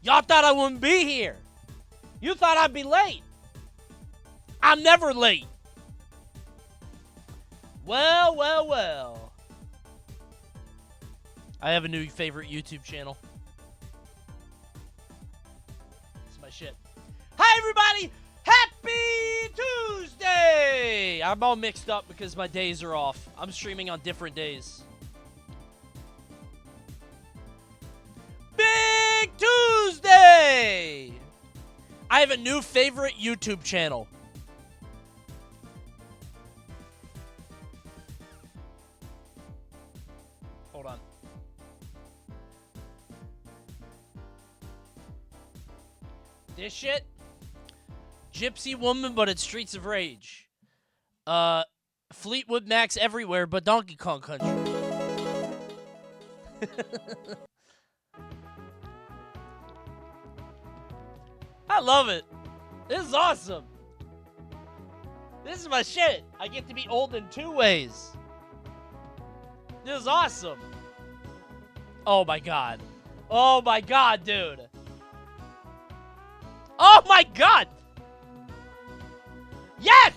Y'all thought I wouldn't be here. You thought I'd be late. I'm never late. Well, well, well. I have a new favorite YouTube channel. It's my shit. Hi, everybody. Happy Tuesday. I'm all mixed up because my days are off. I'm streaming on different days. Big Tuesday. I have a new favorite YouTube channel. Hold on. This shit? Gypsy Woman, but it's Streets of Rage. Fleetwood Mac's everywhere, but Donkey Kong Country. I love it. This is awesome. This is my shit. I get to be old in two ways. This is awesome. Oh my god. Oh my god, dude. Oh my god. Yes!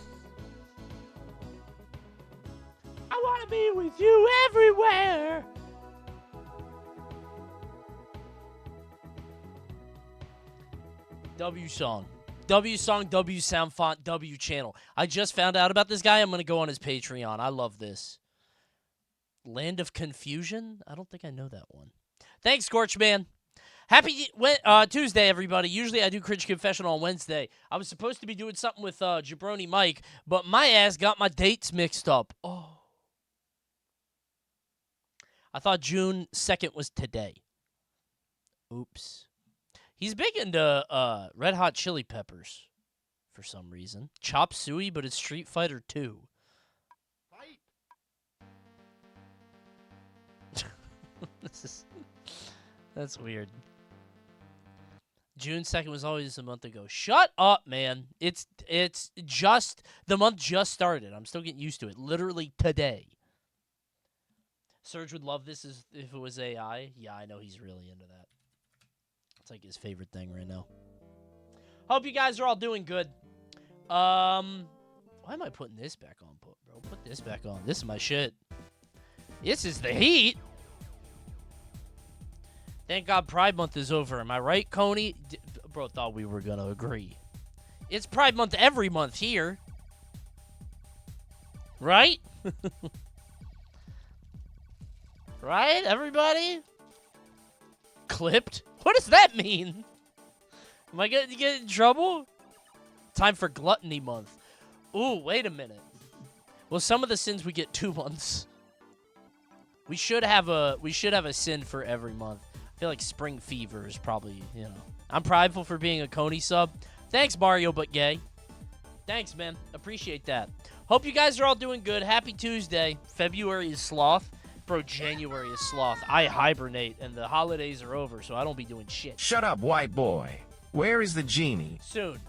I want to be with you everywhere. W song. W song, W sound font, W channel. I just found out about this guy. I'm going to go on his Patreon. I love this. Land of Confusion? I don't think I know that one. Thanks, Scorchman. Happy Tuesday, everybody. Usually I do Cringe Confessional on Wednesday. I was supposed to be doing something with Jabroni Mike, but my ass got my dates mixed up. Oh. I thought June 2nd was today. Oops. He's big into Red Hot Chili Peppers for some reason. Chop Suey, but it's Street Fighter 2. That's weird. June 2nd was always a month ago. Shut up, man. It's just, the month just started. I'm still getting used to it. Literally today. Serge would love this if it was AI. Yeah, I know he's really into that. It's like his favorite thing right now. Hope you guys are all doing good. Why am I putting this back on, bro? Put this back on. This is my shit. This is the heat. Thank God Pride Month is over. Am I right, Coney? Bro thought we were going to agree. It's Pride Month every month here. Right? Right, everybody? Clipped? What does that mean? Am I going to get in trouble? Time for Gluttony Month. Ooh, wait a minute. Well, some of the sins we get 2 months. We should have a sin for every month. I feel like Spring Fever is probably, you know. I'm prideful for being a Coney sub. Thanks, Mario, but gay. Thanks, man. Appreciate that. Hope you guys are all doing good. Happy Tuesday. February is sloth. Bro, January is sloth. I hibernate, and the holidays are over, so I don't be doing shit. Shut up, white boy. Where is the genie? Soon.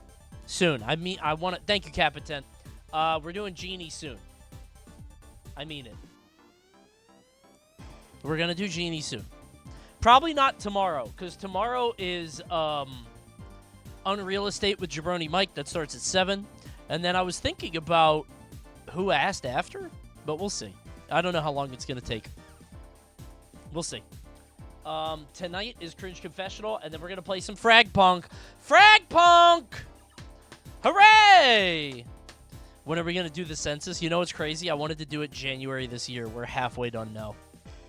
Soon. I want to... Thank you, Capitan. We're doing Genie soon. I mean it. We're going to do Genie soon. Probably not tomorrow, because tomorrow is Unreal Estate with Jabroni Mike. That starts at 7. And then I was thinking about who asked after, but we'll see. I don't know how long it's going to take. We'll see. Tonight is Cringe Confessional, and then we're going to play some FragPunk. FragPunk! Hooray! When are we going to do the census? You know what's crazy? I wanted to do it January this year. We're halfway done now.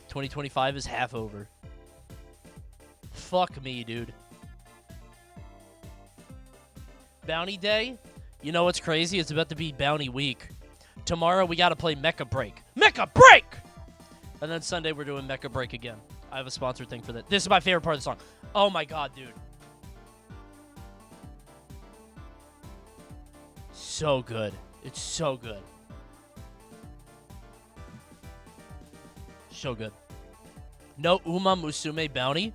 2025 is half over. Fuck me, dude. Bounty Day? You know what's crazy? It's about to be Bounty Week. Tomorrow, we got to play Mecha Break. Mecha Break! And then Sunday, we're doing Mecha Break again. I have a sponsored thing for that. This is my favorite part of the song. Oh my god, dude. So good. It's so good. So good. No Uma Musume Bounty?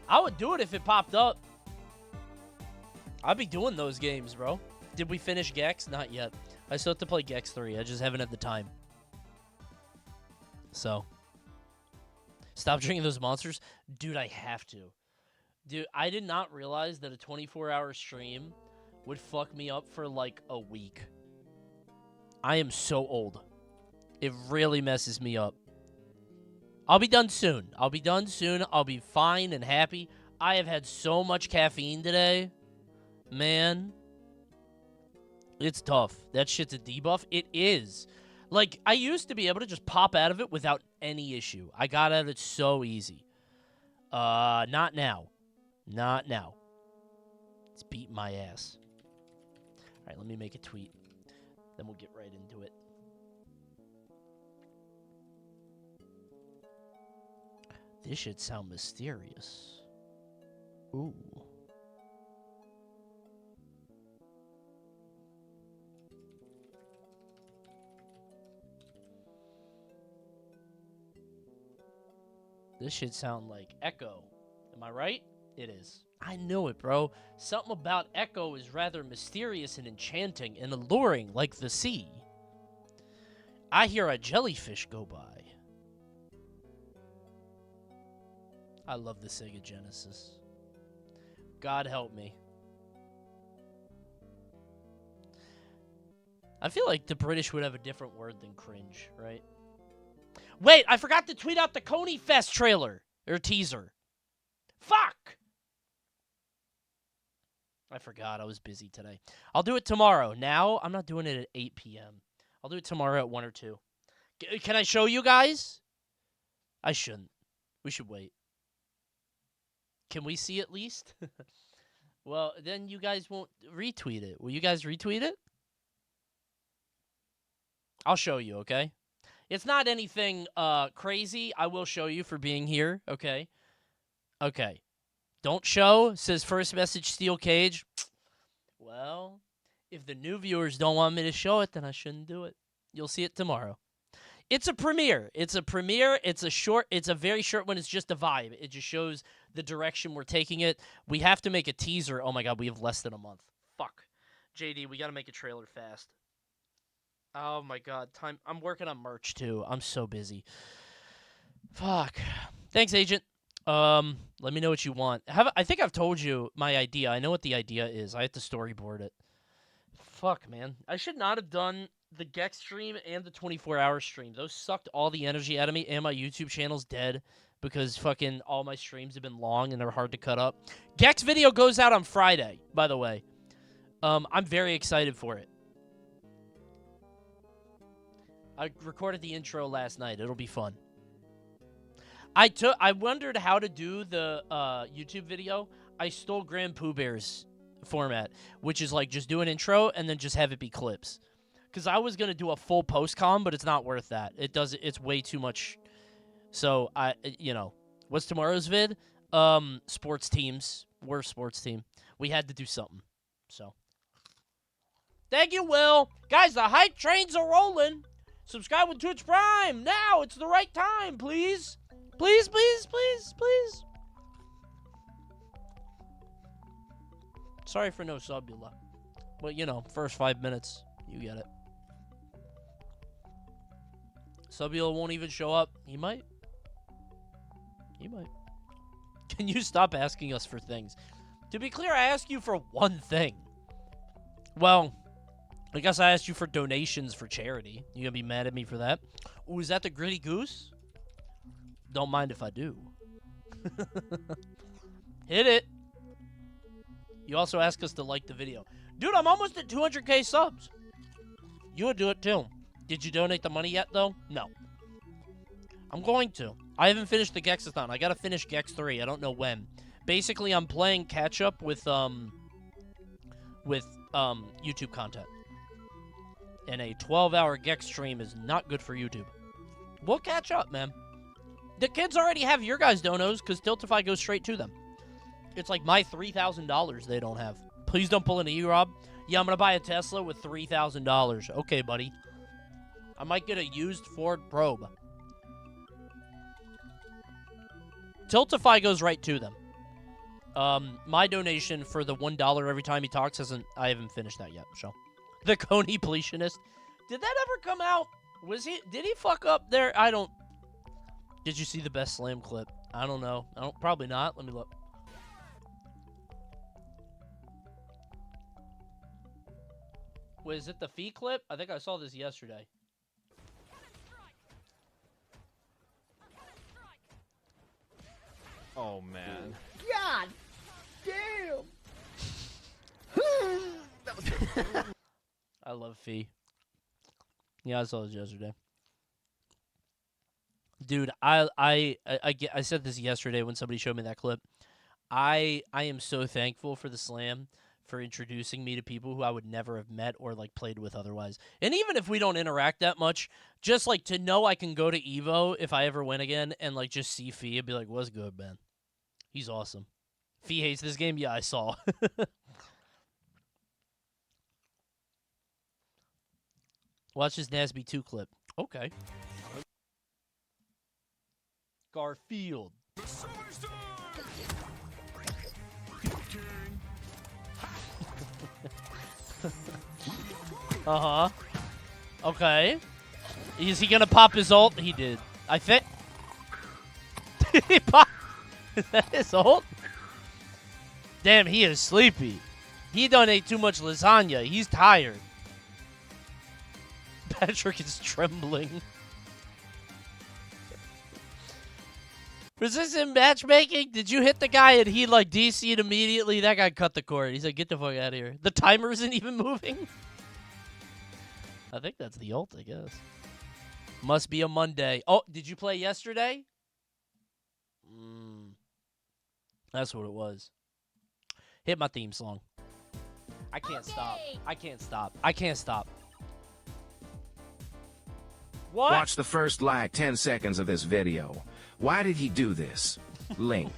I would do it if it popped up. I'd be doing those games, bro. Did we finish Gex? Not yet. I still have to play Gex 3. I just haven't had the time. So. Stop drinking those monsters? Dude, I have to. Dude, I did not realize that a 24-hour stream would fuck me up for like a week. I am so old. It really messes me up. I'll be done soon. I'll be fine and happy. I have had so much caffeine today. Man. It's tough. That shit's a debuff. It is. Like, I used to be able to just pop out of it without any issue. I got out of it so easy. Not now. Not now. It's beating my ass. All right, let me make a tweet. Then we'll get right into it. This should sound mysterious. Ooh. This should sound like Echo. Am I right? It is. I knew it, bro. Something about Echo is rather mysterious and enchanting and alluring like the sea. I hear a jellyfish go by. I love the Sega Genesis. God help me. I feel like the British would have a different word than cringe, right? Wait, I forgot to tweet out the Coney Fest trailer. Or teaser. Fuck! I forgot. I was busy today. I'll do it tomorrow. Now, I'm not doing it at 8 p.m. I'll do it tomorrow at 1 or 2. Can I show you guys? I shouldn't. We should wait. Can we see at least? Well, then you guys won't retweet it. Will you guys retweet it? I'll show you, okay? It's not anything crazy. I will show you for being here, okay? Okay. Don't show, says first message Steel Cage. Well, if the new viewers don't want me to show it, then I shouldn't do it. You'll see it tomorrow. It's a premiere. It's a premiere. It's a very short one. It's just a vibe. It just shows the direction we're taking it. We have to make a teaser. Oh my god, we have less than a month. Fuck. JD, we gotta make a trailer fast. Oh my god, time. I'm working on merch too. I'm so busy. Fuck. Thanks, agent. Let me know what you want. I think I've told you my idea. I know what the idea is. I have to storyboard it. Fuck, man. I should not have done the Gex stream and the 24-hour stream. Those sucked all the energy out of me, and my YouTube channel's dead because fucking all my streams have been long and they're hard to cut up. Gex video goes out on Friday, by the way. I'm very excited for it. I recorded the intro last night. It'll be fun. I wondered how to do the YouTube video. I stole Grand Pooh Bear's format, which is like just do an intro and then just have it be clips. Because I was going to do a full post-com, but it's not worth that. It's way too much. So, what's tomorrow's vid? Sports teams. We're a sports team. We had to do something. So. Thank you, Will. Guys, the hype trains are rolling. Subscribe with Twitch Prime. Now, it's the right time, please. Please, please, please, please. Sorry for no subula. But, first 5 minutes, you get it. Subula won't even show up. He might. He might. Can you stop asking us for things? To be clear, I ask you for one thing. Well, I guess I asked you for donations for charity. You gonna be mad at me for that? Ooh, is that the Gritty Goose? Don't mind if I do. Hit it. You also ask us to like the video. Dude, I'm almost at 200k subs. You would do it too. Did you donate the money yet, though? No. I'm going to. I haven't finished the Gexathon. I gotta finish Gex 3. I don't know when. Basically, I'm playing catch-up with YouTube content. And a 12-hour Gex stream is not good for YouTube. We'll catch up, man. The kids already have your guys' donos, because Tiltify goes straight to them. It's like my $3,000 they don't have. Please don't pull an E-Rob. Yeah, I'm going to buy a Tesla with $3,000. Okay, buddy. I might get a used Ford Probe. Tiltify goes right to them. My donation for the $1 every time he talks I haven't finished that yet, so. The Coney Pleationist. Did that ever come out? Did he fuck up there? Did you see the Best Slam clip? I don't know. Probably not. Let me look. Was it the Fee clip? I think I saw this yesterday. Oh, man. God damn! I love Fee. Yeah, I saw this yesterday. Dude, I said this yesterday when somebody showed me that clip. I am so thankful for the Slam for introducing me to people who I would never have met or like played with otherwise. And even if we don't interact that much, just like to know I can go to Evo if I ever win again and like just see Fee and be like, "What's good, man? He's awesome." Fee hates this game. Yeah, I saw. Watch this Nasby 2 clip. Okay. Garfield. Uh-huh. Okay. Is he gonna pop his ult? He did. I think. Did he pop? Is that his ult? Damn, he is sleepy. He done ate too much lasagna. He's tired. Patrick is trembling. Was this in matchmaking? Did you hit the guy and he like DC'd immediately? That guy cut the cord. He's like, get the fuck out of here. The timer isn't even moving. I think that's the ult, I guess. Must be a Monday. Oh, did you play yesterday? That's what it was. Hit my theme song. I can't stop. I can't stop. I can't stop. What? Watch the first like 10 seconds of this video. Why did he do this? Link.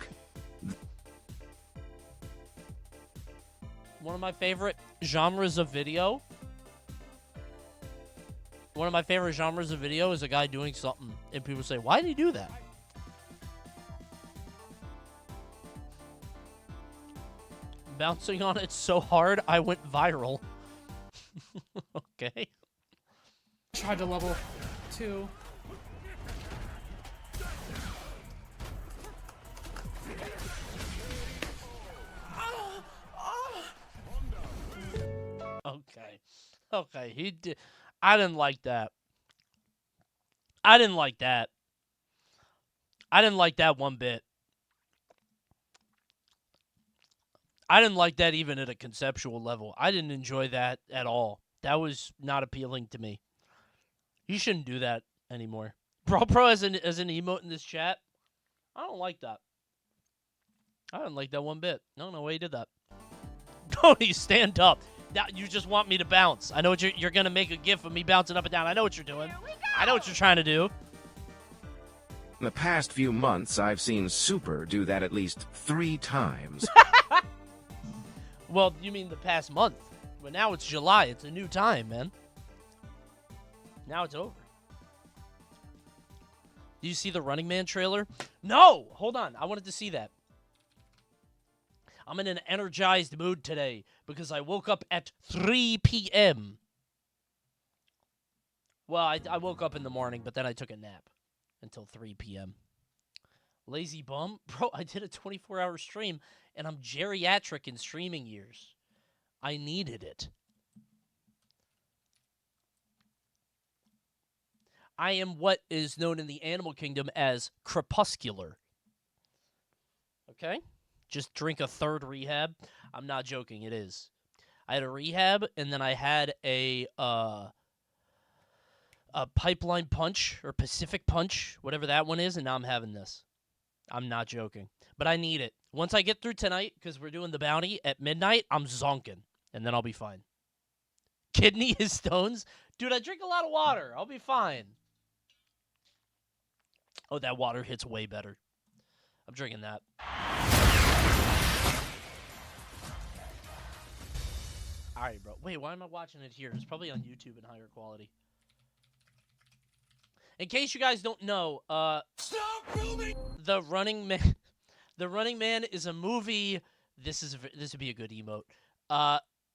One of my favorite genres of video. One of my favorite genres of video is a guy doing something, and people say, why did he do that? Bouncing on it so hard, I went viral. Okay. Tried to level 2. Okay. Okay, he did. I didn't like that. I didn't like that. I didn't like that one bit. I didn't like that even at a conceptual level. I didn't enjoy that at all. That was not appealing to me. You shouldn't do that anymore. Pro as an emote in this chat. I don't like that. I didn't like that one bit. I don't know why he did that. Coney, stand up. Now you just want me to bounce. I know what you're gonna make a gif of me bouncing up and down. I know what you're doing. I know what you're trying to do. In the past few months, I've seen Super do that at least 3 times. Well, you mean the past month. But now it's July. It's a new time, man. Now it's over. Did you see the Running Man trailer? No! Hold on. I wanted to see that. I'm in an energized mood today because I woke up at 3 p.m. Well, I woke up in the morning, but then I took a nap until 3 p.m. Lazy bum? Bro, I did a 24-hour stream, and I'm geriatric in streaming years. I needed it. I am what is known in the animal kingdom as crepuscular. Okay? Just drink a third rehab. I'm not joking, it is. I had a rehab, and then I had a pipeline punch, or Pacific punch, whatever that one is, and now I'm having this. I'm not joking. But I need it. Once I get through tonight, because we're doing the bounty at midnight, I'm zonking, and then I'll be fine. Kidney is stones? Dude, I drink a lot of water. I'll be fine. Oh, that water hits way better. I'm drinking that. All right, bro. Wait, why am I watching it here? It's probably on YouTube in higher quality. In case you guys don't know, Stop filming! The Running Man, The Running Man is a movie. This would be a good emote.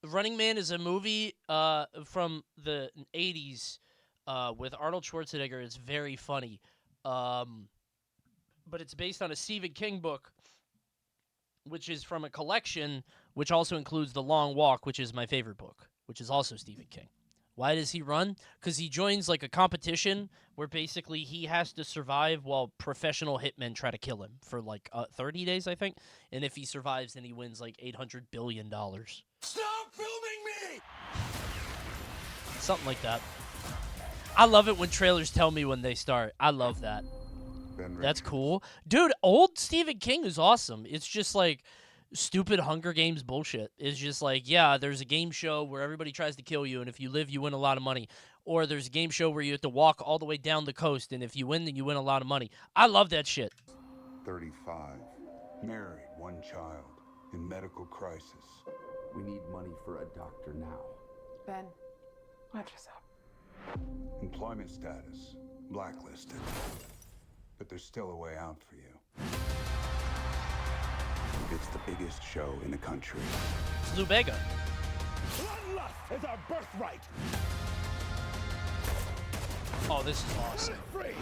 Running Man is a movie from the 80s with Arnold Schwarzenegger. It's very funny. But it's based on a Stephen King book, which is from a collection, which also includes The Long Walk, which is my favorite book. which is also Stephen King. Why does he run? Because he joins like a competition where basically he has to survive while professional hitmen try to kill him for like 30 days, I think. And if he survives, then he wins like $800 billion. Stop filming me! Something like that. I love it when trailers tell me when they start. I love that. That's cool. Dude, old Stephen King is awesome. It's just like stupid Hunger Games bullshit. It's just like, yeah, there's a game show where everybody tries to kill you, and if you live, you win a lot of money. Or there's a game show where you have to walk all the way down the coast, and if you win, then you win a lot of money. I love that shit. 35. Married, one child. In medical crisis. We need money for a doctor now. Ben, watch us up. Employment status. Blacklisted. But there's still a way out for you. It's the biggest show in the country. It's Lou Bega. Bloodlust is our birthright. Oh, this is awesome. Free.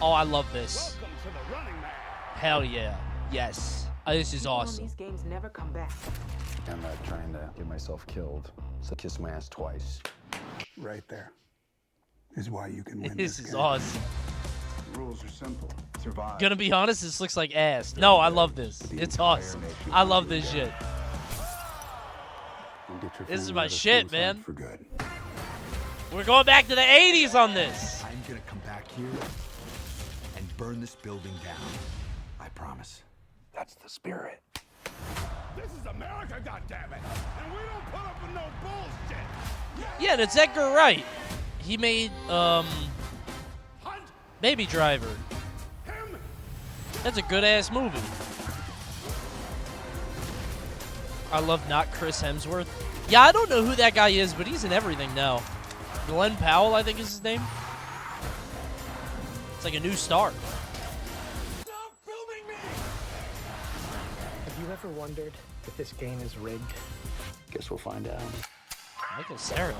Oh, I love this. Welcome to the Running Man. Hell yeah. Yes. This is awesome. These games never come back. I'm not trying to get myself killed, so kiss my ass twice. Right there. Is why you can win This this is game. awesome. The rules are simple. Survive. Gonna be honest, this looks like ass. No, I love this. It's awesome. I love this shit. And get your This is family my out of shit, suicide man. For good. We're going back to the 80s on this. I'm gonna come back here and burn this building down. I promise. That's the spirit. This is America, goddammit! And we don't put up with no bullshit! Yeah, and it's Edgar Wright. He made, Hunt Baby Driver. him! That's a good-ass movie. I love not Chris Hemsworth. Yeah, I don't know who that guy is, but he's in everything now. Glenn Powell, I think is his name. It's like a new star. Stop filming me! Have you ever wondered if this game is rigged? Guess we'll find out. Michael Cera.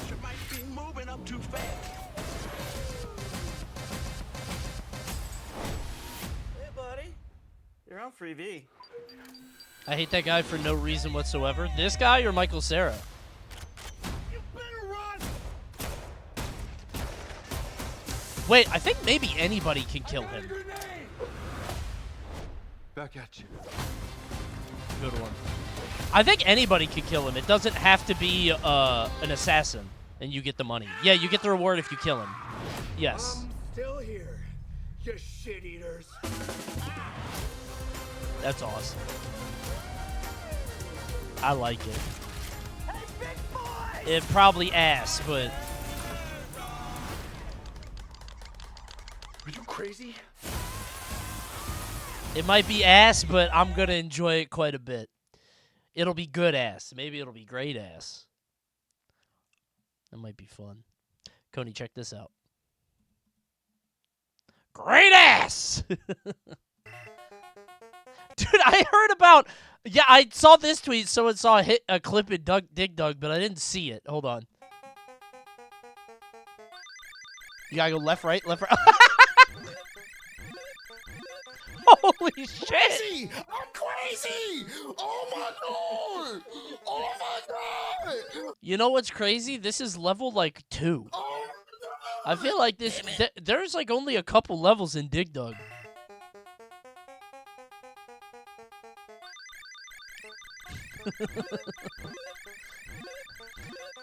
You might be moving up too fast. Hey, buddy. You're on Freebie. I hate that guy for no reason whatsoever. This guy or Michael Cera? You better run! Wait, I think maybe anybody can kill I got a him. grenade! Back at you. Good one. I think anybody could kill him. It doesn't have to be an assassin, and you get the money. Yeah, you get the reward if you kill him. Yes. I'm still here, you shit eaters. That's awesome. I like it. Hey, big boy! It probably ass, but Are you crazy? it might be ass, but I'm gonna enjoy it quite a bit. It'll be good ass. Maybe it'll be great ass. That might be fun. Coney, check this out. Great ass! Dude, I heard about... Yeah, I saw this tweet. Someone saw a clip in Dig Dug, but I didn't see it. Hold on. You gotta go left, right, left, right. Holy shit! Crazy! I'm crazy! Oh my lord! Oh my god! You know what's crazy? This is level, like, 2. Oh I feel like this... there's, like, only a couple levels in Dig Dug.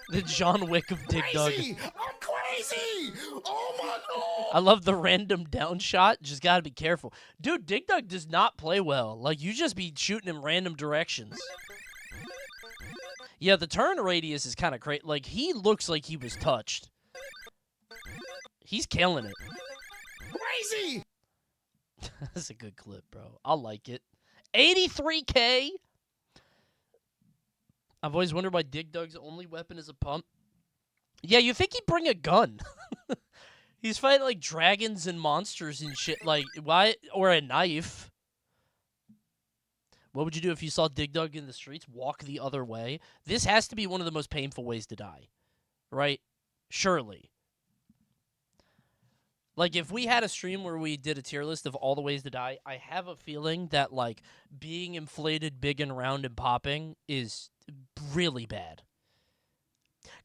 The John Wick of Dig Dug. crazy! I'm crazy! Oh my lord! I love the random down shot. Just gotta be careful. Dude, Dig Dug does not play well. Like, you just be shooting in random directions. Yeah, the turn radius is kind of crazy. Like, he looks like he was touched. He's killing it. Crazy! That's a good clip, bro. I'll like it. 83K? I've always wondered why Dig Dug's only weapon is a pump. Yeah, you think he'd bring a gun. He's fighting, like, dragons and monsters and shit. Like, why? Or a knife. What would you do if you saw Dig Dug in the streets? Walk the other way. This has to be one of the most painful ways to die. Right? Surely. Like, if we had a stream where we did a tier list of all the ways to die, I have a feeling that, like, being inflated big and round and popping is really bad.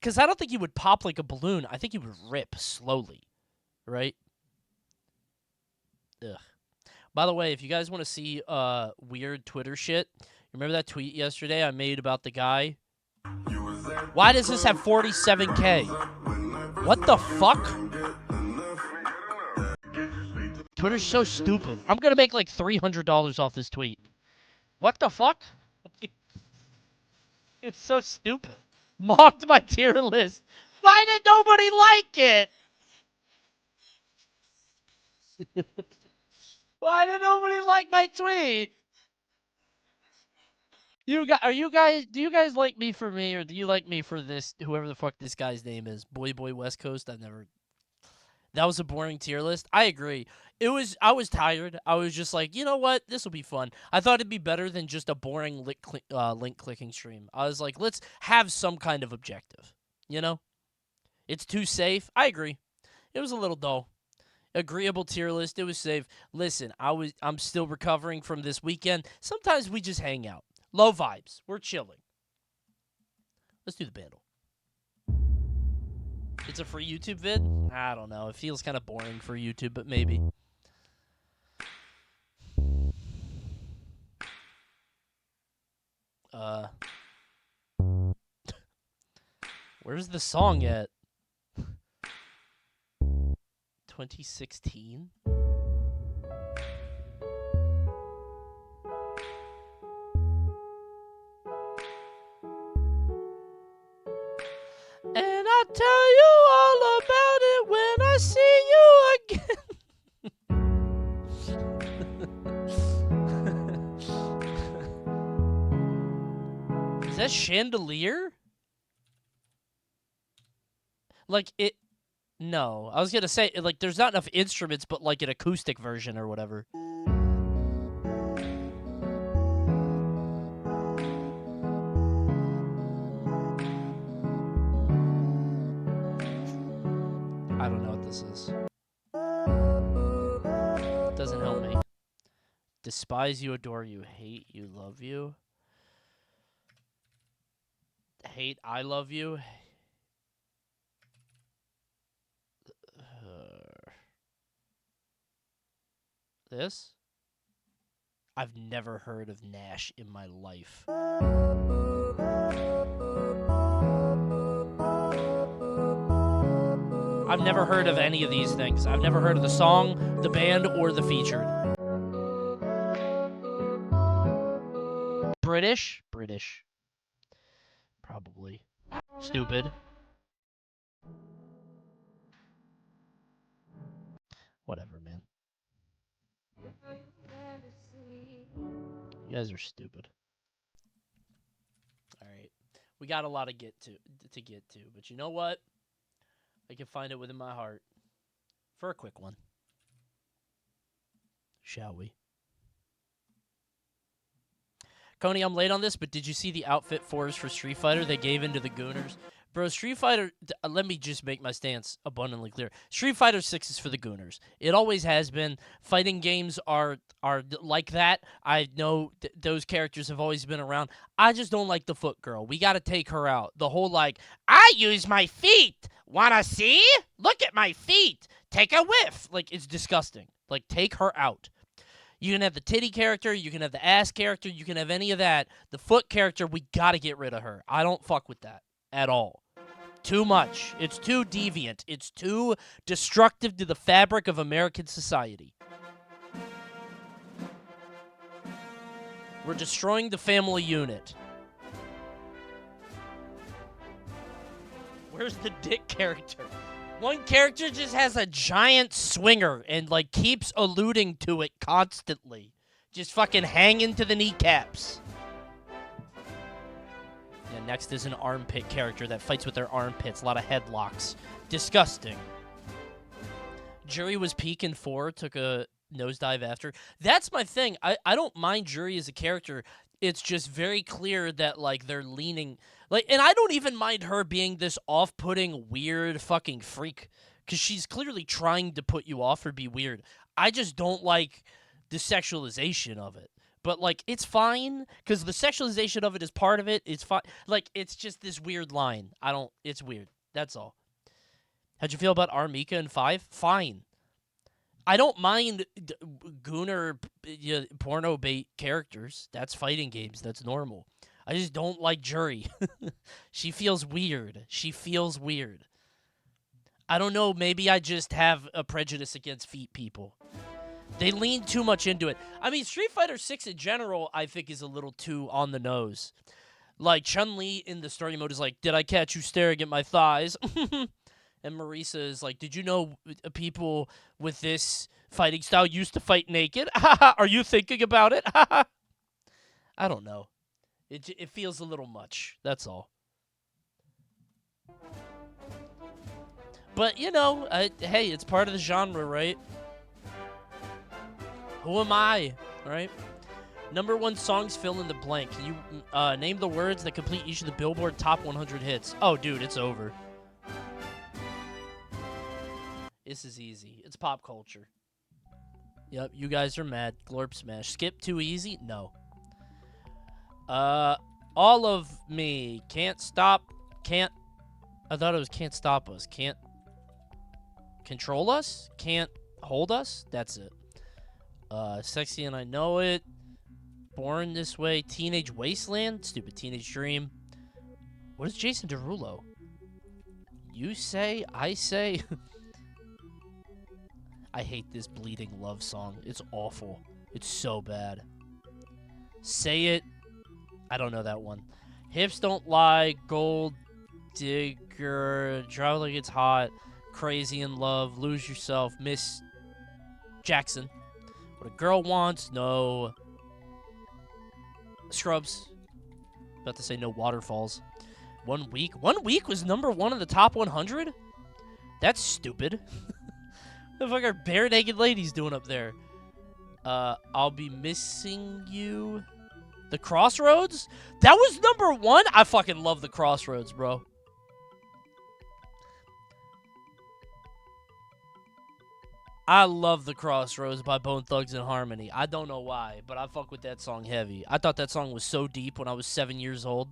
Because I don't think you would pop like a balloon. I think you would rip slowly, right? Ugh. By the way, if you guys want to see weird Twitter shit, remember that tweet yesterday I made about the guy? Why does this have 47K? What the fuck? Twitter's so stupid. I'm gonna make like $300 off this tweet. What the fuck? It's so stupid. Mocked my tier list. Why did nobody like it? Why did nobody like my tweet? Do you guys like me for me, or do you like me for this, whoever the fuck this guy's name is? Boy West Coast? That was a boring tier list. I agree. I was tired. I was just like, you know what? This will be fun. I thought it'd be better than just a boring link clicking stream. I was like, let's have some kind of objective. You know? It's too safe. I agree. It was a little dull. Agreeable tier list. It was safe. Listen, I'm still recovering from this weekend. Sometimes we just hang out. Low vibes. We're chilling. Let's do the battle. It's a free YouTube vid? I don't know. It feels kind of boring for YouTube, but maybe. Where's the song at? 2016? And I'll tell you all about it when I see you again. Is that Chandelier? Like, it... No. I was gonna say, like, there's not enough instruments, but, like, an acoustic version or whatever. I don't know what this is. Doesn't help me. Despise you, adore you, hate you, love you. Hate, I love you. This? I've never heard of Nash in my life. I've never heard of any of these things. I've never heard of the song, the band, or the featured. British? British. Probably. Stupid. Whatever, man. You guys are stupid. Alright. We got a lot to get to, but you know what? I can find it within my heart for a quick one. Shall we? Coney, I'm late on this, but did you see the outfit for Street Fighter they gave into the Gooners? Bro, Street Fighter, let me just make my stance abundantly clear. Street Fighter 6 is for the Gooners. It always has been. Fighting games are like that. I know those characters have always been around. I just don't like the foot girl. We got to take her out. The whole, like, I use my feet. Wanna see? Look at my feet. Take a whiff. Like, it's disgusting. Like, take her out. You can have the titty character. You can have the ass character. You can have any of that. The foot character, we got to get rid of her. I don't fuck with that at all. Too much. It's too deviant. It's too destructive to the fabric of American society. We're destroying the family unit. Where's the dick character? One character just has a giant swinger and, like, keeps alluding to it constantly. Just fucking hanging to the kneecaps. Yeah, next is an armpit character that fights with their armpits. A lot of headlocks. Disgusting. Jury was peak in 4, took a nosedive after. That's my thing. I don't mind Jury as a character. It's just very clear that, like, they're leaning... Like, and I don't even mind her being this off-putting, weird fucking freak because she's clearly trying to put you off or be weird. I just don't like the sexualization of it. But, like, it's fine, because the sexualization of it is part of it. It's fine. Like, it's just this weird line. It's weird. That's all. How'd you feel about Armika in 5? Fine. I don't mind gooner porno bait characters. That's fighting games. That's normal. I just don't like Jury. She feels weird. She feels weird. I don't know. Maybe I just have a prejudice against feet people. They lean too much into it. I mean, Street Fighter 6 in general, I think, is a little too on the nose. Like, Chun-Li in the story mode is like, did I catch you staring at my thighs? And Marisa is like, did you know people with this fighting style used to fight naked? Are you thinking about it? I don't know. It feels a little much. That's all. But, you know, hey, it's part of the genre, right? Who am I, right? Number 1 songs fill in the blank. Can you name the words that complete each of the Billboard Top 100 hits? Oh, dude, it's over. This is easy. It's pop culture. Yep, you guys are mad. Glorp smash. Skip too easy? No. All of me. Can't stop. Can't. I thought it was can't stop us. Can't control us? Can't hold us? That's it. Sexy and I Know It. Born This Way. Teenage Wasteland. Stupid Teenage Dream. What is Jason Derulo? You say, I say. I hate this Bleeding Love song. It's awful. It's so bad. Say It. I don't know that one. Hips Don't Lie. Gold Digger. Drive Like It's Hot. Crazy in Love. Lose Yourself. Miss Jackson. What a Girl Wants. No. Scrubs. About to say No Waterfalls. 1 Week. 1 Week was number 1 in the top 100? That's stupid. What the fuck are bare naked ladies doing up there? I'll Be Missing You. The Crossroads? That was number 1? I fucking love The Crossroads, bro. I love The Crossroads by Bone Thugs and Harmony. I don't know why, but I fuck with that song heavy. I thought that song was so deep when I was 7 years old.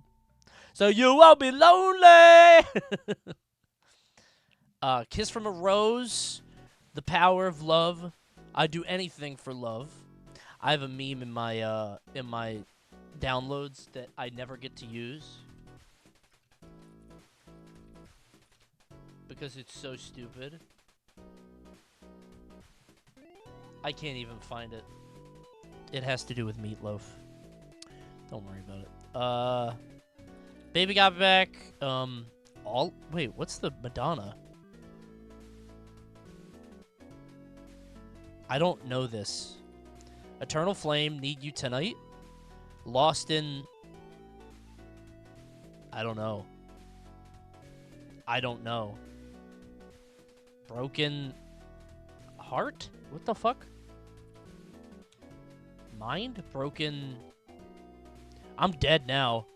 So you won't be lonely. Kiss from a Rose. The Power of Love. I'd do anything for love. I have a meme in my downloads that I never get to use because it's so stupid. I can't even find it. It has to do with Meatloaf. Don't worry about it. Baby Got Back. Wait, what's the Madonna? I don't know this. Eternal Flame, Need You Tonight. Lost in... I don't know. I don't know. Broken Heart? What the fuck? Mind? Broken... I'm dead now.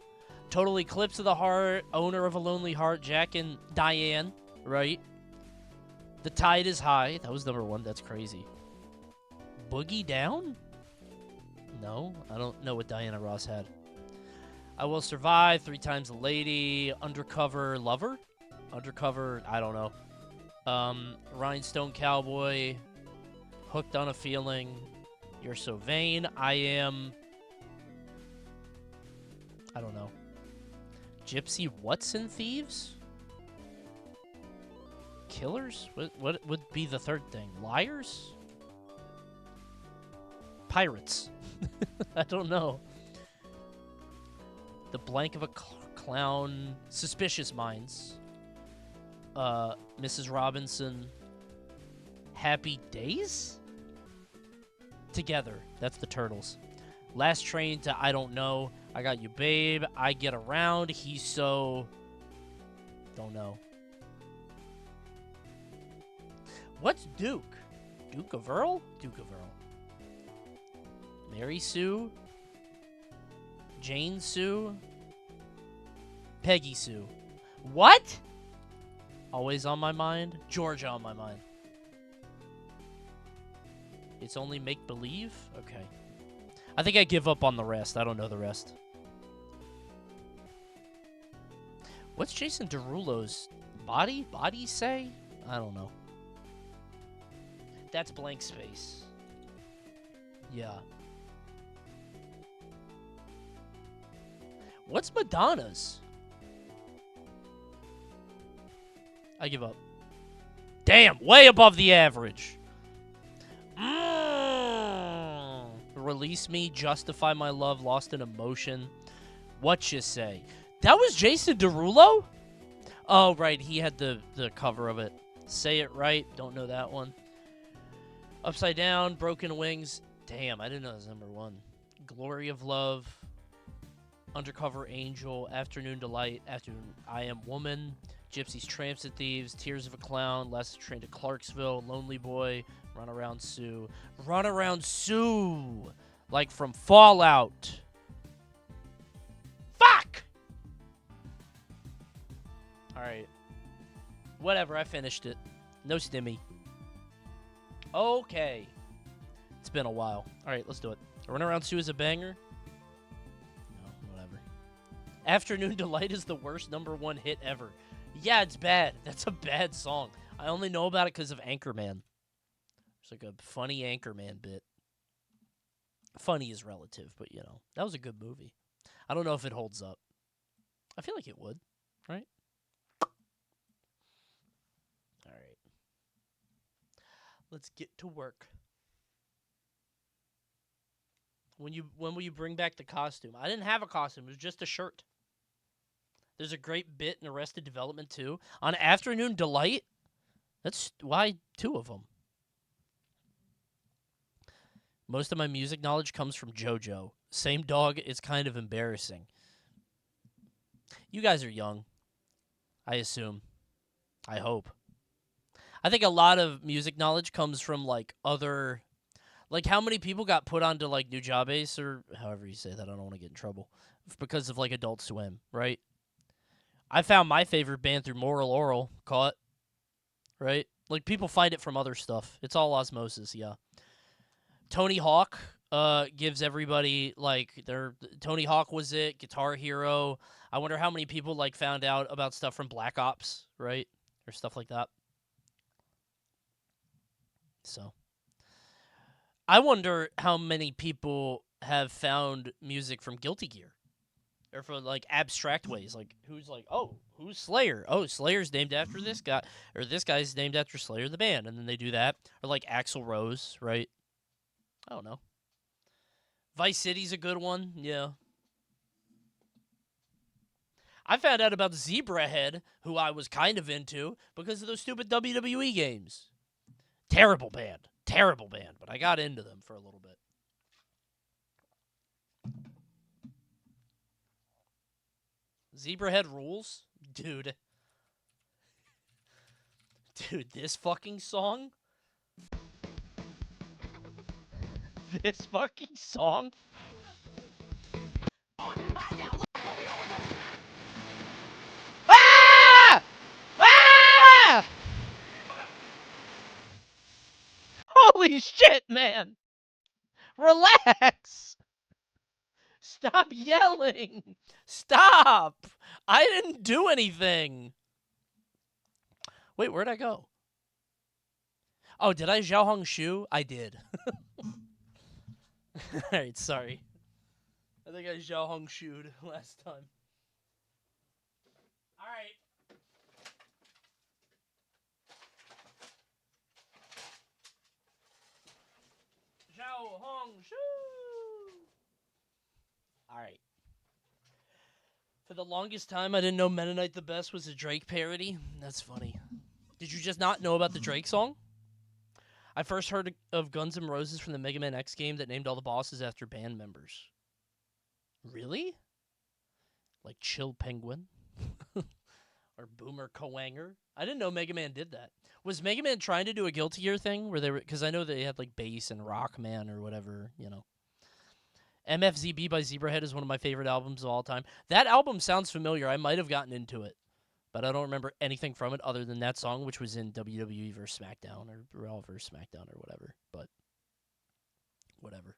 Total Eclipse of the Heart, Owner of a Lonely Heart, Jack and Diane, right? The Tide is High. That was number 1. That's crazy. Boogie Down? No, I don't know what Diana Ross had. I Will Survive, 3 Times a Lady, Undercover Lover? Undercover, I don't know. Rhinestone Cowboy, Hooked on a Feeling, You're So Vain, I Am... I don't know. Gypsy Watson Thieves? Killers? What would be the third thing? Liars? Pirates. I don't know. The Blank of a Clown. Suspicious Minds. Mrs. Robinson. Happy Days? Together. That's the Turtles. Last Train to I Don't Know. I Got You Babe. I Get Around. He's So... Don't know. What's Duke? Duke of Earl? Duke of Earl. Mary Sue, Jane Sue, Peggy Sue. What? Always on my mind. Georgia on my mind. It's only make-believe? Okay. I think I give up on the rest. I don't know the rest. What's Jason Derulo's body say? I don't know. That's blank space. Yeah. What's Madonna's? I give up. Damn, way above the average. Release Me, Justify My Love, Lost in Emotion. What you say? That was Jason Derulo? Oh, right, he had the cover of it. Say It Right, don't know that one. Upside Down, Broken Wings. Damn, I didn't know that was #1. Glory of Love, Undercover Angel, Afternoon Delight, Afternoon I Am Woman, Gypsies, Tramps and Thieves, Tears of a Clown, Last Train to Clarksville, Lonely Boy, Run Around Sue. Run Around Sue! Like from Fallout. Fuck! Alright. Whatever, I finished it. No stimmy. Okay. It's been a while. Alright, let's do it. Run Around Sue is a banger. No, whatever. Afternoon Delight is the worst #1 hit ever. Yeah, it's bad. That's a bad song. I only know about it because of Anchorman. It's like a funny Anchorman bit. Funny is relative, but, you know, that was a good movie. I don't know if it holds up. I feel like it would, right? All right. Let's get to work. When will you bring back the costume? I didn't have a costume. It was just a shirt. There's a great bit in Arrested Development 2. On Afternoon Delight, that's why 2 of them. Most of my music knowledge comes from JoJo. Same dog is kind of embarrassing. You guys are young, I assume. I hope. I think a lot of music knowledge comes from, like, other... Like, how many people got put onto, like, Nujabes, or however you say that, I don't want to get in trouble, because of, like, Adult Swim, right? I found my favorite band through Moral Oral, Caught, right? Like, people find it from other stuff. It's all osmosis, yeah. Tony Hawk gives everybody, like, Tony Hawk was it, Guitar Hero. I wonder how many people, like, found out about stuff from Black Ops, right? Or stuff like that. So, I wonder how many people have found music from Guilty Gear. Or for, like, abstract ways. Like, who's like, oh, who's Slayer? Oh, Slayer's named after this guy. Or this guy's named after Slayer the band. And then they do that. Or, like, Axl Rose, right? I don't know. Vice City's a good one, yeah. I found out about Zebrahead, who I was kind of into, because of those stupid WWE games. Terrible band, but I got into them for a little bit. Zebrahead rules? Dude. Dude, this fucking song? This fucking song? Ah! Ah! Holy shit, man! Relax! Stop yelling! Stop! I didn't do anything! Wait, where'd I go? Oh, did I Xiaohong Shu? I did. Alright, sorry. I think I Xiaohong Shu'd last time. Alright. Xiaohong Shu! Alright. For the longest time, I didn't know Mennonite the Best was a Drake parody. That's funny. Did you just not know about the Drake song? I first heard of Guns N' Roses from the Mega Man X game that named all the bosses after band members. Really? Like Chill Penguin? Or Boomer Coanger? I didn't know Mega Man did that. Was Mega Man trying to do a Guilty Gear thing? Where they were, because I know they had like Bass and Rockman or whatever, you know. MFZB by Zebrahead is one of my favorite albums of all time. That album sounds familiar. I might have gotten into it. But I don't remember anything from it other than that song, which was in WWE vs. SmackDown or Raw vs. SmackDown or whatever. But whatever.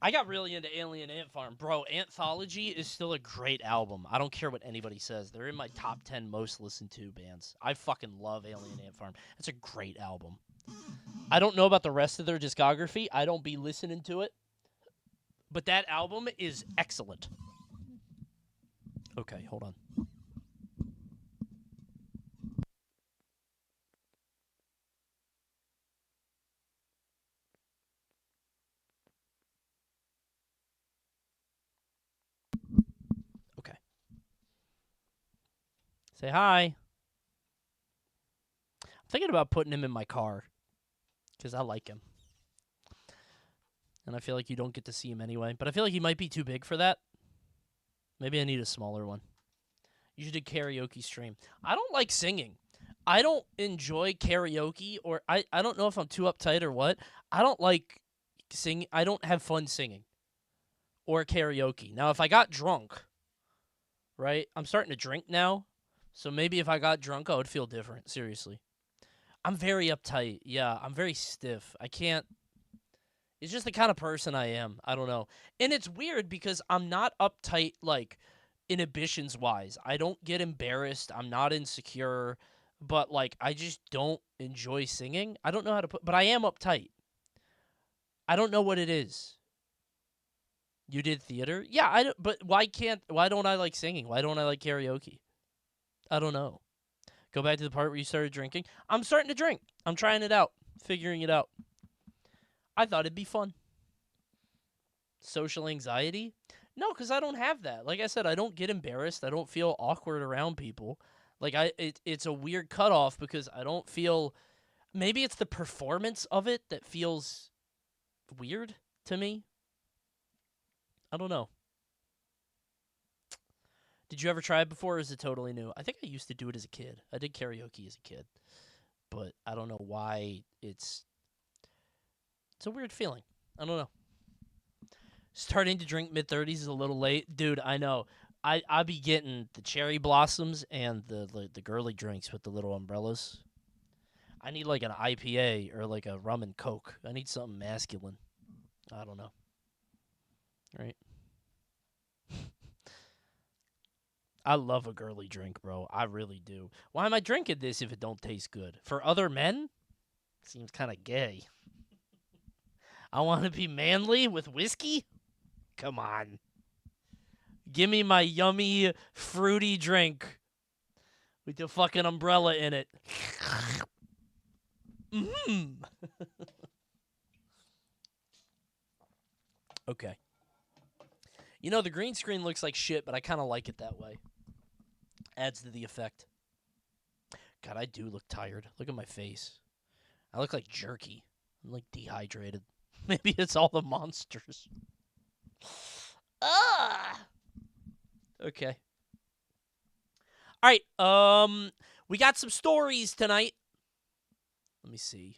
I got really into Alien Ant Farm. Bro, Anthology is still a great album. I don't care what anybody says. They're in my top 10 most listened to bands. I fucking love Alien Ant Farm. It's a great album. I don't know about the rest of their discography. I don't be listening to it. But that album is excellent. Okay, hold on. Okay. Say hi. I'm thinking about putting him in my car because I like him. And I feel like you don't get to see him anyway. But I feel like he might be too big for that. Maybe I need a smaller one. You should do karaoke stream. I don't like singing. I don't enjoy karaoke, or I don't know if I'm too uptight or what. I don't like singing. I don't have fun singing or karaoke. Now, if I got drunk, right? I'm starting to drink now. So maybe if I got drunk, I would feel different. Seriously. I'm very uptight. Yeah, I'm very stiff. I can't. It's just the kind of person I am. I don't know. And it's weird because I'm not uptight, like, inhibitions-wise. I don't get embarrassed. I'm not insecure. But, like, I just don't enjoy singing. I don't know how to put... But I am uptight. I don't know what it is. You did theater? Yeah, I don't... But why don't I like singing? Why don't I like karaoke? I don't know. Go back to the part where you started drinking. I'm starting to drink. I'm trying it out. Figuring it out. I thought it'd be fun. Social anxiety? No, because I don't have that. Like I said, I don't get embarrassed. I don't feel awkward around people. Like, it's a weird cutoff because I don't feel... Maybe it's the performance of it that feels weird to me. I don't know. Did you ever try it before, or is it totally new? I think I used to do it as a kid. I did karaoke as a kid. But I don't know why it's a weird feeling. I don't know. Starting to drink mid-30s is a little late. Dude, I know. I be getting the cherry blossoms and the girly drinks with the little umbrellas. I need like an IPA or like a rum and coke. I need something masculine. I don't know. Right? I love a girly drink, bro. I really do. Why am I drinking this if it don't taste good? For other men? Seems kind of gay. I want to be manly with whiskey? Come on. Give me my yummy, fruity drink with the fucking umbrella in it. Mmm. Okay. You know, the green screen looks like shit, but I kind of like it that way. Adds to the effect. God, I do look tired. Look at my face. I look like jerky. I'm like dehydrated. Maybe it's all the monsters. Ah! Okay. All right. We got some stories tonight. Let me see.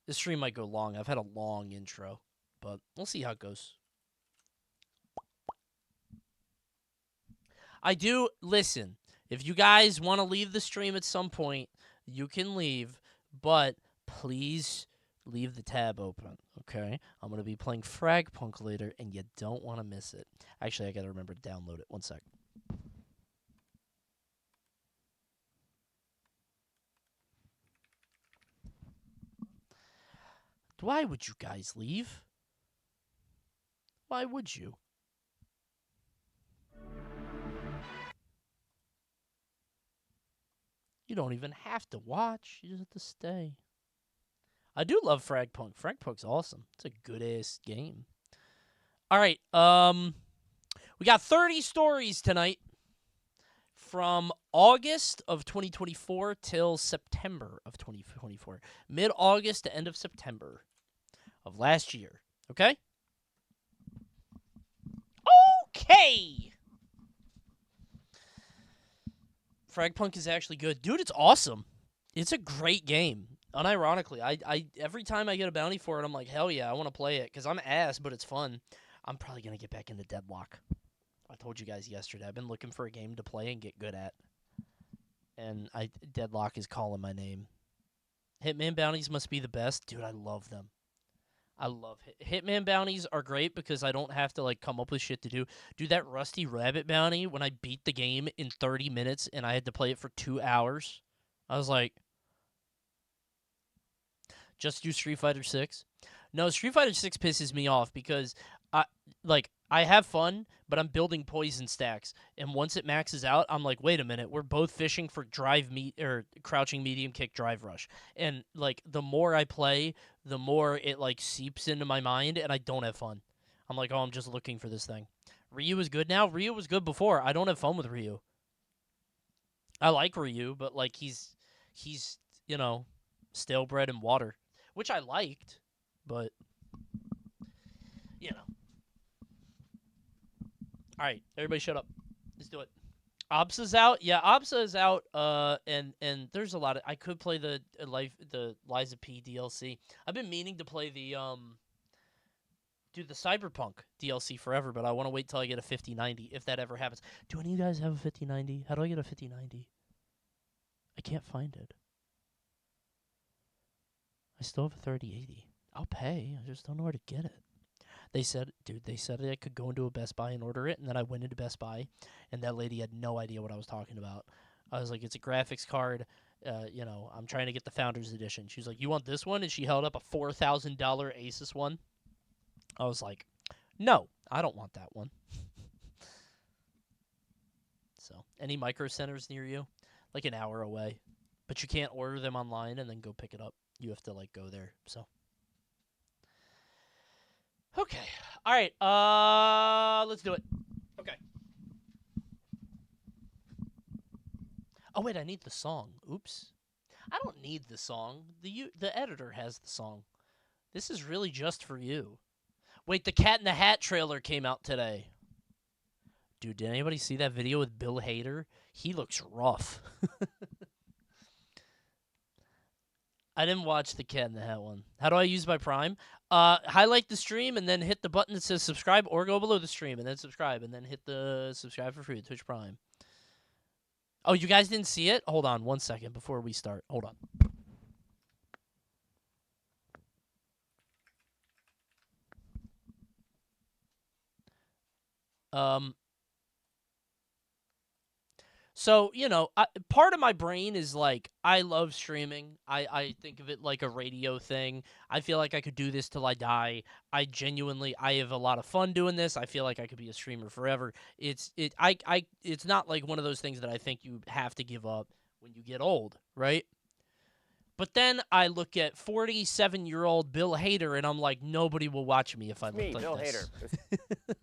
This stream might go long. I've had a long intro, but we'll see how it goes. I do listen. If you guys want to leave the stream at some point, you can leave, but please leave the tab open, okay? I'm going to be playing FragPunk later, and you don't want to miss it. Actually, I got to remember to download it. One sec. Why would you guys leave? Why would you? You don't even have to watch. You just have to stay. I do love FragPunk. FragPunk's awesome. It's a good-ass game. All right. We got 30 stories tonight from August of 2024 till September of 2024. Mid-August to end of September of last year. Okay? Okay! FragPunk is actually good. Dude, it's awesome. It's a great game. Unironically, I every time I get a bounty for it, I'm like, hell yeah, I want to play it. Because I'm ass, but it's fun. I'm probably going to get back into Deadlock. I told you guys yesterday. I've been looking for a game to play and get good at. And Deadlock is calling my name. Hitman bounties must be the best. Dude, I love them. I love Hitman bounties are great because I don't have to like come up with shit to do. Dude, that Rusty Rabbit bounty, when I beat the game in 30 minutes and I had to play it for 2 hours, I was like, just do Street Fighter 6? No, Street Fighter 6 pisses me off because I have fun, but I'm building poison stacks. And once it maxes out, I'm like, wait a minute, we're both fishing for crouching medium kick drive rush. And like the more I play, the more it like seeps into my mind and I don't have fun. I'm like, oh, I'm just looking for this thing. Ryu is good now. Ryu was good before. I don't have fun with Ryu. I like Ryu, but like he's you know, stale bread and water, which I liked, but you know. All right, everybody shut up. Let's do it. Obsa's out. Yeah, Obsa is out. And there's a lot of I could play the Liza P DLC. I've been meaning to play the the Cyberpunk DLC forever, but I want to wait till I get a 5090 if that ever happens. Do any of you guys have a 5090? How do I get a 5090? I can't find it. I still have a 3080. I'll pay. I just don't know where to get it. They said I could go into a Best Buy and order it, and then I went into Best Buy, and that lady had no idea what I was talking about. I was like, it's a graphics card. I'm trying to get the Founders Edition. She's like, you want this one? And she held up a $4,000 Asus one. I was like, no, I don't want that one. So, any Micro Centers near you? Like an hour away. But you can't order them online and then go pick it up. You have to, like, go there, so. Okay. All right. Let's do it. Okay. Oh, wait, I need the song. Oops. I don't need the song. The editor has the song. This is really just for you. Wait, the Cat in the Hat trailer came out today. Dude, did anybody see that video with Bill Hader? He looks rough. I didn't watch the Cat in the Hat one. How do I use my Prime? Highlight the stream and then hit the button that says subscribe, or go below the stream and then subscribe and then hit the subscribe for free at Twitch Prime. Oh, you guys didn't see it? Hold on 1 second before we start. Hold on. So, part of my brain is like, I love streaming. I think of it like a radio thing. I feel like I could do this till I die. I have a lot of fun doing this. I feel like I could be a streamer forever. It's not like one of those things that I think you have to give up when you get old, right? But then I look at 47-year-old Bill Hader and I'm like, nobody will watch me if I look like Bill this. Hader.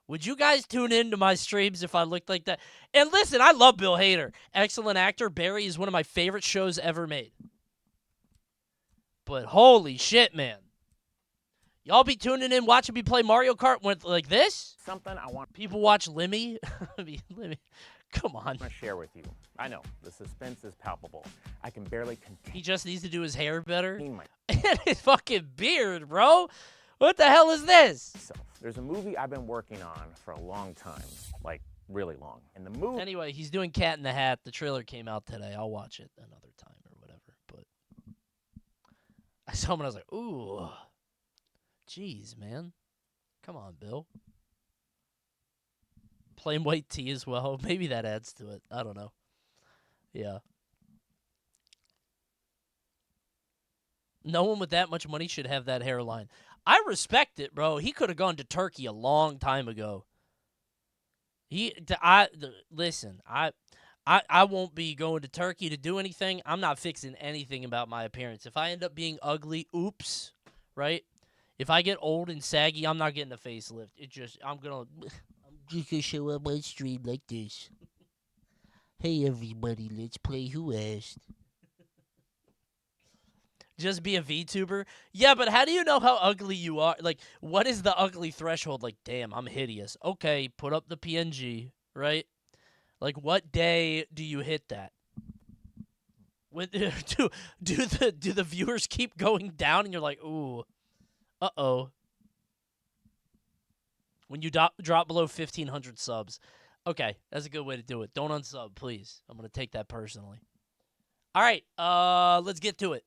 Would you guys tune in to my streams if I looked like that? And listen, I love Bill Hader. Excellent actor. Barry is one of my favorite shows ever made. But holy shit, man. Y'all be tuning in watching me play Mario Kart with like this? Something I want people watch Lemmy. I mean, Lemmy. Come on. to share with you. I know, the suspense is palpable. I can barely contain. He just needs to do his hair better. My And his fucking beard, bro. What the hell is this? There's a movie I've been working on for a long time, like really long. And the movie. Anyway, he's doing Cat in the Hat. The trailer came out today. I'll watch it another time or whatever. But I saw him and I was like, ooh, jeez, man. Come on, Bill. Plain white tee as well. Maybe that adds to it. I don't know. Yeah. No one with that much money should have that hairline. I respect it, bro. He could have gone to Turkey a long time ago. Listen, I won't be going to Turkey to do anything. I'm not fixing anything about my appearance. If I end up being ugly, oops, right? If I get old and saggy, I'm not getting a facelift. I'm just gonna show up my stream like this. Hey everybody, let's play Who Asked. Just be a VTuber? Yeah, but how do you know how ugly you are? Like, what is the ugly threshold? Like, damn, I'm hideous. Okay, put up the PNG, right? Like, what day do you hit that? When, do the viewers keep going down and you're like, ooh, uh-oh. When you drop below 1,500 subs. Okay, that's a good way to do it. Don't unsub, please. I'm going to take that personally. All right, let's get to it.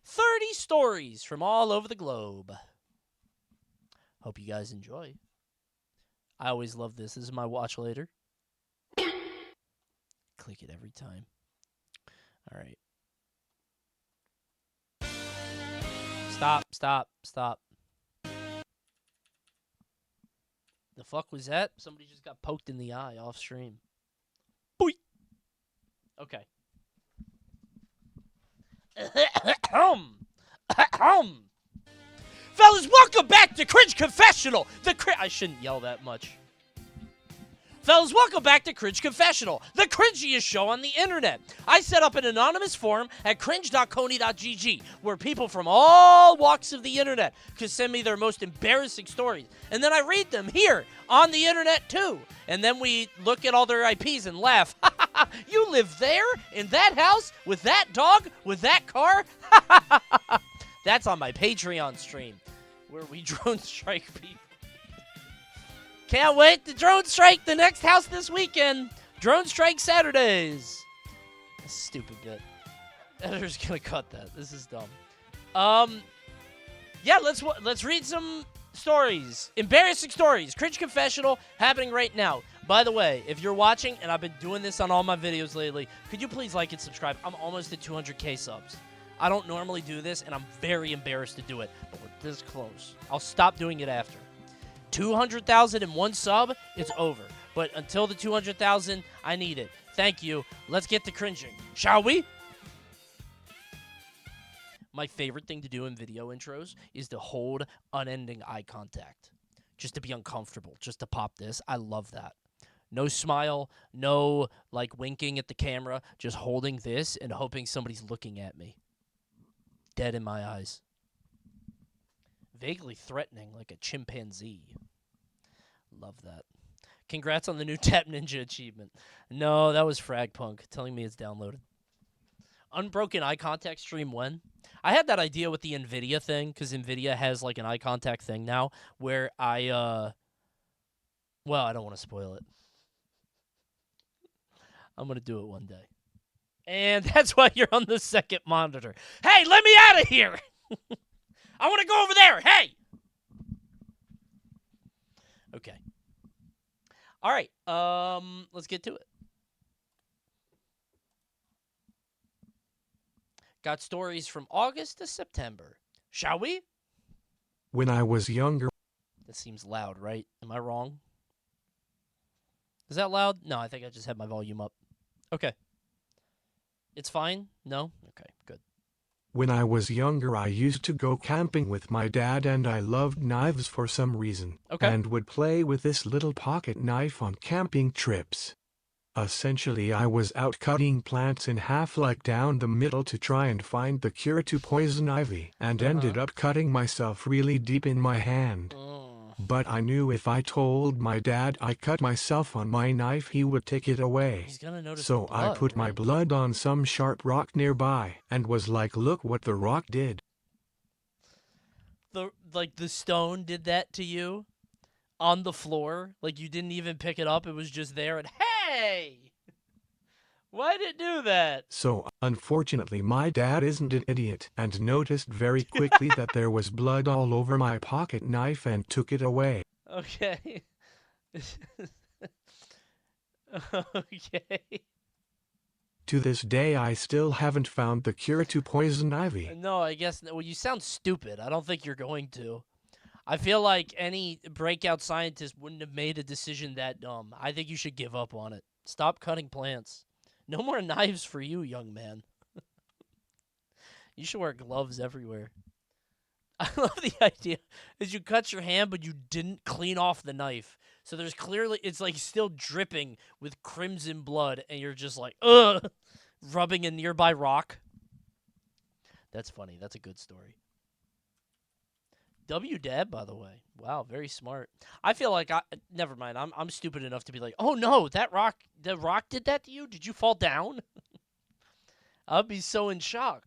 30 stories from all over the globe. Hope you guys enjoy. I always love this. This is my watch later. Click it every time. All right. Stop. The fuck was that? Somebody just got poked in the eye off stream. Boy. Okay. Fellas, welcome back to Cringe Confessional. I shouldn't yell that much. Fellas, welcome back to Cringe Confessional, the cringiest show on the internet. I set up an anonymous forum at cringe.coney.gg where people from all walks of the internet can send me their most embarrassing stories. And then I read them here on the internet too. And then we look at all their IPs and laugh. You live there? In that house? With that dog? With that car? That's on my Patreon stream where we drone strike people. Can't wait to drone strike the next house this weekend. Drone strike Saturdays. That's a stupid bit. Editor's gonna cut that. This is dumb. Yeah, let's read some stories. Embarrassing stories. Cringe Confessional happening right now. By the way, if you're watching, and I've been doing this on all my videos lately, could you please like and subscribe? I'm almost at 200k subs. I don't normally do this, and I'm very embarrassed to do it, but we're this close. I'll stop doing it after. 200,000 in one sub, it's over. But until the 200,000, I need it. Thank you. Let's get to cringing, shall we? My favorite thing to do in video intros is to hold unending eye contact. Just to be uncomfortable, just to pop this. I love that. No smile, no like winking at the camera, just holding this and hoping somebody's looking at me. Dead in my eyes. Vaguely threatening, like a chimpanzee. Love that. Congrats on the new Tap Ninja achievement. No, that was FragPunk telling me it's downloaded. Unbroken eye contact stream when? I had that idea with the NVIDIA thing, because NVIDIA has like an eye contact thing now, where well, I don't want to spoil it. I'm going to do it one day. And that's why you're on the second monitor. Hey, let me out of here! I want to go over there. Hey! Okay. All right. Let's get to it. Got stories from August to September. Shall we? When I was younger. That seems loud, right? Am I wrong? Is that loud? No, I think I just had my volume up. Okay. It's fine? No? Okay, good. When I was younger, I used to go camping with my dad, and I loved knives for some reason. Okay. And would play with this little pocket knife on camping trips. Essentially, I was out cutting plants in half, like down the middle, to try and find the cure to poison ivy, and ended up cutting myself really deep in my hand. But I knew if I told my dad I cut myself on my knife, he would take it away. He's gonna notice so the blood, I put my blood on some sharp rock nearby, and was like, look what the rock did. The stone did that to you? On the floor? Like you didn't even pick it up, it was just there, and hey! Why'd it do that? So, unfortunately, my dad isn't an idiot, and noticed very quickly that there was blood all over my pocket knife and took it away. Okay. Okay. To this day, I still haven't found the cure to poison ivy. No, I guess, well, you sound stupid. I don't think you're going to. I feel like any breakout scientist wouldn't have made a decision that dumb. I think you should give up on it. Stop cutting plants. No more knives for you, young man. You should wear gloves everywhere. I love the idea that you cut your hand, but you didn't clean off the knife. So there's clearly, it's like still dripping with crimson blood, and you're just like, ugh, rubbing a nearby rock. That's funny. That's a good story. W-Dad, by the way. Wow, very smart. I feel like never mind. I'm stupid enough to be like, oh no, the rock did that to you? Did you fall down? I'd be so in shock.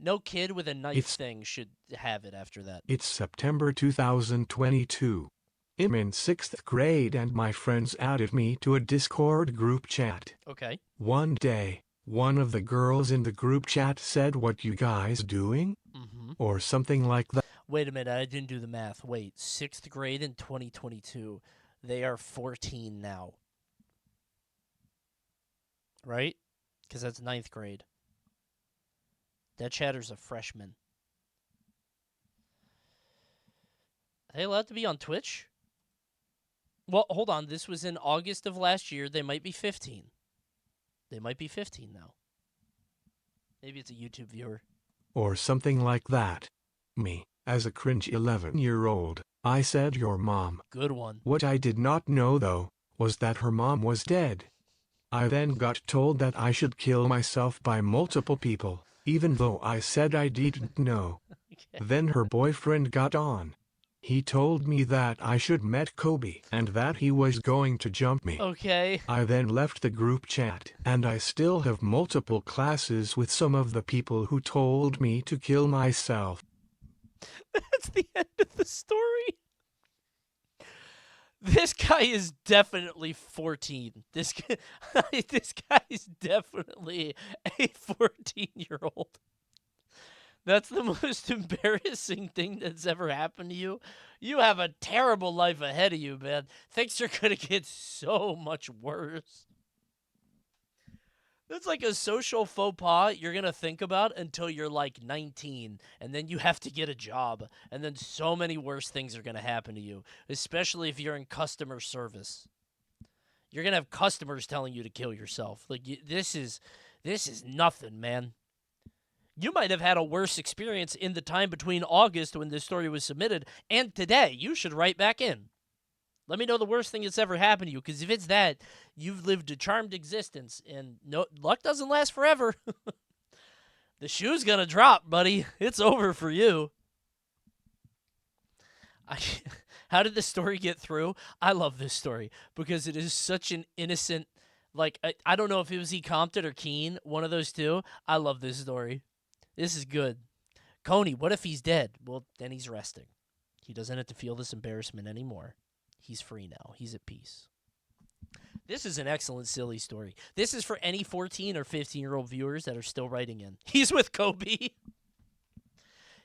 No kid with a knife It's- thing should have it after that. It's September 2022. I'm in 6th grade and my friends added me to a Discord group chat. Okay. One day, one of the girls in the group chat said, "What you guys doing?" Mm-hmm. Or something like that. Wait a minute, I didn't do the math. Wait, 6th grade in 2022. They are 14 now. Right? Because that's 9th grade. That chatter's a freshman. Are they allowed to be on Twitch? Well, hold on. This was in August of last year. They might be 15. They might be 15 now. Maybe it's a YouTube viewer. Or something like that. Me, as a cringe 11-year-old, I said, "Your mom." Good one. What I did not know, though, was that her mom was dead. I then got told that I should kill myself by multiple people, even though I said I didn't know. Okay. Then her boyfriend got on. He told me that I should met Kobe and that he was going to jump me. Okay. I then left the group chat, and I still have multiple classes with some of the people who told me to kill myself. That's the end of the story. This guy is definitely 14. This guy is definitely a 14-year-old. That's the most embarrassing thing that's ever happened to you. You have a terrible life ahead of you, man. Things are going to get so much worse. That's like a social faux pas you're going to think about until you're like 19, and then you have to get a job, and then so many worse things are going to happen to you, especially if you're in customer service. You're going to have customers telling you to kill yourself. Like, this is nothing, man. You might have had a worse experience in the time between August when this story was submitted and today. You should write back in. Let me know the worst thing that's ever happened to you, because if it's that, you've lived a charmed existence, and no luck doesn't last forever. The shoe's gonna drop, buddy. It's over for you. How did this story get through? I love this story because it is such an innocent, like, I don't know if it was E. Compton or Keen, one of those two. I love this story. This is good. Coney, what if he's dead? Well, then he's resting. He doesn't have to feel this embarrassment anymore. He's free now. He's at peace. This is an excellent, silly story. This is for any 14 or 15-year-old viewers that are still writing in. He's with Kobe.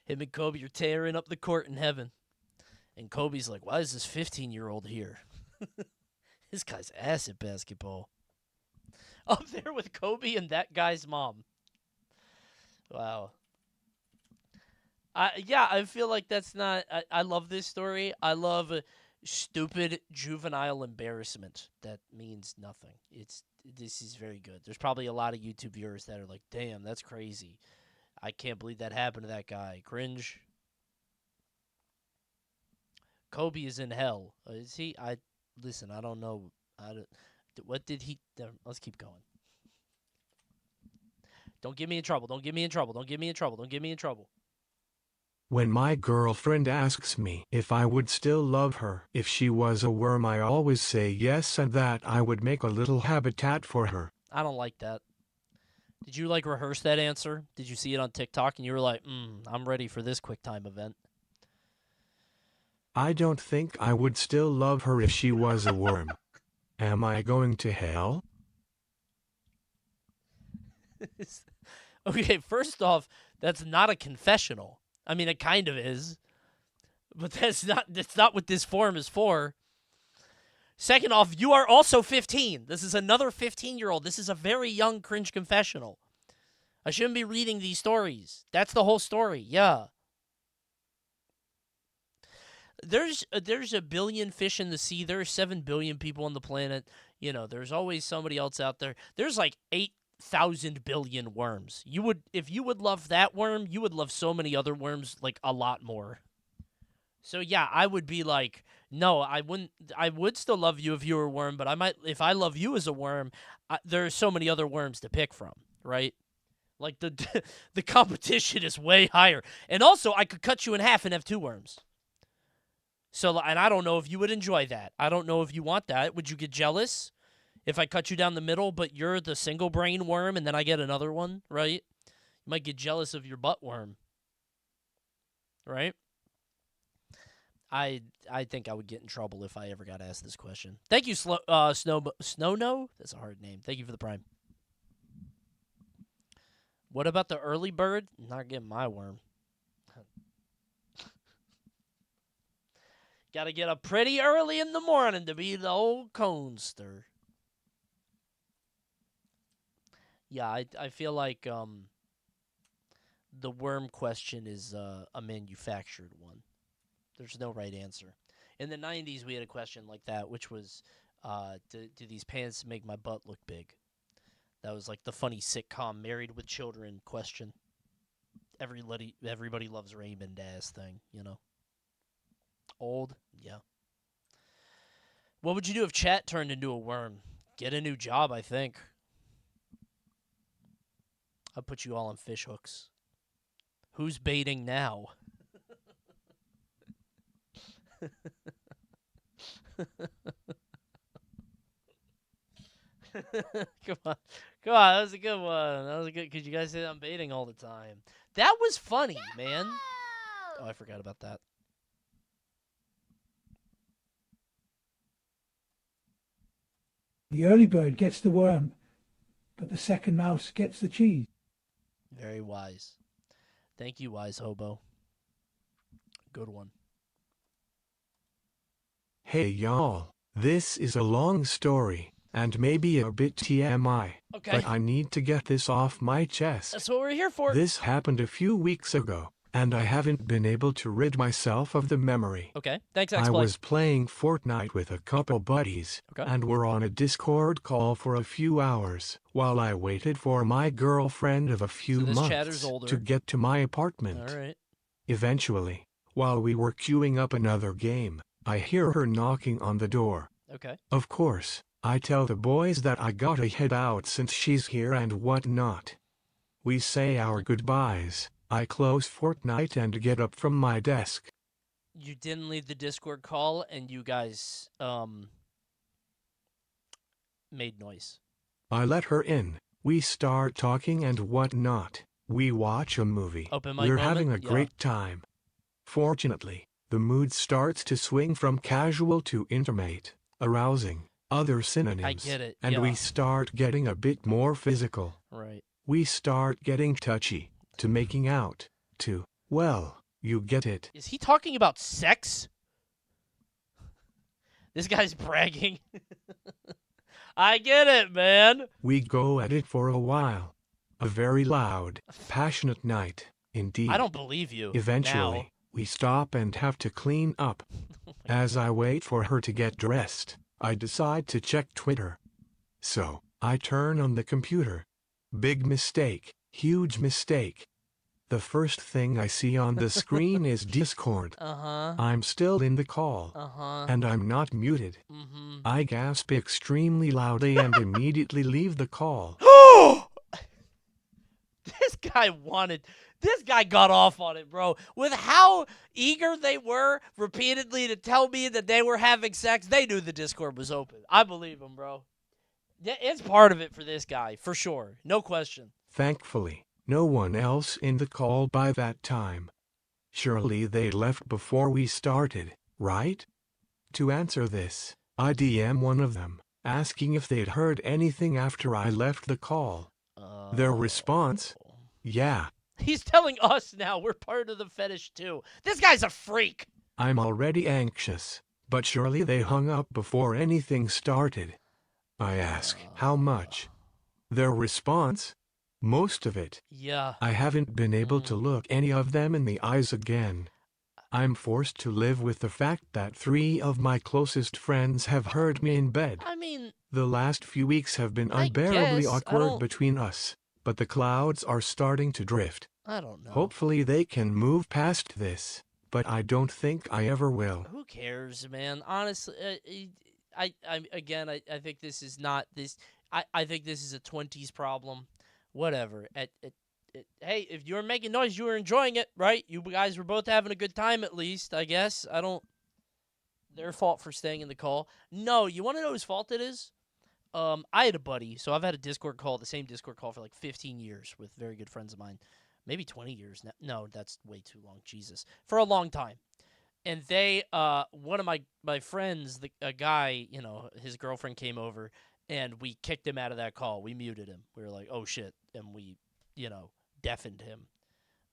Him and Kobe are tearing up the court in heaven. And Kobe's like, why is this 15-year-old here? This guy's ass at basketball. Up there with Kobe and that guy's mom. Wow. Yeah, I feel like that's not... I love this story. I love stupid juvenile embarrassment that means nothing. This is very good. There's probably a lot of YouTube viewers that are like, damn, that's crazy. I can't believe that happened to that guy. Cringe. Kobe is in hell. Is he? Listen, I don't know. What did he... Let's keep going. Don't get me in trouble. Don't get me in trouble. Don't get me in trouble. Don't get me in trouble. When my girlfriend asks me if I would still love her if she was a worm, I always say yes and that I would make a little habitat for her. I don't like that. Did you, like, rehearse that answer? Did you see it on TikTok and you were like, I'm ready for this QuickTime event? I don't think I would still love her if she was a worm. Am I going to hell? Okay, first off, that's not a confessional. I mean, it kind of is, but that's not what this forum is for. Second off, you are also 15. This is another 15-year-old. This is a very young Cringe Confessional. I shouldn't be reading these stories. That's the whole story. Yeah. There's a billion fish in the sea. There are 7 billion people on the planet. You know, there's always somebody else out there. There's like 8,000 billion worms. If you would love that worm, you would love so many other worms, like, a lot more. So yeah, I would be like, no, I wouldn't. I would still love you if you were a worm, but if I love you as a worm, there are so many other worms to pick from, right? Like, the competition is way higher. And also, I could cut you in half and have 2 worms. So, and I don't know if you would enjoy that. I don't know if you want that. Would you get jealous if I cut you down the middle, but you're the single brain worm and then I get another one, right? You might get jealous of your butt worm. Right? I think I would get in trouble if I ever got asked this question. Thank you, Snow No? That's a hard name. Thank you for the prime. What about the early bird? Not getting my worm. Gotta get up pretty early in the morning to be the old cone stir. Yeah, I feel like the worm question is a manufactured one. There's no right answer. In the 90s, we had a question like that, which was, do these pants make my butt look big? That was like the funny sitcom Married with Children question. Everybody loves Raymond ass thing, you know. Old? Yeah. What would you do if chat turned into a worm? Get a new job, I think. I'll put you all on fish hooks. Who's baiting now? Come on. Come on, that was a good one. That was a good, because you guys say I'm baiting all the time. That was funny, man. Oh, I forgot about that. The early bird gets the worm, but the second mouse gets the cheese. Very wise. Thank you, wise hobo. Good one. Hey y'all, this is a long story, and maybe a bit TMI, Okay. but I need to get this off my chest. That's what we're here for. This happened a few weeks ago, and I haven't been able to rid myself of the memory. Okay, thanks, I X-Blake. was playing Fortnite with a couple buddies, and were on a Discord call for a few hours, while I waited for my girlfriend of a few this months chatter's older. to get to my apartment. All right. Eventually, while we were queuing up another game, I hear her knocking on the door. Okay. Of course, I tell the boys that I gotta head out since she's here and whatnot. We say our goodbyes. I close Fortnite and get up from my desk. You didn't leave the Discord call, and you guys made noise. I let her in. We start talking and whatnot. We watch a movie. Open mic We're moment? having a Yeah. great time. Fortunately, the mood starts to swing from casual to intimate, arousing, other synonyms. I get it, And yeah. we start getting a bit more physical. Right. We start getting touchy, to making out, to, well, you get it. Is he talking about sex? This guy's bragging. I get it, man. We go at it for a while. A very loud, passionate night, indeed. I don't believe you. Eventually, now. we stop and have to clean up. As I wait for her to get dressed, I decide to check Twitter. So, I turn on the computer. Big mistake, huge mistake. The first thing I see on the screen is Discord. I'm still in the call, and I'm not muted. I gasp extremely loudly and immediately leave the call. This guy got off on it, bro. With how eager they were repeatedly to tell me that they were having sex, they knew the Discord was open. I believe him, bro. It's part of it for this guy, for sure. No question. Thankfully, no one else in the call by that time. Surely they left before we started, right? To answer this, I DM one of them, asking if they'd heard anything after I left the call. Their response, yeah. He's telling us now we're part of the fetish too. This guy's a freak. I'm already anxious, but surely they hung up before anything started. I ask, how much? Their response, most of it. Yeah. I haven't been able to look any of them in the eyes again. I'm forced to live with the fact that 3 of my closest friends have heard me in bed. I mean, the last few weeks have been unbearably guess. awkward between us, but the clouds are starting to drift. I don't know. Hopefully they can move past this, but I don't think I ever will. Who cares, man? Honestly, I think this is not this. I think this is a 20s problem. Whatever. Hey, if you were making noise, you were enjoying it, right? You guys were both having a good time, at least, I guess. Their fault for staying in the call. No, you want to know whose fault it is? I had a buddy, so I've had a Discord call, the same Discord call for like 15 years with very good friends of mine. Maybe 20 years now. No, that's way too long. Jesus. For a long time. And they, one of my friends, a guy, you know, his girlfriend came over, and we kicked him out of that call. We muted him. We were like, oh, shit. And we, you know, deafened him.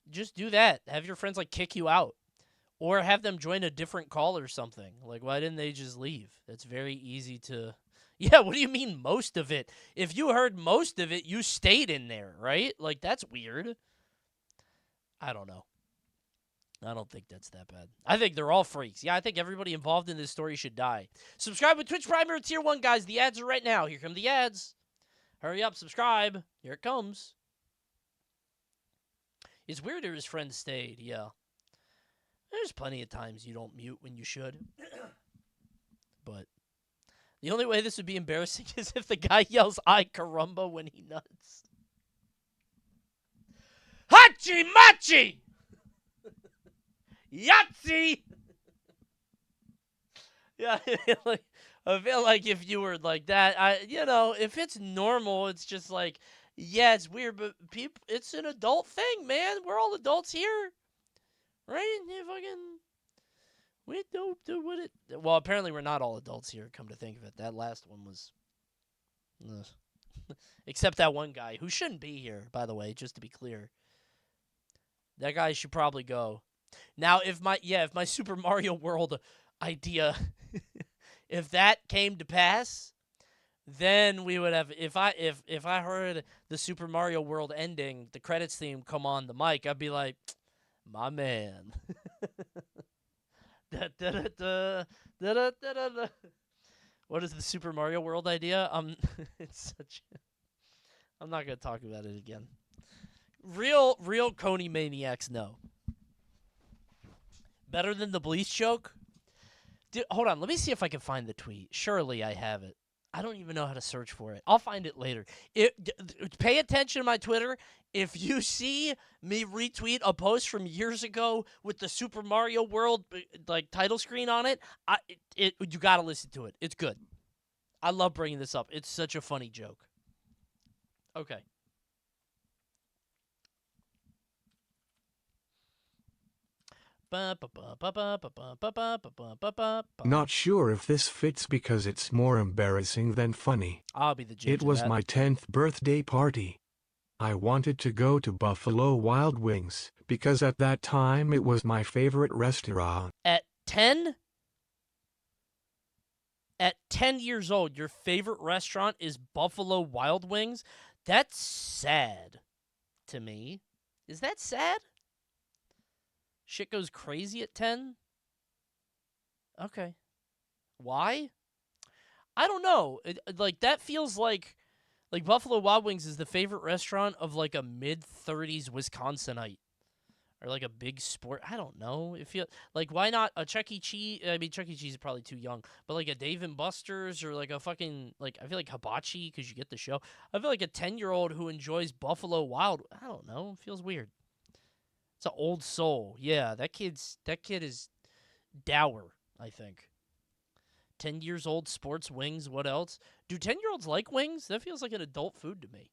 Just do that. Have your friends, like, kick you out. Or have them join a different call or something. Like, why didn't they just leave? It's very easy to... Yeah, what do you mean most of it? If you heard most of it, you stayed in there, right? Like, that's weird. I don't know. I don't think that's that bad. I think they're all freaks. Yeah, I think everybody involved in this story should die. Subscribe with Twitch Prime or Tier 1, guys. The ads are right now. Here come the ads. Hurry up, subscribe. Here it comes. It's weirder his friend stayed, yeah. There's plenty of times you don't mute when you should. But the only way this would be embarrassing is if the guy yells, "Ay caramba," when he nuts. Hachi machi! Yahtzee! Yeah, I feel like if you were like that, if it's normal, it's just like, yeah, it's weird, but it's an adult thing, man. We're all adults here. Right? We don't do what it... Well, apparently we're not all adults here, come to think of it. That last one was... Except that one guy, who shouldn't be here, by the way, just to be clear. That guy should probably go. Now, if my Super Mario World idea, if that came to pass, then we would have... If I heard the Super Mario World ending, the credits theme come on the mic, I'd be like, my man. What is the Super Mario World idea? It's such... I'm not going to talk about it again. Real Coney maniacs know. Better than the Bleach joke? Dude, hold on. Let me see if I can find the tweet. Surely I have it. I don't even know how to search for it. I'll find it later. Pay attention to my Twitter. If you see me retweet a post from years ago with the Super Mario World like title screen on it, you got to listen to it. It's good. I love bringing this up. It's such a funny joke. Okay. Not sure if this fits because it's more embarrassing than funny. I'll be the judge. It was my 10th birthday party. I wanted to go to Buffalo Wild Wings because at that time it was my favorite restaurant. At 10? At 10 years old, your favorite restaurant is Buffalo Wild Wings? That's sad to me. Is that sad? Shit goes crazy at 10? Okay. Why? I don't know. That feels like Buffalo Wild Wings is the favorite restaurant of like a mid-30s Wisconsinite. Or like a big sport. I don't know. Why not a Chuck E. Cheese? I mean, Chuck E. Cheese is probably too young. But like a Dave & Buster's or like a fucking, I feel like Hibachi because you get the show. I feel like a 10-year-old who enjoys Buffalo Wild, I don't know. It feels weird. It's an old soul. Yeah, that kid is dour, I think. 10 years old, sports wings, what else? Do 10-year-olds like wings? That feels like an adult food to me.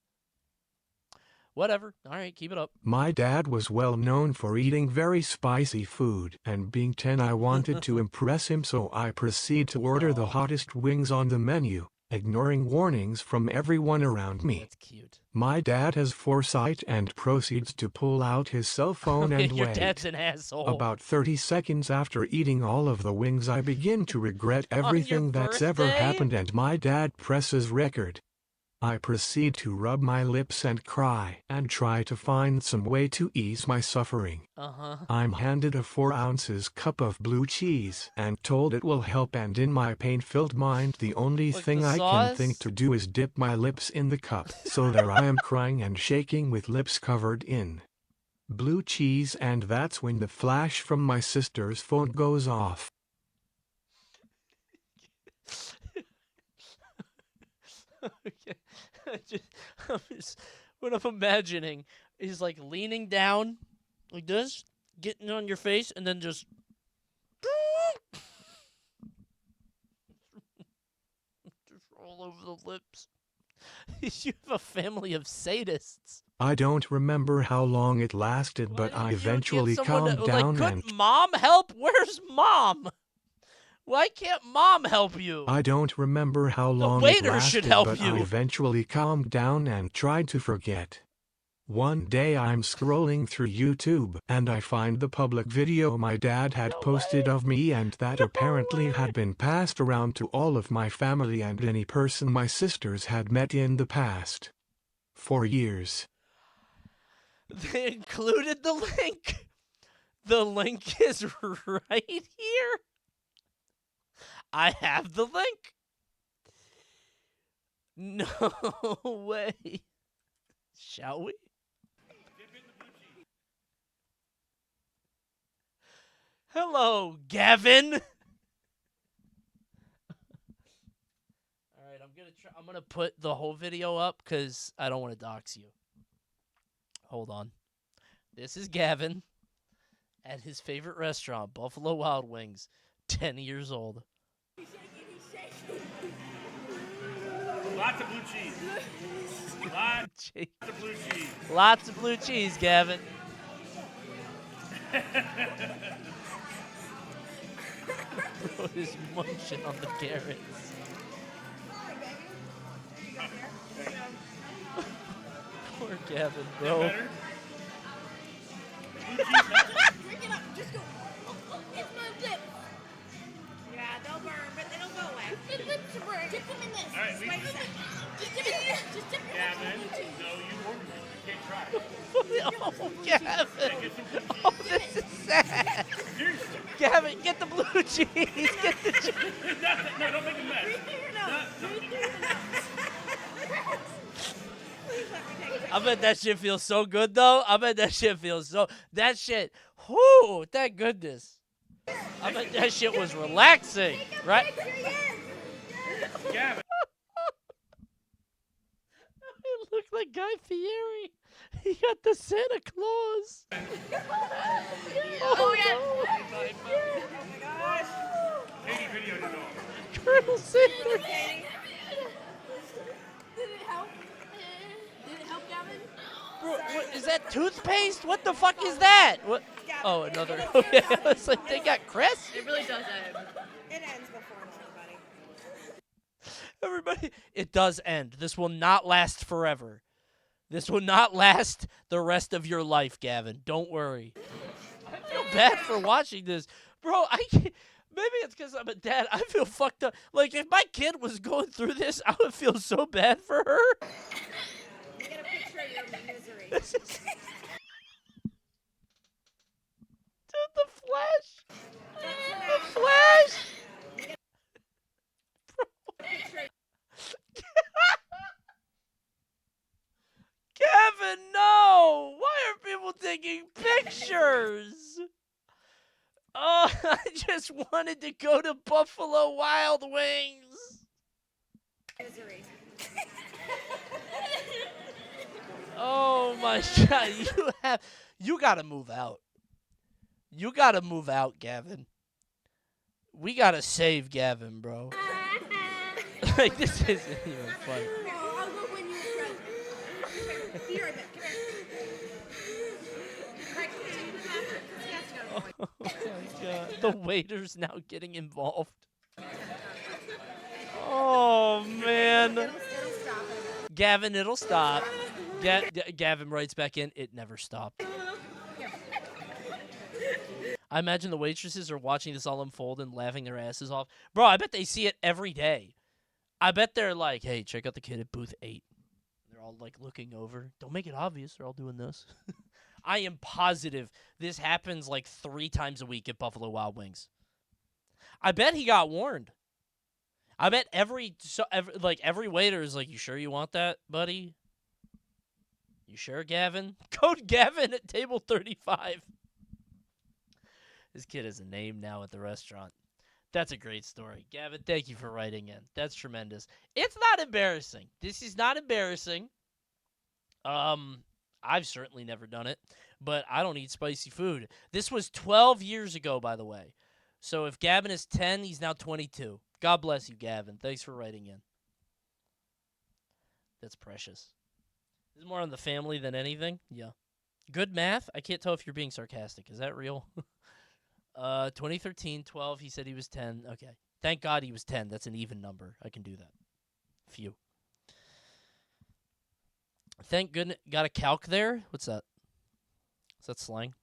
Whatever. All right, keep it up. My dad was well known for eating very spicy food, and being 10 I wanted to impress him, so I proceed to order the hottest wings on the menu, ignoring warnings from everyone around me. That's cute. My dad has foresight and proceeds to pull out his cell phone and Your wait. dad's an asshole. About 30 seconds after eating all of the wings, I begin to regret everything that's ever happened, and my dad presses record. I proceed to rub my lips and cry and try to find some way to ease my suffering. I'm handed a 4 ounces cup of blue cheese and told it will help, and in my pain-filled mind the only thing I can think to do is dip my lips in the cup. So there I am crying and shaking with lips covered in blue cheese, and that's when the flash from my sister's phone goes off. Okay. What I'm imagining is like leaning down like this, getting on your face, and then just all over the lips. You have a family of sadists. I don't remember how long it lasted, but I eventually calmed down and... Couldn't mom help? Where's mom? Why can't mom help you? I don't remember how long it waiter lasted, should help but you. I eventually calmed down and tried to forget. One day I'm scrolling through YouTube, and I find the public video my dad had posted of me, and that apparently had been passed around to all of my family and any person my sisters had met in the past. For years. They included the link. The link is right here. I have the link. No way. Shall we? Hello, Gavin. All right, I'm gonna put the whole video up because I don't want to dox you. Hold on. This is Gavin at his favorite restaurant, Buffalo Wild Wings, 10 years old. Lots of blue cheese. Lots of blue cheese. Lots of blue cheese, Gavin. Bro is munching on the carrots. Poor Gavin, bro. Drink it up. Just go. It's my lip. Yeah, they'll burn, but they don't go away. The lips are burned. Dip them in this. All right, Just wait a second. Just dip it. Just dip your lips in Gavin, blue cheese. no, you ordered it. You can't try it. Oh, Gavin. Oh, this is sad. Gavin, get the blue cheese. Get the cheese. No, don't make a mess. Breathe through your nose. Breathe through your nose. Please let me take it. I bet that shit feels so good, though. I bet that shit feels so... That shit... Whoo! Thank goodness. I bet that shit was relaxing, right? Gavin. It looked like Guy Fieri. He got the Santa Claus. Oh, yeah. No. Oh, my gosh. Katie videoed it all. Colonel Sanders. Did it help? Did it help, Gavin? Bro, what, is that toothpaste? What the fuck is that? What? Oh, another. Okay, I was like, they got Chris? It really does end. It ends before everybody. Everybody, it does end. This will not last forever. This will not last the rest of your life, Gavin. Don't worry. I feel bad for watching this. Bro, I can't. Maybe it's because I'm a dad. I feel fucked up. Like, if my kid was going through this, I would feel so bad for her. Get a picture of your misery. This is... Dude, the Flash. The Flash. Kevin, no! Why are people taking pictures? Oh, I just wanted to go to Buffalo Wild Wings. Misery. Oh my God, you gotta move out. You gotta move out, Gavin. We gotta save Gavin, bro. Like, this isn't even funny. No, I'll go when you present. Be right back. Come here. Craig, continue to have it, 'cause he has to go. Oh my God. The waiter's now getting involved. Oh, man. It'll stop. Gavin, it'll stop. Gavin writes back in, it never stopped. I imagine the waitresses are watching this all unfold and laughing their asses off. Bro, I bet they see it every day. I bet they're like, hey, check out the kid at booth 8. They're all like looking over. Don't make it obvious. They're all doing this. I am positive this happens like 3 times a week at Buffalo Wild Wings. I bet he got warned. I bet every waiter is like, you sure you want that, buddy? You sure, Gavin? Code Gavin at table 35. This kid has a name now at the restaurant. That's a great story. Gavin, thank you for writing in. That's tremendous. It's not embarrassing. This is not embarrassing. I've certainly never done it, but I don't eat spicy food. This was 12 years ago, by the way. So if Gavin is 10, he's now 22. God bless you, Gavin. Thanks for writing in. That's precious. This is more on the family than anything. Yeah. Good math? I can't tell if you're being sarcastic. Is that real? 2013, 12. He said he was 10. Okay. Thank God he was 10. That's an even number. I can do that. Phew. Thank goodness. Got a calc there? What's that? Is that slang?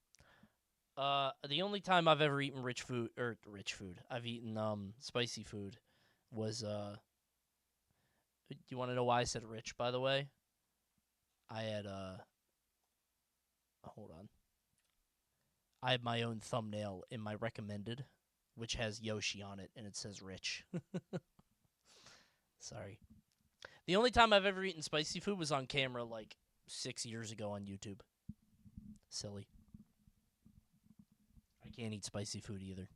The only time I've ever eaten rich food, I've eaten spicy food was do you want to know why I said rich, by the way? I had hold on. I have my own thumbnail in my recommended, which has Yoshi on it, and it says rich. Sorry. The only time I've ever eaten spicy food was on camera like 6 years ago on YouTube. Silly. I can't eat spicy food either.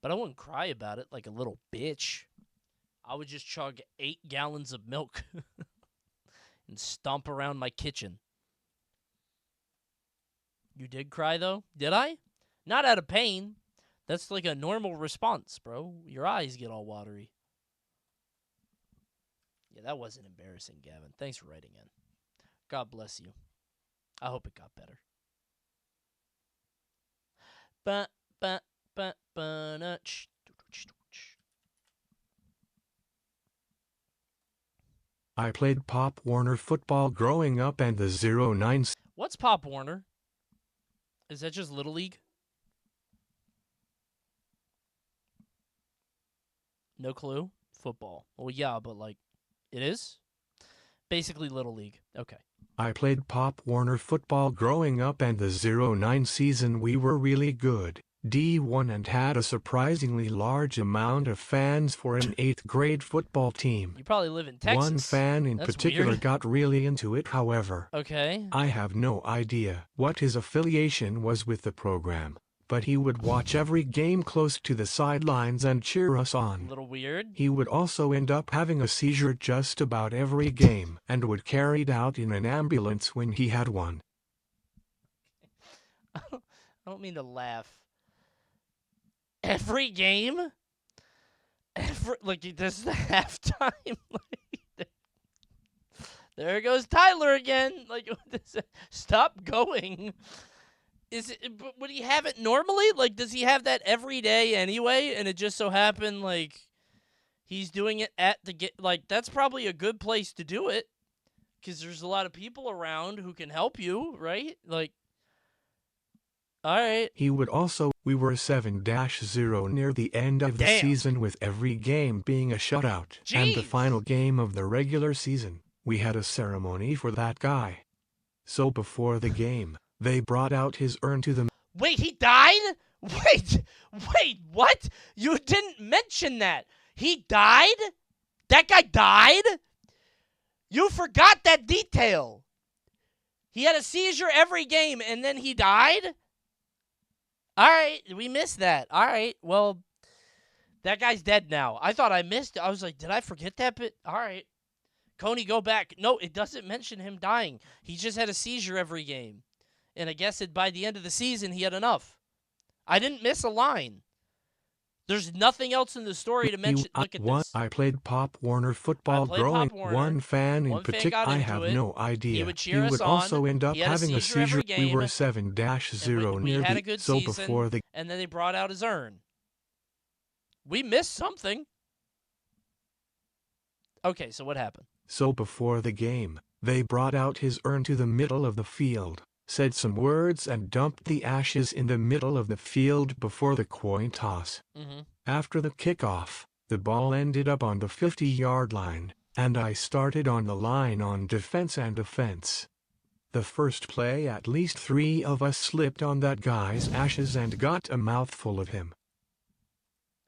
But I wouldn't cry about it like a little bitch. I would just chug 8 gallons of milk and stomp around my kitchen. You did cry, though? Did I? Not out of pain. That's like a normal response, bro. Your eyes get all watery. Yeah, that wasn't embarrassing, Gavin. Thanks for writing in. God bless you. I hope it got better. I played Pop Warner football growing up and the 09. What's Pop Warner? Is that just Little League? No clue? Football. Well, yeah, but like, it is? Basically Little League. Okay. I played Pop Warner football growing up and the 09 season we were really good. D1 and had a surprisingly large amount of fans for an 8th grade football team. You probably live in Texas. One fan in That's particular weird. got really into it, however. Okay. I have no idea what his affiliation was with the program, but he would watch every game close to the sidelines and cheer us on. A little weird. He would also end up having a seizure just about every game and would carried out in an ambulance when he had one. I don't mean to laugh. Every game? Like, this is the halftime. There goes Tyler again. Like, stop going. But would he have it normally? Like, does he have that every day anyway? And it just so happened, like, he's doing it at the like, that's probably a good place to do it. Because there's a lot of people around who can help you, right? Like, all right. He would also, we were 7-0 near the end of the season with every game being a shutout. Jeez. And the final game of the regular season, we had a ceremony for that guy. So before the game, they brought out his urn to the... Wait, he died? Wait, what? You didn't mention that. He died? That guy died? You forgot that detail. He had a seizure every game and then he died? All right, we missed that. All right, well, that guy's dead now. I thought I missed it. I was like, did I forget that bit? All right. Coney, go back. No, it doesn't mention him dying. He just had a seizure every game. And I guess by the end of the season, he had enough. I didn't miss a line. There's nothing else in the story to mention. Look at this. I played Pop Warner football growing. One fan in particular, I have no idea. He would cheer us on. Also end up having a seizure. Game, we were 7-0 we near had the a good so season, before the. And then they brought out his urn. We missed something. Okay, so what happened? So before the game, they brought out his urn to the middle of the field, said some words and dumped the ashes in the middle of the field before the coin toss. After the kickoff, the ball ended up on the 50-yard line, and I started on the line on defense and offense. The first play, at least 3 of us slipped on that guy's ashes and got a mouthful of him.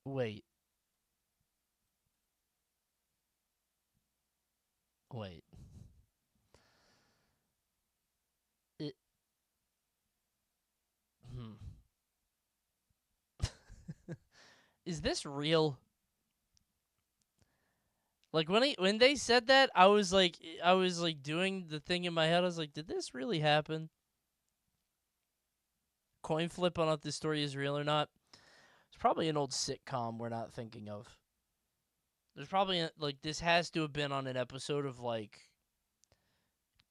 Wait. Is this real? Like when they said that, I was like doing the thing in my head. I was like, did this really happen? Coin flip on if this story is real or not. It's probably an old sitcom we're not thinking of. There's probably like this has to have been on an episode of like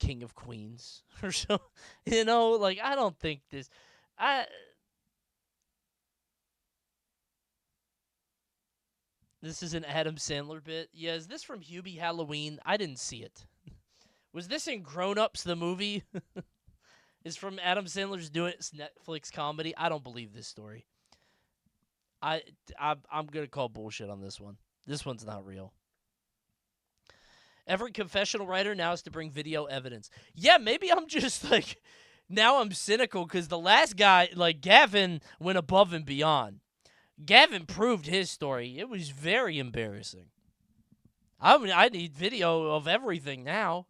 King of Queens or so. You know, like I don't think this. This is an Adam Sandler bit. Yeah, is this from Hubie Halloween? I didn't see it. Was this in Grown Ups the movie? Is from Adam Sandler's doing its Netflix comedy? I don't believe this story. I'm gonna call bullshit on this one. This one's not real. Every confessional writer now has to bring video evidence. Yeah, maybe I'm just like, now I'm cynical because the last guy, like Gavin, went above and beyond. Gavin proved his story. It was very embarrassing. I mean, I need video of everything now.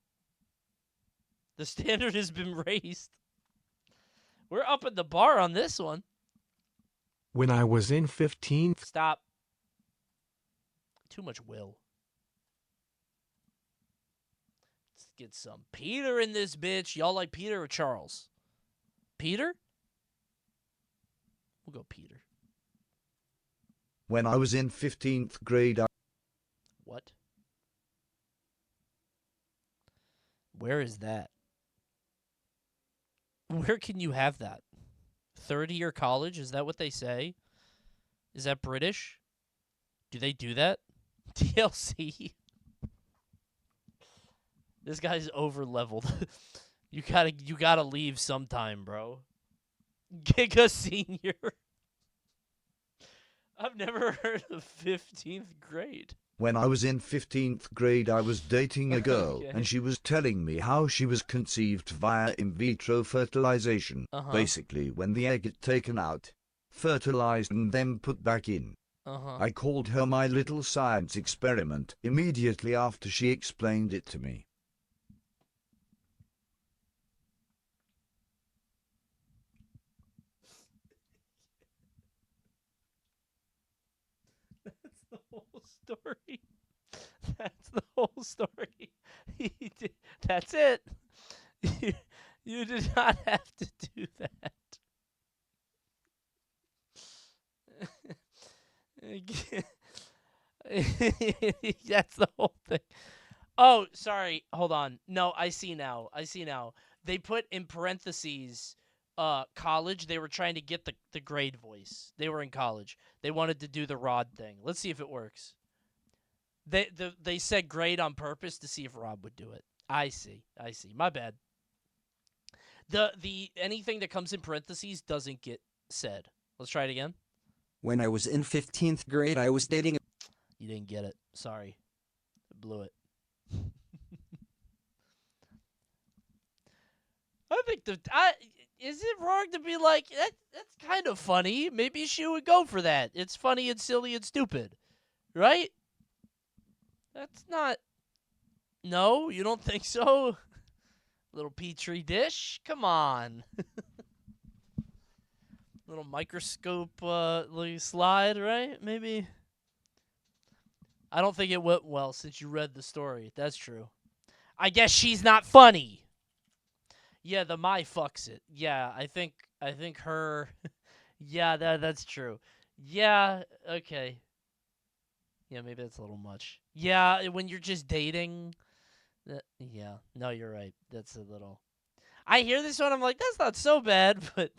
The standard has been raised. We're up at the bar on this one. When I was in 15th... Stop. Too much will. Let's get some Peter in this bitch. Y'all like Peter or Charles? Peter? We'll go Peter. When I was in 15th grade, What? Where is that? Where can you have that? Third-year college? Is that what they say? Is that British? Do they do that? TLC? This guy's over-leveled. You gotta leave sometime, bro. Giga Senior. I've never heard of 15th grade. when I was in 15th grade, I was dating a girl, Okay. and she was telling me how she was conceived via in vitro fertilization. Basically, when the egg is taken out, fertilized and then put back in. I called her my little science experiment immediately after she explained it to me. That's the whole story. That's the whole story. That's it. You did not have to do that. That's the whole thing. Oh, sorry. Hold on. No, I see now. They put in parentheses college. They were trying to get the grade voice. They were in college. They wanted to do the Rod thing. Let's see if it works. They said grade on purpose to see if Rob would do it. I see. My bad. The anything that comes in parentheses doesn't get said. Let's try it again. When I was in 15th grade, I was dating... You didn't get it. Sorry. I blew it. I think is it wrong to be like, that's kind of funny? Maybe she would go for that. It's funny and silly and stupid. Right? That's not... No, you don't think so? Little petri dish? Come on. Little microscope slide, right? Maybe. I don't think it went well since you read the story. That's true. I guess she's not funny. Yeah, the my fucks it. Yeah, I think her. Yeah, that's true. Yeah, okay. Yeah, maybe that's a little much. Yeah, when you're just dating. Yeah, no, you're right. That's a little. I hear this one. I'm like, that's not so bad, but.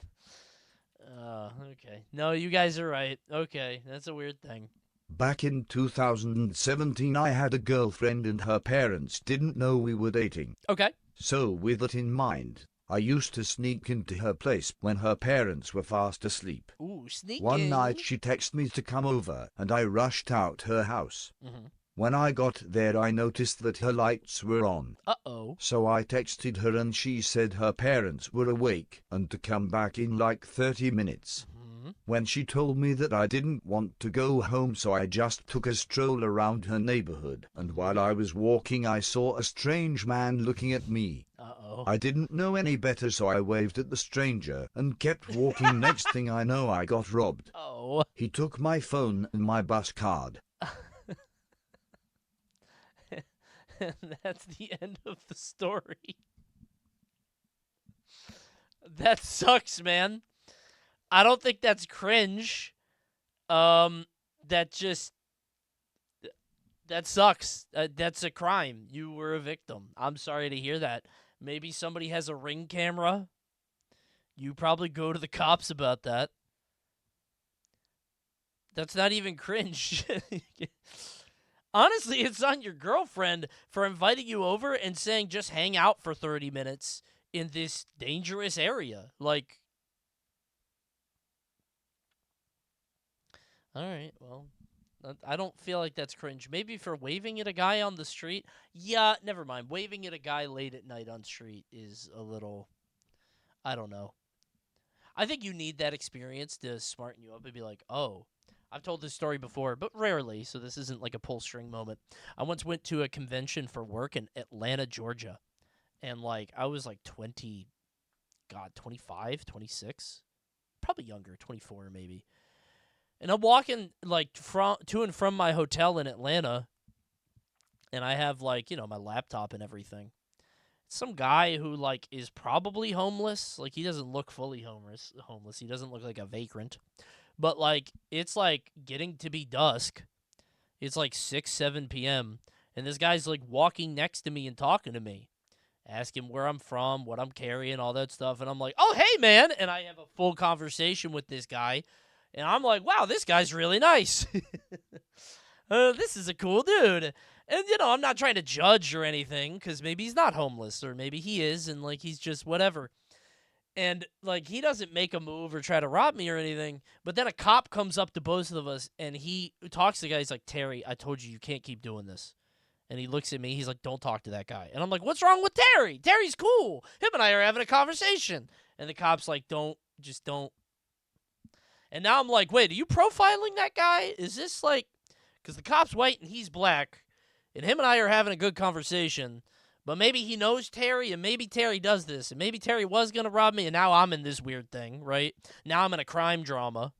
Okay. No, you guys are right. Okay, that's a weird thing. Back in 2017, I had a girlfriend and her parents didn't know we were dating. Okay. So with that in mind, I used to sneak into her place when her parents were fast asleep. Ooh, sneaking. One night she texted me to come over, and I rushed out her house. When I got there, I noticed that her lights were on. Uh-oh. So I texted her and she said her parents were awake and to come back in like 30 minutes. When she told me that, I didn't want to go home, so I just took a stroll around her neighborhood. And while I was walking, I saw a strange man looking at me. Uh-oh. I didn't know any better, so I waved at the stranger and kept walking. Next thing I know, I got robbed. Oh. He took my phone and my bus card. And that's the end of the story. That sucks, man. I don't think that's cringe. That sucks. That's a crime. You were a victim. I'm sorry to hear that, Maybe somebody has a Ring camera. You probably go to the cops about that. That's not even cringe. Honestly, it's on your girlfriend for inviting you over and saying just hang out for 30 minutes in this dangerous area. Like, all right, well, I don't feel like that's cringe. Maybe for waving at a guy on the street. Yeah, never mind. Waving at a guy late at night on street is a little, I don't know. I think you need that experience to smarten you up and be like, oh, I've told this story before, but rarely, so this isn't like a pull string moment. I once went to a convention for work in Atlanta, Georgia, and like I was like 25, 26, probably younger, 24 maybe. And I'm walking like to and from my hotel in Atlanta, and I have like, you know, my laptop and everything. Some guy who like is probably homeless. Like he doesn't look fully homeless. He doesn't look like a vagrant. But like it's like getting to be dusk. It's like 6, 7 p.m. and this guy's like walking next to me and talking to me. Asking where I'm from, what I'm carrying, all that stuff. And I'm like, "Oh, hey man." And I have a full conversation with this guy. And I'm like, "Wow, this guy's really nice." This is a cool dude. And, you know, I'm not trying to judge or anything because maybe he's not homeless or maybe he is and, like, he's just whatever. And, like, he doesn't make a move or try to rob me or anything. But then a cop comes up to both of us and he talks to the guy. He's like, "Terry, I told you can't keep doing this." And he looks at me. He's like, "Don't talk to that guy." And I'm like, "What's wrong with Terry? Terry's cool. Him and I are having a conversation." And the cop's like, don't. And now I'm like, wait, are you profiling that guy? Is this like, because the cop's white and he's black. And him and I are having a good conversation, but maybe he knows Terry, and maybe Terry does this, and maybe Terry was going to rob me, and now I'm in this weird thing, right? Now I'm in a crime drama.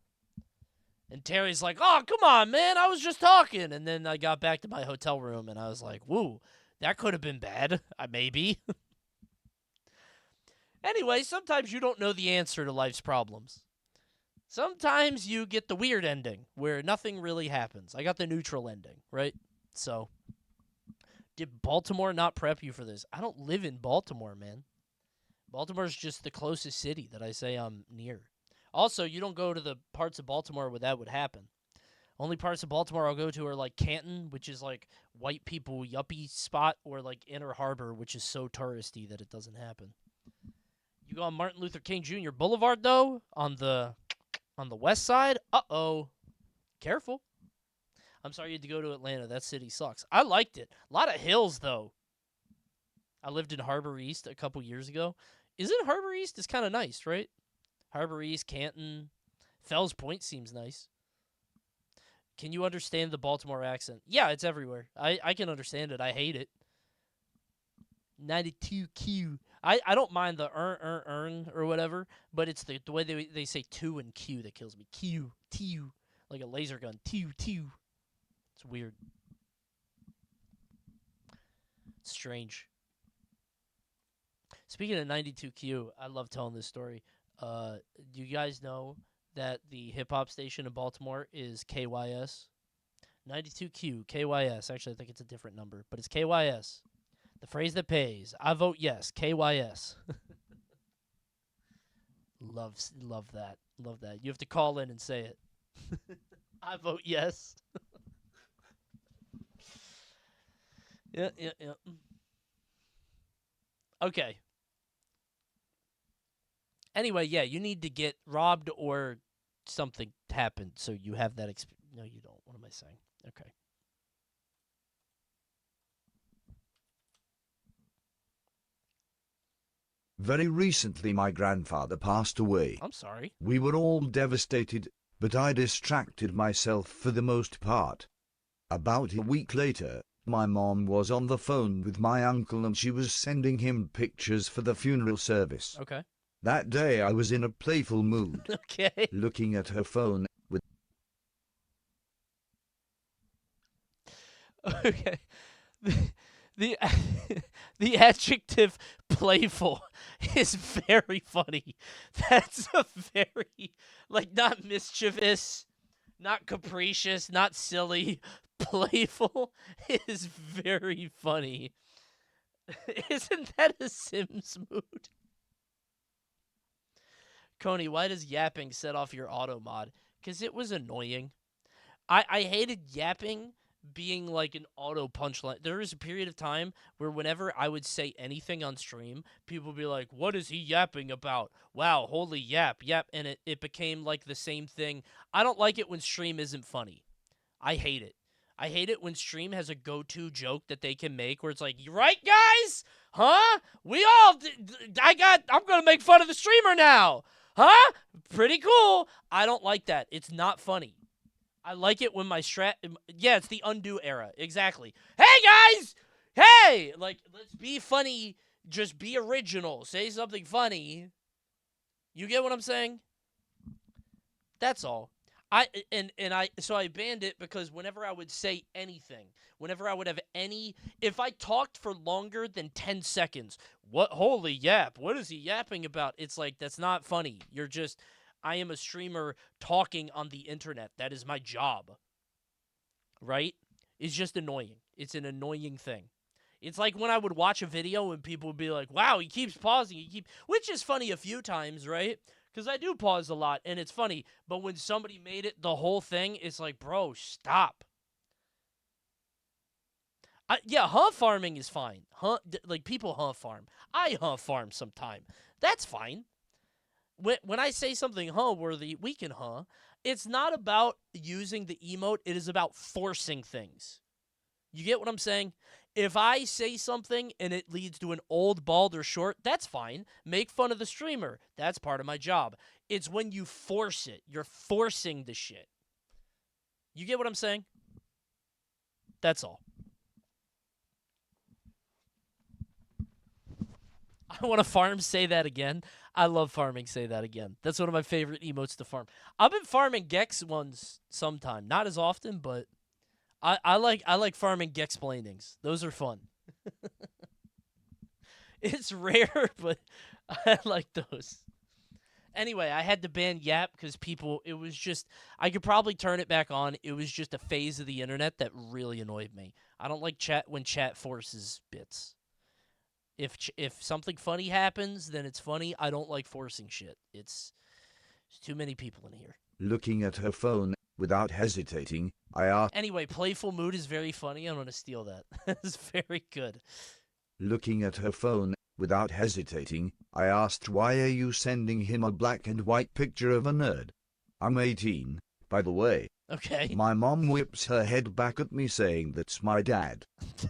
And Terry's like, "Oh, come on, man, I was just talking." And then I got back to my hotel room, and I was like, woo, that could have been bad. Maybe. Anyway, sometimes you don't know the answer to life's problems. Sometimes you get the weird ending, where nothing really happens. I got the neutral ending, right? So... did Baltimore not prep you for this? I don't live in Baltimore, man. Baltimore's just the closest city that I say I'm near. Also, you don't go to the parts of Baltimore where that would happen. Only parts of Baltimore I'll go to are like Canton, which is like white people yuppie spot, or like Inner Harbor, which is so touristy that it doesn't happen. You go on Martin Luther King Jr. Boulevard, though, on the west side. Uh-oh. Careful. I'm sorry you had to go to Atlanta. That city sucks. I liked it. A lot of hills, though. I lived in Harbor East a couple years ago. Isn't Harbor East is kind of nice, right? Harbor East, Canton. Fells Point seems nice. Can you understand the Baltimore accent? Yeah, it's everywhere. I can understand it. I hate it. 92Q. I don't mind the earn or whatever, but it's the way they say two and Q that kills me. Q, T-U, like a laser gun. T-U, T-U. It's weird. It's strange. Speaking of 92Q, I love telling this story. Do you guys know that the hip-hop station in Baltimore is KYS? 92Q, KYS. Actually, I think it's a different number, but it's KYS. The phrase that pays. I vote yes, KYS. Love that. Love that. You have to call in and say it. I vote yes. Yeah. Okay. Anyway, yeah, you need to get robbed or something happened, so you have that experience. No, you don't. What am I saying? Okay. Very recently, my grandfather passed away. I'm sorry. We were all devastated, but I distracted myself for the most part. About a week later, my mom was on the phone with my uncle and she was sending him pictures for the funeral service. Okay. That day I was in a playful mood. Okay. Looking at her phone with... Okay. The adjective playful is very funny. That's a very, like, not mischievous, not capricious, not silly. Playful is very funny. Isn't that a Sims mood? Coney, why does yapping set off your auto mod? Because it was annoying. I hated yapping being like an auto punchline. There was a period of time where whenever I would say anything on stream, people would be like, what is he yapping about? Wow, holy yap. And it became like the same thing. I don't like it when stream isn't funny. I hate it. I hate it when stream has a go-to joke that they can make where it's like, you right, guys? Huh? I'm going to make fun of the streamer now. Huh? Pretty cool. I don't like that. It's not funny. I like it when my yeah, it's the undo era. Exactly. Hey, guys! Hey! Like, let's be funny. Just be original. Say something funny. You get what I'm saying? That's all. So I banned it because whenever I would say anything, whenever I would have if I talked for longer than 10 seconds, holy yap, what is he yapping about? It's like, that's not funny. I am a streamer talking on the internet. That is my job. Right? It's just annoying. It's an annoying thing. It's like when I would watch a video and people would be like, wow, he keeps pausing. Which is funny a few times, right? Because I do pause a lot, and it's funny. But when somebody made it the whole thing, it's like, bro, stop. Yeah, farming is fine. Like, people farm. I farm sometime. That's fine. When I say something worthy, we can it's not about using the emote. It is about forcing things. You get what I'm saying? If I say something and it leads to an old, bald, or short, that's fine. Make fun of the streamer. That's part of my job. It's when you force it. You're forcing the shit. You get what I'm saying? That's all. I want to farm, say that again. I love farming, say that again. That's one of my favorite emotes to farm. I've been farming Gex ones sometime. Not as often, but I like farming Gex-planings. Those are fun. It's rare, but I like those. Anyway, I had to ban Yap because I could probably turn it back on. It was just a phase of the internet that really annoyed me. I don't like when chat forces bits. If something funny happens, then it's funny. I don't like forcing shit. There's too many people in here. Looking at her phone, without hesitating, I asked... Anyway, playful mood is very funny. I'm going to steal that. It's very good. Looking at her phone, without hesitating, I asked, why are you sending him a black and white picture of a nerd? I'm 18, by the way. Okay. My mom whips her head back at me saying that's my dad.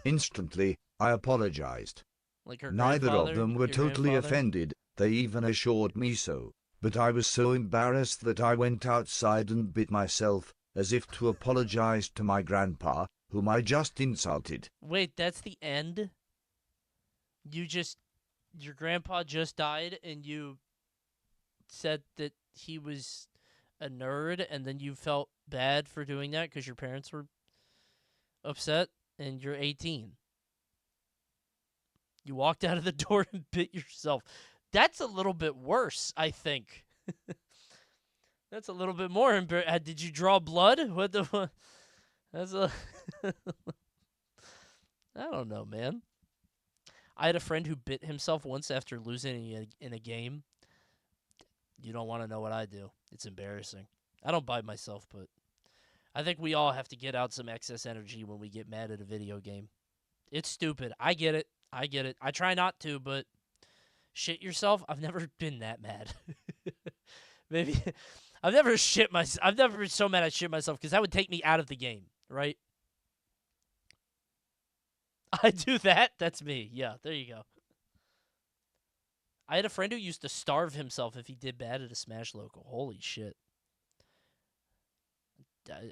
Instantly, I apologized. Like her Neither of them were totally offended, they even assured me so. But I was so embarrassed that I went outside and bit myself, as if to apologize to my grandpa, whom I just insulted. Wait, that's the end? Your grandpa just died, and you said that he was a nerd, and then you felt bad for doing that because your parents were upset, and you're 18. You walked out of the door and bit yourself. That's a little bit worse, I think. That's a little bit more embarrassing. Did you draw blood? What the? That's a. I don't know, man. I had a friend who bit himself once after losing in a game. You don't want to know what I do. It's embarrassing. I don't bite myself, but I think we all have to get out some excess energy when we get mad at a video game. It's stupid. I get it. I try not to, but shit yourself? I've never been that mad. Maybe I've never been so mad I shit myself because that would take me out of the game, right? I do that? That's me. Yeah, there you go. I had a friend who used to starve himself if he did bad at a Smash local. Holy shit.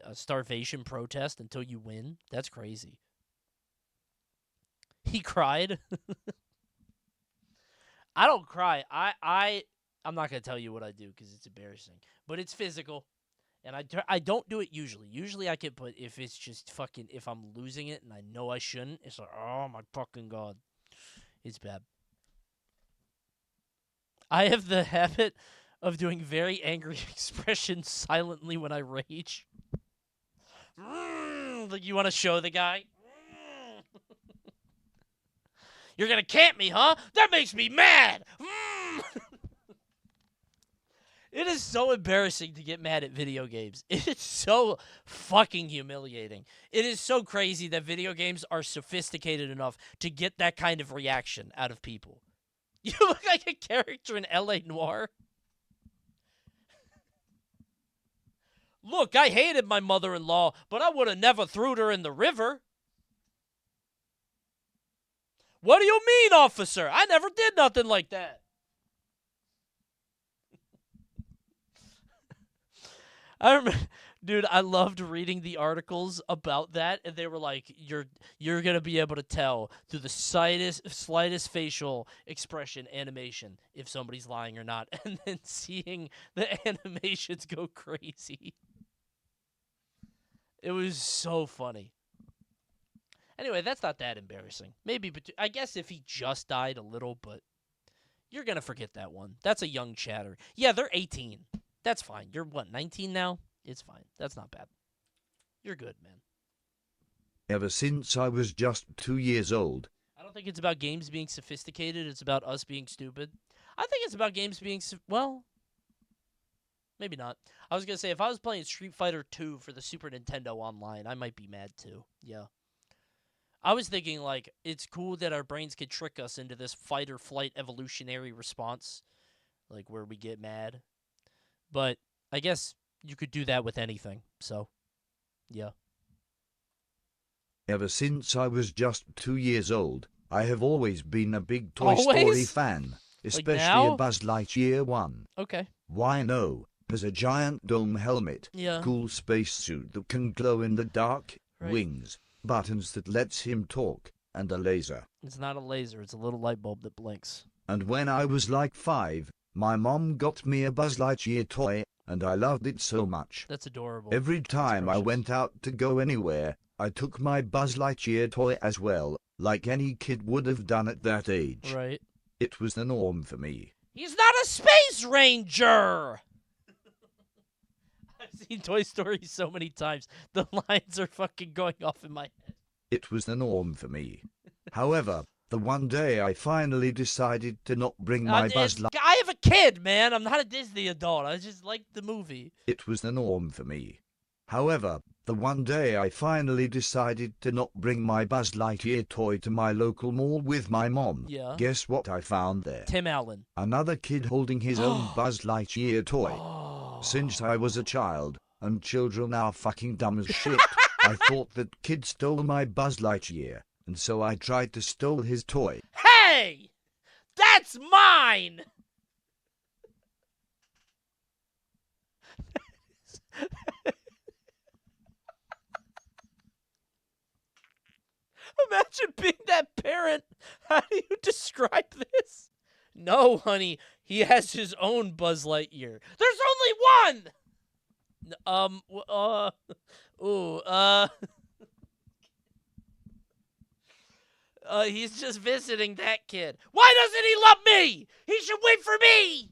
A starvation protest until you win? That's crazy. He cried. I don't cry. I'm not going to tell you what I do because it's embarrassing. But it's physical. And I don't do it usually. Usually I can put, if it's just fucking, if I'm losing it and I know I shouldn't, it's like, oh my fucking God. It's bad. I have the habit of doing very angry expressions silently when I rage. Like you want to show the guy? You're gonna camp me, huh? That makes me mad! Mm. It is so embarrassing to get mad at video games. It is so fucking humiliating. It is so crazy that video games are sophisticated enough to get that kind of reaction out of people. You look like a character in L.A. Noire. Look, I hated my mother-in-law, but I would have never threw her in the river. What do you mean, officer? I never did nothing like that. I remember, dude, I loved reading the articles about that, and they were like, you're gonna be able to tell through the slightest facial expression animation if somebody's lying or not, and then seeing the animations go crazy. It was so funny. Anyway, that's not that embarrassing. Maybe, but I guess if he just died a little, but you're gonna forget that one. That's a young chatter. Yeah, they're 18. That's fine. You're, what, 19 now? It's fine. That's not bad. You're good, man. Ever since I was just 2 years old. I don't think it's about games being sophisticated. It's about us being stupid. I think it's about games being, well, maybe not. I was going to say, if I was playing Street Fighter 2 for the Super Nintendo online, I might be mad too. Yeah. I was thinking, like, it's cool that our brains could trick us into this fight-or-flight evolutionary response, like, where we get mad. But I guess you could do that with anything, so, yeah. Ever since I was just 2 years old, I have always been a big Toy Story fan, especially a Buzz Lightyear one. Okay. Why no? Has a giant dome helmet, Yeah. cool spacesuit that can glow in the dark, wings, buttons that lets him talk, and a laser. It's not a laser, it's a little light bulb that blinks. And when I was like 5, my mom got me a Buzz Lightyear toy, and I loved it so much. That's adorable. Every time I went out to go anywhere, I took my Buzz Lightyear toy as well, like any kid would have done at that age. Right. It was the norm for me. He's not a space ranger! I've seen Toy Story so many times. The lines are fucking going off in my head. It was the norm for me. However, the one day I finally decided to not bring my Buzz Lightyear. I have a kid, man. I'm not a Disney adult. I just like the movie. It was the norm for me. However, the one day I finally decided to not bring my Buzz Lightyear toy to my local mall with my mom. Yeah. Guess what I found there? Tim Allen. Another kid holding his own Buzz Lightyear toy. Since I was a child, and children are fucking dumb as shit, I thought that kid stole my Buzz Lightyear, and so I tried to steal his toy. Hey! That's mine! Imagine being that parent. How do you describe this? No, honey. He has his own Buzz Lightyear. There's only one! He's just visiting that kid. Why doesn't he love me? He should wait for me!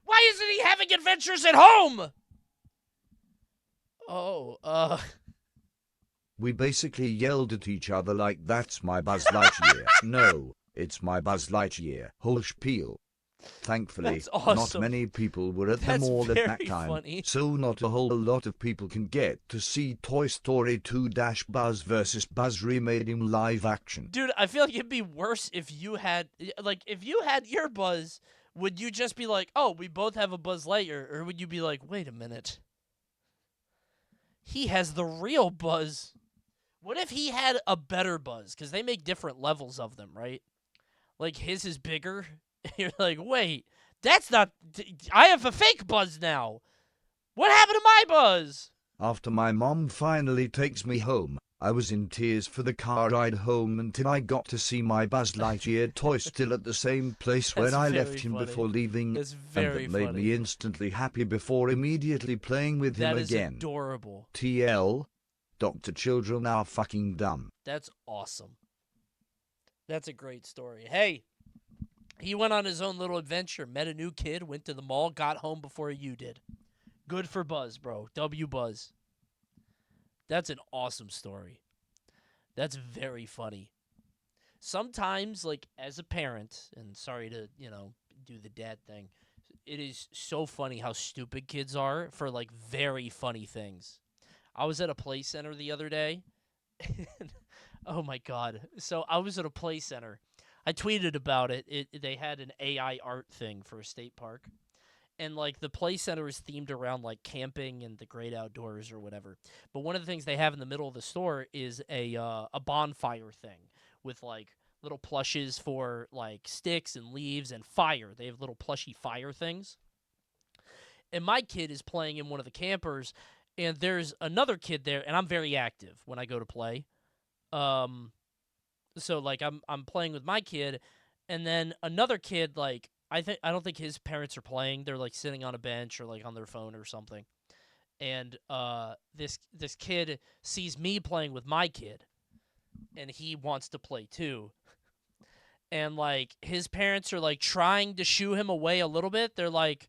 Why isn't he having adventures at home? We basically yelled at each other like, that's my Buzz Lightyear. No, it's my Buzz Lightyear. Whole spiel. Thankfully, That's awesome. not many people were at the That's mall at that very time, funny. so not a whole lot of people can get to see Toy Story 2-Buzz vs. Buzz remade in live action. Dude, I feel like it'd be worse if you had, like, if you had your Buzz, would you just be like, oh, we both have a Buzz Lightyear, or would you be like, wait a minute, he has the real Buzz? What if he had a better Buzz? Because they make different levels of them, right? Like, his is bigger. You're like, wait, that's not... I have a fake Buzz now. What happened to my Buzz? After my mom finally takes me home, I was in tears for the car ride home until I got to see my Buzz Lightyear toy still at the same place where I left him before leaving. That's and very that made funny. me instantly happy before immediately playing with him That is again. adorable. TL, Dr. Children are fucking dumb. That's awesome. That's a great story. Hey, he went on his own little adventure, met a new kid, went to the mall, got home before you did. Good for Buzz, bro. W Buzz. That's an awesome story. That's very funny. sometimes, like, as a parent, and sorry to, do the dad thing, it is so funny how stupid kids are for, like, very funny things. I was at a play center the other day. And, oh, my God. So I was at a play center. I tweeted about it. They had an AI art thing for a state park. And, like, the play center is themed around, like, camping and the great outdoors or whatever. But one of the things they have in the middle of the store is a bonfire thing with, like, little plushes for, like, sticks and leaves and fire. They have little plushy fire things. And my kid is playing in one of the campers, and there's another kid there, and I'm very active when I go to play. So, like, I'm playing with my kid, and then another kid, like, I don't think his parents are playing. They're, like, sitting on a bench or, like, on their phone or something. And this kid sees me playing with my kid, and he wants to play too. And, like, his parents are, like, trying to shoo him away a little bit. They're like,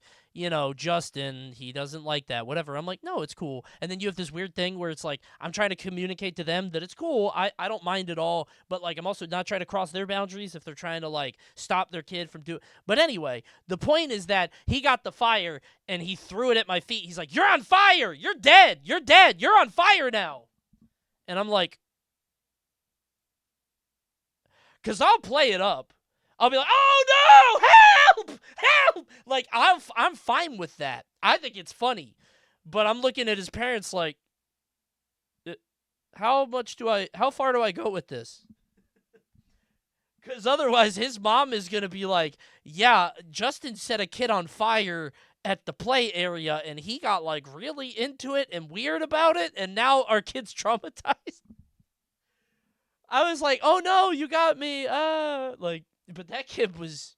Justin, he doesn't like that, whatever. I'm like, no, it's cool. And then you have this weird thing where it's like, I'm trying to communicate to them that it's cool. I don't mind at all. But, like, I'm also not trying to cross their boundaries if they're trying to, like, stop their kid from doing. But anyway, the point is that he got the fire, and he threw it at my feet. He's like, you're on fire. You're dead. You're dead. You're on fire now. And I'm like, because I'll play it up. I'll be like, oh, no, help, help. Like, I'm fine with that. I think it's funny. But I'm looking at his parents like, how far do I go with this? Because otherwise his mom is going to be like, yeah, Justin set a kid on fire at the play area, and he got, like, really into it and weird about it, and now our kid's traumatized. I was like, oh, no, you got me. Like, but that kid was,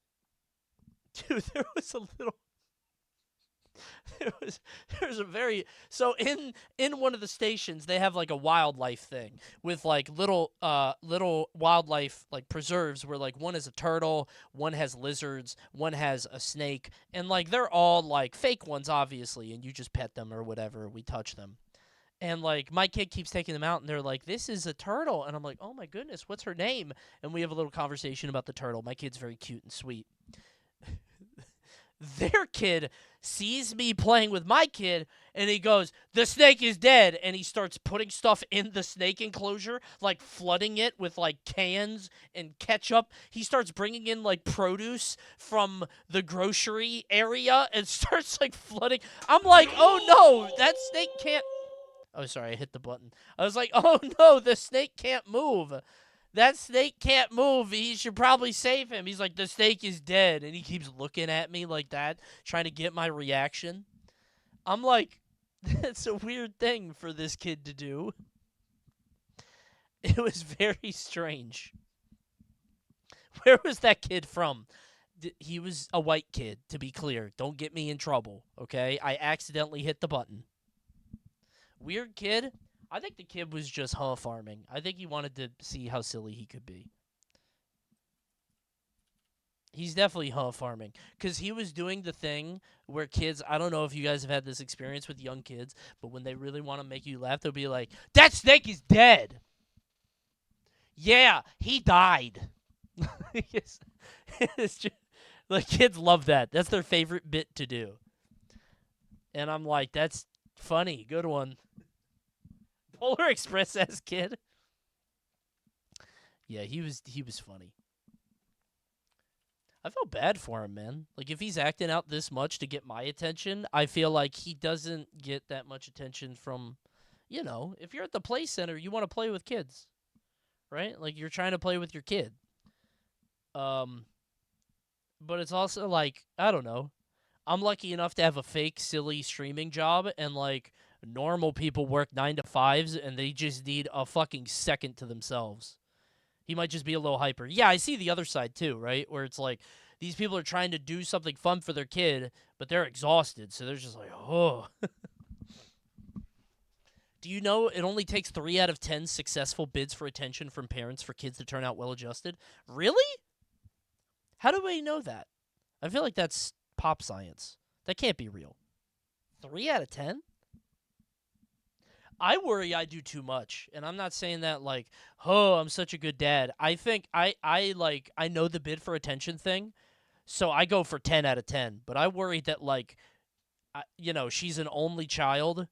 dude, there was a very, so in one of the stations, they have, like, a wildlife thing with, like, little wildlife, like, preserves where, like, one is a turtle, one has lizards, one has a snake, and, like, they're all, like, fake ones, obviously, and you just pet them or whatever, we touch them. And, like, my kid keeps taking them out, and they're like, this is a turtle. And I'm like, oh, my goodness, what's her name? And we have a little conversation about the turtle. My kid's very cute and sweet. Their kid sees me playing with my kid, and he goes, the snake is dead. And he starts putting stuff in the snake enclosure, like flooding it with, like, cans and ketchup. He starts bringing in, like, produce from the grocery area and starts, like, flooding. I'm like, oh, no, that snake can't. Oh, sorry, I hit the button. I was like, oh, no, the snake can't move. That snake can't move. He should probably save him. He's like, the snake is dead. And he keeps looking at me like that, trying to get my reaction. I'm like, that's a weird thing for this kid to do. It was very strange. Where was that kid from? He was a white kid, to be clear. Don't get me in trouble, okay? I accidentally hit the button. Weird kid. I think the kid was just farming. I think he wanted to see how silly he could be. He's definitely farming. Because he was doing the thing where kids, I don't know if you guys have had this experience with young kids, but when they really want to make you laugh, they'll be like, that snake is dead. Yeah, he died. It's just, like, kids love that. That's their favorite bit to do. And I'm like, that's funny. Good one. Polar Express ass kid. Yeah, he was funny. I feel bad for him, man. Like, if he's acting out this much to get my attention, I feel like he doesn't get that much attention from, if you're at the play center, you want to play with kids, right? Like, you're trying to play with your kid. But it's also like, I don't know. I'm lucky enough to have a fake, silly streaming job, and, like, normal people work 9 to 5s, and they just need a fucking second to themselves. He might just be a little hyper. Yeah, I see the other side, too, right? Where it's like, these people are trying to do something fun for their kid, but they're exhausted, so they're just like, oh. Do you know it only takes 3 out of 10 successful bids for attention from parents for kids to turn out well-adjusted? Really? How do we know that? I feel like that's pop science. That can't be real. 3 out of 10? I worry I do too much, and I'm not saying that like, oh, I'm such a good dad. I think I know the bid for attention thing, so I go for 10 out of 10. But I worry that like, she's an only child,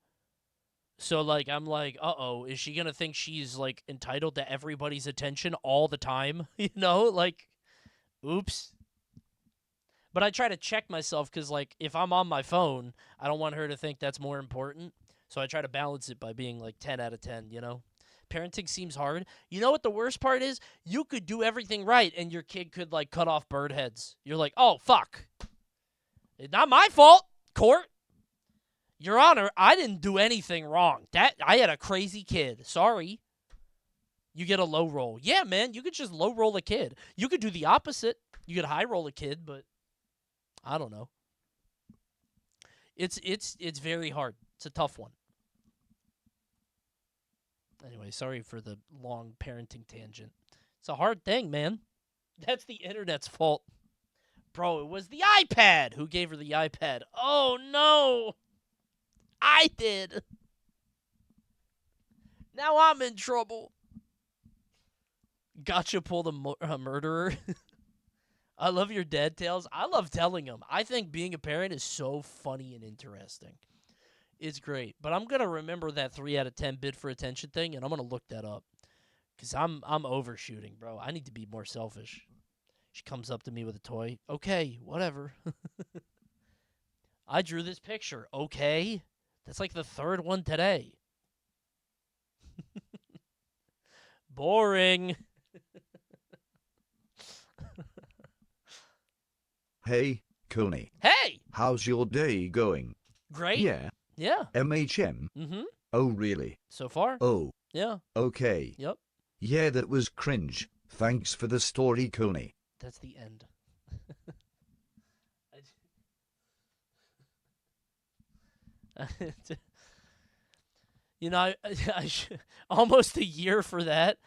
so like I'm like, uh-oh, is she gonna think she's like entitled to everybody's attention all the time? Like, oops. But I try to check myself because like if I'm on my phone, I don't want her to think that's more important. So I try to balance it by being like 10 out of 10, Parenting seems hard. You know what the worst part is? You could do everything right and your kid could like cut off bird heads. You're like, oh, fuck. It's not my fault, court. Your Honor, I didn't do anything wrong. I had a crazy kid. Sorry. You get a low roll. Yeah, man, you could just low roll a kid. You could do the opposite. You could high roll a kid, but I don't know. It's very hard. It's a tough one. Anyway, sorry for the long parenting tangent. It's a hard thing, man. That's the internet's fault. Bro, it was the iPad. Who gave her the iPad? Oh, no. I did. Now I'm in trouble. Gotcha, pull the murderer. I love your dad tales. I love telling them. I think being a parent is so funny and interesting. It's great. But I'm going to remember that 3 out of 10 bid for attention thing, and I'm going to look that up. Because I'm overshooting, bro. I need to be more selfish. She comes up to me with a toy. Okay, whatever. I drew this picture. Okay. That's like the third one today. Boring. Hey, Coney. Hey! How's your day going? Great. Yeah. Yeah. MHM? Mm-hmm. Oh, really? So far? Oh. Yeah. Okay. Yep. Yeah, that was cringe. Thanks for the story, Coney. That's the end. I almost a year for that.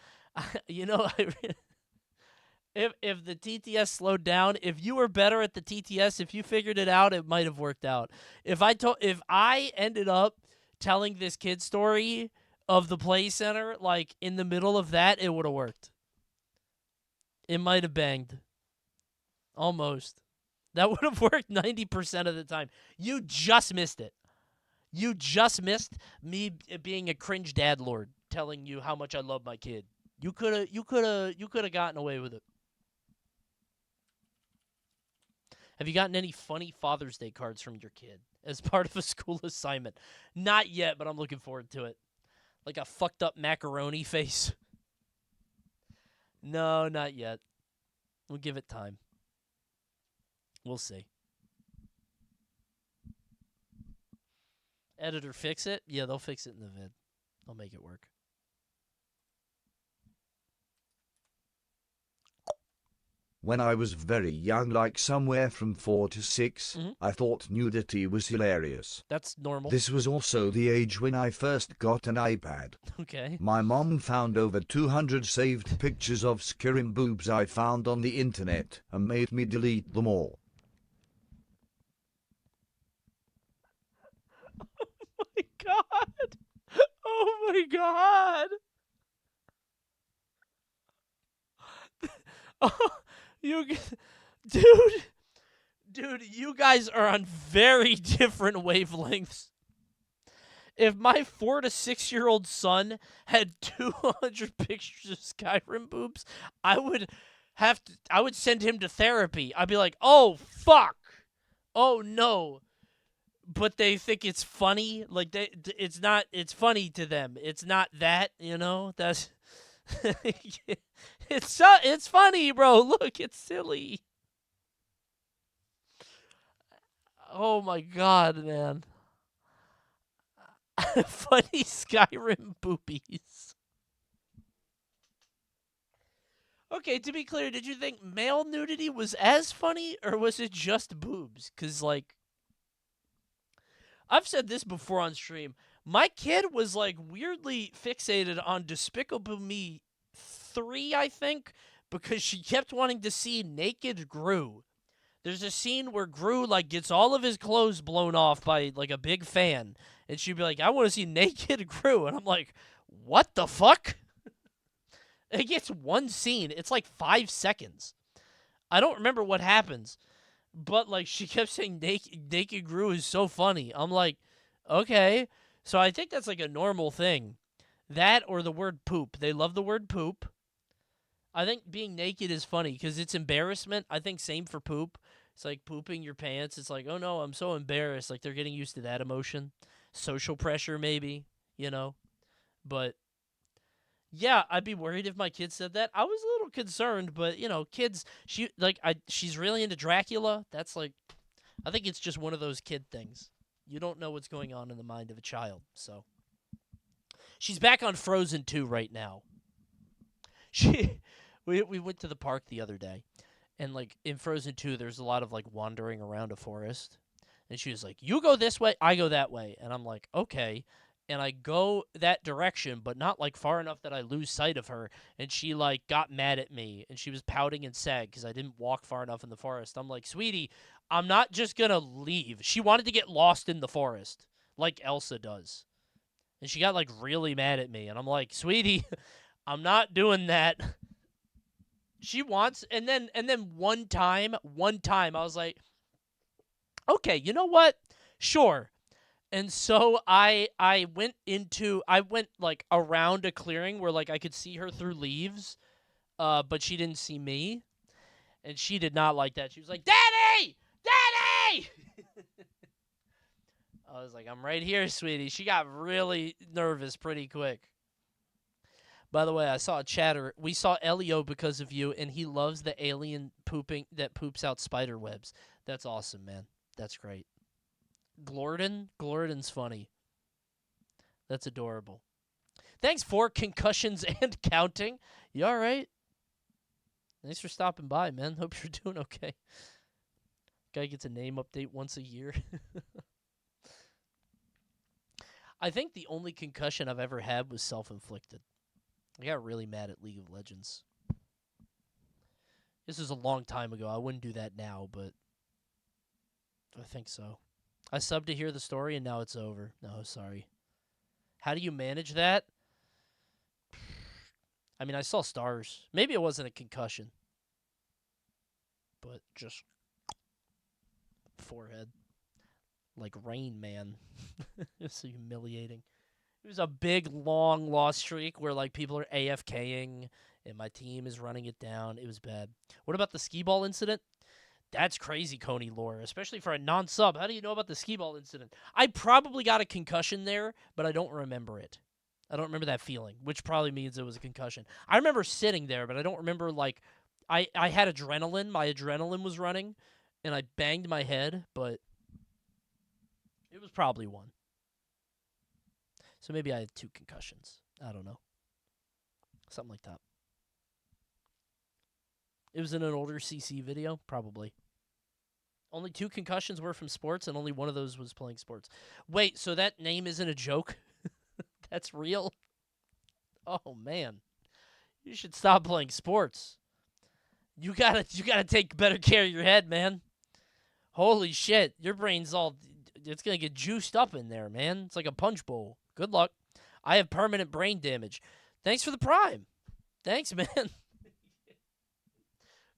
If the TTS slowed down, if you were better at the TTS, if you figured it out, it might have worked out. If I ended up telling this kid story of the play center, like in the middle of that, it would have worked. It might have banged. Almost. That would have worked 90% of the time. You just missed it. You just missed me being a cringe dad lord, telling you how much I love my kid. You could have gotten away with it. Have you gotten any funny Father's Day cards from your kid as part of a school assignment? Not yet, but I'm looking forward to it. Like a fucked up macaroni face. No, not yet. We'll give it time. We'll see. Editor fix it? Yeah, they'll fix it in the vid. They'll make it work. When I was very young, like somewhere from 4 to 6, I thought nudity was hilarious. That's normal. This was also the age when I first got an iPad. Okay. My mom found over 200 saved pictures of skirim boobs I found on the internet and made me delete them all. Oh my god. Oh my god. Oh, dude, you guys are on very different wavelengths. If my 4 to 6 year old son had 200 pictures of Skyrim boobs, I would send him to therapy. I'd be like, oh fuck, oh no. But they think it's funny. Like it's not. It's funny to them. It's not that. That's. It's funny, bro. Look, it's silly. Oh my god, man. Funny Skyrim boobies. Okay, to be clear, did you think male nudity was as funny, or was it just boobs? Because, like, I've said this before on stream. My kid was, like, weirdly fixated on Despicable Me 3, I think, because she kept wanting to see naked Gru. There's a scene where Gru like gets all of his clothes blown off by like a big fan, and she'd be like, "I want to see naked Gru," and I'm like, "What the fuck?" It gets one scene. It's like 5 seconds. I don't remember what happens, but like she kept saying naked Gru is so funny. I'm like, okay. So I think that's like a normal thing. That or the word poop. They love the word poop. I think being naked is funny because it's embarrassment. I think same for poop. It's like pooping your pants. It's like, oh no, I'm so embarrassed. Like they're getting used to that emotion. Social pressure maybe, you know. But yeah, I'd be worried if my kid said that. I was a little concerned, but you know, kids, she's really into Dracula. That's like, I think it's just one of those kid things. You don't know what's going on in the mind of a child. So she's back on Frozen 2 right now. We went to the park the other day, and like in Frozen 2, there's a lot of like wandering around a forest, and she was like, "You go this way, I go that way," and I'm like, "Okay." And I go that direction, but not like far enough that I lose sight of her. And she like got mad at me, and she was pouting and sad because I didn't walk far enough in the forest. I'm like, sweetie, I'm not just gonna leave. She wanted to get lost in the forest, like Elsa does, and she got like really mad at me. And I'm like, sweetie, I'm not doing that. She wants, and then one time, I was like, okay, you know what? Sure. And so I went like around a clearing where like I could see her through leaves, but she didn't see me, and she did not like that. She was like, "Daddy, Daddy!" I was like, "I'm right here, sweetie." She got really nervous pretty quick. By the way, I saw a chatter. We saw Elio because of you, and he loves the alien pooping that poops out spider webs. That's awesome, man. That's great. Glorden's funny. That's adorable. Thanks for concussions and counting. You all right? Thanks for stopping by, man. Hope you're doing okay. Guy gets a name update once a year. I think the only concussion I've ever had was self-inflicted. I got really mad at League of Legends. This is a long time ago. I wouldn't do that now, but I think so. I subbed to hear the story, and now it's over. No, sorry. How do you manage that? I mean, I saw stars. Maybe it wasn't a concussion. But just forehead. Like Rain Man. It's humiliating. It was a big, long loss streak where like people are AFKing, and my team is running it down. It was bad. What about the skee ball incident? That's crazy, Coney lore, especially for a non-sub. How do you know about the skee ball incident? I probably got a concussion there, but I don't remember it. I don't remember that feeling, which probably means it was a concussion. I remember sitting there, but I don't remember, like, I had adrenaline. My adrenaline was running, and I banged my head, but it was probably one. So maybe I had 2 concussions. I don't know. Something like that. It was in an older CC video? Probably. Only 2 concussions were from sports, and only one of those was playing sports. Wait, so that name isn't a joke? That's real? Oh, man. You should stop playing sports. You gotta take better care of your head, man. Holy shit. Your brain's all... It's gonna get juiced up in there, man. It's like a punch bowl. Good luck. I have permanent brain damage. Thanks for the prime. Thanks, man.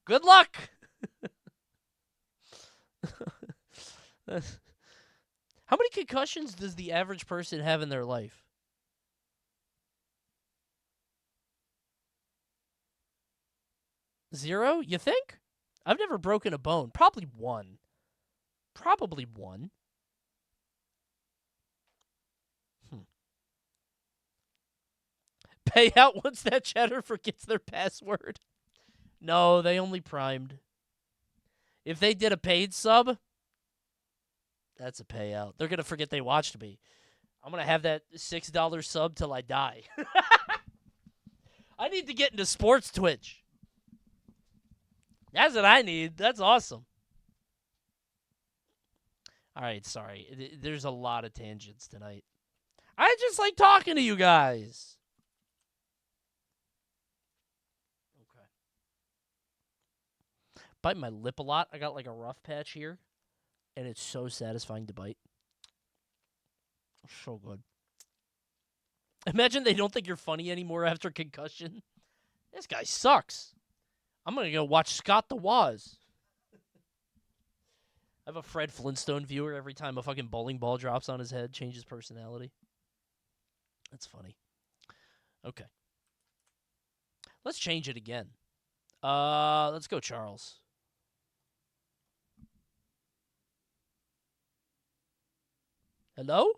Good luck. How many concussions does the average person have in their life? 0? You think? I've never broken a bone. Probably 1. Probably 1. Pay out once that chatter forgets their password. No, they only primed. If they did a paid sub, that's a payout. They're going to forget they watched me. I'm going to have that $6 sub till I die. I need to get into sports Twitch. That's what I need. That's awesome. All right, sorry. There's a lot of tangents tonight. I just like talking to you guys. Bite my lip a lot. I got like a rough patch here, and it's so satisfying to bite. So good. Imagine they don't think you're funny anymore after concussion. This guy sucks. I'm going to go watch Scott the Woz. I have a Fred Flintstone viewer every time a fucking bowling ball drops on his head, changes personality. That's funny. Okay. Let's change it again. Let's go Charles. Hello?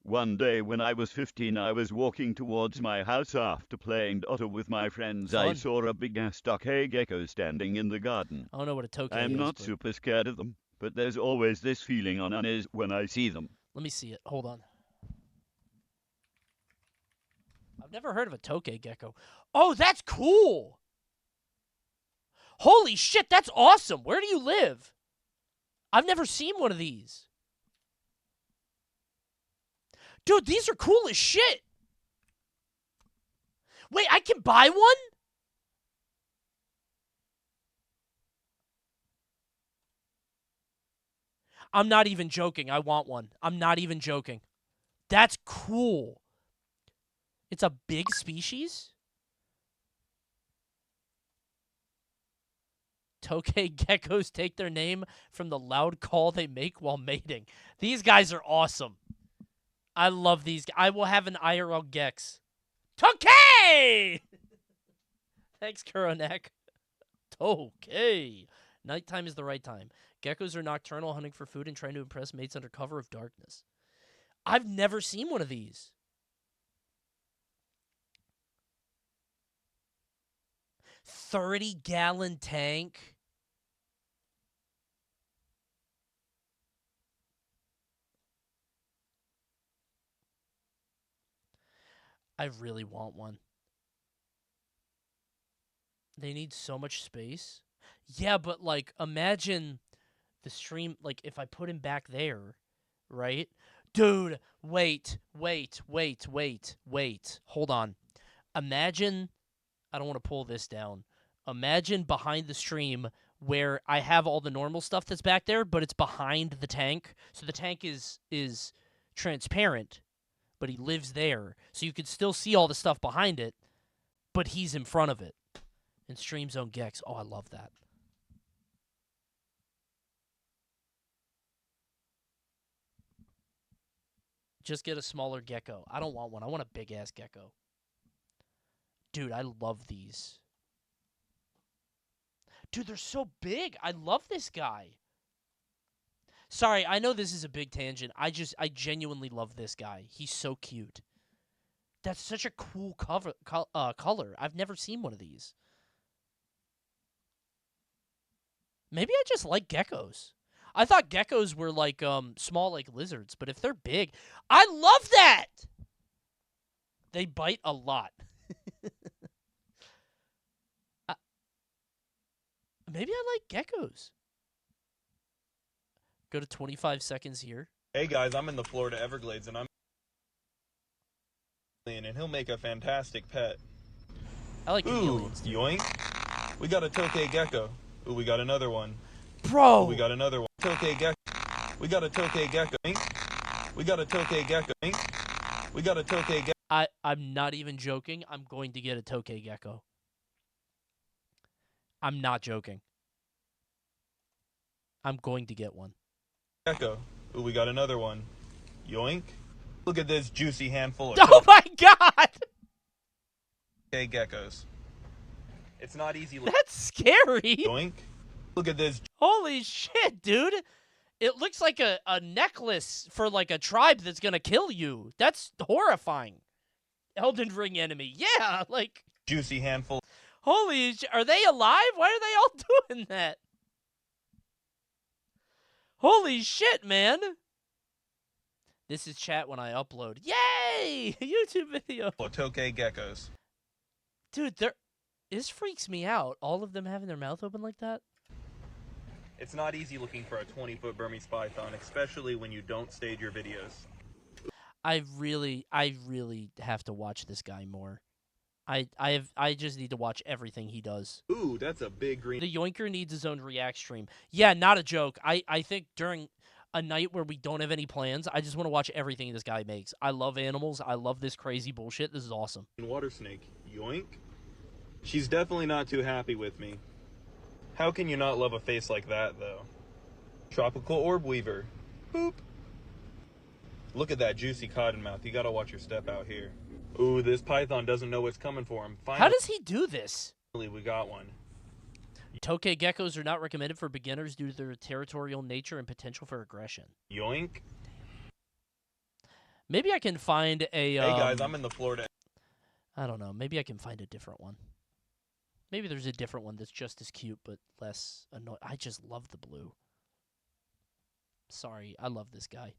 One day when I was 15, I was walking towards my house after playing Dota with my friends. Fun. I saw a big-ass tokay gecko standing in the garden. I don't know what a tokay I'm is. not but... super scared of them, but there's always this feeling on unease when I see them. Let me see it. Hold on. I've never heard of a tokay gecko. Oh, that's cool! Holy shit, that's awesome! Where do you live? I've never seen one of these. Dude, these are cool as shit! Wait, I can buy one? I'm not even joking. I want one. I'm not even joking. That's cool. It's a big species? Tokay geckos take their name from the loud call they make while mating. These guys are awesome. I love these. I will have an IRL gex. Tokay! Thanks, Kuronek. Tokay. Nighttime is the right time. Geckos are nocturnal, hunting for food and trying to impress mates under cover of darkness. I've never seen one of these. $30-gallon tank. I really want one. They need so much space. Yeah, but, like, imagine the stream, like, if I put him back there, right? Dude, wait. Hold on. Imagine, I don't want to pull this down. Imagine behind the stream where I have all the normal stuff that's back there, but it's behind the tank. So the tank is transparent, but he lives there. So you can still see all the stuff behind it, but he's in front of it. In Stream Zone Gex. Oh, I love that. Just get a smaller gecko. I don't want one. I want a big-ass gecko. Dude, I love these. Dude, they're so big. I love this guy. Sorry, I know this is a big tangent. I genuinely love this guy. He's so cute. That's such a cool color. I've never seen one of these. Maybe I just like geckos. I thought geckos were like small like lizards, but if they're big, I love that. They bite a lot. Maybe I like geckos. Go to 25 seconds here. Hey guys, I'm in the Florida Everglades and I'm and he'll make a fantastic pet. I like chameleons. Ooh, yoink. We got a tokay gecko. Ooh, we got another one. Bro! Ooh, we got another one. Tokay gecko. We got a tokay gecko. We got a tokay gecko. We got a tokay gecko. I'm not even joking. I'm going to get a tokay gecko. I'm not joking. I'm going to get one. Gecko. Ooh, we got another one. Yoink. Look at this juicy handful of Oh my god! tokay geckos. It's not easy. That's scary. Yoink. Look at this. Holy shit, dude. It looks like a necklace for like a tribe that's gonna kill you. That's horrifying. Elden Ring enemy. Yeah, like. Juicy handful. Holy shit. Are they alive? Why are they all doing that? Holy shit, man. This is chat when I upload. Yay! YouTube video. Tokay geckos. Dude, this freaks me out. All of them having their mouth open like that. It's not easy looking for a 20-foot Burmese python, especially when you don't stage your videos. I really have to watch this guy more. I just need to watch everything he does. Ooh, that's a big green. The Yoinker needs his own React stream. Yeah, not a joke. I think during a night where we don't have any plans, I just want to watch everything this guy makes. I love animals. I love this crazy bullshit. This is awesome. Water snake. Yoink. She's definitely not too happy with me. How can you not love a face like that, though? Tropical orb weaver. Boop. Look at that juicy cottonmouth. You gotta watch your step out here. Ooh, this python doesn't know what's coming for him. Finally, How does he do this? we got one. Tokay geckos are not recommended for beginners due to their territorial nature and potential for aggression. Yoink. Maybe I can find a... Hey guys, I'm in the Florida. I don't know. Maybe I can find a different one. Maybe there's a different one that's just as cute but less annoying. I just love the blue. Sorry, I love this guy.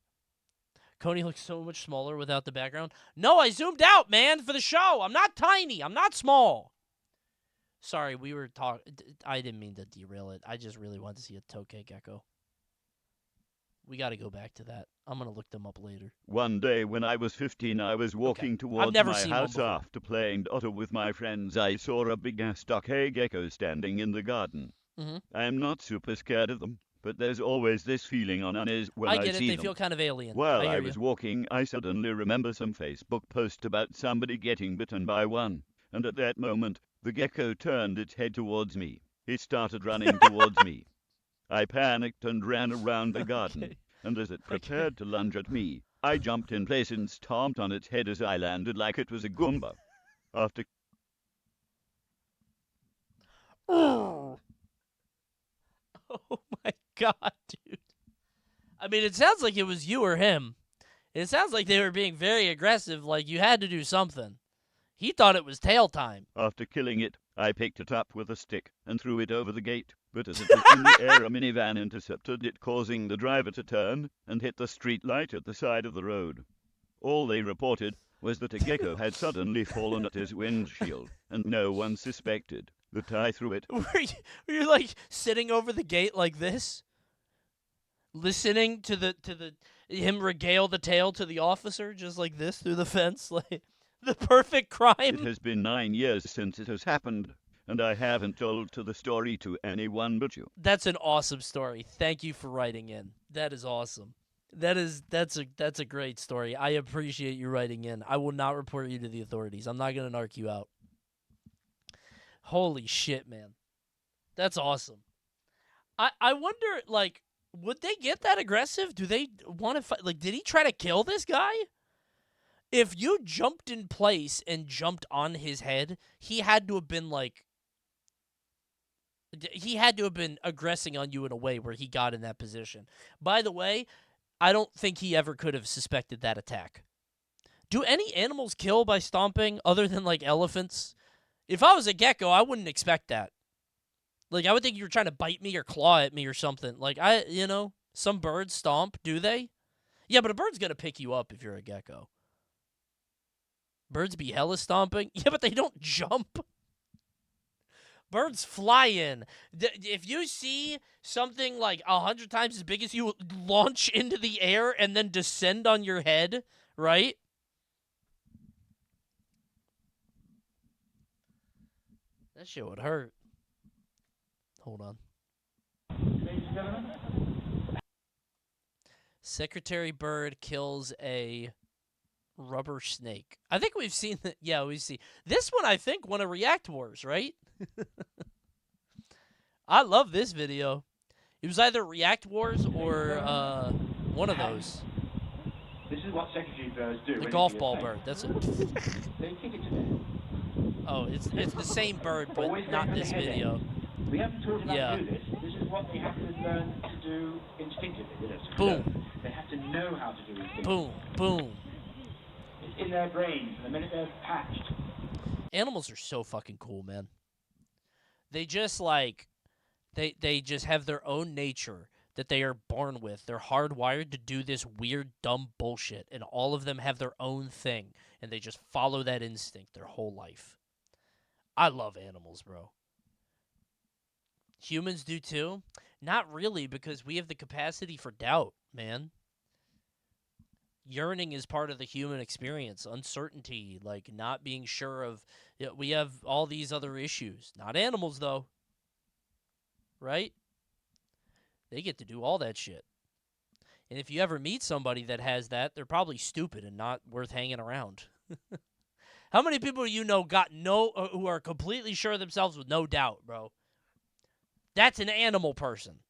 Coney looks so much smaller without the background. No, I zoomed out, man, for the show. I'm not tiny. I'm not small. Sorry, we were talking. I didn't mean to derail it. I just really wanted to see a Tokay gecko. We got to go back to that. I'm going to look them up later. One day when I was 15, I was walking towards my house after playing Dota with my friends. I saw a big-ass Tokay gecko standing in the garden. I'm not super scared of them, but there's always this feeling on unease when I see them. I get it. They feel kind of alien. While I was walking, I suddenly remember some Facebook post about somebody getting bitten by one. And at that moment, the gecko turned its head towards me. It started running towards me. I panicked and ran around the garden, and as it prepared to lunge at me, I jumped in place and stomped on its head as I landed like it was a Goomba. After... Oh my god, dude. I mean, it sounds like it was you or him. It sounds like they were being very aggressive, like you had to do something. He thought it was tail time. After killing it, I picked it up with a stick and threw it over the gate. But as it was in the air, a minivan intercepted it, causing the driver to turn and hit the street light at the side of the road. All they reported was that a gecko had suddenly fallen at his windshield, and no one suspected that I threw it. Were you like sitting over the gate like this, listening to him regale the tale to the officer, just like this through the fence, like the perfect crime? It has been 9 years since it has happened, and I haven't told the story to anyone but you. That's an awesome story. Thank you for writing in. That is awesome. That's a great story. I appreciate you writing in. I will not report you to the authorities. I'm not gonna narc you out. Holy shit, man. That's awesome. I wonder, like, would they get that aggressive? Do they want to fight? Like, did he try to kill this guy? If you jumped in place and jumped on his head, he had to have been, like, he had to have been aggressing on you in a way where he got in that position. By the way, I don't think he ever could have suspected that attack. Do any animals kill by stomping other than, like, elephants? If I was a gecko, I wouldn't expect that. Like, I would think you were trying to bite me or claw at me or something. Like, some birds stomp, do they? Yeah, but a bird's going to pick you up if you're a gecko. Birds be hella stomping? Yeah, but they don't jump. Birds fly in. If you see something like 100 times as big as you launch into the air and then descend on your head, right? That shit would hurt. Hold on. Secretary Bird kills a rubber snake. I think we've seen that. Yeah, we've seen. This one, I think, won a React Wars, right? I love this video. It was either React Wars or one of those. This is what secretary birds do. The golf ball bird. That's it. They kick it to death. Oh, it's the same bird, but Always not going for this the head video. end. We haven't taught them how Yeah. to do this. This is what they have to learn to do instinctively. With us. Boom. They have to know how to do instinctively. Boom, boom. It's in their brains the minute they're hatched. Animals are so fucking cool, man. They just like they just have their own nature that they are born with. They're hardwired to do this weird, dumb bullshit, and all of them have their own thing, and they just follow that instinct their whole life. I love animals, bro. Humans do too? Not really, because we have the capacity for doubt, man. Yearning is part of the human experience. Uncertainty, like not being sure of. We have all these other issues. Not animals, though. Right? They get to do all that shit. And if you ever meet somebody that has that, they're probably stupid and not worth hanging around. How many people do you know who are completely sure of themselves with no doubt, bro? That's an animal person.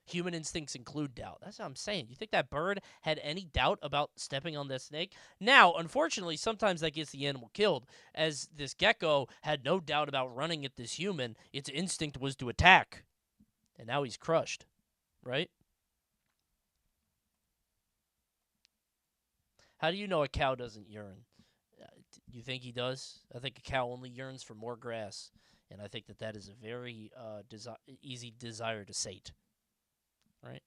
Human instincts include doubt. That's what I'm saying. You think that bird had any doubt about stepping on that snake? Now, unfortunately, sometimes that gets the animal killed. As this gecko had no doubt about running at this human, its instinct was to attack. And now he's crushed. Right? How do you know a cow doesn't urine? You think he does? I think a cow only yearns for more grass. And I think that is a very easy desire to sate. Right?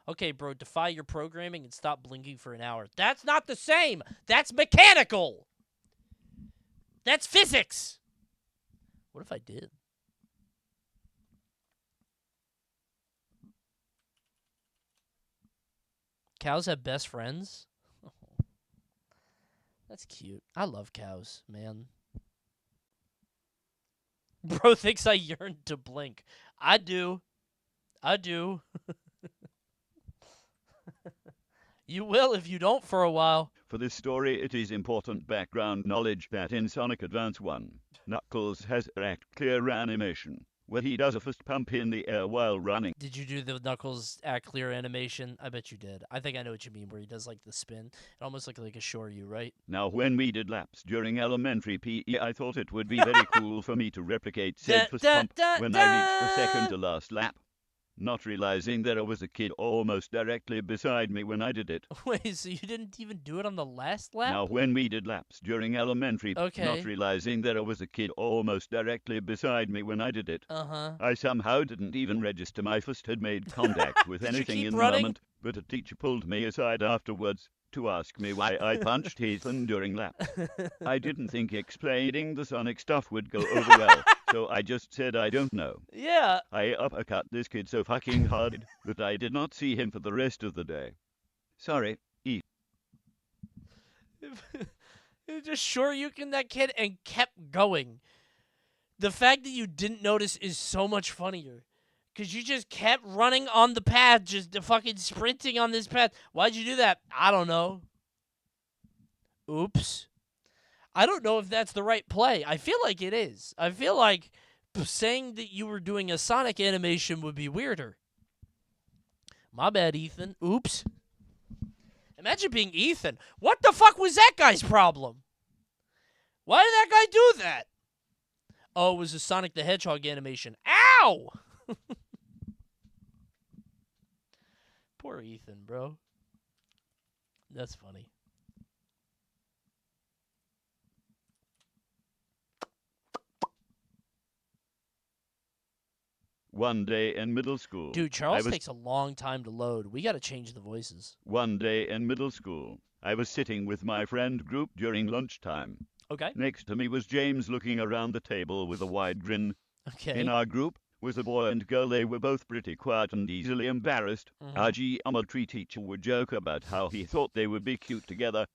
Okay, bro, defy your programming and stop blinking for an hour. That's not the same! That's mechanical! That's physics! What if I did? Cows have best friends? That's cute. I love cows, man. Bro thinks I yearn to blink. I do. I do. You will if you don't for a while. For this story, it is important background knowledge that in Sonic Advance 1, Knuckles has act clear animation, where he does a fist pump in the air while running. Did you do the Knuckles act clear animation? I bet you did. I think I know what you mean, where he does like the spin. It almost looks like a Shoryu, right? Now, when we did laps during elementary PE, I thought it would be very cool for me to replicate said fist pump when I reached the second to last lap. Not realizing there was a kid almost directly beside me when I did it. Wait, so you didn't even do it on the last lap? Now, when we did laps during elementary, not realizing there was a kid almost directly beside me when I did it, I somehow didn't even register my fist had made contact with anything in the moment, but a teacher pulled me aside afterwards to ask me why I punched Ethan during laps. I didn't think explaining the Sonic stuff would go over well. So I just said I don't know. Yeah. I uppercut this kid so fucking hard that I did not see him for the rest of the day. Sorry, E. Just Shoryuken that kid and kept going. The fact that you didn't notice is so much funnier. Because you just kept running on the path, just fucking sprinting on this path. Why'd you do that? I don't know. Oops. I don't know if that's the right play. I feel like it is. I feel like saying that you were doing a Sonic animation would be weirder. My bad, Ethan. Oops. Imagine being Ethan. What the fuck was that guy's problem? Why did that guy do that? Oh, it was a Sonic the Hedgehog animation. Ow! Poor Ethan, bro. That's funny. One day in middle school. Dude, Charles takes a long time to load. We gotta change the voices. One day in middle school, I was sitting with my friend group during lunchtime. Okay. Next to me was James looking around the table with a wide grin. Okay. In our group was a boy and girl. They were both pretty quiet and easily embarrassed. Our geometry teacher would joke about how he thought they would be cute together.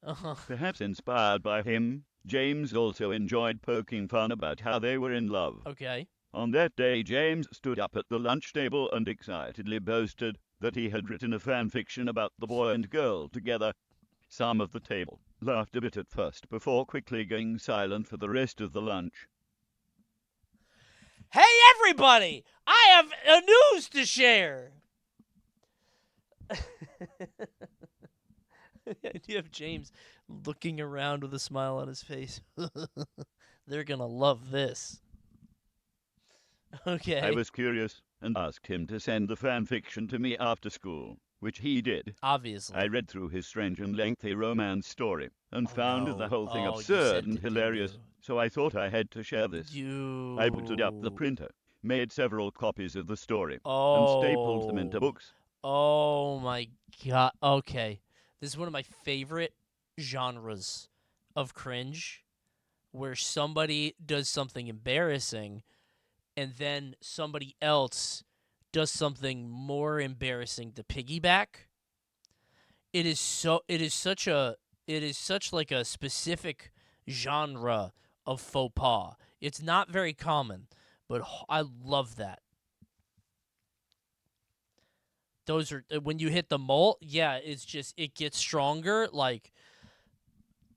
Perhaps inspired by him, James also enjoyed poking fun about how they were in love. Okay. On that day, James stood up at the lunch table and excitedly boasted that he had written a fan fiction about the boy and girl together. Some of the table laughed a bit at first before quickly going silent for the rest of the lunch. Hey, everybody! I have a news to share! The idea of James looking around with a smile on his face. They're gonna love this. Okay. I was curious and asked him to send the fan fiction to me after school, which he did. Obviously. I read through his strange and lengthy romance story and found the whole thing absurd and hilarious, so I thought I had to share this. I booted up the printer, made several copies of the story, and stapled them into books. Oh my god. Okay. This is one of my favorite genres of cringe, where somebody does something embarrassing and then somebody else does something more embarrassing to piggyback, it is such like a specific genre of faux pas. It's not very common, but I love that. Those are when you hit the molt, yeah, it gets stronger. Like,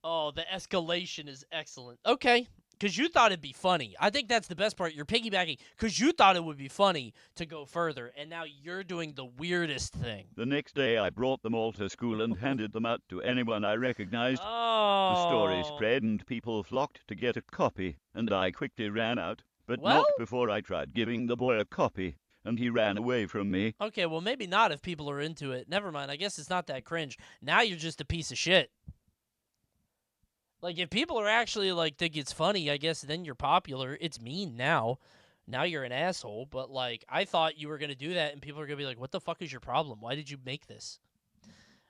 oh, the escalation is excellent. Okay, because you thought it'd be funny. I think that's the best part. You're piggybacking because you thought it would be funny to go further, and now you're doing the weirdest thing. The next day I brought them all to school and handed them out to anyone I recognized. Oh. The story spread and people flocked to get a copy, and I quickly ran out, but not before I tried giving the boy a copy, and he ran away from me. Okay, well, maybe not if people are into it. Never mind. I guess it's not that cringe. Now you're just a piece of shit. Like, if people are actually, like, think it's funny, I guess then you're popular. It's mean now. Now you're an asshole. But, like, I thought you were going to do that, and people are going to be like, what the fuck is your problem? Why did you make this?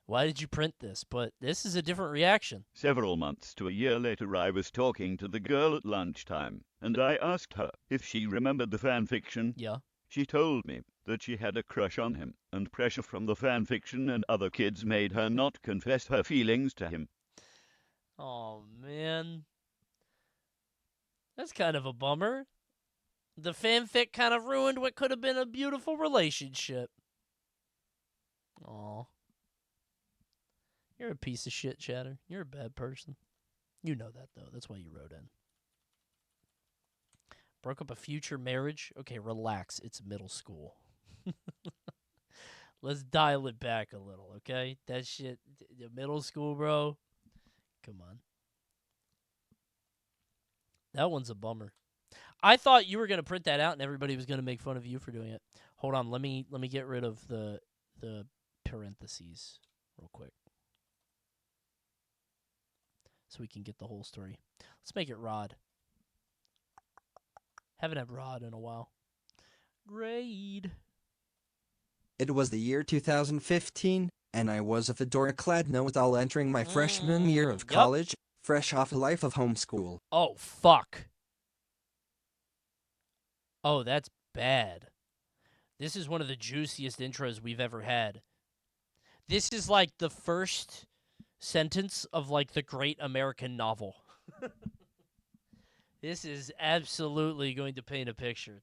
Why did you print this? But this is a different reaction. Several months to a year later, I was talking to the girl at lunchtime, and I asked her if she remembered the fan fiction. Yeah. She told me that she had a crush on him, and pressure from the fan fiction and other kids made her not confess her feelings to him. Oh, man. That's kind of a bummer. The fanfic kind of ruined what could have been a beautiful relationship. Aw. You're a piece of shit, Chatter. You're a bad person. You know that, though. That's why you wrote in. Broke up a future marriage? Okay, relax. It's middle school. Let's dial it back a little, okay? That shit, the middle school, bro. Come on. That one's a bummer. I thought you were going to print that out and everybody was going to make fun of you for doing it. Hold on, let me get rid of the parentheses real quick. So we can get the whole story. Let's make it Rod. Haven't had Rod in a while. Grade. It was the year 2015, and I was a fedora-clad know-it-all entering my freshman year of college, fresh off a life of homeschool. Oh, fuck. Oh, that's bad. This is one of the juiciest intros we've ever had. This is like the first sentence of like the great American novel. This is absolutely going to paint a picture.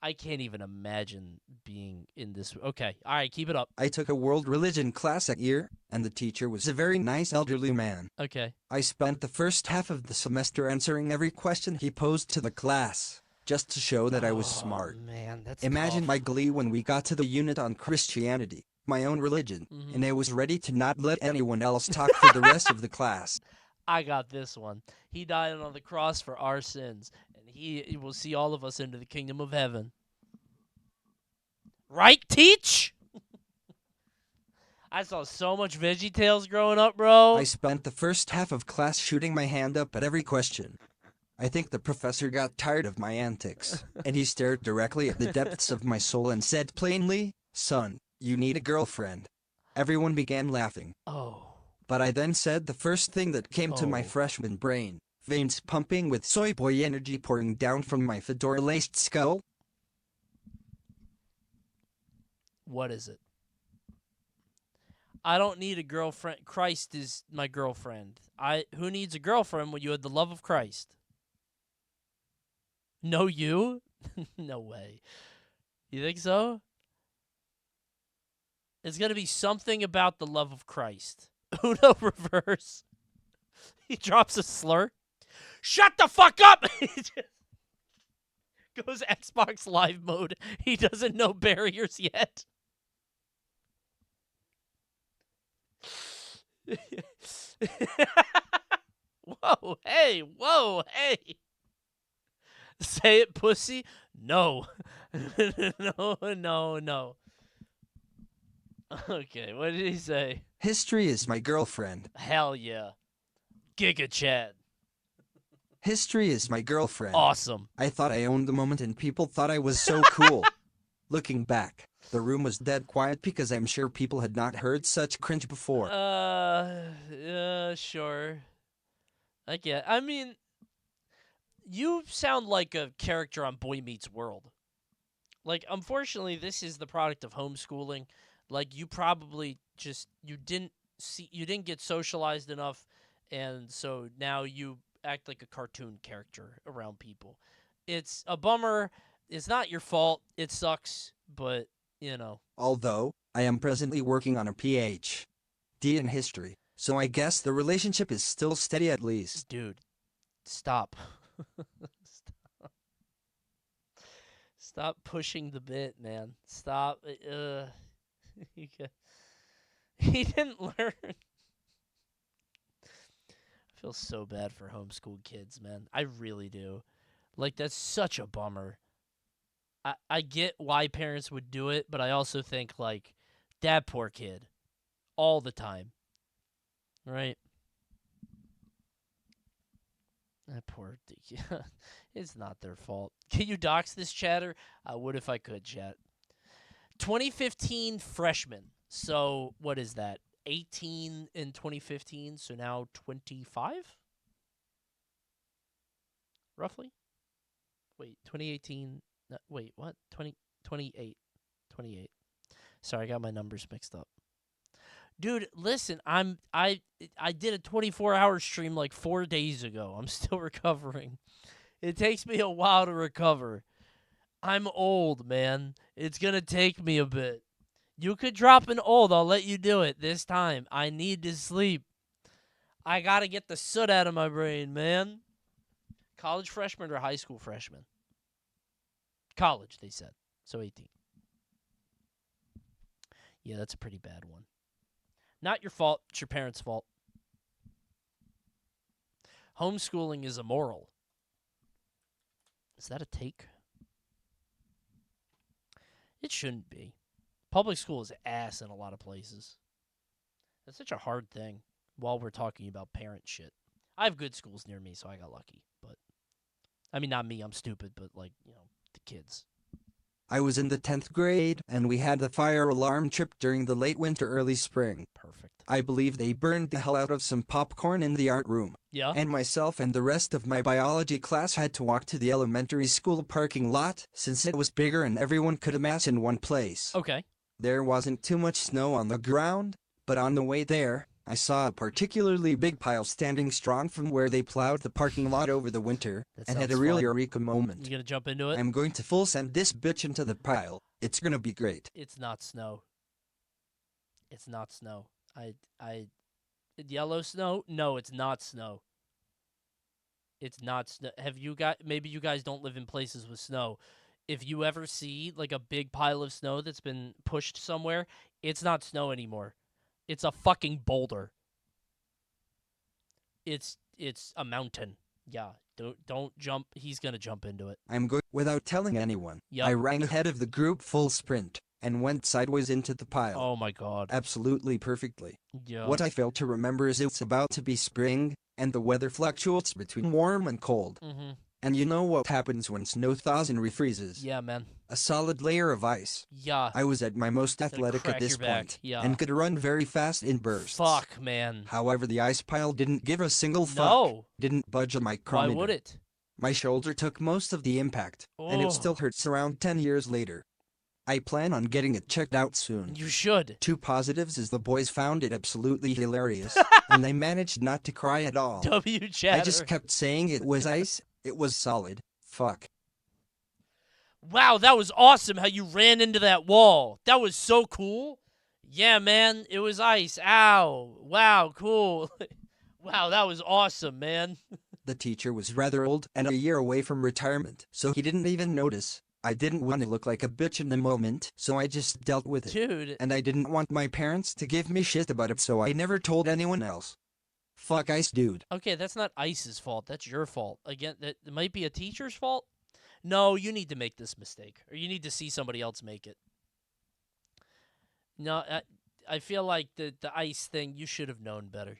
I can't even imagine being in this. Okay, all right, keep it up. I took a world religion class that year, and the teacher was a very nice elderly man. Okay. I spent the first half of the semester answering every question he posed to the class, just to show that I was smart. Man, that's Imagine tough. my glee when we got to the unit on Christianity, my own religion, and I was ready to not let anyone else talk for the rest of the class. I got this one. He died on the cross for our sins, and he will see all of us into the kingdom of heaven. Right, Teach? I saw so much VeggieTales growing up, bro. I spent the first half of class shooting my hand up at every question. I think the professor got tired of my antics, and he stared directly at the depths of my soul and said plainly, "Son, you need a girlfriend." Everyone began laughing. Oh. But I then said the first thing that came to my freshman brain, veins pumping with soy boy energy pouring down from my fedora-laced skull. What is it? I don't need a girlfriend. Christ is my girlfriend. Who needs a girlfriend when you had the love of Christ? No, you? No way. You think so? It's going to be something about the love of Christ. Uno reverse. He drops a slur. Shut the fuck up! He just goes Xbox Live mode. He doesn't know barriers yet. Whoa, hey. Say it, pussy? No. No. Okay, what did he say? History is my girlfriend. Hell yeah. Giga Chad. History is my girlfriend. Awesome. I thought I owned the moment and people thought I was so cool. Looking back, the room was dead quiet because I'm sure people had not heard such cringe before. Sure. I mean, you sound like a character on Boy Meets World. Like, unfortunately, this is the product of homeschooling. Like, you probably just you didn't get socialized enough, and so now you act like a cartoon character around people. It's a bummer. It's not your fault. It sucks, but you know. Although, I am presently working on a PhD in history, so I guess the relationship is still steady at least. Dude, stop. Stop pushing the bit, man. Stop. He didn't learn. I feel so bad for homeschooled kids, man. I really do. Like, that's such a bummer. I get why parents would do it, but I also think, like, that poor kid. All the time. Right? That poor... It's not their fault. Can you dox this chatter? I would if I could, chat. 2015 freshman. So, what is that? 18 in 2015, so now 25? Roughly? Wait, 2018... wait, what? 28. 28. Sorry, I got my numbers mixed up. Dude, listen, I did a 24-hour stream like 4 days ago. I'm still recovering. It takes me a while to recover. I'm old, man. It's going to take me a bit. You could drop an old. I'll let you do it this time. I need to sleep. I got to get the soot out of my brain, man. College freshman or high school freshman? College, they said. So 18. Yeah, that's a pretty bad one. Not your fault. It's your parents' fault. Homeschooling is immoral. Is that a take? It shouldn't be. Public school is ass in a lot of places. That's such a hard thing while we're talking about parent shit. I have good schools near me, so I got lucky. But, I mean, not me, I'm stupid, but, like, you know, the kids. I was in the 10th grade, and we had the fire alarm trip during the late winter, early spring. Perfect. I believe they burned the hell out of some popcorn in the art room. Yeah. And myself and the rest of my biology class had to walk to the elementary school parking lot, since it was bigger and everyone could amass in one place. Okay. There wasn't too much snow on the ground, but on the way there, I saw a particularly big pile standing strong from where they plowed the parking lot over the winter, and had a real eureka moment. You gonna jump into it? I'm going to full send this bitch into the pile. It's gonna be great. It's not snow. It's not snow. Yellow snow? No, it's not snow. It's not snow. Maybe you guys don't live in places with snow. If you ever see, like, a big pile of snow that's been pushed somewhere, it's not snow anymore. It's a fucking boulder. It's a mountain. Yeah, don't jump. He's gonna jump into it. I'm going without telling anyone. Yep. I ran ahead of the group full sprint and went sideways into the pile. Oh my god. Absolutely perfectly. Yeah. What I fail to remember is it's about to be spring, and the weather fluctuates between warm and cold. Mm-hmm. And you know what happens when snow thaws and refreezes? Yeah, man. A solid layer of ice. Yeah. I was at my most athletic at this point, and could run very fast in bursts. Fuck, man. However, the ice pile didn't give a single fuck. No. Didn't budge a micrometer. Why would it? My shoulder took most of the impact, and Oh. it still hurts around 10 years later. I plan on getting it checked out soon. You should. 2 positives is the boys found it absolutely hilarious, and they managed not to cry at all. W chatter. I just kept saying it was ice, it was solid. Fuck. Wow, that was awesome how you ran into that wall. That was so cool. Yeah, man, it was ice. Ow. Wow, cool. Wow, that was awesome, man. The teacher was rather old and a year away from retirement, so he didn't even notice. I didn't want to look like a bitch in the moment, so I just dealt with it. Dude. And I didn't want my parents to give me shit about it, so I never told anyone else. Fuck ice, dude. Okay, that's not Ice's fault. That's your fault. Again, that might be a teacher's fault. No, you need to make this mistake, or you need to see somebody else make it. No, I feel like the ice thing, you should have known better.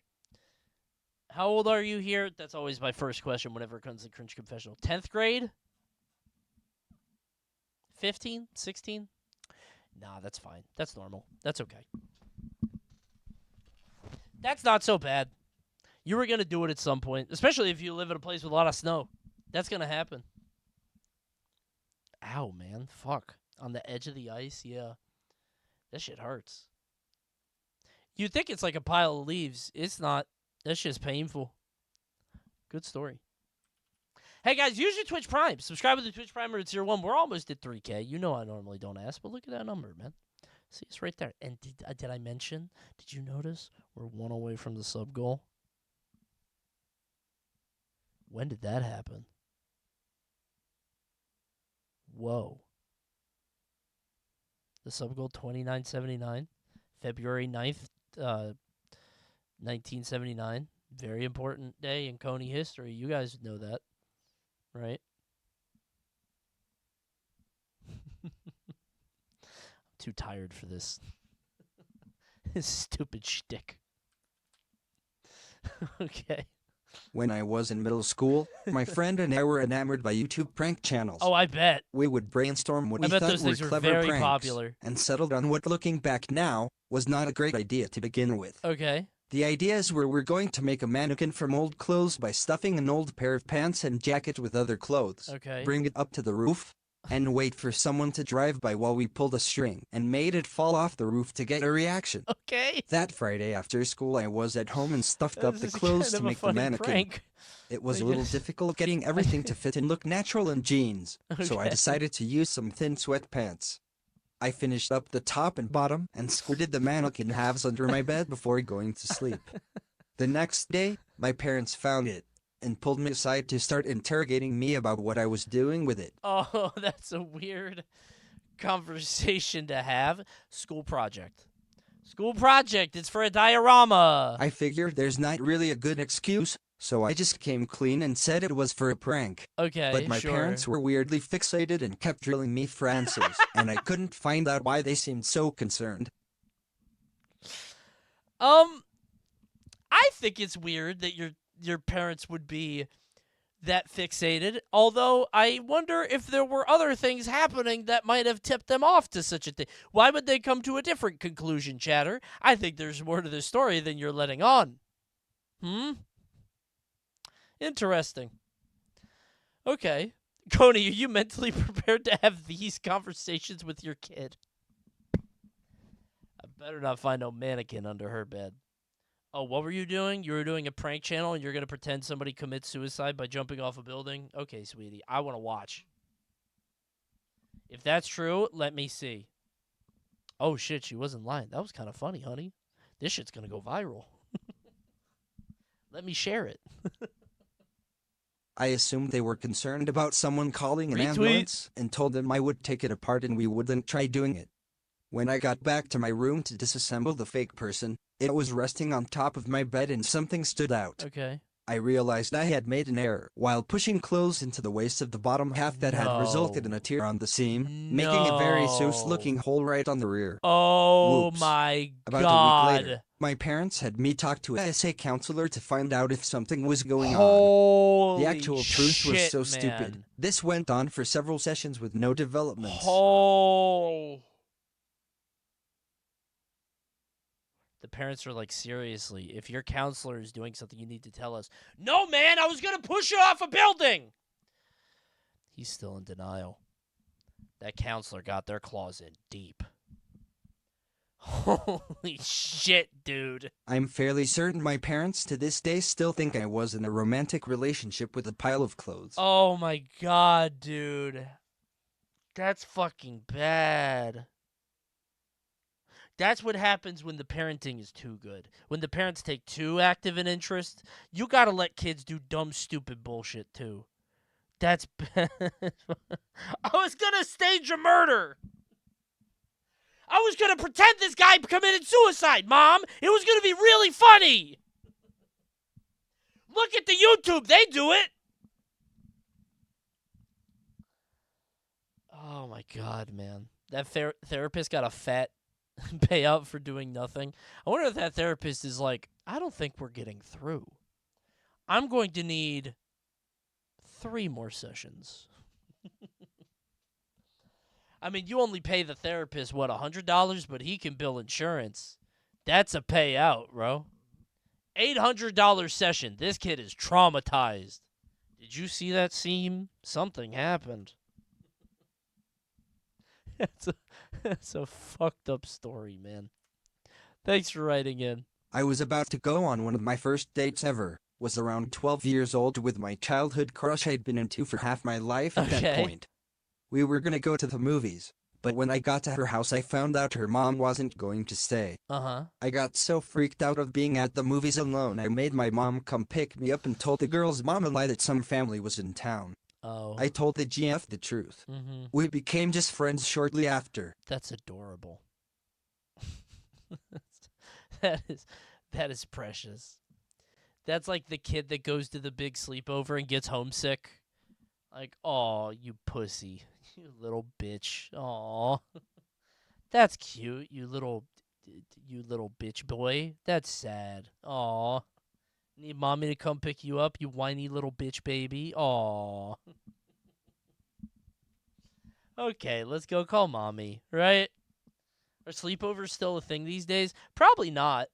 How old are you here? That's always my first question whenever it comes to Cringe Confessional. 10th grade? 15? 16? Nah, that's fine. That's normal. That's okay. That's not so bad. You were going to do it at some point, especially if you live in a place with a lot of snow. That's going to happen. Ow, man. Fuck. On the edge of the ice, yeah. That shit hurts. You think it's like a pile of leaves. It's not. That shit's painful. Good story. Hey, guys, use your Twitch Prime. Subscribe with the Twitch Prime or it's Tier 1. We're almost at 3K. You know I normally don't ask, but look at that number, man. See, it's right there. And did I mention, did you notice we're 1 away from the sub goal? When did that happen? Whoa. The sub goal, 2979. February 9th, 1979. Very important day in Coney history. You guys know that, right? I'm too tired for this. This stupid shtick. Okay. When I was in middle school, my friend and I were enamored by YouTube prank channels. Oh, I bet. We would brainstorm what I we bet thought those were things were clever very pranks popular. and settled on what, looking back now, was not a great idea to begin with. Okay. The ideas were we're going to make a mannequin from old clothes by stuffing an old pair of pants and jacket with other clothes. Okay. Bring it up to the roof, and wait for someone to drive by while we pulled a string and made it fall off the roof to get a reaction. Okay. That Friday after school I was at home and stuffed up the This is clothes kind of to a make the funny mannequin. prank. It was a I little guess. difficult getting everything to fit and look natural in jeans, so I Okay. decided to use some thin sweatpants. I finished up the top and bottom and squirted the mannequin halves under my bed before going to sleep. The next day, my parents found it and pulled me aside to start interrogating me about what I was doing with it. Oh, that's a weird conversation to have. School project. School project. It's for a diorama. I figured there's not really a good excuse, so I just came clean and said it was for a prank. Okay, But my sure. parents were weirdly fixated and kept drilling me for answers, and I couldn't find out why they seemed so concerned. I think it's weird that your parents would be that fixated, although I wonder if there were other things happening that might have tipped them off to such a thing. Why would they come to a different conclusion, Chatter? I think there's more to the story than you're letting on. Interesting. Okay. Coney, are you mentally prepared to have these conversations with your kid? I better not find no mannequin under her bed. Oh, what were you doing? You were doing a prank channel and you're going to pretend somebody commits suicide by jumping off a building? Okay, sweetie. I want to watch. If that's true, let me see. Oh, shit. She wasn't lying. That was kind of funny, honey. This shit's going to go viral. Let me share it. I assumed they were concerned about someone calling an Retweet. ambulance and told them I would take it apart and we wouldn't try doing it. When I got back to my room to disassemble the fake person, it was resting on top of my bed and something stood out. Okay. I realized I had made an error while pushing clothes into the waist of the bottom half that had resulted in a tear on the seam, making a very sus-looking hole right on the rear. Oh, Whoops. my About God. a week later, my parents had me talk to a SA counselor to find out if something was going on. Holy The actual truth was shit, so man. stupid. This went on for several sessions with no developments. Oh. The parents are like, seriously, if your counselor is doing something, you need to tell us. No, man, I was going to push you off a building. He's still in denial. That counselor got their claws in deep. Holy shit, dude. I'm fairly certain my parents to this day still think I was in a romantic relationship with a pile of clothes. Oh, my God, dude. That's fucking bad. That's what happens when the parenting is too good. When the parents take too active an interest, you gotta let kids do dumb, stupid bullshit, too. That's bad. I was gonna stage a murder. I was gonna pretend this guy committed suicide, Mom. It was gonna be really funny. Look at the YouTube. They do it. Oh, my God, man. That therapist got a fat payout for doing nothing. I wonder if that therapist is like, I don't think we're getting through. I'm going to need 3 more sessions. I mean, you only pay the therapist, what, $100? But he can bill insurance. That's a payout, bro. $800 session. This kid is traumatized. Did you see that seam? Something happened. That's a fucked up story, man. Thanks for writing in. I was about to go on one of my first dates ever. Was around 12 years old with my childhood crush I'd been into for half my life at that point. We were gonna go to the movies, but when I got to her house I found out her mom wasn't going to stay. I got so freaked out of being at the movies alone I made my mom come pick me up and told the girl's mom a lie that some family was in town. I told the GF the truth. We became just friends shortly after. That's adorable. That is precious. That's like the kid that goes to the big sleepover and gets homesick. Like, aw, you pussy. You little bitch. Aw. That's cute, you little bitch boy. That's sad. Aw. Need mommy to come pick you up, you whiny little bitch baby. Aw. Okay, let's go call mommy, right? Are sleepovers still a thing these days? Probably not.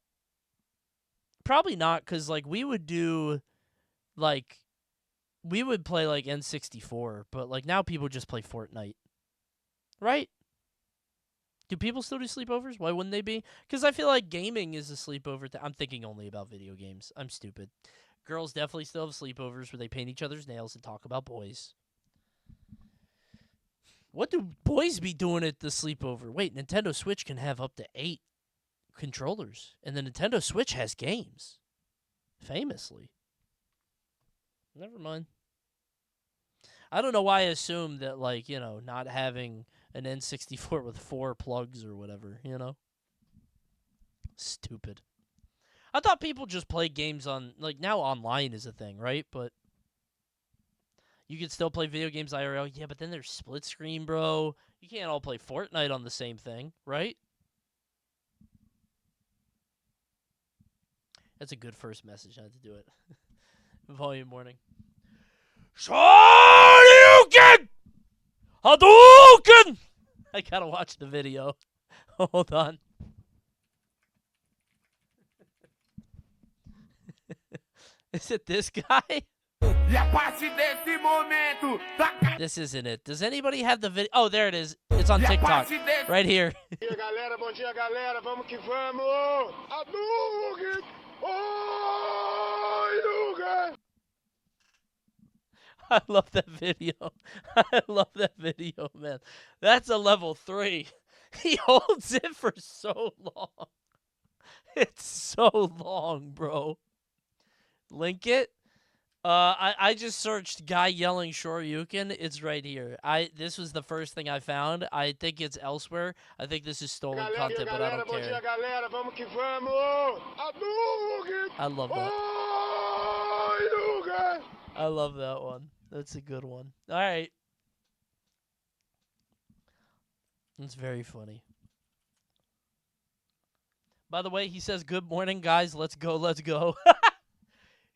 Probably not, because, like, we would play, like, N64, but, like, now people just play Fortnite. Right? Do people still do sleepovers? Why wouldn't they be? Because I feel like gaming is a sleepover. I'm thinking only about video games. I'm stupid. Girls definitely still have sleepovers where they paint each other's nails and talk about boys. What do boys be doing at the sleepover? Wait, Nintendo Switch can have up to 8 controllers, and the Nintendo Switch has games. Famously. Never mind. I don't know why I assumed that, like, you know, not having an N64 with 4 plugs or whatever, you know? Stupid. I thought people just play games on, like, now online is a thing, right? But you can still play video games IRL. Yeah, but then there's split screen, bro. You can't all play Fortnite on the same thing, right? That's a good first message. I had to do it. Volume warning. Shoryuken! Hadouken! I gotta watch the video. Hold on. Is it this guy? This isn't it. Does anybody have the video? Oh, there it is. It's on TikTok. Right here. Bom dia, galera. Vamos que vamos. Hadouken! I love that video. I love that video, man. That's a level 3. He holds it for so long. It's so long, bro. Link it. I just searched guy yelling Shoryuken. It's right here. This was the first thing I found. I think it's elsewhere. I think this is stolen content, but I don't care. I love that. I love that one. That's a good one. All right. It's very funny. By the way, he says, "Good morning, guys. Let's go. Let's go."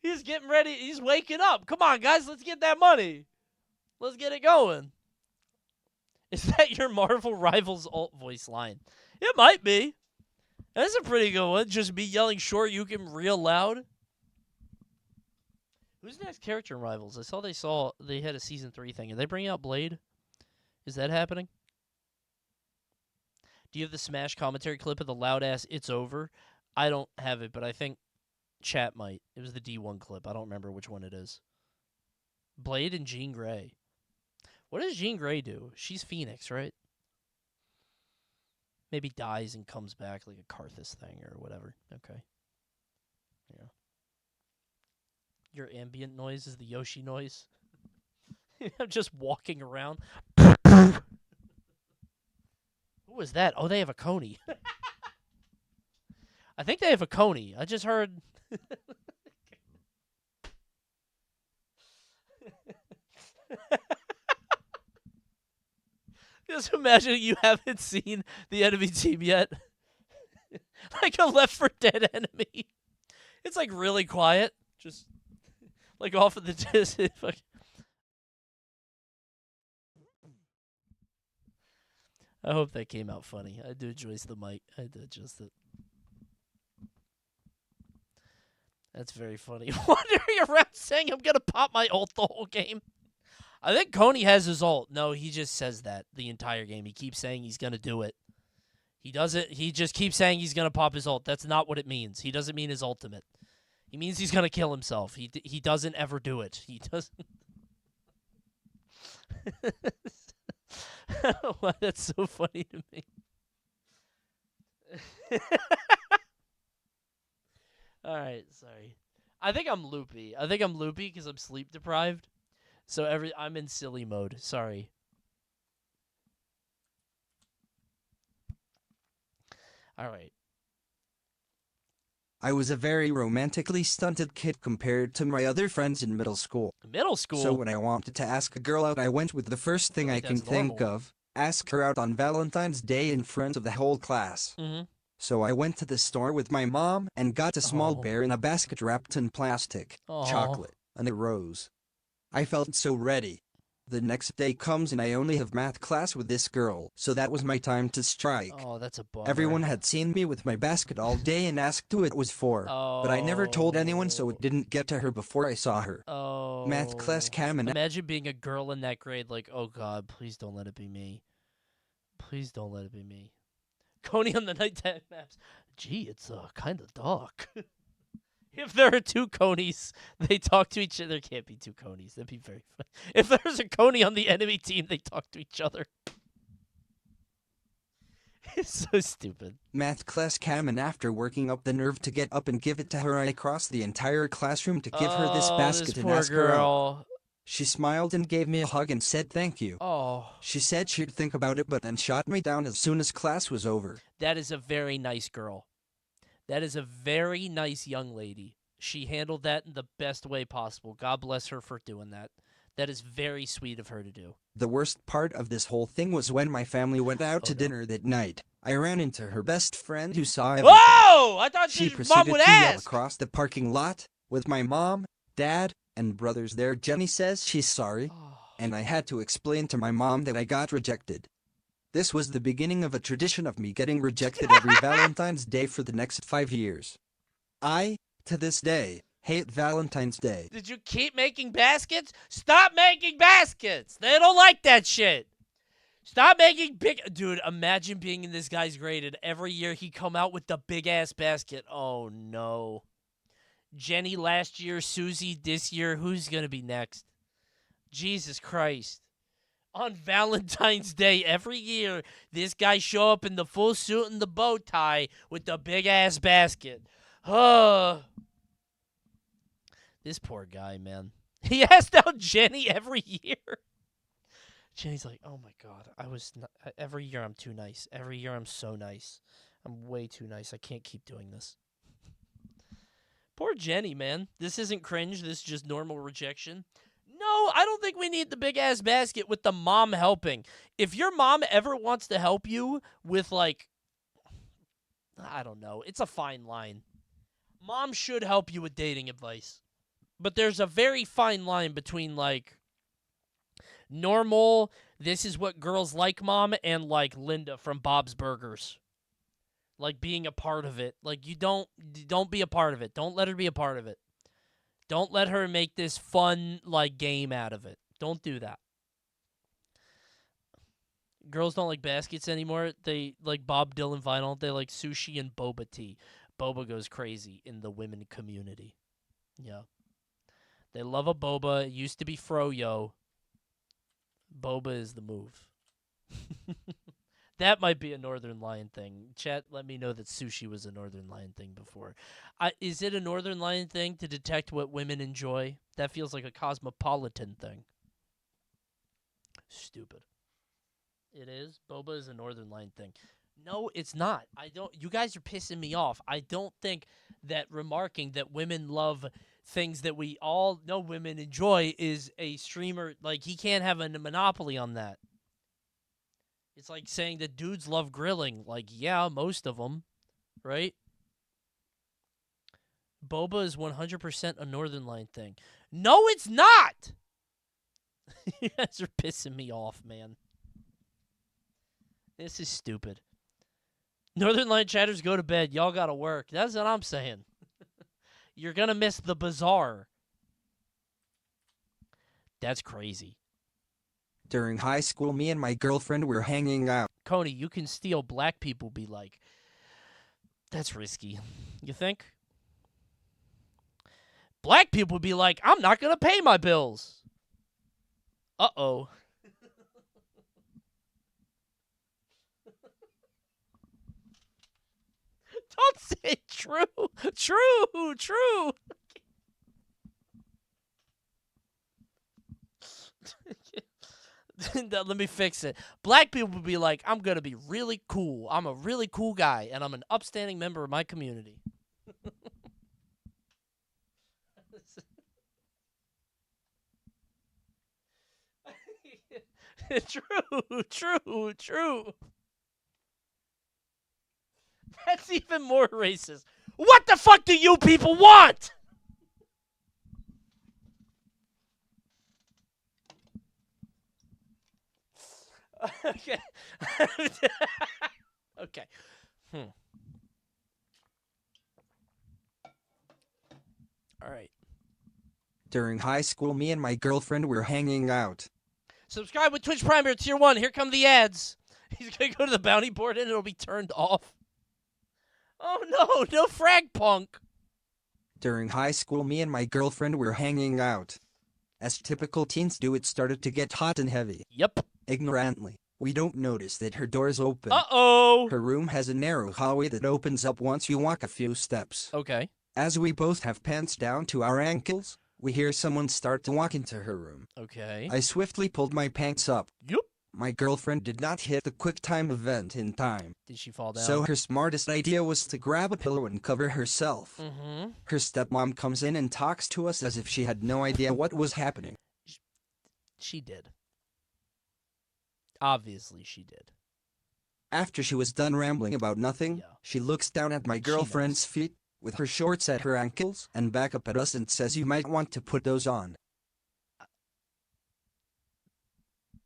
He's getting ready. He's waking up. Come on, guys. Let's get that money. Let's get it going. Is that your Marvel Rivals alt voice line? It might be. That's a pretty good one. Just me yelling Shoryuken real loud. Who's the next character in Rivals? I saw they had a season 3 thing. Are they bringing out Blade? Is that happening? Do you have the Smash commentary clip of the loud ass "It's over"? I don't have it, but I think chat might. It was the D1 clip. I don't remember which one it is. Blade and Jean Grey. What does Jean Grey do? She's Phoenix, right? Maybe dies and comes back like a Karthus thing or whatever. Okay. Yeah. Your ambient noise is the Yoshi noise. I'm just walking around. Who was that? Oh, they have a Coney. I think they have a Coney. I just heard. Just imagine you haven't seen the enemy team yet. Like a Left 4 Dead enemy. It's like really quiet. Just like off of the distance. I hope that came out funny. I do adjust the mic. I did adjust it. That's very funny. Wandering around saying I'm going to pop my ult the whole game. I think Coney has his ult. No, he just says that the entire game. He keeps saying he's going to do it. He doesn't. He just keeps saying he's going to pop his ult. That's not what it means. He doesn't mean his ultimate. He means he's going to kill himself. He doesn't ever do it. He doesn't. Why, that's so funny to me. All right, sorry. I think I'm loopy. I think I'm loopy because I'm sleep deprived. So I'm in silly mode. Sorry. All right. I was a very romantically stunted kid compared to my other friends in middle school. Middle school? So when I wanted to ask a girl out, I went with the first thing I can think of. Ask her out on Valentine's Day in front of the whole class. Mm-hmm. So I went to the store with my mom and got a small bear in a basket wrapped in plastic, chocolate, and a rose. I felt so ready. The next day comes and I only have math class with this girl, so that was my time to strike. Oh, that's a bummer. Everyone had seen me with my basket all day and asked who it was for, but I never told anyone, so it didn't get to her before I saw her. Oh. Math class came and imagine being a girl in that grade like, oh God, please don't let it be me. Please don't let it be me. Coney on the nighttime maps. Gee, it's kind of dark. If there are two Coneys, they talk to each other. There can't be two Coneys. That'd be very funny. If there's a Coney on the enemy team, they talk to each other. It's so stupid. Math class came, and after working up the nerve to get up and give it to her, I crossed the entire classroom to give her this basket and ask her out. She smiled and gave me a hug and said thank you. Oh. She said she'd think about it, but then shot me down as soon as class was over. That is a very nice girl. That is a very nice young lady. She handled that in the best way possible. God bless her for doing that. That is very sweet of her to do. The worst part of this whole thing was when my family went out to dinner that night. I ran into her best friend who saw everything. Whoa! I thought she your proceeded mom would to yell ask. across the parking lot with my mom, dad, and brothers there. Jenny says she's sorry, and I had to explain to my mom that I got rejected. This was the beginning of a tradition of me getting rejected every Valentine's Day for the next 5 years. I, to this day, hate Valentine's Day. Did you keep making baskets? Stop making baskets! They don't like that shit. Stop making big... Dude, imagine being in this guy's grade and every year he come out with the big-ass basket. Oh, no. Jenny last year, Susie this year. Who's going to be next? Jesus Christ. On Valentine's Day every year, this guy show up in the full suit and the bow tie with the big-ass basket. This poor guy, man. He asked out Jenny every year. Jenny's like, oh my God, every year I'm too nice. Every year I'm so nice. I'm way too nice. I can't keep doing this. Poor Jenny, man. This isn't cringe. This is just normal rejection. No, I don't think we need the big-ass basket with the mom helping. If your mom ever wants to help you with, like, I don't know. It's a fine line. Mom should help you with dating advice. But there's a very fine line between, like, normal, this is what girls like, mom, and, like, Linda from Bob's Burgers. Like, being a part of it. Like, you don't be a part of it. Don't let her be a part of it. Don't let her make this fun, like, game out of it. Don't do that. Girls don't like baskets anymore. They like Bob Dylan vinyl. They like sushi and boba tea. Boba goes crazy in the women community. Yeah. They love a boba. It used to be froyo. Boba is the move. That might be a Northern Lion thing. Chat, let me know that sushi was a Northern Lion thing before. Is it a Northern Lion thing to detect what women enjoy? That feels like a cosmopolitan thing. Stupid. It is? Boba is a Northern Lion thing. No, it's not. You guys are pissing me off. I don't think that remarking that women love things that we all know women enjoy is a streamer. Like, he can't have a monopoly on that. It's like saying that dudes love grilling. Like, yeah, most of them, right? Boba is 100% a Northern Lion thing. No, it's not! You guys are pissing me off, man. This is stupid. Northern Lion chatters, go to bed. Y'all gotta work. That's what I'm saying. You're gonna miss the bazaar. That's crazy. During high school, me and my girlfriend were hanging out. Coney, you can steal. Black people be like, that's risky. You think? Black people be like, I'm not going to pay my bills. Uh-oh. Don't say true. True. Let me fix it. Black people would be like, I'm going to be really cool. I'm a really cool guy, and I'm an upstanding member of my community. True. That's even more racist. What the fuck do you people want? Okay. Okay. All right. During high school, me and my girlfriend were hanging out. Subscribe with Twitch Prime or Tier 1. Here come the ads. He's going to go to the bounty board and it'll be turned off. Oh, no FragPunk. During high school, me and my girlfriend were hanging out. As typical teens do, it started to get hot and heavy. Yep. Ignorantly, we don't notice that her door's open. Uh-oh. Her room has a narrow hallway that opens up once you walk a few steps. Okay. As we both have pants down to our ankles, we hear someone start to walk into her room. Okay. I swiftly pulled my pants up. Yup. My girlfriend did not hit the QuickTime event in time. Did she fall down? So her smartest idea was to grab a pillow and cover herself. Mm-hmm. Her stepmom comes in and talks to us as if she had no idea what was happening. She did. Obviously she did. After she was done rambling about nothing, she looks down at my girlfriend's feet, with her shorts at her ankles, and back up at us and says, "You might want to put those on."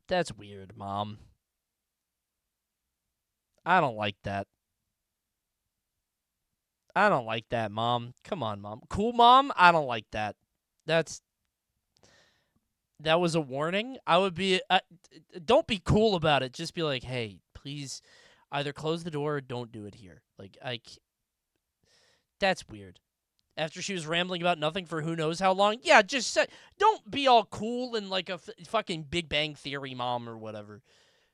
That's weird, Mom. I don't like that. I don't like that, Mom. Come on, Mom. Cool, Mom? I don't like that. That was a warning. I would be... don't be cool about it. Just be like, hey, please either close the door or don't do it here. Like, that's weird. After she was rambling about nothing for who knows how long, yeah, just say, don't be all cool and like a fucking Big Bang Theory mom or whatever.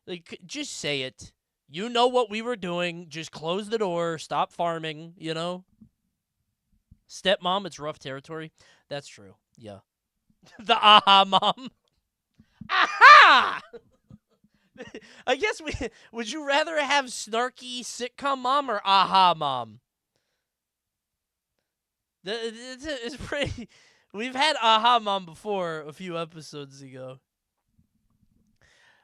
Like, just say it. You know what we were doing. Just close the door. Stop farming, you know? Stepmom, it's rough territory. That's true. Yeah. The aha mom. Aha! I guess would you rather have snarky sitcom mom or aha mom? It's pretty. We've had aha mom before a few episodes ago.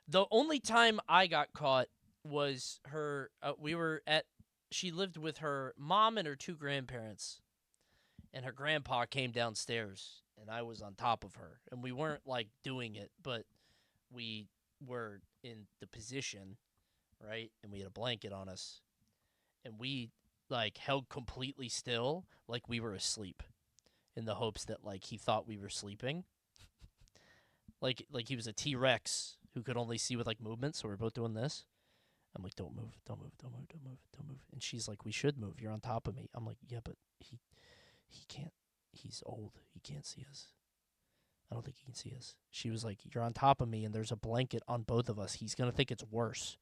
The only time I got caught was her. She lived with her mom and her two grandparents, and her grandpa came downstairs, and I was on top of her, and we weren't like doing it, but we were in the position, right? And we had a blanket on us, and we like held completely still, like we were asleep, in the hopes that like he thought we were sleeping. like he was a T-Rex who could only see with like movement, so we're both doing this. I'm like, don't move. And she's like, we should move. You're on top of me. I'm like, yeah, but he can't. He's old. He can't see us. I don't think he can see us. She was like, you're on top of me, and there's a blanket on both of us. He's going to think it's worse.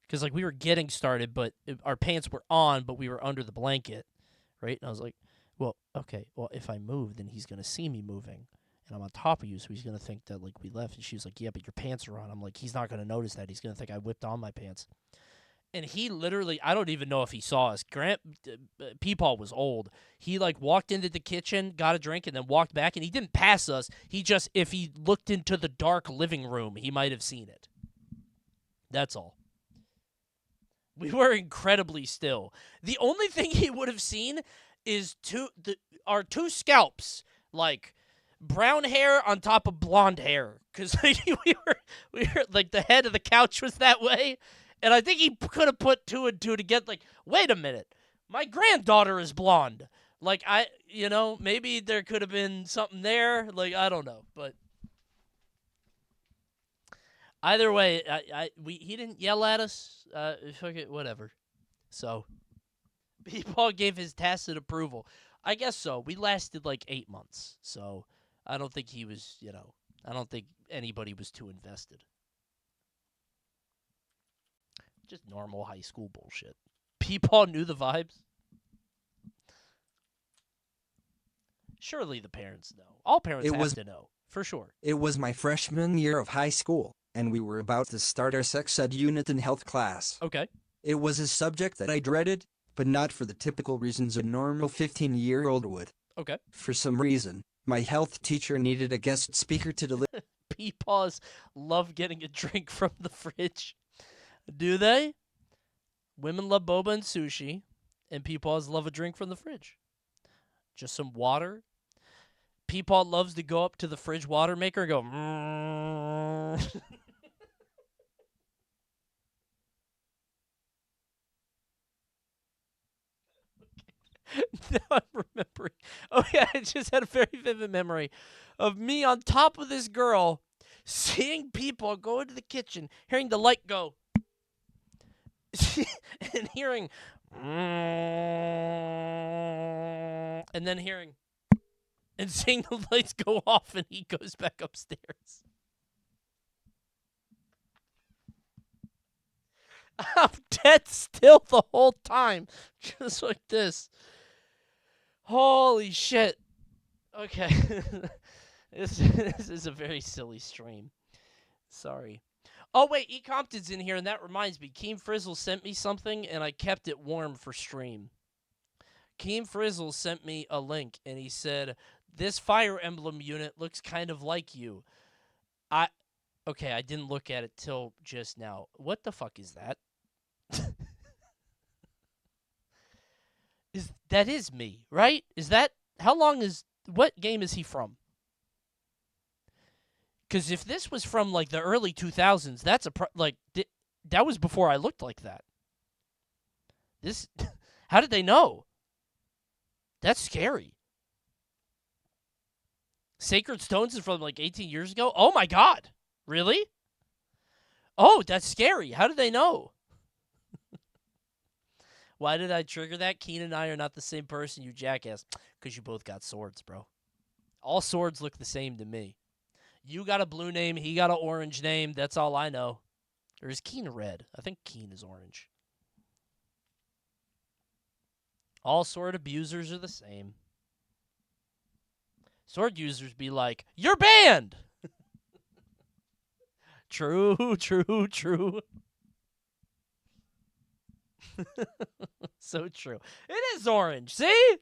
Because, like, we were getting started, but our pants were on, but we were under the blanket, right? And I was like, well, okay, well, if I move, then he's going to see me moving. And I'm on top of you, so he's going to think that, like, we left. And she was like, yeah, but your pants are on. I'm like, he's not going to notice that. He's going to think I whipped on my pants. And he literally, I don't even know if he saw us. Peepaw was old. He, like, walked into the kitchen, got a drink, and then walked back. And he didn't pass us. He just, if he looked into the dark living room, he might have seen it. That's all. We were incredibly still. The only thing he would have seen is our two scalps, like brown hair on top of blonde hair, because we were like the head of the couch was that way, and I think he could have put two and two together. Like, wait a minute, my granddaughter is blonde. Like maybe there could have been something there. Like, I don't know, but Either way, he didn't yell at us. Fuck it, whatever. So, Paul gave his tacit approval. I guess so. We lasted like 8 months. So, I don't think he was, I don't think anybody was too invested. Just normal high school bullshit. Paul knew the vibes. Surely the parents know. All parents have to know, for sure. It was my freshman year of high school, and we were about to start our sex ed unit in health class. Okay. It was a subject that I dreaded, but not for the typical reasons a normal 15-year-old would. Okay. For some reason, my health teacher needed a guest speaker to deliver. Peepaws love getting a drink from the fridge. Do they? Women love boba and sushi, and Peepaws love a drink from the fridge. Just some water. Peepaw loves to go up to the fridge water maker and go, Now I'm remembering. Oh, yeah, I just had a very vivid memory of me on top of this girl, seeing people go into the kitchen, hearing the light go, and hearing, and then hearing, and seeing the lights go off, and he goes back upstairs. I'm dead still the whole time, just like this. Holy shit. Okay. This is a very silly stream. Sorry. Oh, wait, E. Compton's in here, and that reminds me. Keem Frizzle sent me something, and I kept it warm for stream. Keem Frizzle sent me a link, and he said, this Fire Emblem unit looks kind of like you. Okay, I didn't look at it till just now. What the fuck is that? That is me, right? What game is he from? Because if this was from, like, the early 2000s, that's that was before I looked like that. How did they know? That's scary. Sacred Stones is from, like, 18 years ago? Oh, my God. Really? Oh, that's scary. How did they know? Why did I trigger that? Keen and I are not the same person, you jackass. Because you both got swords, bro. All swords look the same to me. You got a blue name, he got an orange name. That's all I know. Or is Keen red? I think Keen is orange. All sword abusers are the same. Sword users be like, you're banned! True, true, true. So true. It is orange, see?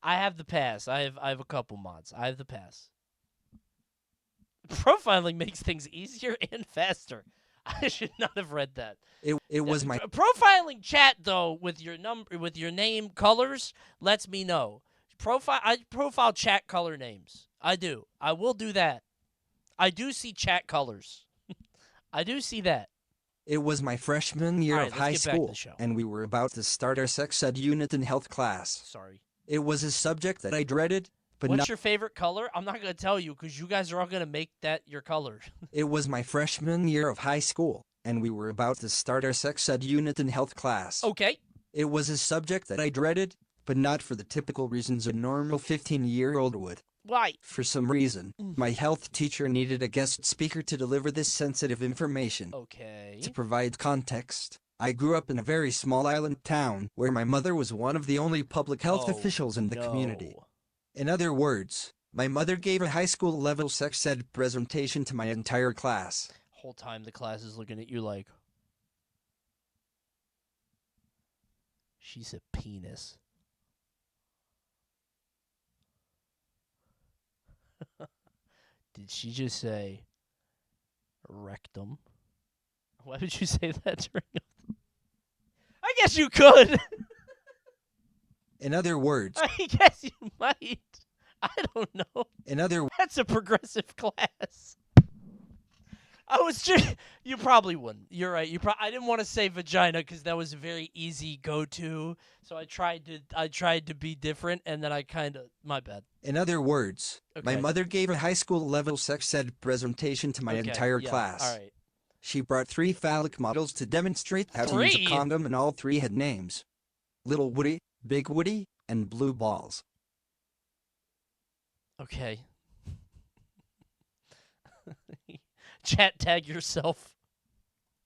I have the pass. I have a couple mods. I have the pass. Profiling makes things easier and faster. I should not have read that. It was my profiling chat though with your number, with your name colors lets me know. I profile chat color names. I do. I will do that. I do see chat colors. I do see that. It was my freshman year of high school, and we were about to start our sex ed unit in health class. Sorry. It was a subject that I dreaded, but What's your favorite color? I'm not going to tell you because you guys are all going to make that your color. It was my freshman year of high school, and we were about to start our sex ed unit in health class. Okay. It was a subject that I dreaded, but not for the typical reasons a normal 15-year-old would. Why? For some reason, my health teacher needed a guest speaker to deliver this sensitive information. Okay. To provide context, I grew up in a very small island town where my mother was one of the only public health officials in the community. In other words, my mother gave a high school level sex ed presentation to my entire class. Whole time the class is looking at you like, she's a penis. Did she just say rectum? Why would you say that during I guess you could. In other words, I guess you might. I don't know. In other That's a progressive class. I was just. You probably wouldn't. You're right. I didn't want to say vagina because that was a very easy go-to. So I tried to be different, and then I kind of. My bad. In other words, my Okay. mother gave a high school level sex ed presentation to my Okay, entire yeah, class. all right. She brought 3 phallic models to demonstrate how to use a 3? condom, and all 3 had names: Little Woody, Big Woody, and Blue Balls. Okay. Chat tag yourself.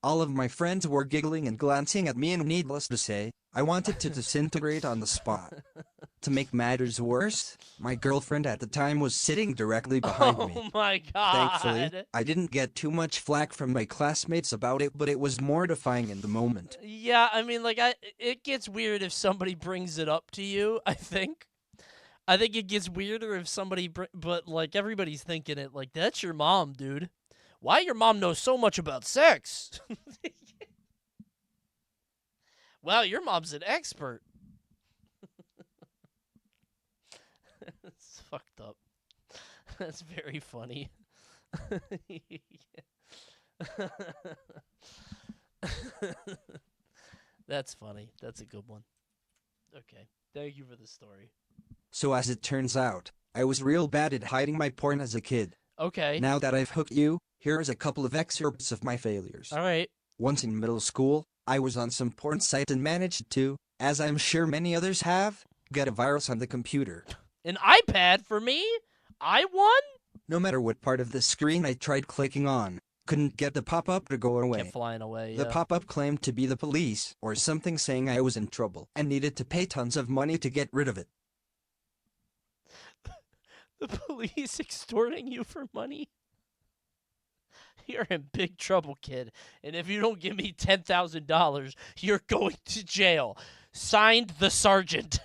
All of my friends were giggling and glancing at me, and needless to say, I wanted to disintegrate on the spot. To make matters worse, my girlfriend at the time was sitting directly behind me. Oh my god. Thankfully, I didn't get too much flack from my classmates about it, but it was mortifying in the moment. Yeah, I mean, like, it gets weird if somebody brings it up to you, I think. I think it gets weirder if somebody, but, like, everybody's thinking it, like, that's your mom, dude. Why your mom knows so much about sex? Wow, your mom's an expert. It's fucked up. That's very funny. That's funny. That's a good one. Okay. Thank you for the story. So as it turns out, I was real bad at hiding my porn as a kid. Okay. Now that I've hooked you, here's a couple of excerpts of my failures. All right. Once in middle school, I was on some porn site and managed to, as I'm sure many others have, get a virus on the computer. An iPad for me? I won? No matter what part of the screen I tried clicking on, couldn't get the pop-up to go away. Kept flying away, The yeah. pop-up claimed to be the police, or something, saying I was in trouble and needed to pay tons of money to get rid of it. The police extorting you for money? You're in big trouble, kid. And if you don't give me $10,000, you're going to jail. Signed, the sergeant.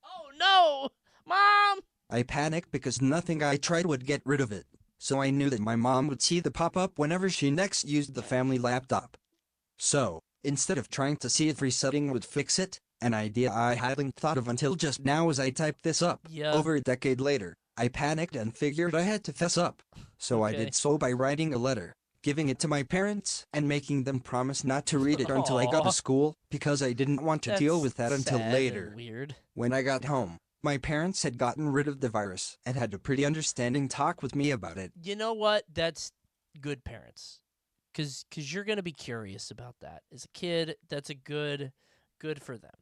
Oh, no! Mom! I panicked because nothing I tried would get rid of it, so I knew that my mom would see the pop-up whenever she next used the family laptop. So, instead of trying to see if resetting would fix it, an idea I hadn't thought of until just now as I typed this up, over a decade later, I panicked and figured I had to fess up. So I did so by writing a letter, giving it to my parents, and making them promise not to read it until I got to school, because I didn't want to deal with that until later. Weird. When I got home, my parents had gotten rid of the virus and had a pretty understanding talk with me about it. You know what? That's good parents. Because you're going to be curious about that. As a kid, that's a good for them.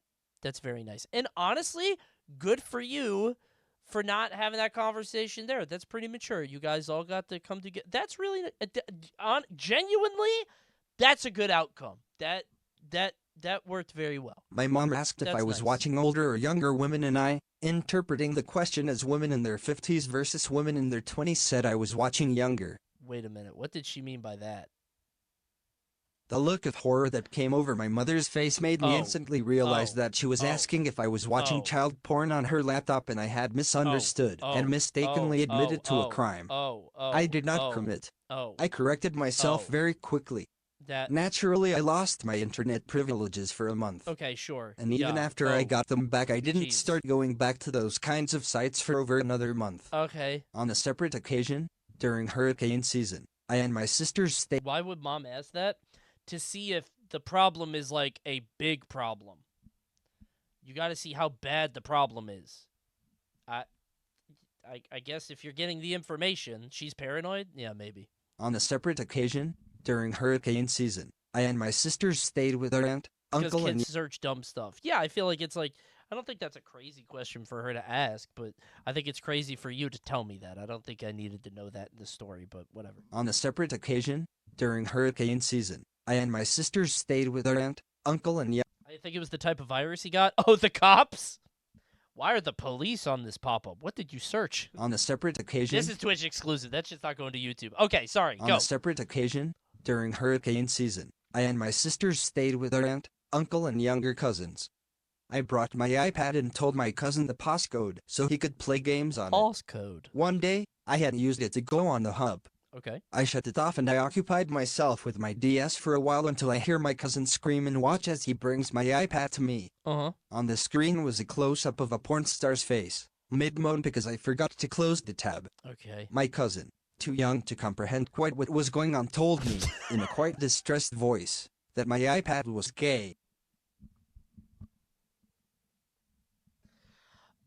That's very nice. And honestly, good for you for not having that conversation there. That's pretty mature. You guys all got to come together. That's really, genuinely, that's a good outcome. That worked very well. My mom asked if I was watching older or younger women, and I, interpreting the question as women in their 50s versus women in their 20s, said I was watching younger. Wait a minute. What did she mean by that? The look of horror that came over my mother's face made me instantly realize that she was asking if I was watching child porn on her laptop, and I had misunderstood and mistakenly admitted to a crime. I did not commit. I corrected myself very quickly. Naturally, I lost my internet privileges for a month. Okay, sure. And even after I got them back, I didn't start going back to those kinds of sites for over another month. Okay. On a separate occasion, during hurricane season, I and my sisters stayed. Why would mom ask that? To see if the problem is like a big problem. You got to see how bad the problem is. I guess if you're getting the information, she's paranoid? Yeah, maybe. On a separate occasion, during hurricane season, I and my sisters stayed with our aunt, uncle, because and... kids search dumb stuff. Yeah, I feel like it's like, I don't think that's a crazy question for her to ask, but I think it's crazy for you to tell me that. I don't think I needed to know that in the story, but whatever. On a separate occasion, during hurricane season, I and my sisters stayed with our aunt, uncle, and... I think it was the type of virus he got. Oh, the cops? Why are the police on this pop-up? What did you search? On a separate occasion... This is Twitch exclusive. That's just not going to YouTube. Okay, sorry, On go. a separate occasion, during hurricane season, I and my sisters stayed with our aunt, uncle, and younger cousins. I brought my iPad and told my cousin the passcode so he could play games on it. Passcode? One day, I had used it to go on the hub. Okay. I shut it off and I occupied myself with my DS for a while until I hear my cousin scream and watch as he brings my iPad to me. On the screen was a close-up of a porn star's face, mid-moan because I forgot to close the tab. Okay. My cousin, too young to comprehend quite what was going on, told me, in a quite distressed voice, that my iPad was gay.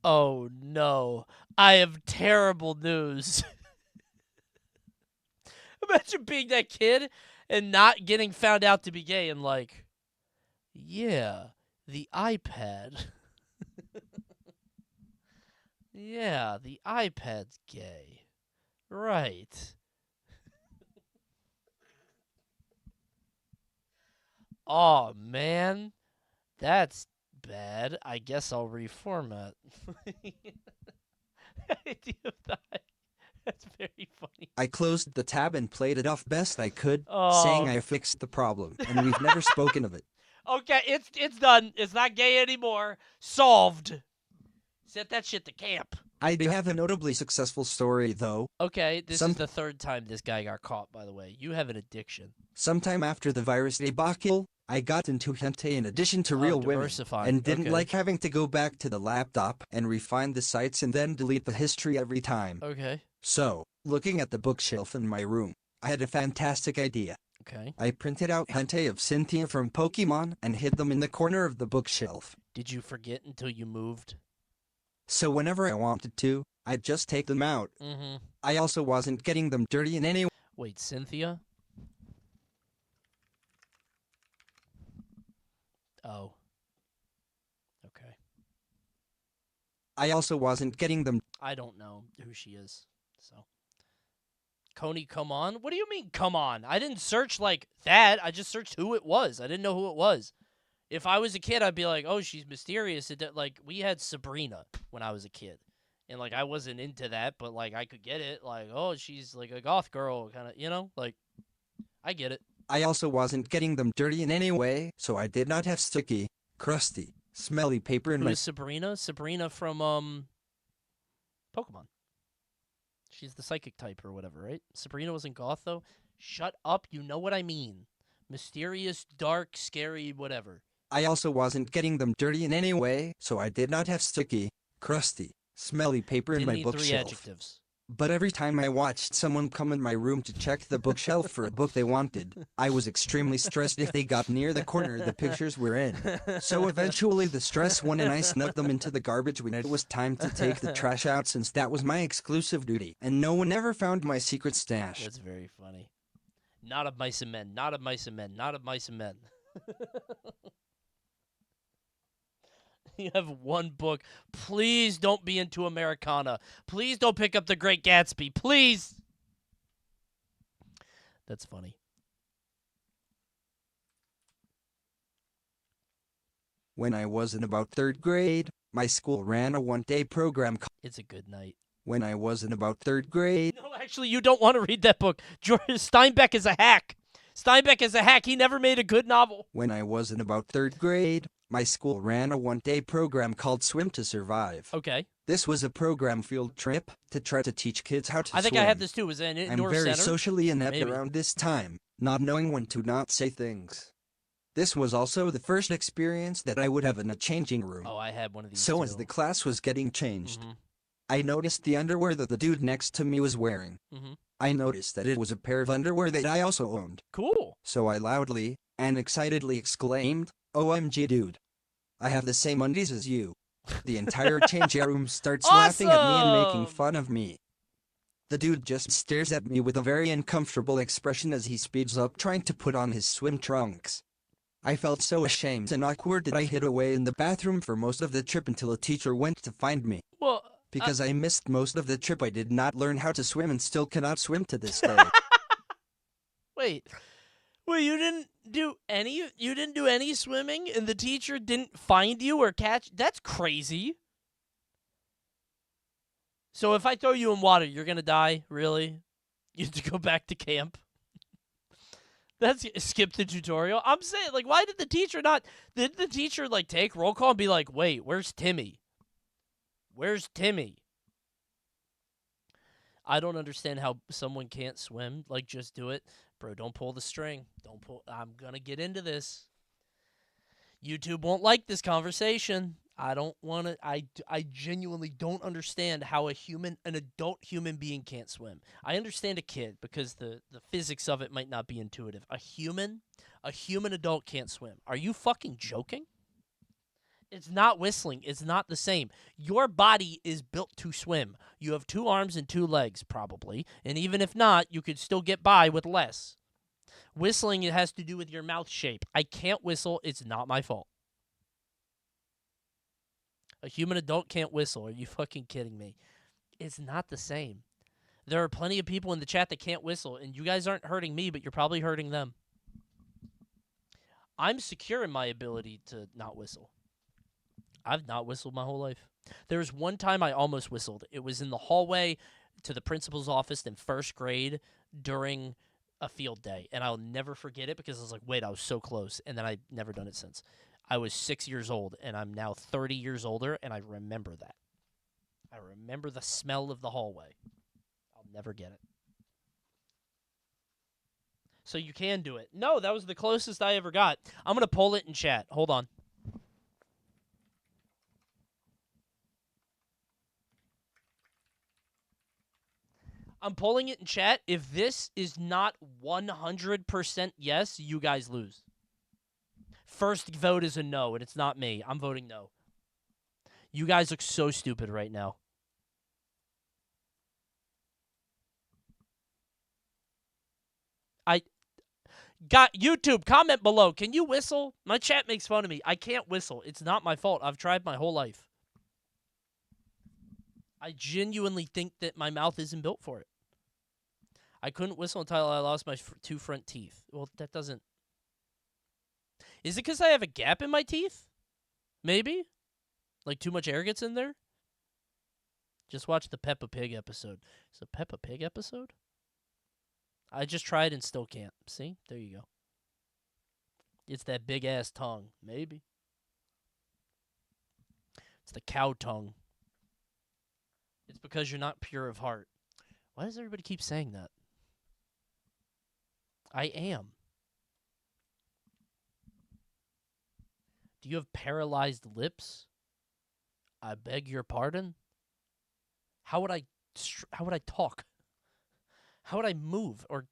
Oh no, I have terrible news. Imagine being that kid and not getting found out to be gay and like, yeah, the iPad. Yeah, the iPad's gay. Right. Oh, man. That's bad. I guess I'll reformat. That's very funny. I closed the tab and played it off best I could, Oh. saying I fixed the problem, and we've never spoken of it. Okay, it's done. It's not gay anymore. Solved. Set that shit to camp. I do have a notably successful story, though. Okay, this is the third time this guy got caught, by the way. You have an addiction. Sometime after the virus debacle, I got into hentai in addition to real women, and didn't like having to go back to the laptop and refine the sites and then delete the history every time. Okay. So, looking at the bookshelf in my room, I had a fantastic idea. Okay. I printed out hentai of Cynthia from Pokemon and hid them in the corner of the bookshelf. Did you forget until you moved? So whenever I wanted to, I'd just take them out. Mm-hmm. I also wasn't getting them dirty in any way. Wait, Cynthia? Oh. Okay. I also wasn't getting them. I don't know who she is, so. Coney, come on? What do you mean, come on? I didn't search like that. I just searched who it was. I didn't know who it was. If I was a kid, I'd be like, oh, she's mysterious. Like, we had Sabrina when I was a kid. And, like, I wasn't into that, but, like, I could get it. Like, oh, she's, like, a goth girl, kind of, you know? Like, I get it. I also wasn't getting them dirty in any way, so I did not have sticky, crusty, smelly paper in my... Who's Sabrina? Sabrina from, Pokemon. She's the psychic type or whatever, right? Sabrina wasn't goth, though? Shut up. You know what I mean. Mysterious, dark, scary, whatever. I also wasn't getting them dirty in any way, so I did not have sticky, crusty, smelly paper in my bookshelf. 3 adjectives. But every time I watched someone come in my room to check the bookshelf for a book they wanted, I was extremely stressed if they got near the corner the pictures were in. So eventually the stress won and I snuck them into the garbage when it was time to take the trash out, since that was my exclusive duty, and no one ever found my secret stash. That's very funny. Not of mice and men, not of mice and men, not of mice and men. You have one book. Please don't be into Americana. Please don't pick up The Great Gatsby. Please. That's funny. When I was in about 3rd grade, my school ran a one-day program called... It's a good night. When I was in about 3rd grade... No, actually, you don't want to read that book. George Steinbeck is a hack. Steinbeck is a hack. He never made a good novel. When I was in about 3rd grade, my school ran a one-day program called Swim to Survive. Okay. This was a program field trip to try to teach kids how to swim. I think I had this too. Was it an indoor I'm very center? socially inept Maybe. around this time, not knowing when to not say things. This was also the first experience that I would have in a changing room. Oh, I had one of these So too. as the class was getting changed, Mhm. I noticed the underwear that the dude next to me was wearing. Mhm. I noticed that it was a pair of underwear that I also owned. Cool. So I loudly and excitedly exclaimed, "OMG, dude. I have the same undies as you." The entire changing room starts laughing at me and making fun of me. The dude just stares at me with a very uncomfortable expression as he speeds up trying to put on his swim trunks. I felt so ashamed and awkward that I hid away in the bathroom for most of the trip until a teacher went to find me. Well, because I missed most of the trip, I did not learn how to swim and still cannot swim to this day. Wait, you didn't do any swimming and the teacher didn't find you or catch? That's crazy. So if I throw you in water, you're going to die? Really? You have to go back to camp? That's skip the tutorial. I'm saying, like, why did the teacher like take roll call and be like, "Wait, where's Timmy? Where's Timmy?" I don't understand how someone can't swim. Like, just do it. Bro, don't pull the string. I'm going to get into this. YouTube won't like this conversation. I don't want to. I genuinely don't understand how an adult human being can't swim. I understand a kid because the physics of it might not be intuitive. A human adult can't swim. Are you fucking joking? It's not whistling. It's not the same. Your body is built to swim. You have 2 arms and 2 legs, probably. And even if not, you could still get by with less. Whistling, it has to do with your mouth shape. I can't whistle. It's not my fault. A human adult can't whistle. Are you fucking kidding me? It's not the same. There are plenty of people in the chat that can't whistle, and you guys aren't hurting me, but you're probably hurting them. I'm secure in my ability to not whistle. I've not whistled my whole life. There was one time I almost whistled. It was in the hallway to the principal's office in 1st grade during a field day, and I'll never forget it because I was like, wait, I was so close, and then I've never done it since. I was 6 years old, and I'm now 30 years older, and I remember that. I remember the smell of the hallway. I'll never get it. So you can do it. No, that was the closest I ever got. I'm going to poll it in chat. Hold on. I'm polling it in chat. If this is not 100% yes, you guys lose. First vote is a no, and it's not me. I'm voting no. You guys look so stupid right now. Got YouTube, comment below. Can you whistle? My chat makes fun of me. I can't whistle. It's not my fault. I've tried my whole life. I genuinely think that my mouth isn't built for it. I couldn't whistle until I lost my 2 front teeth. Well, that doesn't... Is it because I have a gap in my teeth? Maybe? Like too much air gets in there? Just watch the Peppa Pig episode. Is it a Peppa Pig episode? I just tried and still can't. See? There you go. It's that big-ass tongue. Maybe. It's the cow tongue. It's because you're not pure of heart. Why does everybody keep saying that? I am. Do you have paralyzed lips? I beg your pardon? How would I talk? How would I move or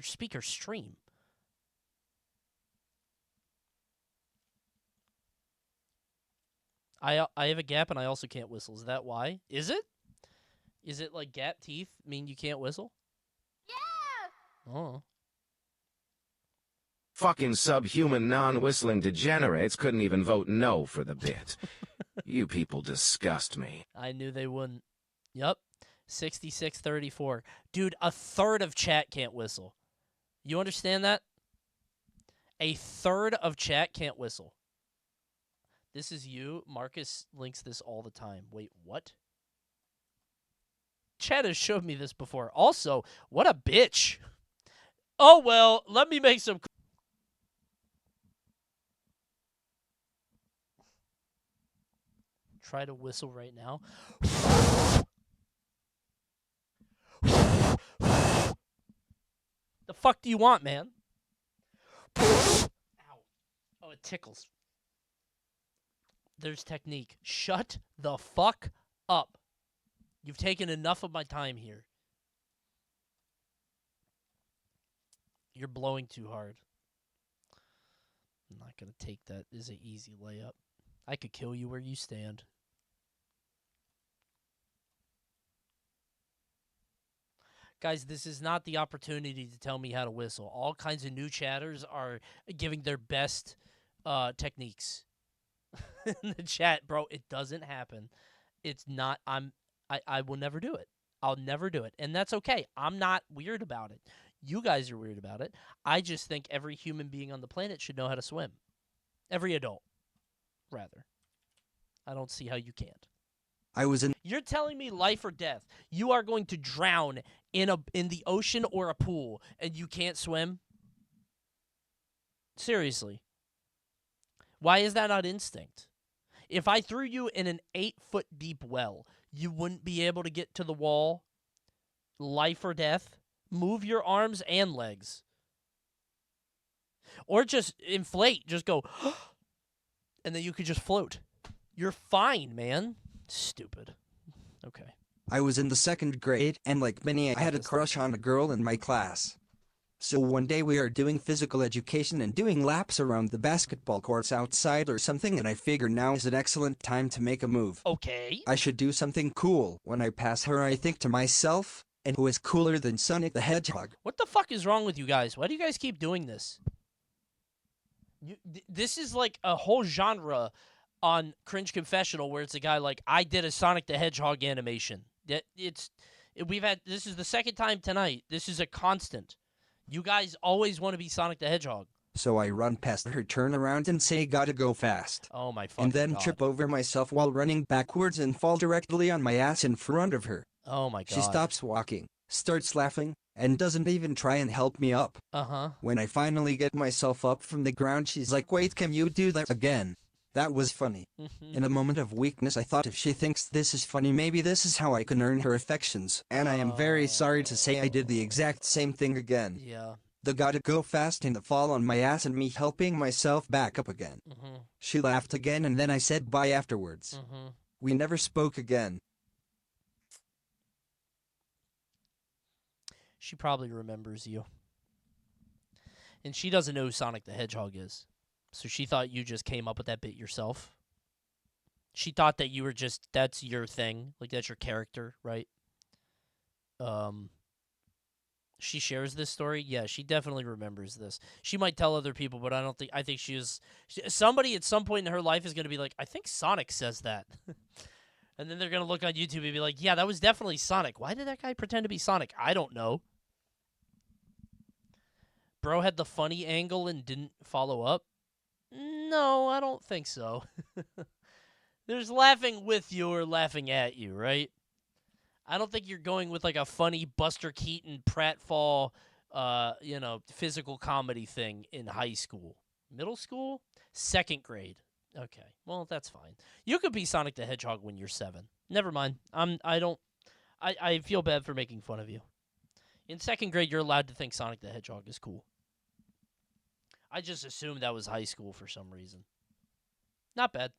speak or stream? I have a gap and I also can't whistle. Is that why? Is it? Is it like gap teeth mean you can't whistle? Yeah. Oh. Fucking subhuman non-whistling degenerates couldn't even vote no for the bit. You people disgust me. I knew they wouldn't. Yep. 66-34. Dude, a third of chat can't whistle. You understand that? A third of chat can't whistle. This is you. Marcus links this all the time. Wait, what? Chat has showed me this before. Also, what a bitch. Oh, well, let me make some... Try to whistle right now. The fuck do you want, man? Ow. Oh, it tickles. There's technique. Shut the fuck up. You've taken enough of my time here. You're blowing too hard. I'm not going to take that as an easy layup. I could kill you where you stand. Guys, this is not the opportunity to tell me how to whistle. All kinds of new chatters are giving their best techniques in the chat, bro. It doesn't happen. It's not. I will never do it. I'll never do it, and that's okay. I'm not weird about it. You guys are weird about it. I just think every human being on the planet should know how to swim. Every adult, rather. I don't see how you can't. You're telling me life or death. You are going to drown in the ocean or a pool, and you can't swim? Seriously. Why is that not instinct? If I threw you in an 8-foot deep well, you wouldn't be able to get to the wall? Life or death? Move your arms and legs. Or just inflate. Just go, and then you could just float. You're fine, man. Stupid. Okay. I was in the 2nd grade, and like many, I had a crush on a girl in my class. So one day we are doing physical education and doing laps around the basketball courts outside or something, and I figure now is an excellent time to make a move. Okay. I should do something cool. When I pass her, I think to myself, and who is cooler than Sonic the Hedgehog? What the fuck is wrong with you guys? Why do you guys keep doing this? This is like a whole genre on Cringe Confessional where it's a guy like, I did a Sonic the Hedgehog animation. This is the 2nd time tonight. This is a constant. You guys always want to be Sonic the Hedgehog. So I run past her, turn around, and say, gotta go fast. Oh my fucking And then God. trip over myself while running backwards and fall directly on my ass in front of her. Oh my God. She stops walking, starts laughing, and doesn't even try and help me up. Uh-huh. When I finally get myself up from the ground, she's like, wait, can you do that again? That was funny. In a moment of weakness, I thought if she thinks this is funny, maybe this is how I can earn her affections. And I am very sorry to say I did the exact same thing again. Yeah. The gotta go fast and the fall on my ass and me helping myself back up again. She laughed again, and then I said bye afterwards. We never spoke again. She probably remembers you. And she doesn't know who Sonic the Hedgehog is. So she thought you just came up with that bit yourself. She thought that you were just, that's your thing. Like, that's your character, right? She shares this story. Yeah, she definitely remembers this. She might tell other people, but I think somebody at some point in her life is going to be like, I think Sonic says that. And then they're going to look on YouTube and be like, yeah, that was definitely Sonic. Why did that guy pretend to be Sonic? I don't know. Bro had the funny angle and didn't follow up? No, I don't think so. There's laughing with you or laughing at you, right? I don't think you're going with like a funny Buster Keaton, pratfall, physical comedy thing in high school. Middle school? 2nd grade. Okay, well, that's fine. You could be Sonic the Hedgehog when you're 7. Never mind. I feel bad for making fun of you. In 2nd grade, you're allowed to think Sonic the Hedgehog is cool. I just assumed that was high school for some reason. Not bad.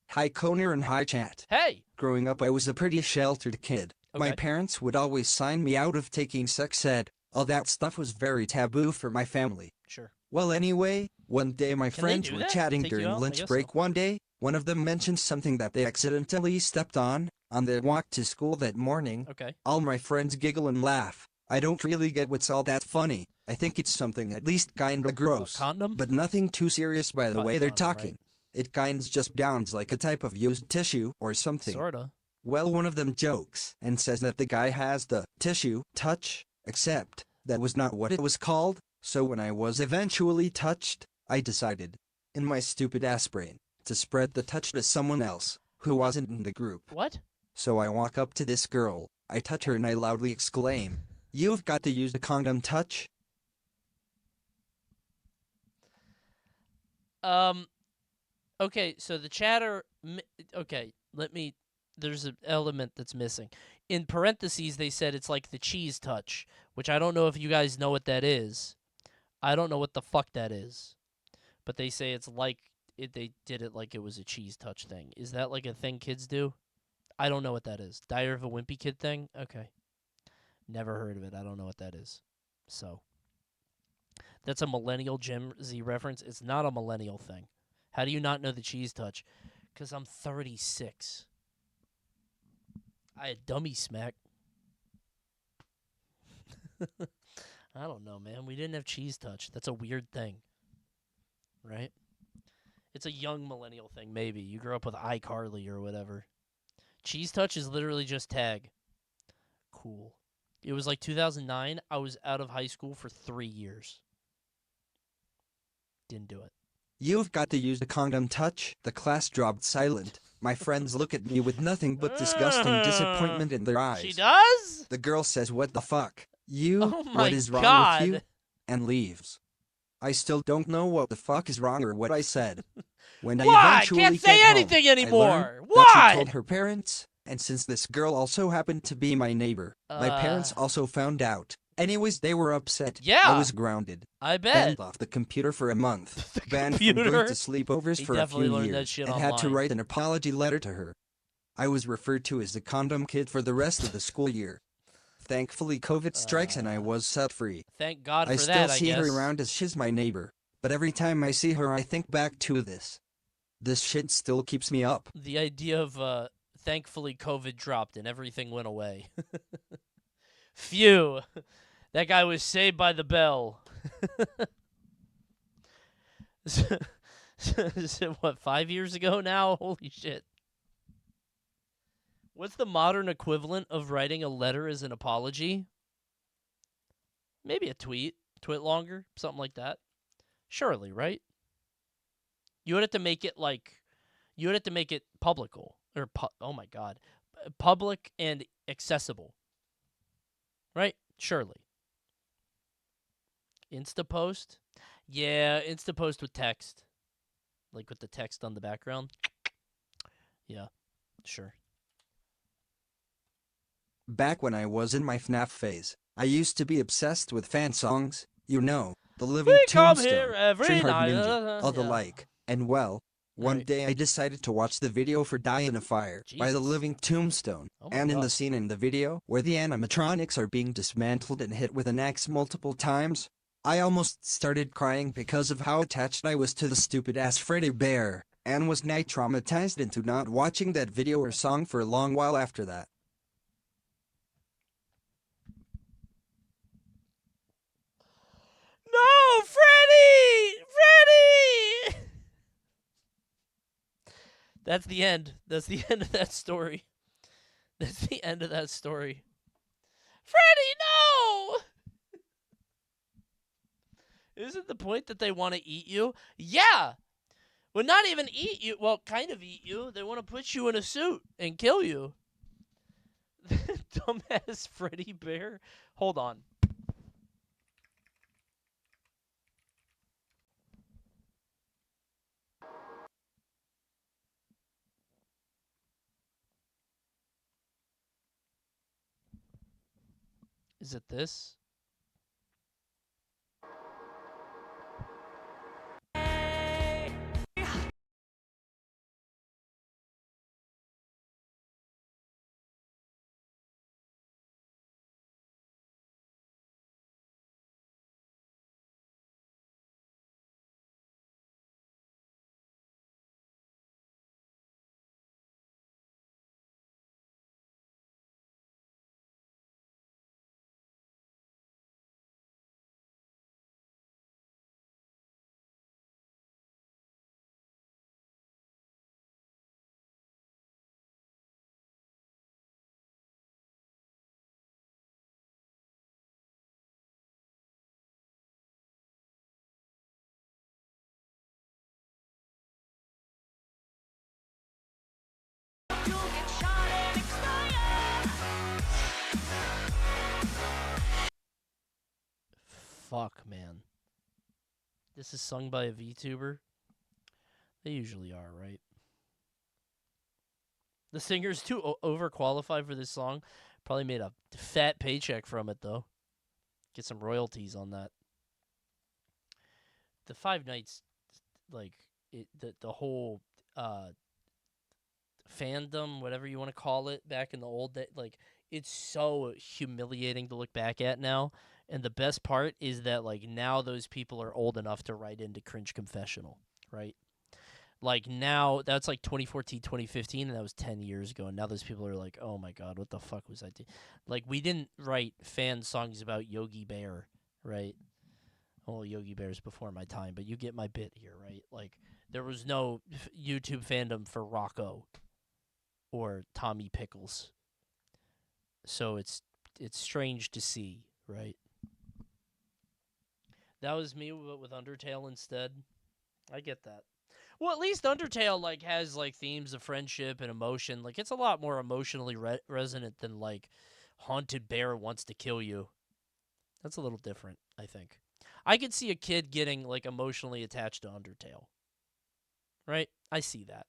Hi, Coney, and hi, chat. Hey! Growing up, I was a pretty sheltered kid. Okay. My parents would always sign me out of taking sex ed. All that stuff was very taboo for my family. Sure. Well, anyway, one day my Can friends they do were that? chatting Take you during out? I lunch guess break so. one day. One of them mentioned something that they accidentally stepped on their walk to school that morning. Okay. All my friends giggle and laugh. I don't really get what's all that funny. I think it's something at least kinda gross. Condom? But nothing too serious by the Probably way they're condom, talking. It kinds just sounds like a type of used tissue or something. Sorta. Well, one of them jokes and says that the guy has the tissue touch, except that was not what it was called. So when I was eventually touched, I decided, in my stupid ass brain, to spread the touch to someone else who wasn't in the group. What? So I walk up to this girl, I touch her and I loudly exclaim, "You've got to use the condom touch." Okay, so the chatter, okay, there's an element that's missing. In parentheses, they said it's like the cheese touch, which I don't know if you guys know what that is. I don't know what the fuck that is. But they say it's like, they did it like it was a cheese touch thing. Is that like a thing kids do? I don't know what that is. Diary of a Wimpy Kid thing? Okay. Never heard of it. I don't know what that is. So, that's a millennial Gen Z reference. It's not a millennial thing. How do you not know the cheese touch? Because I'm 36. I had dummy smack. I don't know, man. We didn't have cheese touch. That's a weird thing. Right? It's a young millennial thing, maybe. You grew up with iCarly or whatever. Cheese touch is literally just tag. Cool. It was like 2009. I was out of high school for 3 years. Didn't do it. "You've got to use the condom touch." The class dropped silent. My friends look at me with nothing but disgusting disappointment in their eyes. She does? The girl says, "What the fuck? You? Oh my What is wrong God. with you?" And leaves. I still don't know what the fuck is wrong or what I said. When I Why? eventually Can't say get home, anything I anymore. learned Why? that she told her parents, and since this girl also happened to be my neighbor, my parents also found out. Anyways, they were upset. Yeah. I was grounded. I bet. Banned off the computer for a month. Banned from going computer? to sleepovers He for a definitely few learned that years. shit And had to online. write an apology letter to her. I was referred to as the condom kid for the rest of the school year. Thankfully, COVID strikes and I was set free. Thank God I for still that, I see her guess. around as she's my neighbor. But every time I see her, I think back to this. This shit still keeps me up. The idea of, thankfully COVID dropped and everything went away. Phew. That guy was saved by the bell. Is it, what, 5 years ago now? Holy shit. What's the modern equivalent of writing a letter as an apology? Maybe a tweet. Tweet longer. Something like that. Surely, right? You would have to make it you would have to make it publical. Or, oh my God. Public and accessible. Right? Surely. Instapost? Yeah, Instapost with text. Like with the text on the background. Yeah, sure. Back when I was in my FNAF phase, I used to be obsessed with fan songs. You know, the Living We come Tombstone, here every Tryhard night. Ninja, all the Yeah. like. And well, one Right. day I decided to watch the video for Die in a Fire by the Jesus. Living Tombstone. Oh my And in God. the scene in the video, where the animatronics are being dismantled and hit with an axe multiple times, I almost started crying because of how attached I was to the stupid-ass Freddy Bear, and was night traumatized into not watching that video or song for a long while after that. No, Freddy! Freddy! That's the end. That's the end of that story. That's the end of that story. Freddy, no! Isn't the point that they want to eat you? Yeah! Well, not even eat you. Well, kind of eat you. They want to put you in a suit and kill you. Dumbass Freddy Bear. Hold on. Is it this? Fuck, man. This is sung by a VTuber? They usually are, right? The singer's too overqualified for this song. Probably made a fat paycheck from it, though. Get some royalties on that. The Five Nights, like, the whole fandom, whatever you want to call it, back in the old day, like, it's so humiliating to look back at now. And the best part is that, like, now those people are old enough to write into Cringe Confessional, right? Like, now, that's like 2014, 2015, and that was 10 years ago. And now those people are like, oh my God, what the fuck was I doing? Like, we didn't write fan songs about Yogi Bear, right? Well, Yogi Bear's before my time, but you get my bit here, right? Like, there was no YouTube fandom for Rocco or Tommy Pickles. So it's strange to see, right? That was me, but with Undertale instead. I get that. Well, at least Undertale, like, has, like, themes of friendship and emotion. Like, it's a lot more emotionally resonant than, like, Haunted Bear Wants to Kill You. That's a little different, I think. I could see a kid getting, like, emotionally attached to Undertale. Right? I see that.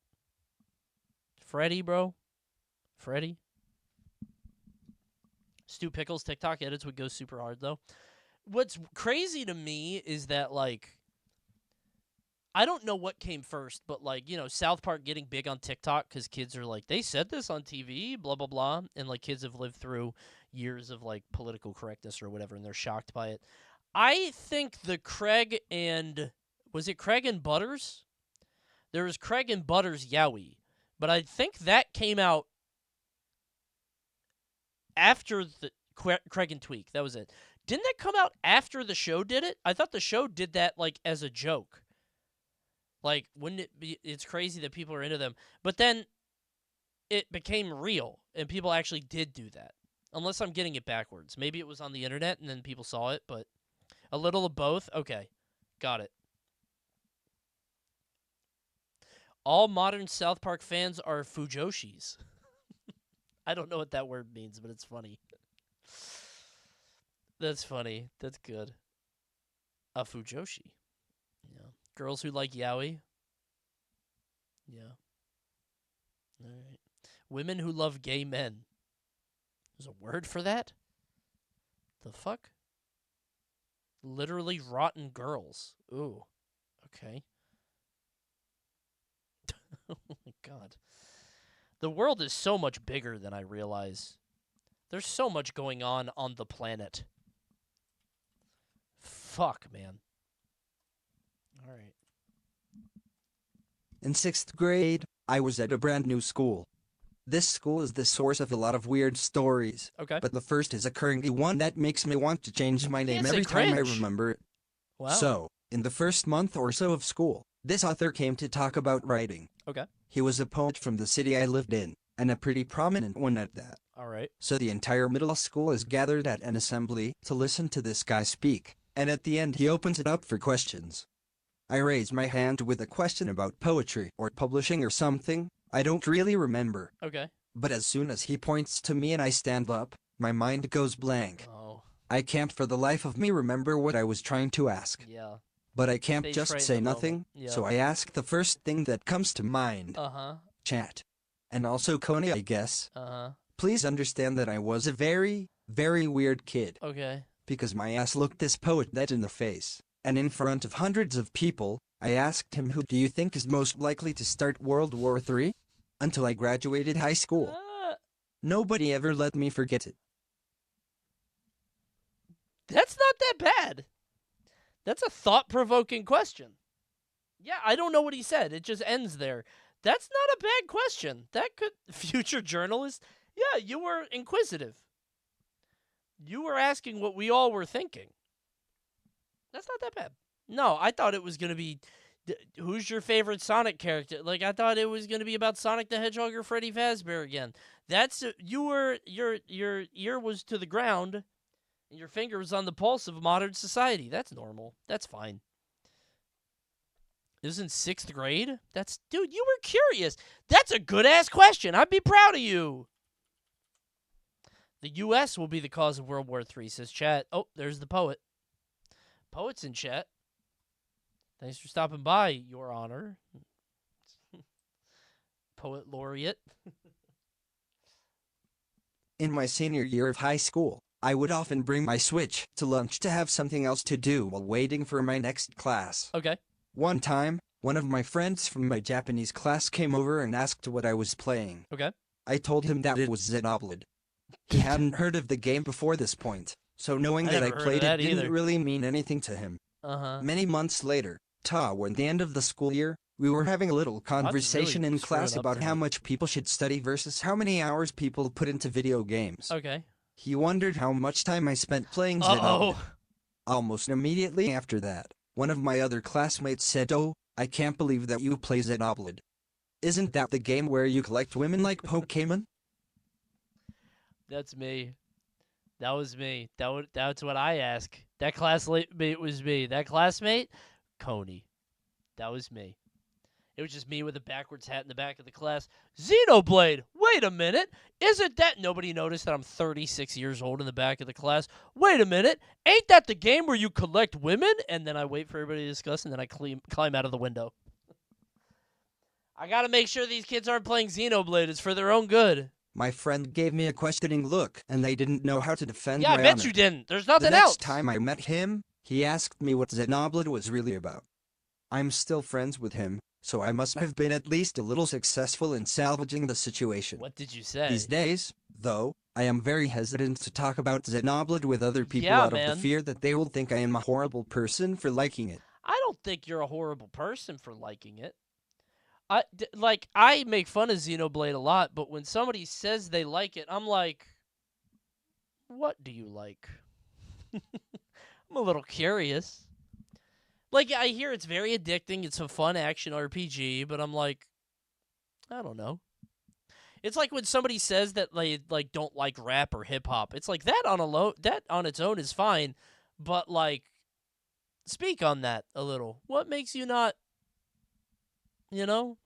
Freddy, bro? Freddy? Stu Pickles TikTok edits would go super hard, though. What's crazy to me is that, like, I don't know what came first, but, like, you know, South Park getting big on TikTok because kids are like, they said this on TV, blah, blah, blah. And, like, kids have lived through years of, like, political correctness or whatever, and they're shocked by it. I think the Craig and... Was it Craig and Butters? There was Craig and Butters Yowie. But I think that came out after the Craig and Tweak. That was it. Didn't that come out after the show did it? I thought the show did that, like, as a joke. Like, wouldn't it be... It's crazy that people are into them. But then it became real, and people actually did do that. Unless I'm getting it backwards. Maybe it was on the internet, and then people saw it, but a little of both? Okay. Got it. All modern South Park fans are Fujoshis. I don't know what that word means, but it's funny. That's funny. That's good. A Fujoshi. Yeah. Girls who like yaoi. Yeah. All right. Women who love gay men. There's a word for that? The fuck? Literally rotten girls. Ooh. Okay. Oh my god. The world is so much bigger than I realize. There's so much going on the planet. Fuck, man. All right. In 6th grade, I was at a brand new school. This school is the source of a lot of weird stories. Okay. But the first is a currently one that makes me want to change my name every time I remember it. Wow. So, in the first month or so of school, this author came to talk about writing. Okay. He was a poet from the city I lived in, and a pretty prominent one at that. All right. So the entire middle school is gathered at an assembly to listen to this guy speak, and at the end he opens it up for questions. I raise my hand with a question about poetry or publishing or something, I don't really remember. Okay. But as soon as he points to me and I stand up, my mind goes blank. Oh. I can't for the life of me remember what I was trying to ask. Yeah. But I can't Stage just fright say in the nothing, moment. Yeah. so I ask the first thing that comes to mind. Uh-huh. Chat. And also Coney, I guess. Uh-huh. Please understand that I was a very, very weird kid. Okay. Because my ass looked this poet dead in the face. And in front of hundreds of people, I asked him, who do you think is most likely to start World War III? Until I graduated high school. Nobody ever let me forget it. That's not that bad. That's a thought-provoking question. Yeah, I don't know what he said. It just ends there. That's not a bad question. That could... Future journalist? Yeah, you were inquisitive. You were asking what we all were thinking. That's not that bad. No, I thought it was going to be... Who's your favorite Sonic character? Like, I thought it was going to be about Sonic the Hedgehog or Freddy Fazbear again. That's... You were... Your ear was to the ground, and your finger was on the pulse of modern society. That's normal. That's fine. This is in 6th grade? That's... Dude, you were curious. That's a good-ass question. I'd be proud of you. The U.S. will be the cause of World War III, says chat. Oh, there's the poet. Poet's in chat. Thanks for stopping by, Your Honor. Poet laureate. In my senior year of high school, I would often bring my Switch to lunch to have something else to do while waiting for my next class. Okay. One time, one of my friends from my Japanese class came over and asked what I was playing. Okay. I told him that it was Xenoblade. He hadn't heard of the game before this point, so knowing that I played it didn't really mean anything to him. Many months later, toward the end of the school year, we were having a little conversation in class about how much people should study versus how many hours people put into video games. Okay. He wondered how much time I spent playing Xenoblade. Almost immediately after that, one of my other classmates said, "Oh, I can't believe that you play Xenoblade. Isn't that the game where you collect women like Pokemon?" That's me. That was me. That's what I ask. That classmate was me. That classmate, Coney. That was me. It was just me with a backwards hat in the back of the class. Xenoblade! Wait a minute! Isn't that... Nobody noticed that I'm 36 years old in the back of the class. Wait a minute! Ain't that the game where you collect women? And then I wait for everybody to discuss, and then I climb out of the window. I gotta make sure these kids aren't playing Xenoblade. It's for their own good. My friend gave me a questioning look, and they didn't know how to defend Yeah, my I bet honor. you didn't. There's nothing The next else. time I met him, he asked me what Xenoblade was really about. I'm still friends with him, so I must have been at least a little successful in salvaging the situation. What did you say? These days, though, I am very hesitant to talk about Xenoblade with other people Yeah, out of man. the fear that they will think I am a horrible person for liking it. I don't think you're a horrible person for liking it. I make fun of Xenoblade a lot, but when somebody says they like it, I'm like, what do you like? I'm a little curious. Like, I hear it's very addicting. It's a fun action RPG, but I'm like, I don't know. It's like when somebody says that they don't like rap or hip hop. It's like that on its own is fine, but like, speak on that a little. What makes you not? You know,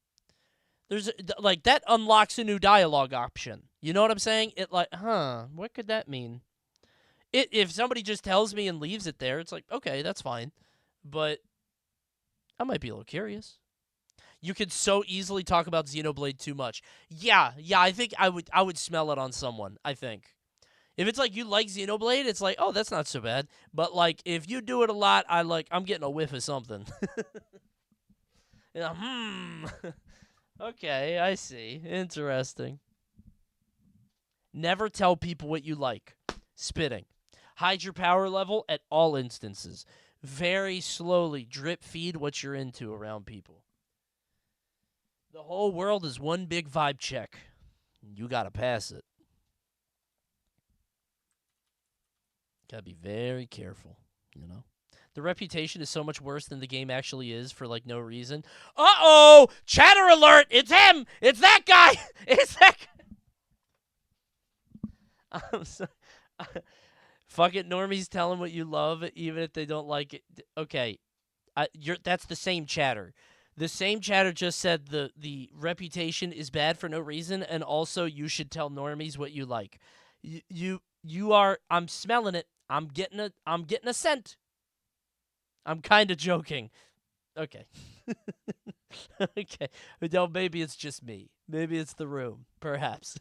there's like that unlocks a new dialogue option. You know what I'm saying? It like, what could that mean? If somebody just tells me and leaves it there, it's like, okay, that's fine. But I might be a little curious. You could so easily talk about Xenoblade too much. Yeah, I think I would smell it on someone, I think. If it's like you like Xenoblade, it's like, oh, that's not so bad. But like if you do it a lot, I'm getting a whiff of something. Okay, I see. Interesting. Never tell people what you like. Spitting. Hide your power level at all instances. Very slowly drip feed what you're into around people. The whole world is one big vibe check. You gotta pass it. Gotta be very careful, you know? The reputation is so much worse than the game actually is for, like, no reason. Uh-oh! Chatter alert! It's him! It's that guy! It's that guy! I'm sorry. Fuck it, normies, tell them what you love, even if they don't like it. Okay. That's the same chatter. The same chatter just said the reputation is bad for no reason, and also you should tell normies what you like. You are... I'm smelling it. I'm getting a scent. I'm kind of joking. Okay. Okay. No, maybe it's just me. Maybe it's the room. Perhaps.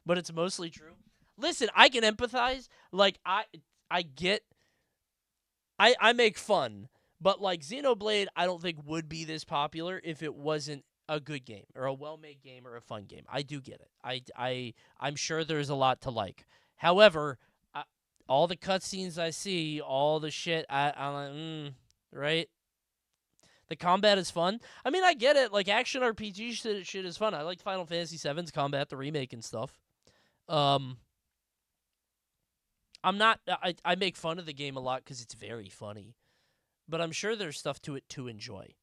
But it's mostly true. Listen, I can empathize. Like, I make fun. But, like, Xenoblade, I don't think would be this popular if it wasn't a good game or a well-made game or a fun game. I do get it. I'm sure there's a lot to like. However, all the cutscenes I see, all the shit, I'm like, right? The combat is fun. I mean, I get it. Like, action RPG shit is fun. I like Final Fantasy VII's combat, the remake and stuff. I'm not... I make fun of the game a lot because it's very funny. But I'm sure there's stuff to it to enjoy.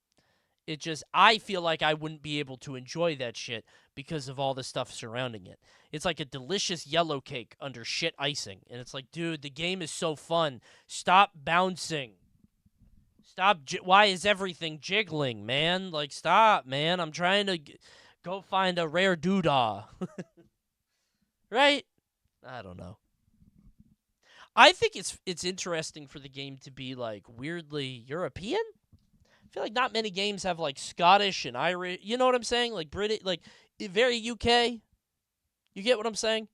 It just... I feel like I wouldn't be able to enjoy that shit because of all the stuff surrounding it. It's like a delicious yellow cake under shit icing. And it's like, dude, the game is so fun. Stop bouncing. Stop. Why is everything jiggling, man? Like, stop, man. I'm trying to go find a rare doodah. Right? I don't know. I think it's interesting for the game to be, like, weirdly European. I feel like not many games have, like, Scottish and Irish. You know what I'm saying? Like, British, like, very UK. You get what I'm saying?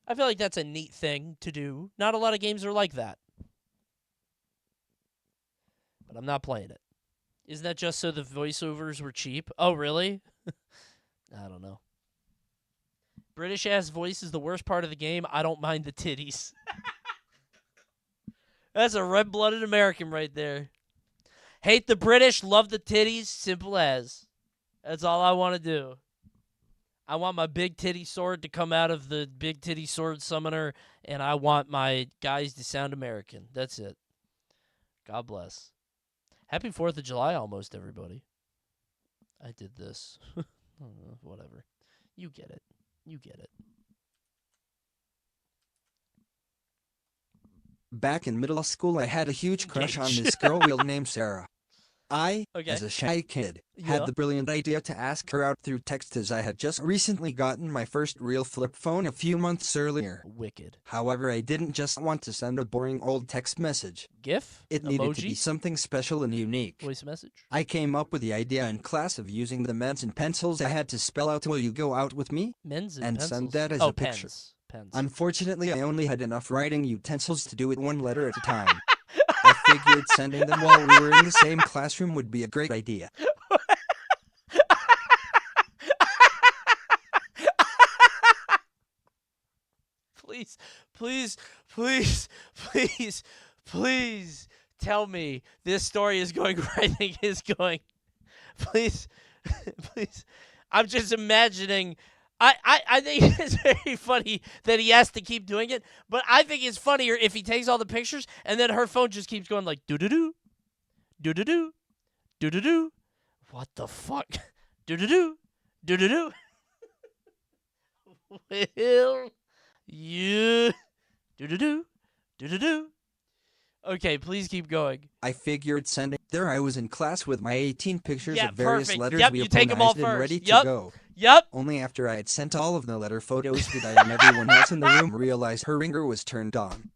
I feel like that's a neat thing to do. Not a lot of games are like that. But I'm not playing it. Isn't that just so the voiceovers were cheap? Oh, really? I don't know. British-ass voice is the worst part of the game. I don't mind the titties. That's a red-blooded American right there. Hate the British, love the titties, simple as. That's all I want to do. I want my big titty sword to come out of the big titty sword summoner, and I want my guys to sound American. That's it. God bless. Happy 4th of July almost, everybody. I did this. Whatever. You get it. You get it. Back in middle school, I had a huge crush on this girl we'll name Sarah. I, Okay. as a shy kid, Yeah. had the brilliant idea to ask her out through text as I had just recently gotten my first real flip phone a few months earlier. Wicked. However, I didn't just want to send a boring old text message. GIF? It needed to Emoji? be something special and unique. Voice message? I came up with the idea in class of using the pens and pencils I had to spell out "Will you go out with me?" Men's and and pencils? send that as Oh, a picture. pens. Unfortunately, I only had enough writing utensils to do it one letter at a time. I figured sending them while we were in the same classroom would be a great idea. Please, please, please, please, please tell me this story is going where I think it's going. Please, please. I'm just imagining. I think it's very funny that he has to keep doing it, but I think it's funnier if he takes all the pictures and then her phone just keeps going like doo-doo-doo, doo-doo-doo, doo-doo-doo. What the fuck? Doo-doo-doo, doo-doo-doo. Will you doo-doo-doo, doo-doo-doo. Okay, please keep going. I figured sending. There I was in class with my 18 pictures Yeah, of various perfect. letters Yep, we you take 'em all organized and first. ready Yep. to go. Yep. Only after I had sent all of the letter photos did I and everyone else in the room realize her ringer was turned on.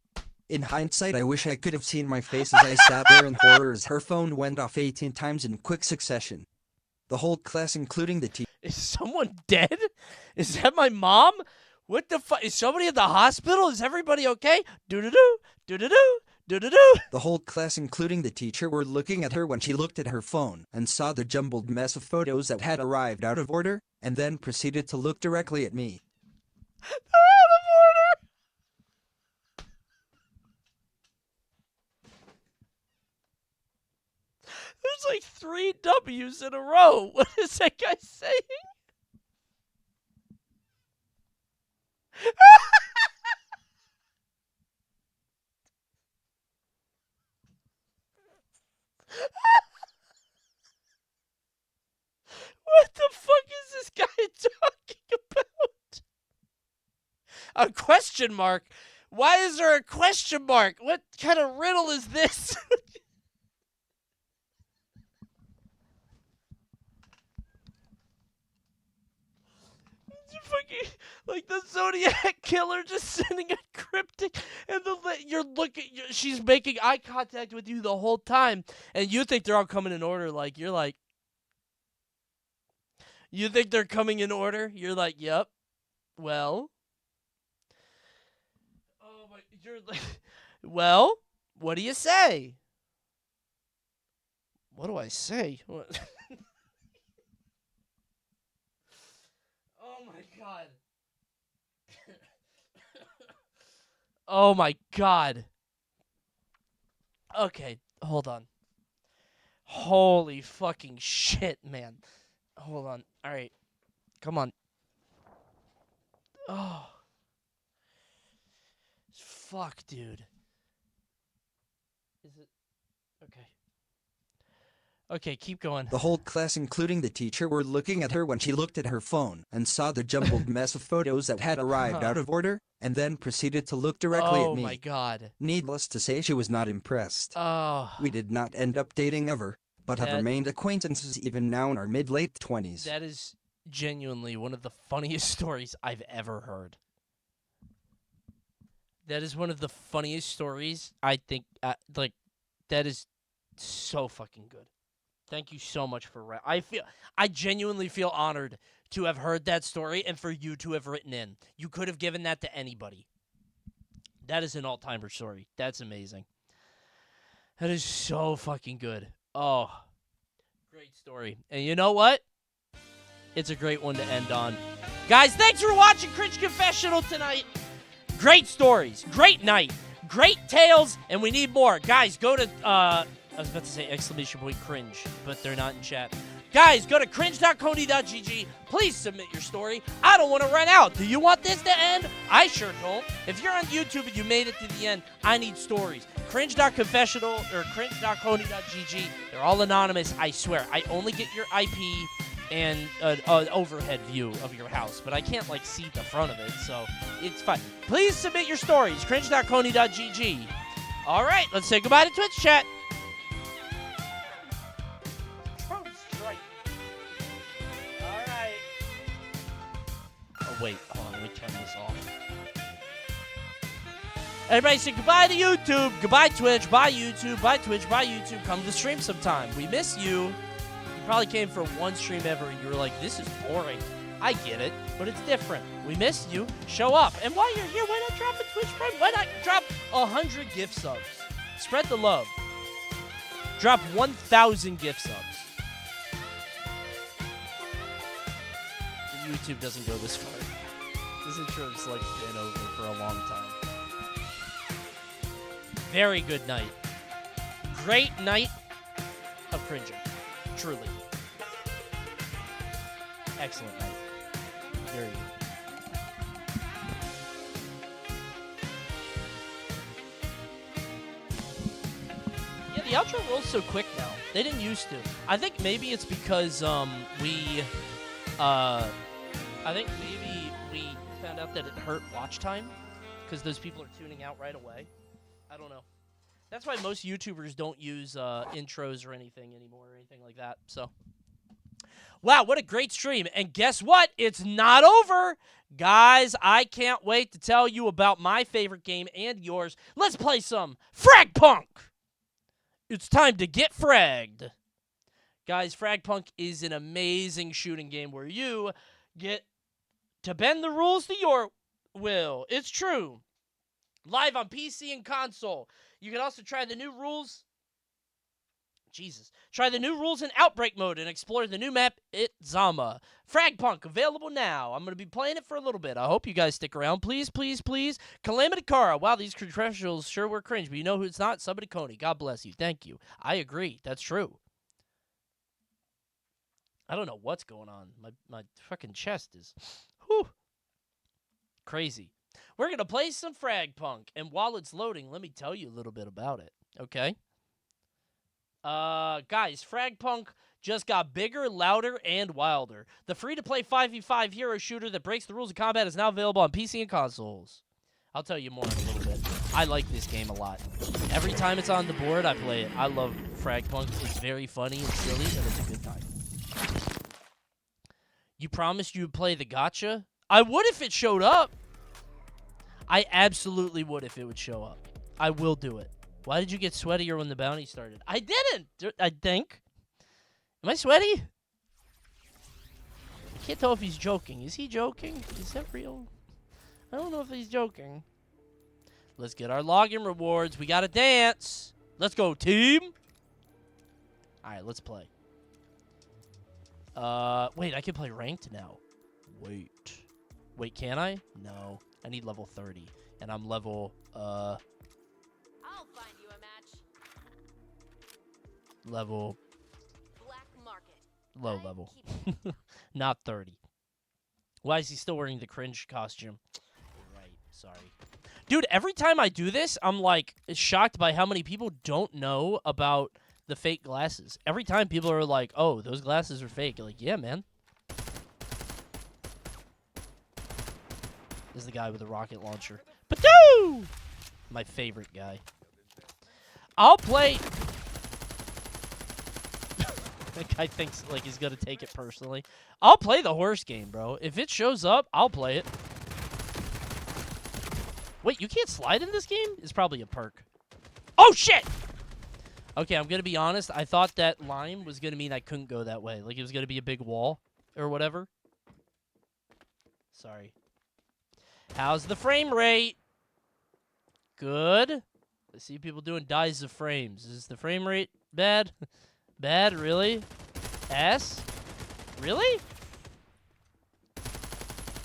In hindsight, I wish I could have seen my face as I sat there in horror as her phone went off 18 times in quick succession. The whole class, including the teacher. Is someone dead? Is that my mom? What the fuck? Is somebody at the hospital? Is everybody okay? Doo-doo-doo, doo-doo-doo, doo-doo-doo. The whole class, including the teacher, were looking at her when she looked at her phone and saw the jumbled mess of photos that had arrived out of order, and then proceeded to look directly at me. They're out of order. There's like 3 W's in a row. What is that guy saying? What the fuck is this guy talking about? A question mark? Why is there a question mark? What kind of riddle is this? Fucking, like the Zodiac killer just sending a cryptic, and you're looking. She's making eye contact with you the whole time, and you think they're all coming in order. Like you're like, you think they're coming in order. You're like, yep. Well, oh my, you're like, well, what do you say? What do I say? What? Oh my god. Oh my god. Okay, hold on. Holy fucking shit, man. Hold on. All right. Come on. Oh. Fuck, dude. Is it okay? Okay, keep going. The whole class, including the teacher, were looking at her when she looked at her phone and saw the jumbled mess of photos that had arrived out of order, and then proceeded to look directly at me. Oh my god. Needless to say, she was not impressed. Oh. We did not end up dating ever, but have remained acquaintances even now in our mid-late 20s. That is genuinely one of the funniest stories I've ever heard. That is one of the funniest stories I think, like, that is so fucking good. Thank you so much for I genuinely feel honored to have heard that story and for you to have written in. You could have given that to anybody. That is an all-timer story. That's amazing. That is so fucking good. Oh, great story. And you know what? It's a great one to end on. Guys, thanks for watching Cringe Confessional tonight. Great stories, great night, great tales, and we need more. Guys, go to, I was about to say !cringe, but they're not in chat. Guys, go to cringe.coney.gg. Please submit your story. I don't want to run out. Do you want this to end? I sure don't. If you're on YouTube and you made it to the end, I need stories. Cringe.confessional or cringe.coney.gg. They're all anonymous, I swear. I only get your IP and an overhead view of your house, but I can't, like, see the front of it, so it's fine. Please submit your stories. Cringe.coney.gg. All right, let's say goodbye to Twitch chat. wait, hold on, let me turn this off. Everybody say goodbye to YouTube, goodbye Twitch, bye YouTube, bye Twitch, bye YouTube. Come to the stream sometime. We miss you. You probably came for one stream ever and you were like, this is boring. I get it, but it's different. We miss you. Show up. And while you're here, why not drop a Twitch Prime? Why not drop 100 gift subs? Spread the love. Drop 1,000 gift subs. YouTube doesn't go this far. This intro's like been over for a long time. Very good night. Great night of cringing. Truly. Excellent night. Very good. Yeah, the outro rolls so quick now. They didn't used to. I think maybe it's because I think maybe we found out that it hurt watch time because those people are tuning out right away. I don't know. That's why most YouTubers don't use intros or anything anymore or anything like that. So, wow, what a great stream. And guess what? It's not over. Guys, I can't wait to tell you about my favorite game and yours. Let's play some FragPunk. It's time to get fragged. Guys, FragPunk is an amazing shooting game where you get to bend the rules to your will. It's true. Live on PC and console. You can also try the new rules. Try the new rules in Outbreak mode and explore the new map, Itzama. FragPunk, available now. I'm going to be playing it for a little bit. I hope you guys stick around. Please, please, please. Calamity Cara. Wow, these professionals sure were cringe, but you know who it's not? Somebody Coney. God bless you. Thank you. I agree. That's true. I don't know what's going on. My fucking chest is crazy. We're going to play some FragPunk, and while it's loading, let me tell you a little bit about it, okay? Guys, FragPunk just got bigger, louder, and wilder. The free-to-play 5v5 hero shooter that breaks the rules of combat is now available on PC and consoles. I'll tell you more in a little bit. I like this game a lot. Every time it's on the board, I play it. I love FragPunk. It's very funny and silly, and it's a good time. You promised you would play the gacha? I would if it showed up. I absolutely would if it would show up. I will do it. Why did you get sweatier when the bounty started? I didn't, I think. Am I sweaty? I can't tell if he's joking. Is he joking? Is that real? I don't know if he's joking. Let's get our login rewards. We got to dance. Let's go, team. All right, let's play. Wait, I can play ranked now. Wait, can I? No. I need level 30. And I'm level, I'll find you a match. level, Black market. low level. Not 30. Why is he still wearing the cringe costume? Right, sorry. Dude, every time I do this, I'm, like, shocked by how many people don't know about the fake glasses. Every time people are like, oh, those glasses are fake. You're like, yeah, man. This is the guy with the rocket launcher. Badoo! My favorite guy. I'll play... That guy thinks like he's gonna take it personally. I'll play the horse game, bro. If it shows up, I'll play it. Wait, you can't slide in this game? It's probably a perk. Oh, shit! Okay, I'm gonna be honest. I thought that line was gonna mean I couldn't go that way. Like it was gonna be a big wall or whatever. Sorry. How's the frame rate? Good. I see people doing dies of frames. Is the frame rate bad? Bad? Really? S? Really?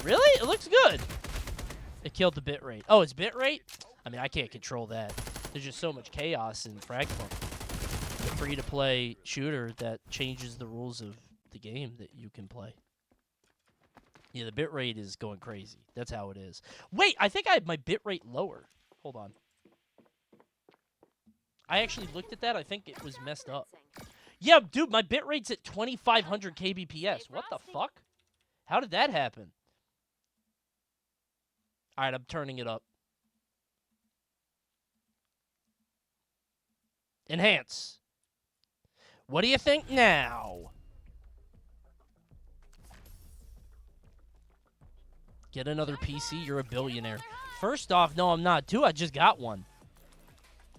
Really? It looks good. It killed the bit rate. Oh, it's bit rate? I mean, I can't control that. There's just so much chaos in FragPunk. The free-to-play shooter that changes the rules of the game that you can play. Yeah, the bit rate is going crazy. That's how it is. Wait, I think I have my bit rate lower. Hold on. I actually looked at that. I think it was messed up. Yeah, dude, my bit rate's at 2,500 kbps. What the fuck? How did that happen? All right, I'm turning it up. Enhance. What do you think now? Get another PC, you're a billionaire. First off, no, I'm not. Two, I just got one.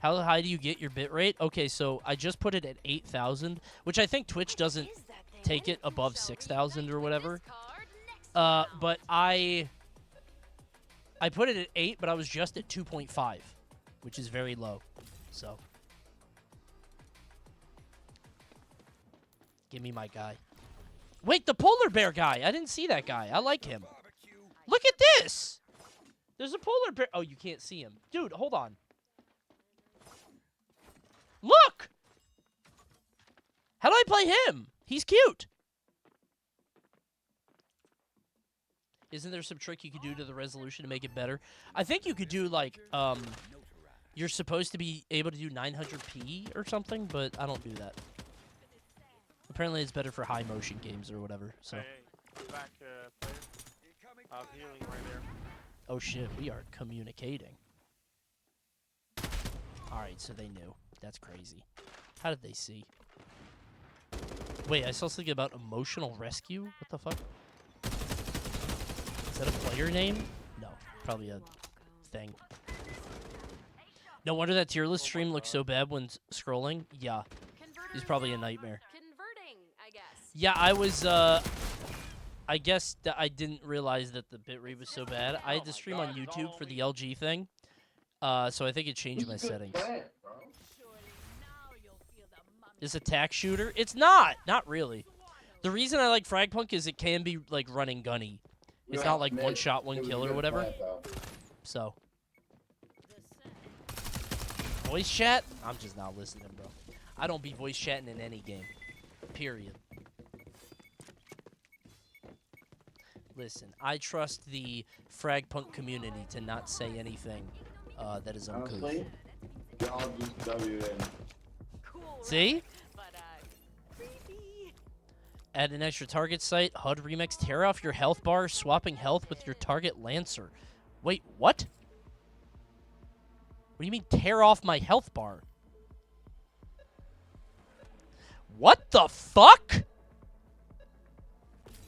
How high do you get your bitrate? Okay, so I just put it at 8,000, which I think Twitch doesn't take it above 6,000 or whatever. But I put it at 8, but I was just at 2.5, which is very low. So, give me my guy. Wait, the polar bear guy. I didn't see that guy. I like him. Look at this. There's a polar bear. Oh, you can't see him. Dude, hold on. Look! How do I play him? He's cute. Isn't there some trick you could do to the resolution to make it better? I think you could do, like, you're supposed to be able to do 900p or something, but I don't do that. Apparently it's better for high motion games or whatever, so. Hey, back, player. Healing right there. Oh shit, we are communicating. Alright, so they knew. That's crazy. How did they see? Wait, I saw something about emotional rescue? What the fuck? Is that a player name? No, probably a thing. No wonder that tier list stream looks so bad when scrolling. Yeah, it's probably a nightmare. Yeah, I was, I guess that I didn't realize that the bitrate was so bad. I had to stream on YouTube for the LG thing, so I think it changed my settings. This attack shooter? It's not! Not really. The reason I like FragPunk is it can be, like, running gunny. It's not like one shot, one kill or whatever. So. Voice chat? I'm just not listening, bro. I don't be voice chatting in any game. Period. Listen, I trust the FragPunk community to not say anything that is uncouth. Honestly, y'all just W in. See? Add an extra target sight, HUD remix, tear off your health bar, swapping health with your target Lancer. Wait, what? What do you mean tear off my health bar? What the fuck?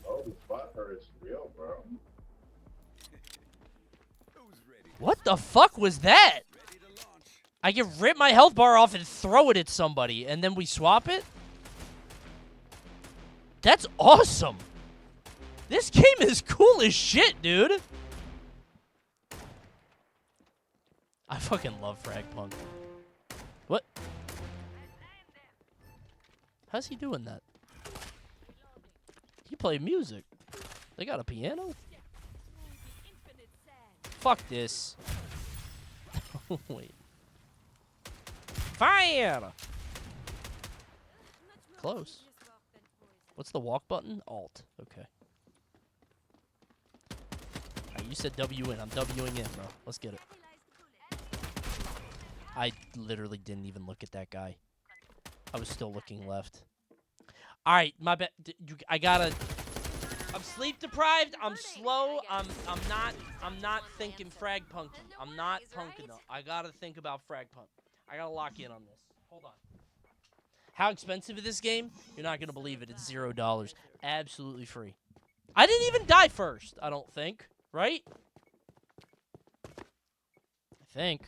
Oh, the spot hurt is real, bro. What the fuck was that? I can rip my health bar off and throw it at somebody, and then we swap it? That's awesome. This game is cool as shit, dude. I fucking love FragPunk. What? How's he doing that? He played music. They got a piano? Fuck this. Wait. Fire! Close. What's the walk button? Alt. Okay. Alright, you said W in. I'm Wing in, bro. Let's get it. I literally didn't even look at that guy. I was still looking left. Alright, my bad. I gotta... I'm sleep deprived. I'm slow. I'm not thinking FragPunk. I'm not punking though. I gotta think about FragPunk. I gotta lock in on this. Hold on. How expensive is this game? You're not gonna believe it. It's $0. Absolutely free. I didn't even die first, I don't think. Right? I think.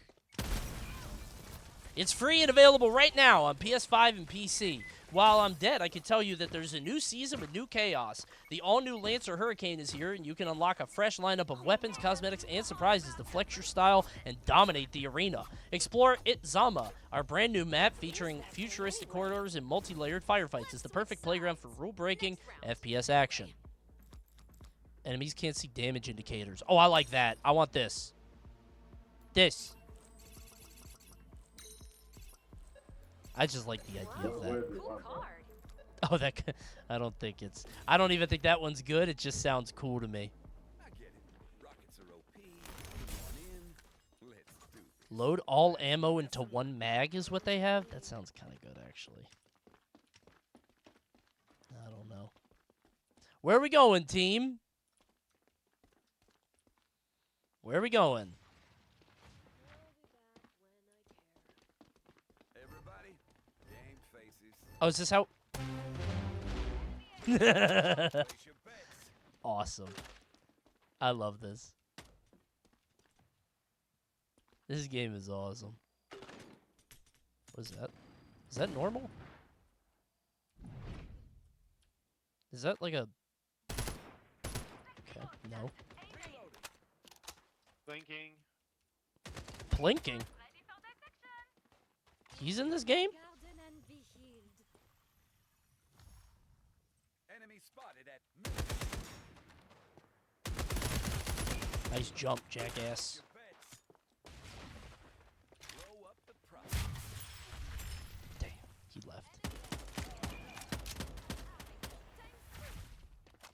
It's free and available right now on PS5 and PC. While I'm dead, I can tell you that there's a new season with new chaos. The all-new Lancer Hurricane is here, and you can unlock a fresh lineup of weapons, cosmetics, and surprises to flex your style and dominate the arena. Explore Itzama, our brand-new map featuring futuristic corridors and multi-layered firefights. It's the perfect playground for rule-breaking FPS action. Enemies can't see damage indicators. Oh, I like that. I want this. This. I just like the idea of that. Oh, that... I don't think it's... I don't even think that one's good. It just sounds cool to me. Load all ammo into one mag is what they have? That sounds kind of good, actually. I don't know. Where are we going, team? Where are we going? Oh, is this how... Awesome. I love this. This game is awesome. What is that? Is that normal? Is that like a... Okay, no. Blinking. Plinking? He's in this game? Enemy spotted at Nice jump, jackass. Damn, he left.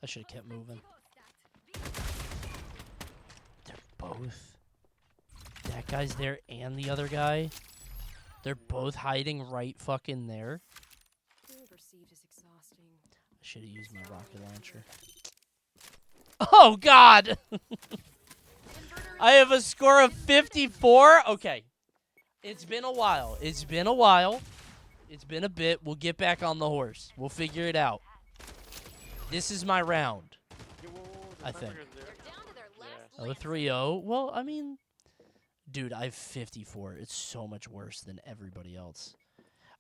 I should have kept moving. They're both. That guy's there and the other guy. They're both hiding right fucking there. I should have used my rocket launcher. Oh, God! I have a score of 54? Okay. It's been a while. It's been a while. It's been a bit. We'll get back on the horse. We'll figure it out. This is my round. I think. Oh, 3-0. Well, I mean... Dude, I have 54. It's so much worse than everybody else.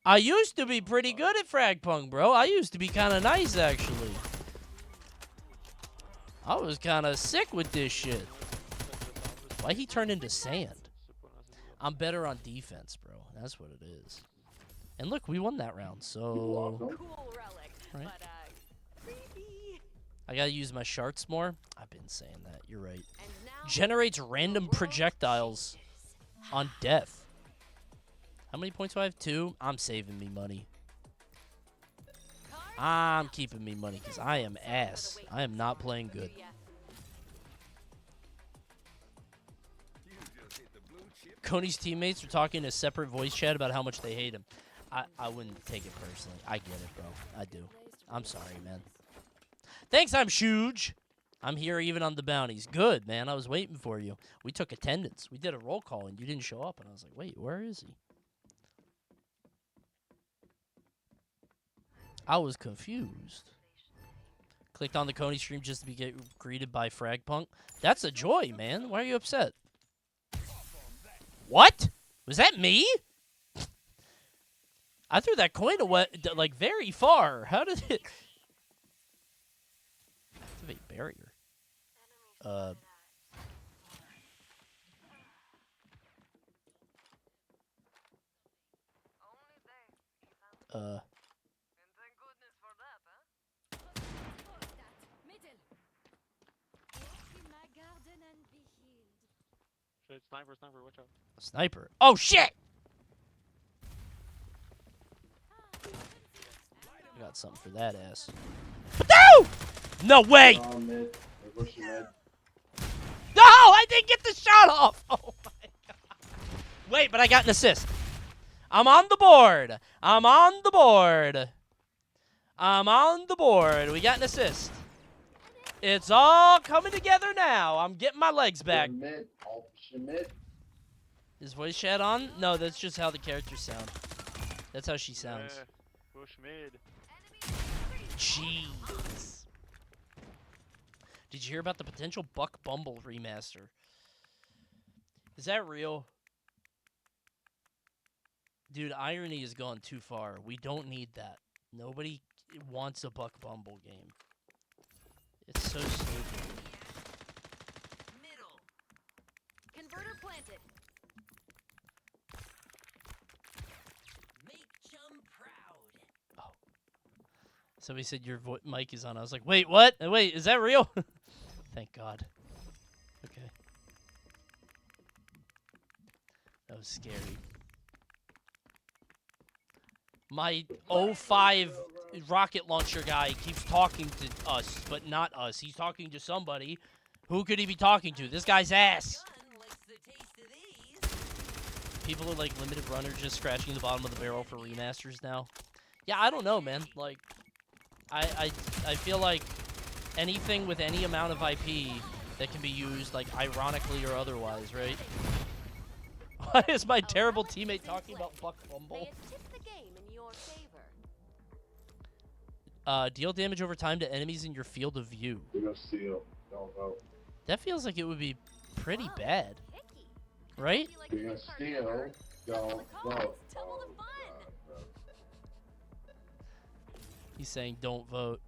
I used to be pretty good at FragPunk, bro. I used to be kind of nice, actually. I was kind of sick with this shit. Why he turned into sand? I'm better on defense, bro. That's what it is. And look, we won that round, so... Right. I gotta use my sharts more. I've been saying that. You're right. Generates random projectiles on death. How many points do I have? 2? I'm saving me money. I'm keeping me money because I am ass. I am not playing good. Coney's teammates are talking in a separate voice chat about how much they hate him. I wouldn't take it personally. I get it, bro. I do. I'm sorry, man. Thanks, I'm huge. I'm here even on the bounties. Good, man. I was waiting for you. We took attendance. We did a roll call, and you didn't show up. And I was like, wait, where is he? I was confused. Clicked on the Coney stream just to get greeted by FragPunk. That's a joy, man. Why are you upset? What? Was that me? I threw that coin away, like, very far. How did it... Activate barrier. Shit, sniper, watch out. Sniper. Oh, shit! I got something for that ass. No! No way! No! I didn't get the shot off! Oh, my God. Wait, but I got an assist. I'm on the board. I'm on the board. I'm on the board. We got an assist. It's all coming together now. I'm getting my legs back. Is voice chat on? No, that's just how the characters sound. That's how she sounds. Yeah, push mid. Jeez. Did you hear about the potential Buck Bumble remaster? Is that real? Dude, irony has gone too far. We don't need that. Nobody wants a Buck Bumble game. It's so stupid. Middle. Converter planted. Make chum proud. Oh. Somebody said your mic is on. I was like, wait, what? Wait, is that real? Thank God. Okay. That was scary. My 05 rocket launcher guy keeps talking to us, but not us. He's talking to somebody. Who could he be talking to? This guy's ass. People are like limited runners just scratching the bottom of the barrel for remasters now. Yeah, I don't know, man. Like, I feel like anything with any amount of IP that can be used, like, ironically or otherwise, right? Why is my terrible teammate talking about Buck Bumble? Deal damage over time to enemies in your field of view. We're gonna steal. Don't vote. That feels like it would be pretty bad. Right? You still don't vote. He's saying don't vote.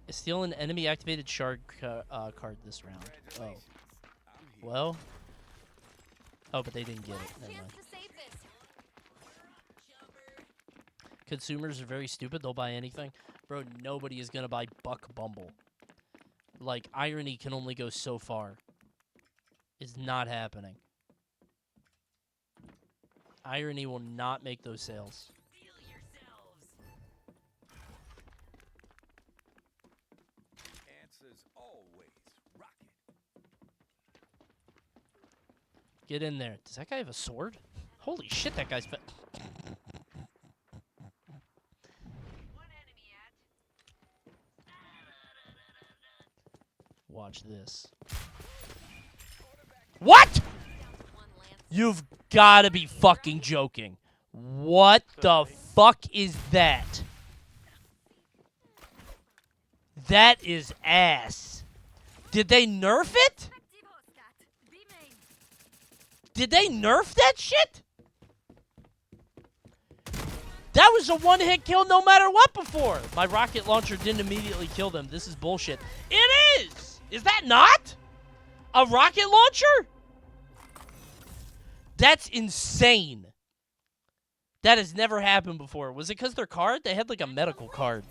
Steal an enemy activated shard card this round. Oh. Well. Oh, but they didn't get it. Never mind. Consumers are very stupid. They'll buy anything. Bro, nobody is going to buy Buck Bumble. Like, irony can only go so far. It's not happening. Irony will not make those sales. Get in there. Does that guy have a sword? Holy shit, that guy's Watch this. What? You've got to be fucking joking. What the fuck is that? That is ass. Did they nerf it? Did they nerf that shit? That was a one-hit kill no matter what before. My rocket launcher didn't immediately kill them. This is bullshit. It is! Is that not? A rocket launcher? That's insane. That has never happened before. Was it because their card? They had like a medical card.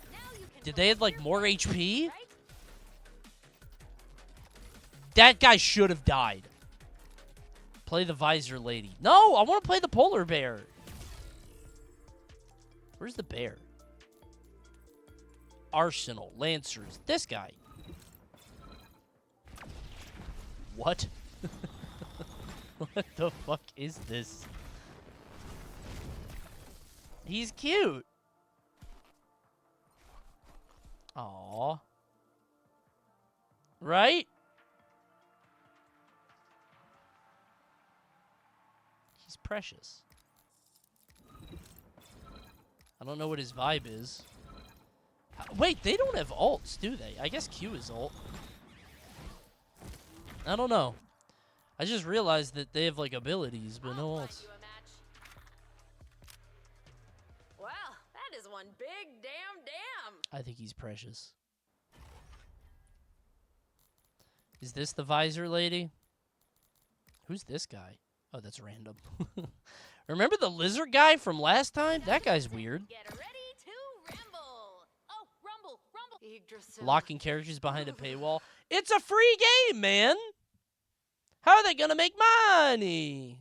Did they have like more HP? That guy should have died. Play the visor lady. No, I want to play the polar bear. Where's the bear? Arsenal, Lancers. This guy. What? What the fuck is this? He's cute. Aww. Right? He's precious. I don't know what his vibe is. Wait, they don't have ults, do they? I guess Q is ult. I don't know. I just realized that they have, like, abilities, but no ults. Wow, that is one big damn. I think he's precious. Is this the visor lady? Who's this guy? Oh, that's random. Remember the lizard guy from last time? That guy's weird. Get ready to rumble. Oh, rumble. Locking characters behind a paywall. It's a free game, man. How are they gonna make money?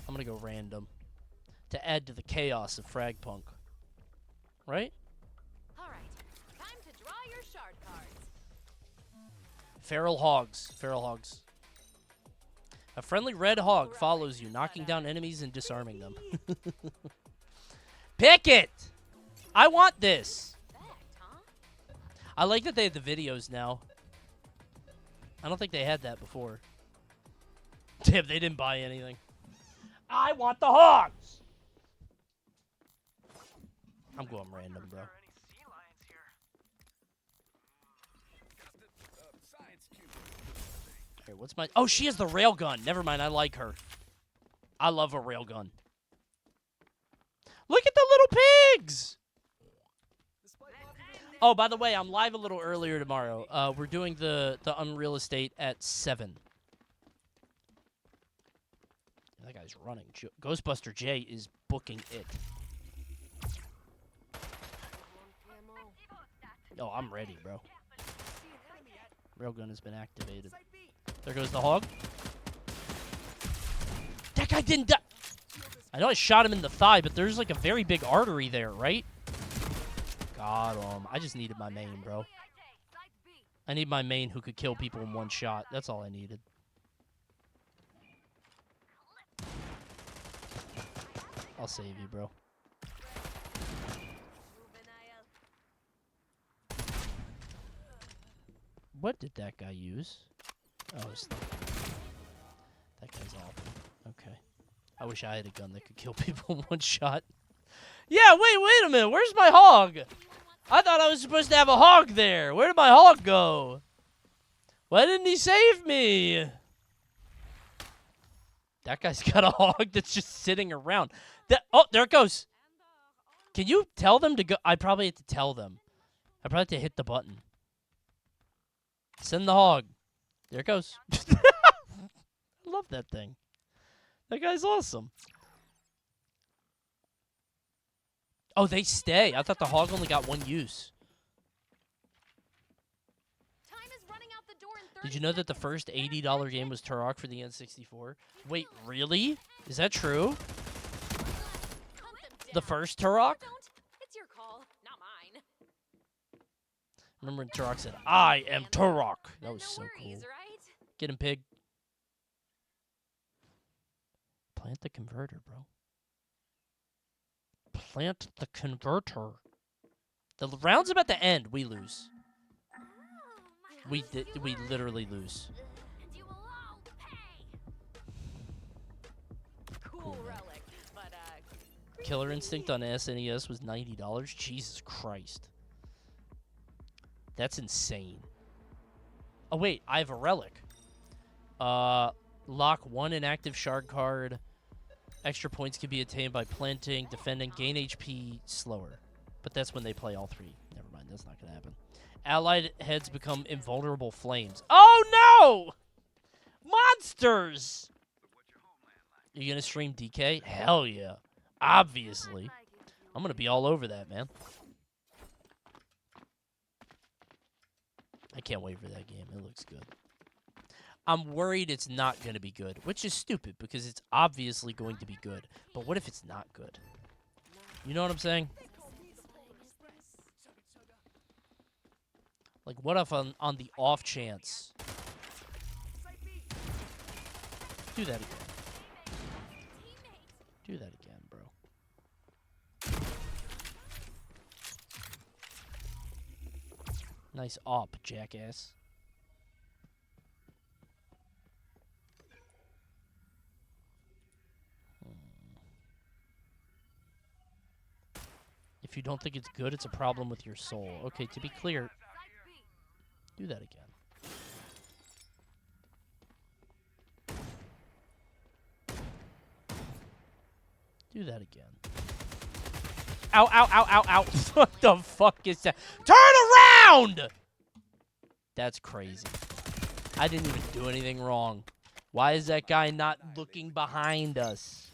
I'm gonna go random to add to the chaos of FragPunk. Right? All right, time to draw your shard cards. Feral hogs. Feral hogs. A friendly red hog follows you, knocking down enemies and disarming them. Pick it! I want this. I like that they have the videos now. I don't think they had that before. Damn, they didn't buy anything. I want the hogs! I'm going random, bro. Here, what's my... Oh, she has the railgun. Never mind, I like her. I love a railgun. Look at the little pigs! Oh, by the way, I'm live a little earlier tomorrow. We're doing the Unreal Estate at 7. That guy's running. Ghostbuster J is booking it. Oh, I'm ready, bro. Railgun has been activated. There goes the hog. That guy didn't die. I know I shot him in the thigh, but there's like a very big artery there, right? Got him. I just needed my main, bro. I need my main who could kill people in one shot. That's all I needed. I'll save you, bro. What did that guy use? Oh, that guy's awful. Okay. I wish I had a gun that could kill people in one shot. Yeah, wait a minute. Where's my hog? I thought I was supposed to have a hog there. Where did my hog go? Why didn't he save me? That guy's got a hog that's just sitting around. Oh, there it goes. Can you tell them to go? I probably have to tell them. I probably have to hit the button. Send the hog. There it goes. I love that thing. That guy's awesome. Oh, they stay. I thought the hog only got one use. Did you know that the first $80 game was Turok for the N64? Wait, really? Is that true? The first Turok? It's your call, not mine. Remember when Turok said, I am Turok. That was so cool. Get him, pig. Plant the converter, bro. Plant the converter. The round's about to end. We lose. We literally lose. Cool relic, but Killer Instinct on SNES was $90. Jesus Christ. That's insane. Oh wait, I have a relic. Lock one inactive shard card. Extra points can be attained by planting, defending, gain HP slower. But that's when they play all three. Never mind, that's not gonna happen. Allied heads become invulnerable flames. Oh no! Monsters! Are you gonna stream DK? Hell yeah. Obviously. I'm gonna be all over that, man. I can't wait for that game. It looks good. I'm worried it's not gonna be good, which is stupid because it's obviously going to be good. But what if it's not good? You know what I'm saying? Like, what if on the off chance? Do that again. Do that again, bro. Nice op, jackass. If you don't think it's good, it's a problem with your soul. Okay, to be clear, do that again. Do that again. Ow, ow, ow, ow, ow. What the fuck is that? Turn around! That's crazy. I didn't even do anything wrong. Why is that guy not looking behind us?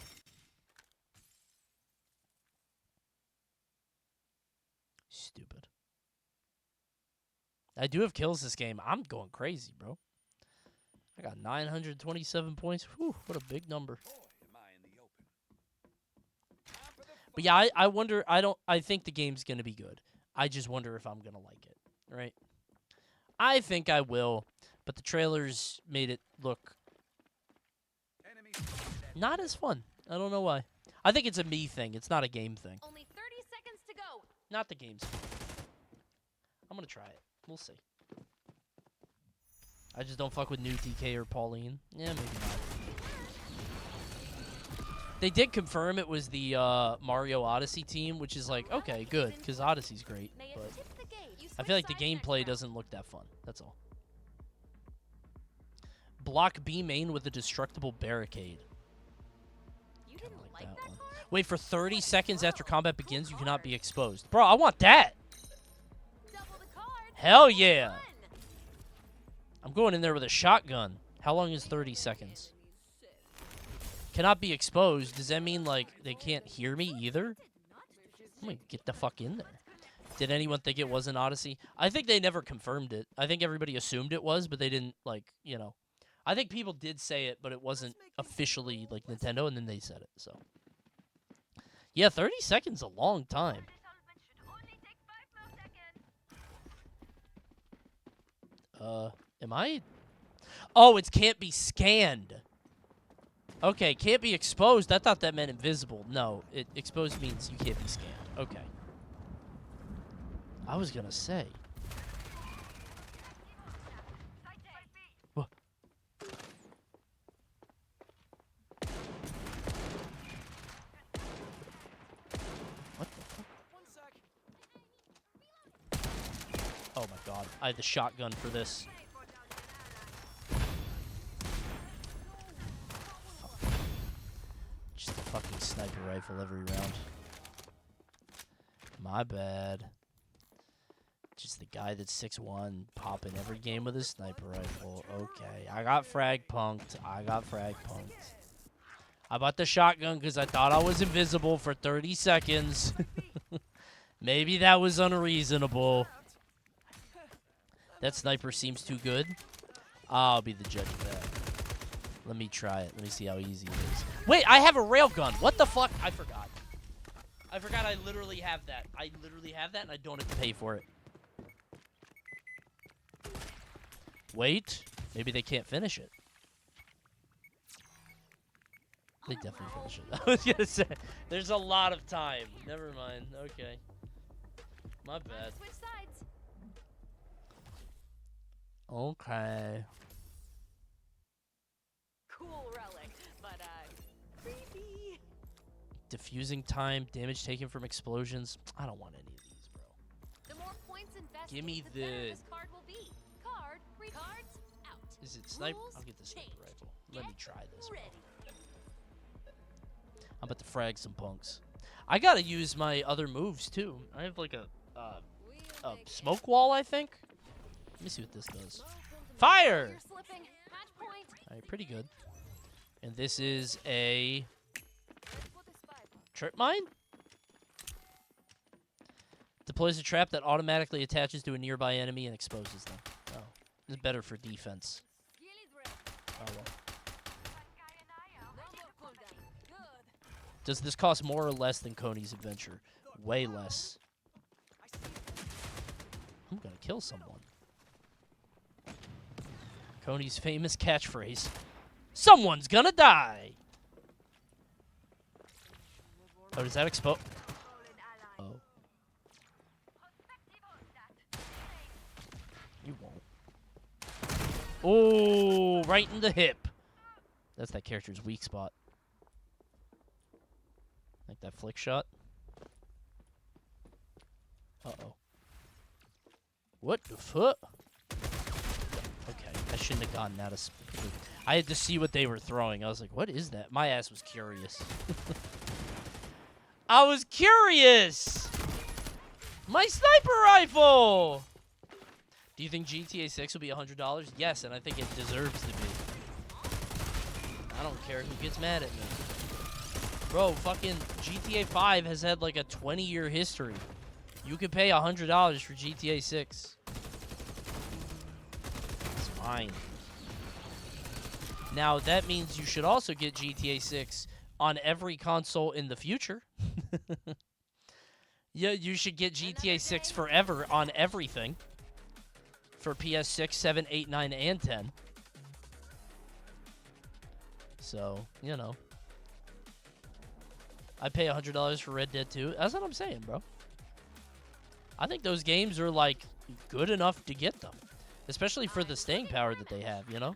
Stupid. I do have kills this game. I'm going crazy, bro. I got 927 points. Whew, what a big number. But yeah, I wonder, I think the game's going to be good. I just wonder if I'm going to like it, right? I think I will, but the trailers made it look not as fun. I don't know why. I think it's a me thing. It's not a game thing. Only 30 seconds to go. Not the game's thing. I'm going to try it. We'll see. I just don't fuck with new DK or Pauline. Yeah, maybe not. They did confirm it was the Mario Odyssey team, which is like, okay, good, because Odyssey's great. But I feel like the gameplay doesn't look that fun. That's all. Block B main with a destructible barricade. Kinda like that one. Wait, for 30 seconds after combat begins, you cannot be exposed. Bro, I want that! Hell yeah! I'm going in there with a shotgun. How long is 30 seconds? Cannot be exposed. Does that mean, like, they can't hear me either? I'm gonna get the fuck in there. Did anyone think it was an Odyssey? I think they never confirmed it. I think everybody assumed it was, but they didn't, like, you know. I think people did say it, but it wasn't officially, like, Nintendo, and then they said it, so. Yeah, 30 seconds is a long time. Am I? Oh, it can't be scanned. Okay, can't be exposed. I thought that meant invisible. No, exposed means you can't be scanned. Okay. I was gonna say. What? What the fuck? Oh my god. I had the shotgun for this. rifle every round. My bad. Just the guy that's 6'1", popping every game with his sniper rifle. Okay, I got FragPunked. I bought the shotgun because I thought I was invisible for 30 seconds. Maybe that was unreasonable. That sniper seems too good. I'll be the judge of that. Let me try it. Let me see how easy it is. Wait, I have a railgun. What the fuck? I forgot. I literally have that. And I don't have to pay for it. Wait. Maybe they can't finish it. They definitely finish it. I was gonna say, there's a lot of time. Never mind. Okay. My bad. Switch sides. Okay. Cool relic, but creepy. Diffusing time, damage taken from explosions. I don't want any of these, bro. The more points invested, Give me the better the... this card will be. Cards out. Is it sniper? Rules I'll get the sniper changed. rifle. Let me try this, bro. Ready. I'm about to frag some punks. I gotta use my other moves, too. I have like a smoke wall, I think. Let me see what this does. Fire! Alright, pretty good. And this is a... trip mine? Deploys a trap that automatically attaches to a nearby enemy and exposes them. Oh, this is better for defense. Oh, well. Does this cost more or less than Coney's adventure? Way less. I'm gonna kill someone. Coney's famous catchphrase. Someone's gonna die! Oh, does that expose? Oh. You won't. Oh, right in the hip. That's that character's weak spot. Like that flick shot. Uh-oh. What the fuck? Okay, I shouldn't have gotten that. I had to see what they were throwing. I was like, what is that? My ass was curious. I was curious! My sniper rifle! Do you think GTA 6 will be $100? Yes, and I think it deserves to be. I don't care who gets mad at me. Bro, fucking GTA 5 has had like a 20-year history. You could pay $100 for GTA 6. It's fine. Now, that means you should also get GTA 6 on every console in the future. Yeah, you should get GTA 6 forever on everything. For PS6, 7, 8, 9, and 10. So, you know. I pay $100 for Red Dead 2. That's what I'm saying, bro. I think those games are, like, good enough to get them. Especially for the staying power that they have, you know?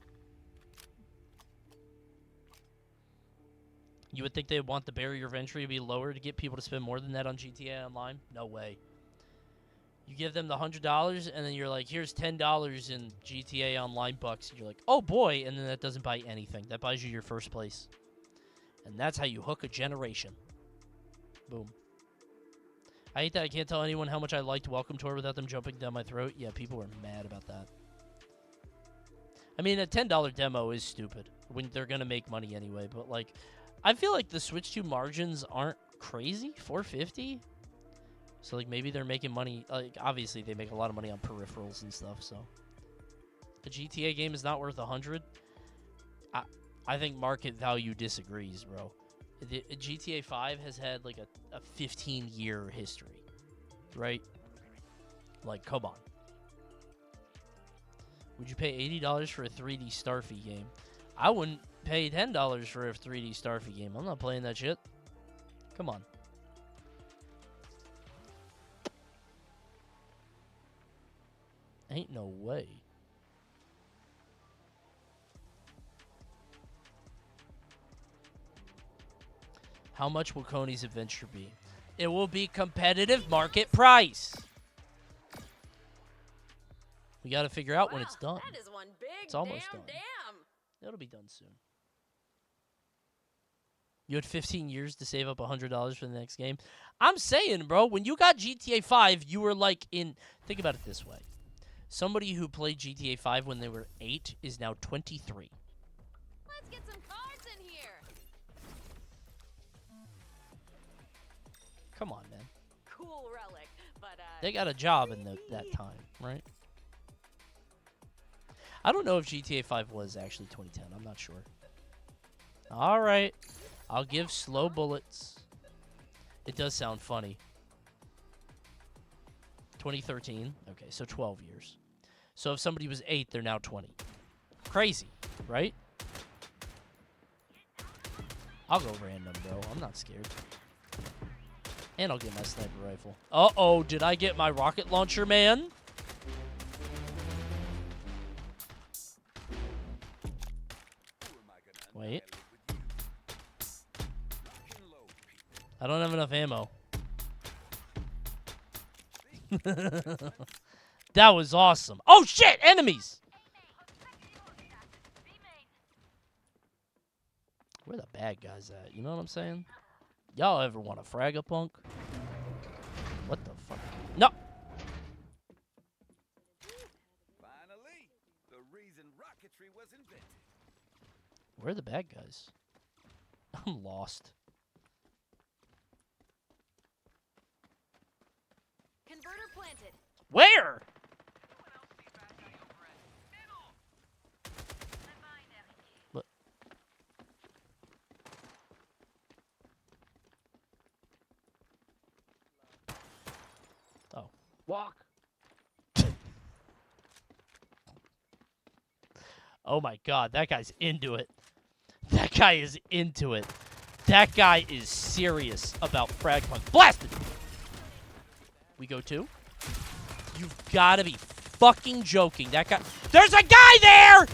You would think they'd want the barrier of entry to be lower to get people to spend more than that on GTA Online? No way. You give them the $100, and then you're like, here's $10 in GTA Online bucks. And you're like, oh, boy. And then that doesn't buy anything. That buys you your first place. And that's how you hook a generation. Boom. I hate that I can't tell anyone how much I liked Welcome Tour without them jumping down my throat. Yeah, people were mad about that. I mean, a $10 demo is stupid when they're going to make money anyway. But, like, I feel like the Switch 2 margins aren't crazy. $4.50? So, like, maybe they're making money. Like, obviously, they make a lot of money on peripherals and stuff, so. The GTA game is not worth $100. I think market value disagrees, bro. The GTA 5 has had, like, a 15-year history, right? Like, come on. Would you pay $80 for a 3D Starfy game? I wouldn't pay $10 for a 3D Starfy game. I'm not playing that shit. Come on. Ain't no way. How much will Coney's adventure be? It will be competitive market price. We got to figure out when it's done. That is one big it's almost damn done. It'll be done soon. You had 15 years to save up $100 for the next game. I'm saying, bro, when you got GTA 5, you were like in... Think about it this way. Somebody who played GTA 5 when they were 8 is now 23. Let's get some cards in here. Come on, man. Cool relic, but They got a job in that time, right? I don't know if GTA 5 was actually 2010. I'm not sure. All right. I'll give slow bullets. It does sound funny. 2013. Okay, so 12 years. So if somebody was 8, they're now 20. Crazy, right? I'll go random, bro. I'm not scared. And I'll get my sniper rifle. Uh-oh, did I get my rocket launcher, man? Wait. I don't have enough ammo. That was awesome. Oh, shit! Enemies! Where the bad guys at? You know what I'm saying? Y'all ever want a FragPunk? What the fuck? No! Finally, the reason rocketry was invented. Where are the bad guys? I'm lost. converter planted. Where? What? Oh. Walk. Oh my god, that guy's into it. That guy is into it. That guy is serious about FragPunk. Blasted! We go two? You've got to be fucking joking. That guy... There's a guy there!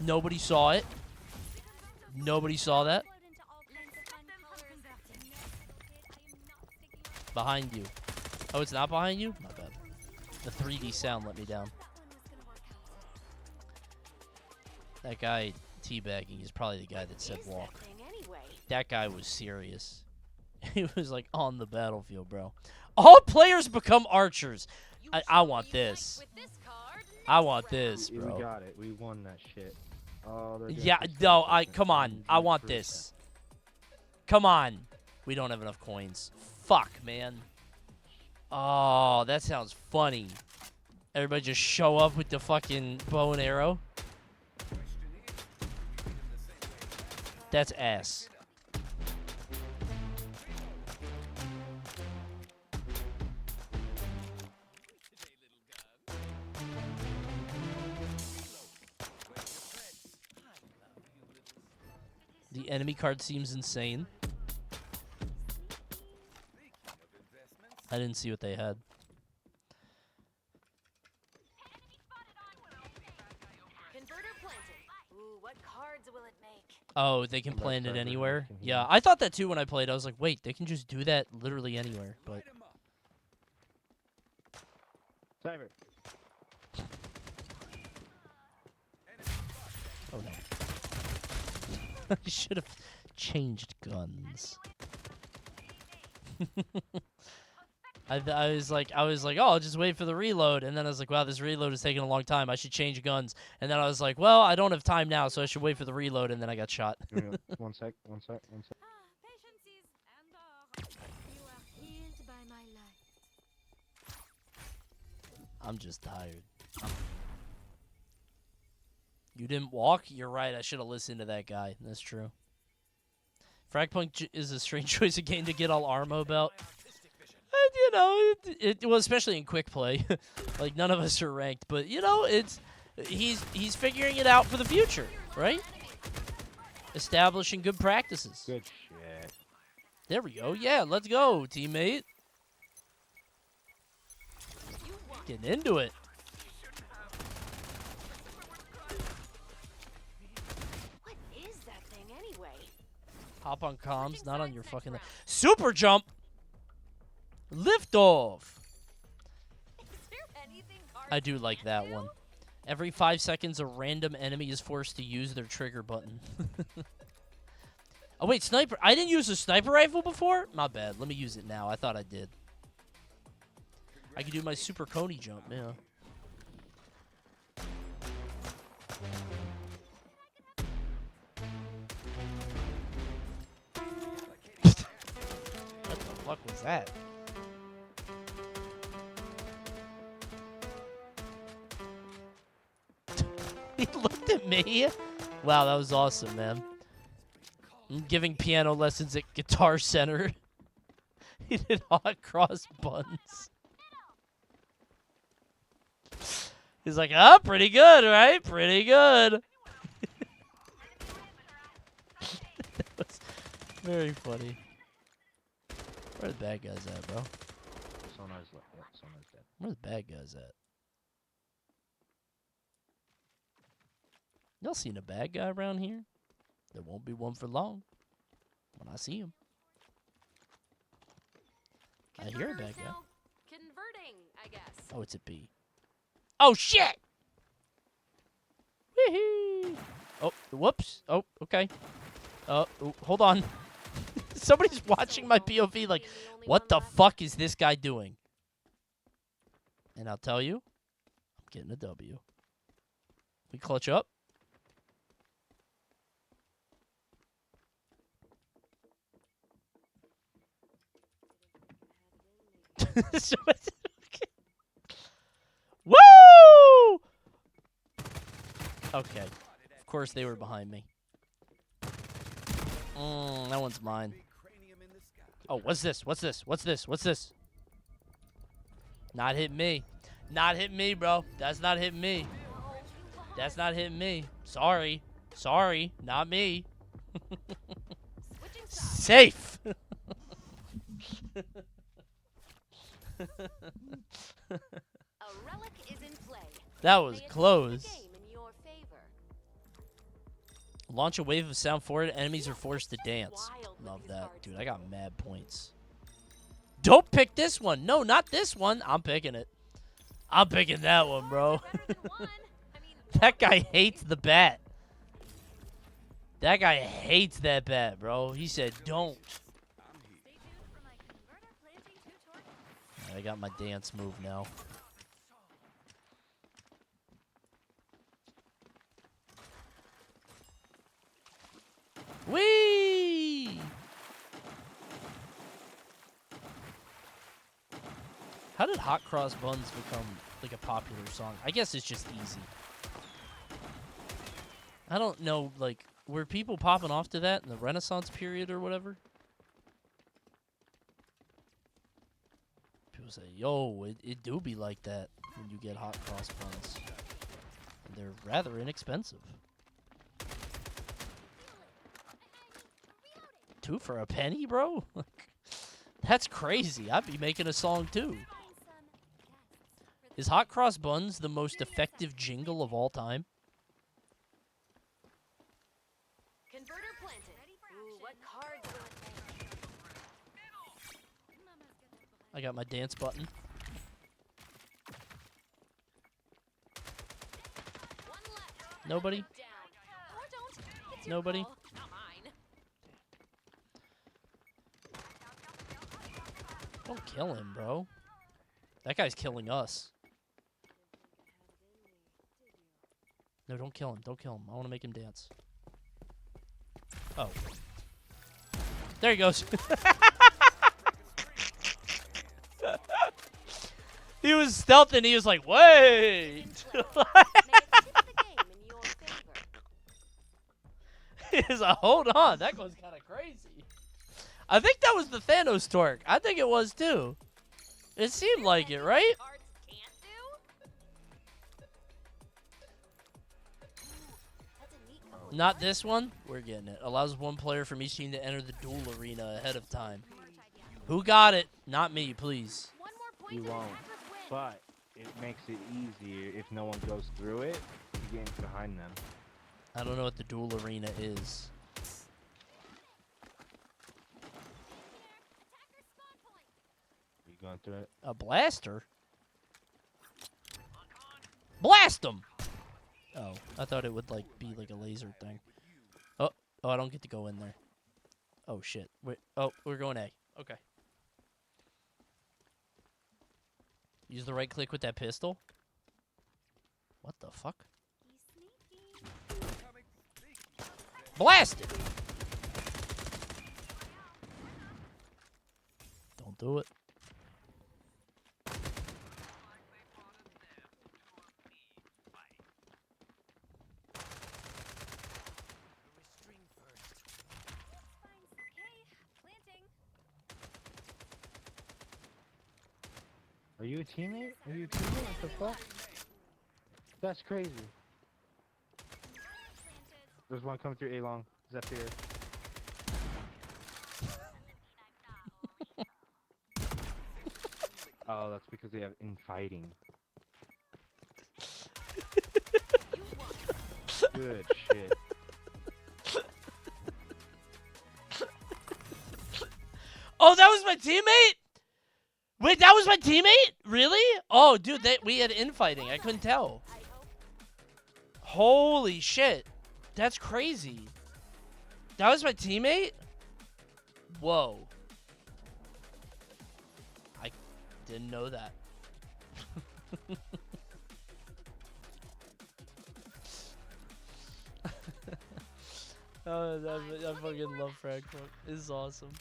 Nobody saw it. Nobody saw that. Behind you. Oh, it's not behind you? Not bad. The 3D sound let me down. That guy teabagging is probably the guy that said walk. That guy was serious. He was like on the battlefield, bro. All players become archers. I want this. I want this, bro. We got it. We won that shit. Oh, yeah, no, come on. I want this. Come on. We don't have enough coins. Fuck, man. Oh, that sounds funny. Everybody just show up with the fucking bow and arrow. That's ass. The enemy card seems insane. I didn't see what they had. Converter planted. Ooh, what cards will it make? Oh, they can plant it anywhere? Yeah, I thought that too when I played. I was like, wait, they can just do that literally anywhere. But Sniper. oh no. I should have changed guns. I was like, oh, I'll just wait for the reload, and then I was like, wow, this reload is taking a long time. I should change guns, and then I was like, well, I don't have time now, so I should wait for the reload, and then I got shot. One sec. Patience is you are healed by my light. I'm just tired. You didn't walk? You're right. I should have listened to that guy. That's true. FragPunk is a strange choice of game to get all Armo about. And, you know, well, especially in quick play. Like, none of us are ranked. But, you know, he's figuring it out for the future, right? Establishing good practices. Good shit. There we go. Yeah, let's go, teammate. Getting into it. What is that thing anyway? Hop on comms, not on your fucking... Super jump! Lift off! I do like that one. Every 5 seconds, a random enemy is forced to use their trigger button. Oh, wait, sniper. I didn't use a sniper rifle before? My bad. Let me use it now. I thought I did. I can do my super Coney jump, yeah. What the fuck was that? He looked at me. Wow, that was awesome, man. I'm giving piano lessons at Guitar Center. He did hot cross buns. He's like, oh, pretty good, right? Pretty good. That was very funny. Where are the bad guys at, bro? Sonar's left. Yeah, Sonar's dead. Where are the bad guys at? Y'all seen a bad guy around here? There won't be one for long. When I see him. I hear a bad guy. Converting, I guess. Oh, it's a B. Oh, shit! Wee-hee! Oh, whoops. Oh, okay. Oh, hold on. Somebody's watching my POV like, what the fuck is this guy doing? And I'll tell you, I'm getting a W. We clutch up. Woo! Okay. Of course they were behind me. That one's mine. Oh, what's this? What's this? What's this? What's this? Not hitting me. Not hitting me, bro. That's not hitting me. That's not hitting me. Sorry. Sorry. Not me. Safe. That was close. Launch a wave of sound forward. Enemies are forced to dance. Love that. Dude, I got mad points. Don't pick this one. No, not this one. I'm picking it. I'm picking that one, bro. That guy hates the bat. That guy hates that bat, bro. He said, don't. I got my dance move now. Whee! How did Hot Cross Buns become like a popular song? I guess it's just easy. I don't know, like, were people popping off to that in the Renaissance period or whatever? People say, yo, it do be like that when you get Hot Cross Buns. And they're rather inexpensive. 2 for a penny, bro? That's crazy. I'd be making a song too. Is Hot Cross Buns the most effective jingle of all time? Converter planted. Ooh, what cards will it take? I got my dance button. Nobody? Nobody? Don't kill him, bro. That guy's killing us. No, don't kill him. Don't kill him. I want to make him dance. Oh. There he goes. He was stealthing. He was like, wait. He's like, hold on. That goes kind of crazy. I think that was the Thanos torque. I think it was too. It seemed like it, right? Not this one. We're getting it. Allows one player from each team to enter the duel arena ahead of time. Who got it? Not me, please. You won't. But it makes it easier if no one goes through it to get behind them. I don't know what the duel arena is. You going through it? A blaster? Blast him! Oh, I thought it would like be like a laser thing. Oh, I don't get to go in there. Oh shit. Wait. Oh, we're going A. Okay. Use the right click with that pistol. What the fuck? Blast it! Don't do it. Are you a teammate? Are you a teammate? What the fuck? That's crazy. There's one coming through A long. Is that fair? Oh, that's because they have infighting. Good shit. Oh, that was my teammate? Wait, that was my teammate? Really? Oh, dude, we had infighting. I couldn't tell. Holy shit. That's crazy. That was my teammate? Whoa. I didn't know that. Oh, I fucking love FragPunk. This is awesome.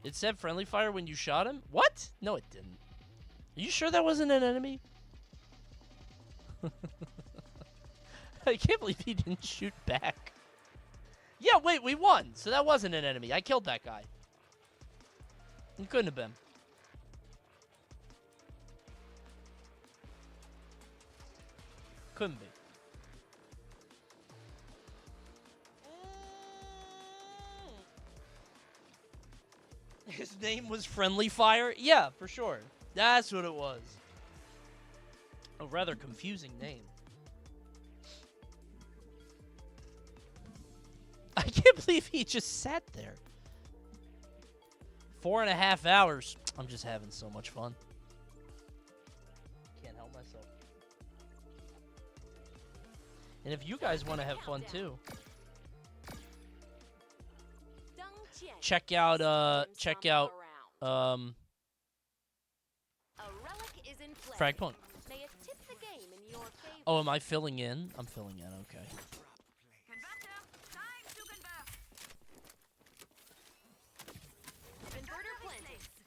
It said friendly fire when you shot him? What? No, it didn't. Are you sure that wasn't an enemy? I can't believe he didn't shoot back. Yeah, wait, we won. So that wasn't an enemy. I killed that guy. It couldn't have been. Couldn't be. His name was Friendly Fire? Yeah, for sure. That's what it was. A rather confusing name. I can't believe he just sat there. 4.5 hours. I'm just having so much fun. Can't help myself. And if you guys want to have fun too, check out FragPunk. Oh, am I filling in? I'm filling in, okay.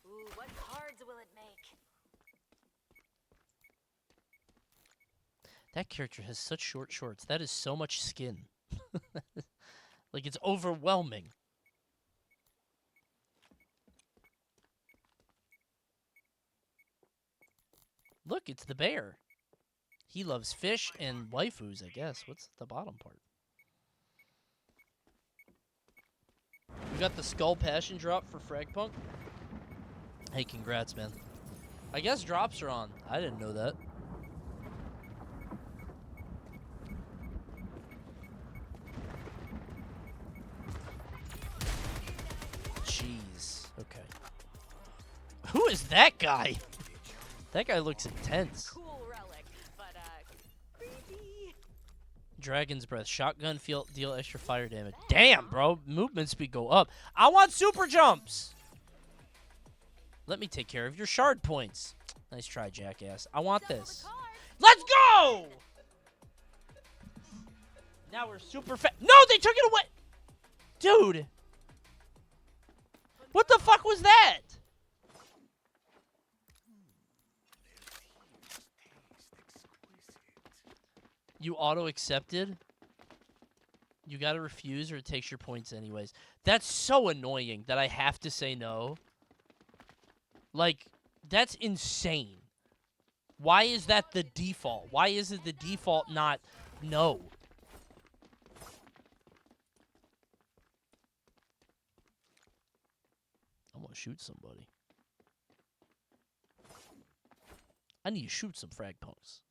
Ooh, what cards will it make? That character has such short shorts. That is so much skin. Like, it's overwhelming. Look, it's the bear. He loves fish and waifus, I guess. What's the bottom part? We got the Skull Passion drop for FragPunk. Hey, congrats, man. I guess drops are on. I didn't know that. Jeez. Okay. Who is that guy? That guy looks intense. Cool relic, but creepy. Dragon's Breath. Shotgun deal extra fire damage. Damn, bro. Movement speed go up. I want super jumps. Let me take care of your shard points. Nice try, jackass. I want this. Let's go! Now we're super fast. No, they took it away! Dude. What the fuck was that? You auto-accepted? You gotta refuse or it takes your points anyways. That's so annoying that I have to say no. Like, that's insane. Why is that the default? Why is it the default not no? I want to shoot somebody. I need to shoot some FragPunks.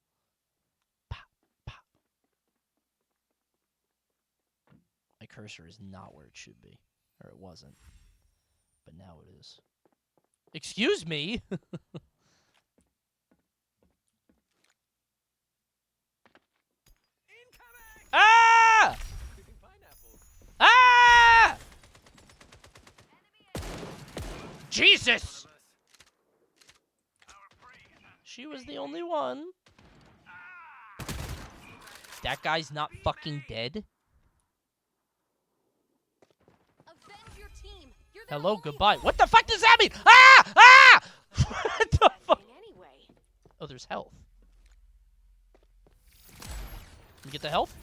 My cursor is not where it should be. Or it wasn't. But now it is. Excuse me? Ah! Ah! Jesus! She was the only one. That guy's not fucking dead. Hello, goodbye. What the fuck does that mean? Ah! Ah! What the fuck? Oh, there's health. You get the health?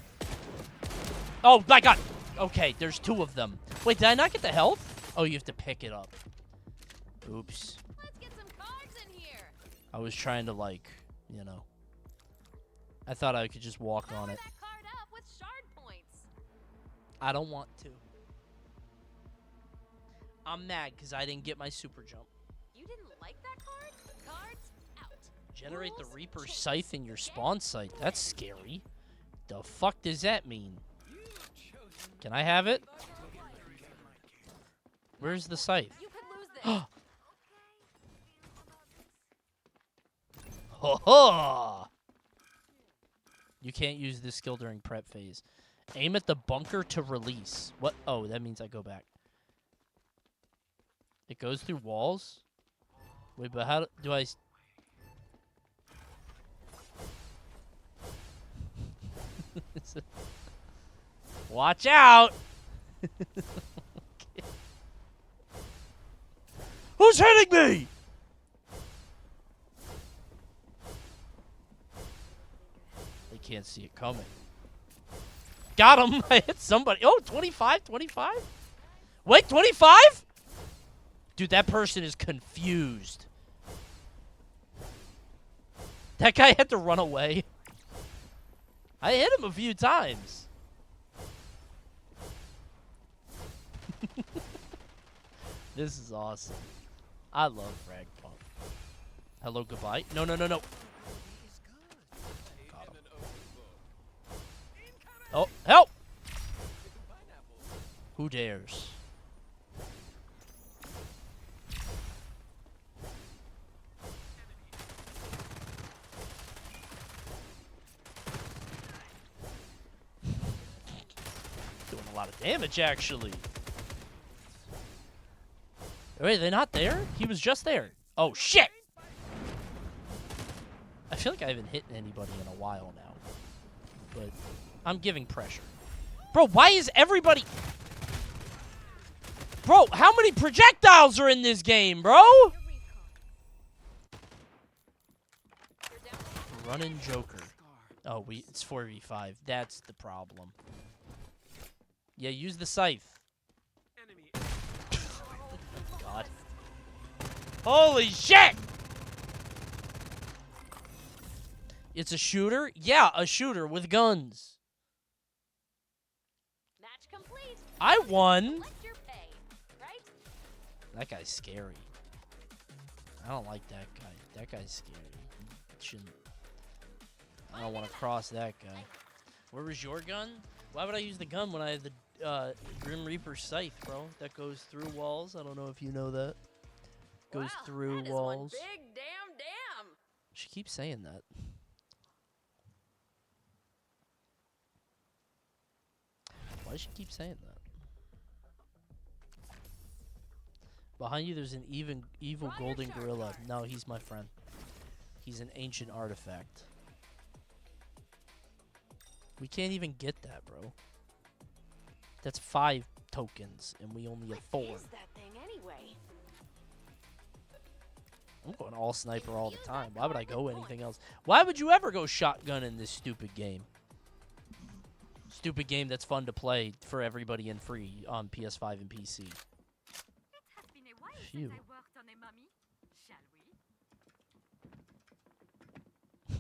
Oh my god. Okay, there's 2 of them. Wait, did I not get the health? Oh, you have to pick it up. Oops. Let's get some cards in here. I was trying to, like, you know. I thought I could just walk on it. That card up with shard points. I don't want to. I'm mad because I didn't get my super jump. You didn't like that card? Cards out. Generate the Reaper Scythe in your spawn site. That's scary. The fuck does that mean? Can I have it? Where's the scythe? You could lose this. Ho ho! You can't use this skill during prep phase. Aim at the bunker to release. What? Oh, that means I go back. It goes through walls? Wait, but how do I... Watch out! Okay. Who's hitting me? They can't see it coming. Got him! I hit somebody. Oh, 25? 25? Wait, 25? Dude, that person is confused. That guy had to run away. I hit him a few times. This is awesome. I love FragPunk. Hello, goodbye. No, no, no, no. Got him. Oh, help! Who dares? Doing a lot of damage, actually. Wait, they're not there? He was just there. Oh, shit! I feel like I haven't hit anybody in a while now. But I'm giving pressure. Bro, why is everybody... Bro, how many projectiles are in this game, bro? Running Joker. Oh, it's 4v5. That's the problem. Yeah, use the scythe. God. Holy shit! It's a shooter? Yeah, a shooter with guns. Match complete. I won. Collect your pay, right? That guy's scary. I don't like that guy. That guy's scary. Shouldn't. I don't want to cross that guy. Where was your gun? Why would I use the gun when I have the Grim Reaper scythe, bro? That goes through walls. I don't know if you know that. Goes through that is walls. one big damn. She keeps saying that. Why does she keep saying that? Behind you, there's an evil golden gorilla. No, he's my friend. He's an ancient artifact. We can't even get that, bro. That's 5 tokens, and we only have 4. What is that thing anyway? I'm going all sniper all the time. Why would I go anything else? Why would you ever go shotgun in this stupid game? Stupid game that's fun to play for everybody and free on PS5 and PC. Phew.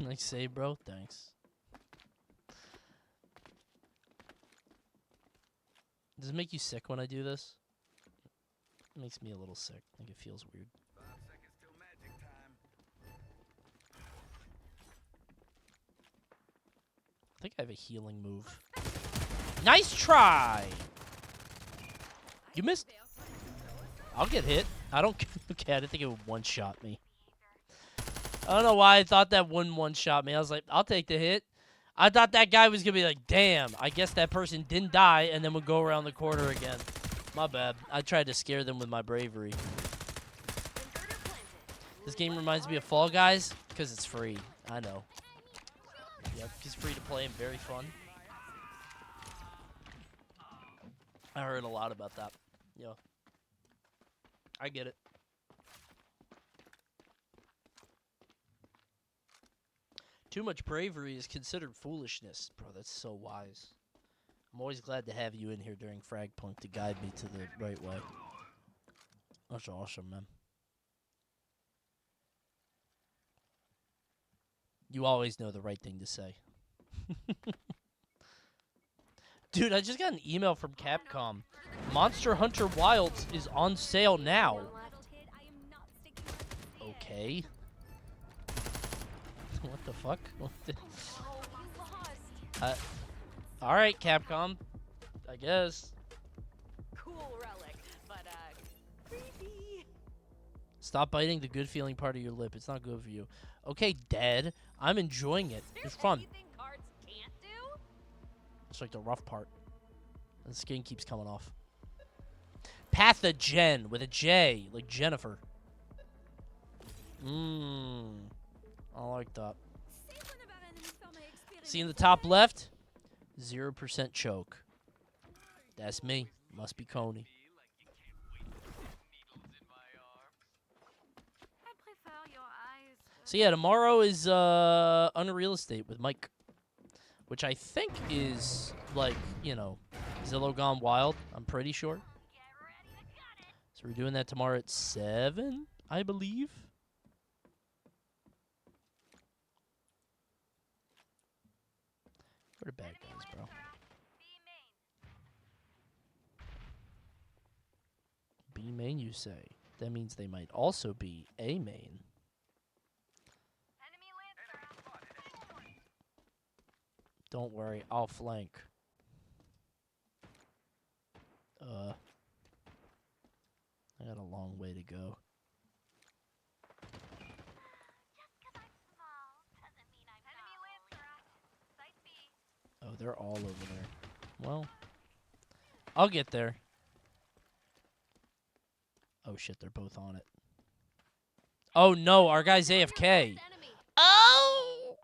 Nice save, bro. Thanks. Does it make you sick when I do this? It makes me a little sick. Like, it feels weird. 5 seconds till magic time. I think I have a healing move. Nice try! You missed. I'll get hit. I don't care. Okay, I didn't think it would one-shot me. I don't know why I thought that wouldn't one-shot me. I was like, I'll take the hit. I thought that guy was gonna be like, damn, I guess that person didn't die, and then would go around the corner again. My bad. I tried to scare them with my bravery. This game reminds me of Fall Guys, because it's free. I know. Yep, it's free to play and very fun. I heard a lot about that. Yeah. I get it. Too much bravery is considered foolishness. Bro, that's so wise. I'm always glad to have you in here during FragPunk to guide me to the right way. That's awesome, man. You always know the right thing to say. Dude, I just got an email from Capcom. Monster Hunter Wilds is on sale now. Okay. What the fuck? What the... Alright, Capcom. I guess. Cool relic, but creepy. Stop biting the good feeling part of your lip. It's not good for you. Okay, Dad. I'm enjoying it. It's fun. Cards can't do? It's like the rough part. The skin keeps coming off. Pathogen with a J, like Jennifer. I like that. See in the top left? 0% choke. That's me. Must be Coney. So yeah, tomorrow is Unreal Estate with Mike. Which I think is, like, you know, Zillow Gone Wild. I'm pretty sure. So we're doing that tomorrow at 7, I believe. Where the bad guys, bro? B main, you say? That means they might also be A main. Don't worry, I'll flank. I got a long way to go. Oh, they're all over there. Well, I'll get there. Oh shit, they're both on it. Oh no, our guy's AFK. Oh!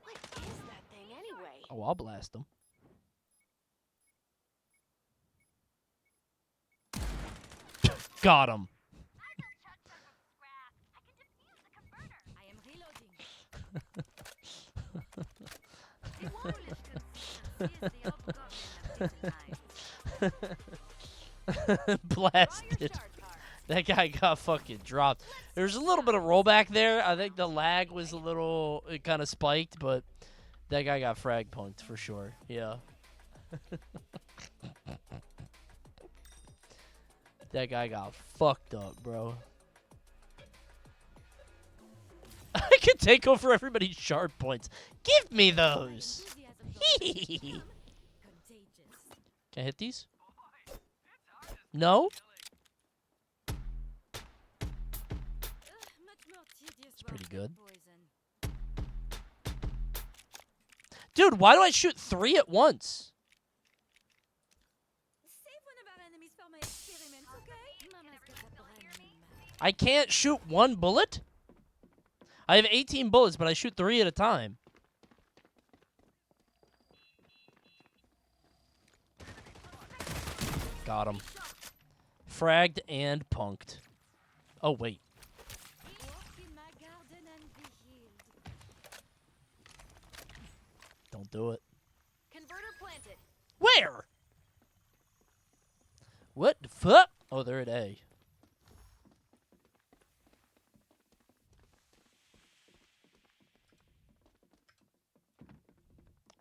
What is that thing anyway? Oh, I'll blast them. Got him. Blasted. That guy got fucking dropped. There's a little bit of rollback there. I think the lag was a little, it kind of spiked, but that guy got frag punked for sure. Yeah. That guy got fucked up, bro. I can take over everybody's shard points. Give me those. Can I hit these? No? It's pretty good. Dude, why do I shoot 3 at once? I can't shoot 1 bullet? I have 18 bullets, but I shoot 3 at a time. Got him. Fragged and punked. Oh, wait. Don't do it. Converter planted. Where? What the fuck? Oh, they're at A.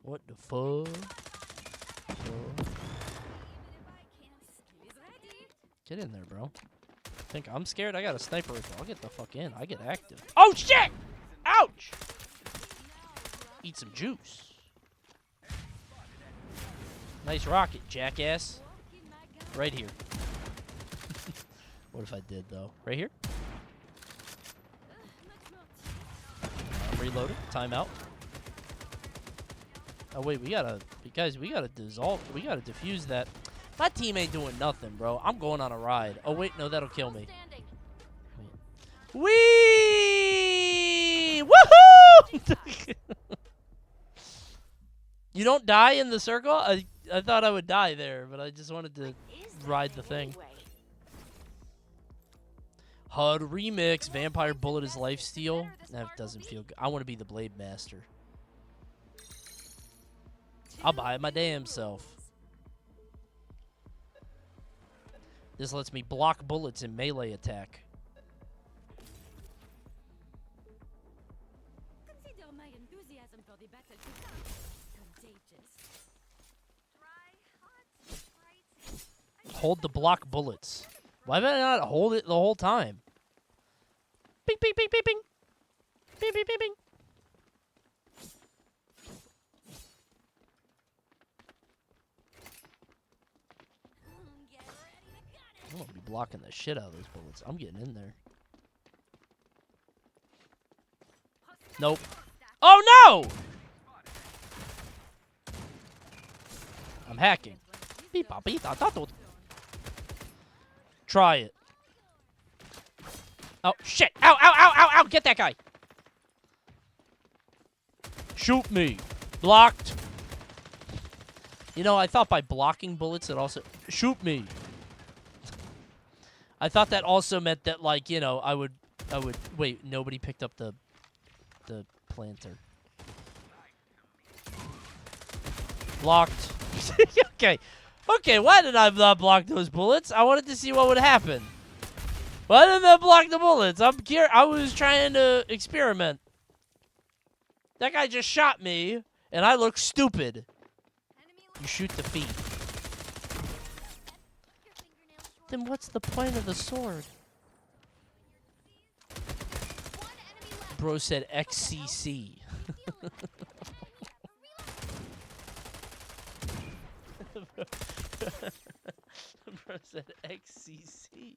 What the fuck? Get in there, bro. Think I'm scared? I got a sniper rifle. I'll get the fuck in. I get active. Oh, shit! Ouch! Eat some juice. Nice rocket, jackass. Right here. What if I did, though? Right here? I'm reloading. Timeout. Oh, wait. Guys, we gotta dissolve. We gotta defuse that. My team ain't doing nothing, bro. I'm going on a ride. Oh, wait. No, that'll kill me. Whee! Woohoo! You don't die in the circle? I thought I would die there, but I just wanted to ride the thing. HUD remix. Vampire Bullet is lifesteal. That doesn't feel good. I want to be the Blade Master. I'll buy it my damn self. This lets me block bullets in melee attack. Consider my enthusiasm for the battle to come contagious. Hold the block bullets. Why did I not hold it the whole time? Bing, bing, bing, bing, bing. Bing, bing, bing, bing. I'm gonna be blocking the shit out of those bullets. I'm getting in there. Nope. Oh no! I'm hacking. Try it. Oh shit! Ow! Ow! Ow! Ow! Ow! Get that guy! Shoot me! Blocked. You know, I thought by blocking bullets it also shoot me. I thought that also meant that, like, you know, I would wait. Nobody picked up the planter. Blocked. Okay. Okay, why did I not block those bullets? I wanted to see what would happen. Why didn't I block the bullets? I was trying to experiment. That guy just shot me, and I look stupid. You shoot the feet. Then what's the point of the sword? Bro said XCC. Bro said XCC.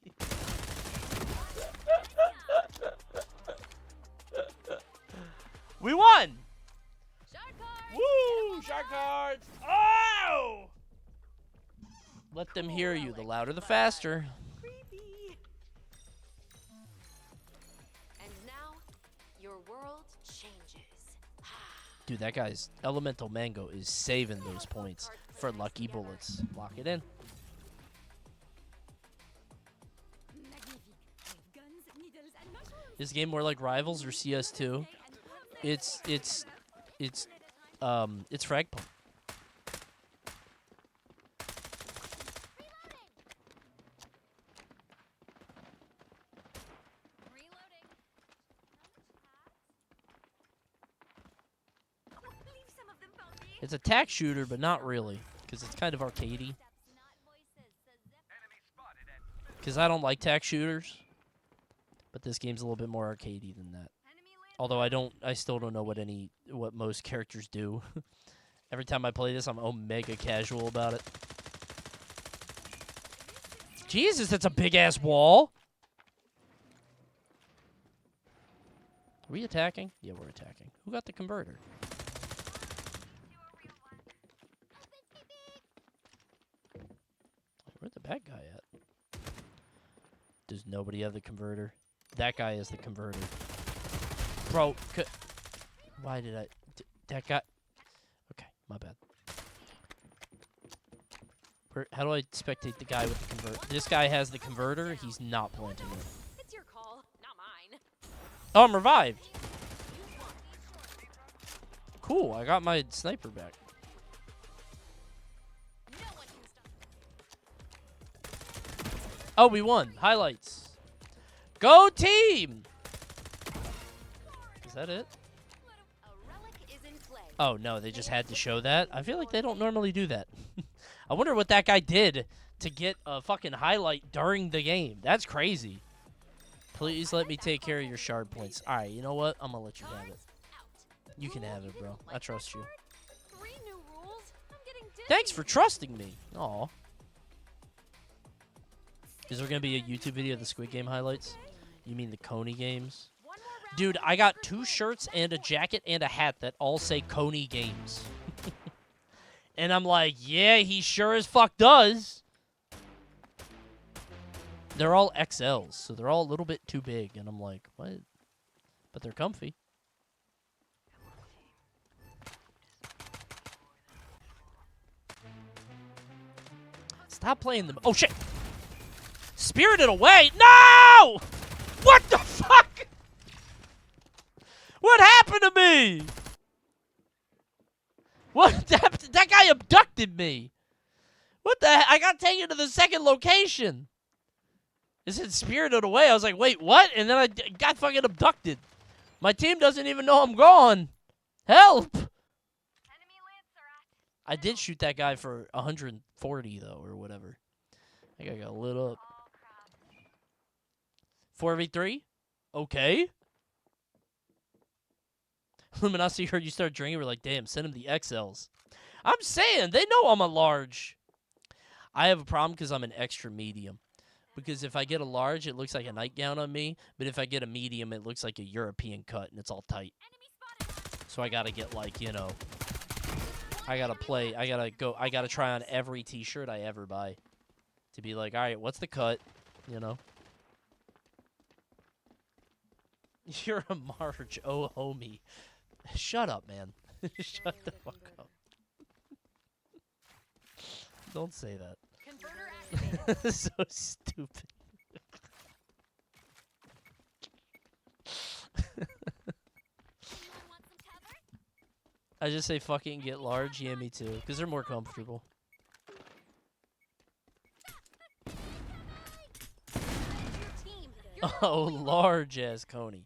We won! Woo! Shark cards! Oh! Let them hear you. The louder, the faster. And now, your world changes. Dude, that guy's Elemental Mango is saving those points for lucky bullets. Lock it in. Is the game more like Rivals or CS2? It's FragPunk. It's a tack shooter, but not really, because it's kind of arcadey. Because I don't like tack shooters, but this game's a little bit more arcadey than that. Although I still don't know what most characters do. Every time I play this, I'm omega casual about it. Jesus, that's a big ass wall. Are we attacking? Yeah, we're attacking. Who got the converter? Where'd the bad guy at? Does nobody have the converter? That guy is the converter. Bro, why did that guy? Okay, my bad. How do I spectate the guy with the converter? This guy has the converter. He's not planting it. It's your call, not mine. Oh, I'm revived. Cool, I got my sniper back. Oh, we won. Highlights. Go team! Is that it? Oh, no, they just had to show that? I feel like they don't normally do that. I wonder what that guy did to get a fucking highlight during the game. That's crazy. Please let me take care of your shard points. All right, you know what? I'm going to let you have it. You can have it, bro. I trust you. Thanks for trusting me. Aw. Is there gonna be a YouTube video of the Squid Game highlights? You mean the Coney games? Dude, I got 2 shirts and a jacket and a hat that all say Coney games. And I'm like, yeah, he sure as fuck does. They're all XLs, so they're all a little bit too big. And I'm like, what? But they're comfy. Stop playing them. Oh, shit. Spirited Away? No! What the fuck? What happened to me? What? That guy abducted me. What the heck? I got taken to the second location. It said Spirited Away. I was like, wait, what? And then I got fucking abducted. My team doesn't even know I'm gone. Help! I did shoot that guy for 140, though, or whatever. I think I got lit up. 4v3? Okay. Luminosity heard you start drinking. We're like, damn, send him the XLs. I'm saying, they know I'm a large. I have a problem because I'm an extra medium. Because if I get a large, it looks like a nightgown on me. But if I get a medium, it looks like a European cut, and it's all tight. So I gotta get, like, you know, I gotta try on every t-shirt I ever buy. To be like, alright, what's the cut? You know? You're a Marge, oh homie. Shut up, man. Shut the fuck up. Don't say that. So stupid. I just say fucking get large. Yeah, me too. Because they're more comfortable. Oh, large ass Coney.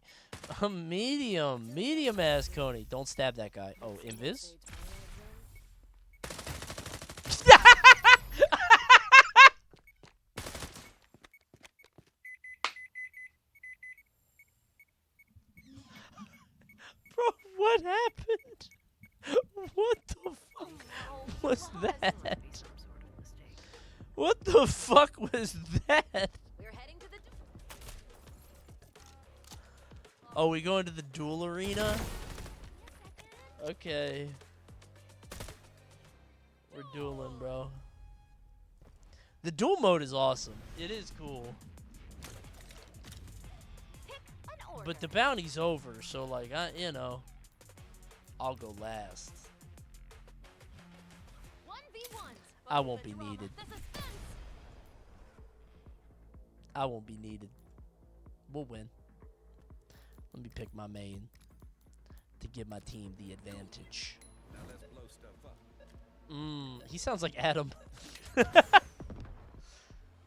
Medium. Medium ass Coney. Don't stab that guy. Oh, invis? Bro, what happened? What the fuck was that? What the fuck was that? Oh, we going to the duel arena? Okay. We're dueling, bro. The duel mode is awesome. It is cool. But the bounty's over, so like, you know, I'll go last. I won't be needed. I won't be needed. We'll win. Let me pick my main to give my team the advantage. Now let's blow stuff up. He sounds like Adam.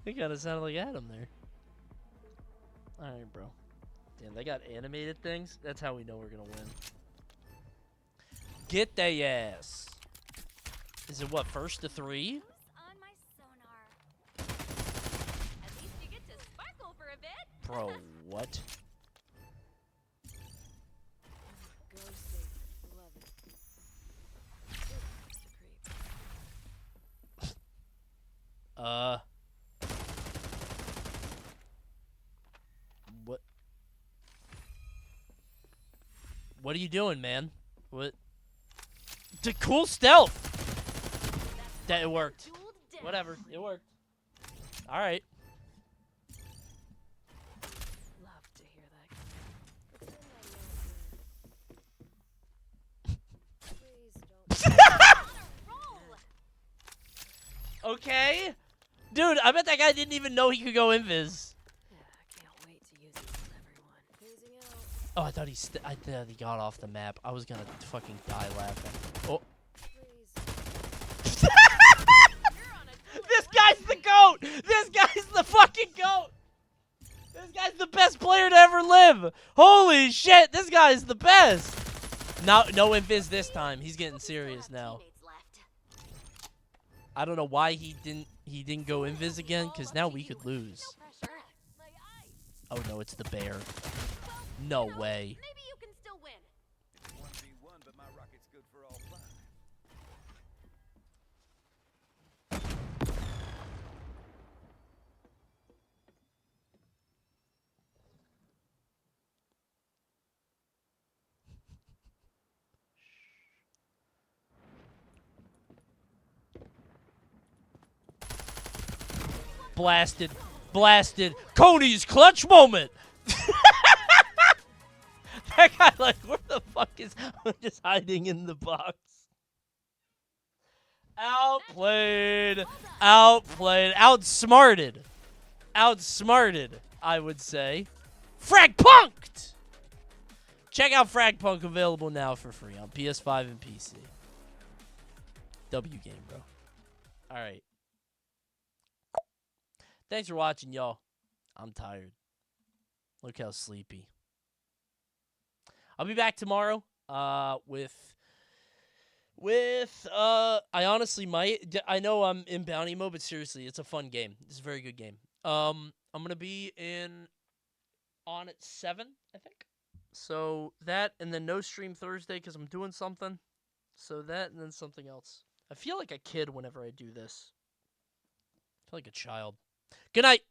He kind of sounded like Adam there. All right, bro. Damn, they got animated things. That's how we know we're gonna win. Get they ass. Is it what, first to 3? Bro, what? What are you doing, man? What? The cool stealth! That it worked. Whatever, it worked. Alright. Okay. Dude, I bet that guy didn't even know he could go invis. Oh, I thought he got off the map. I was gonna fucking die laughing. Oh. This guy's the GOAT! This guy's the fucking GOAT! This guy's the best player to ever live! Holy shit, this guy's the best! No invis this time. He's getting serious now. I don't know why he didn't go invis again, because now we could lose. Oh no, it's the bear. No way. Maybe you can still win. 1v1, but my rocket's good for all 5. Blasted. Coney's clutch moment. That guy, like, where the fuck is... I'm just hiding in the box. Outplayed. Outsmarted, I would say. FragPunked! Check out FragPunk, available now for free on PS5 and PC. W game, bro. Alright. Thanks for watching, y'all. I'm tired. Look how sleepy. I'll be back tomorrow with I honestly might. I know I'm in bounty mode, but seriously, it's a fun game. It's a very good game. I'm going to be on at 7, I think. So that, and then no stream Thursday because I'm doing something. So that, and then something else. I feel like a kid whenever I do this. I feel like a child. Good night.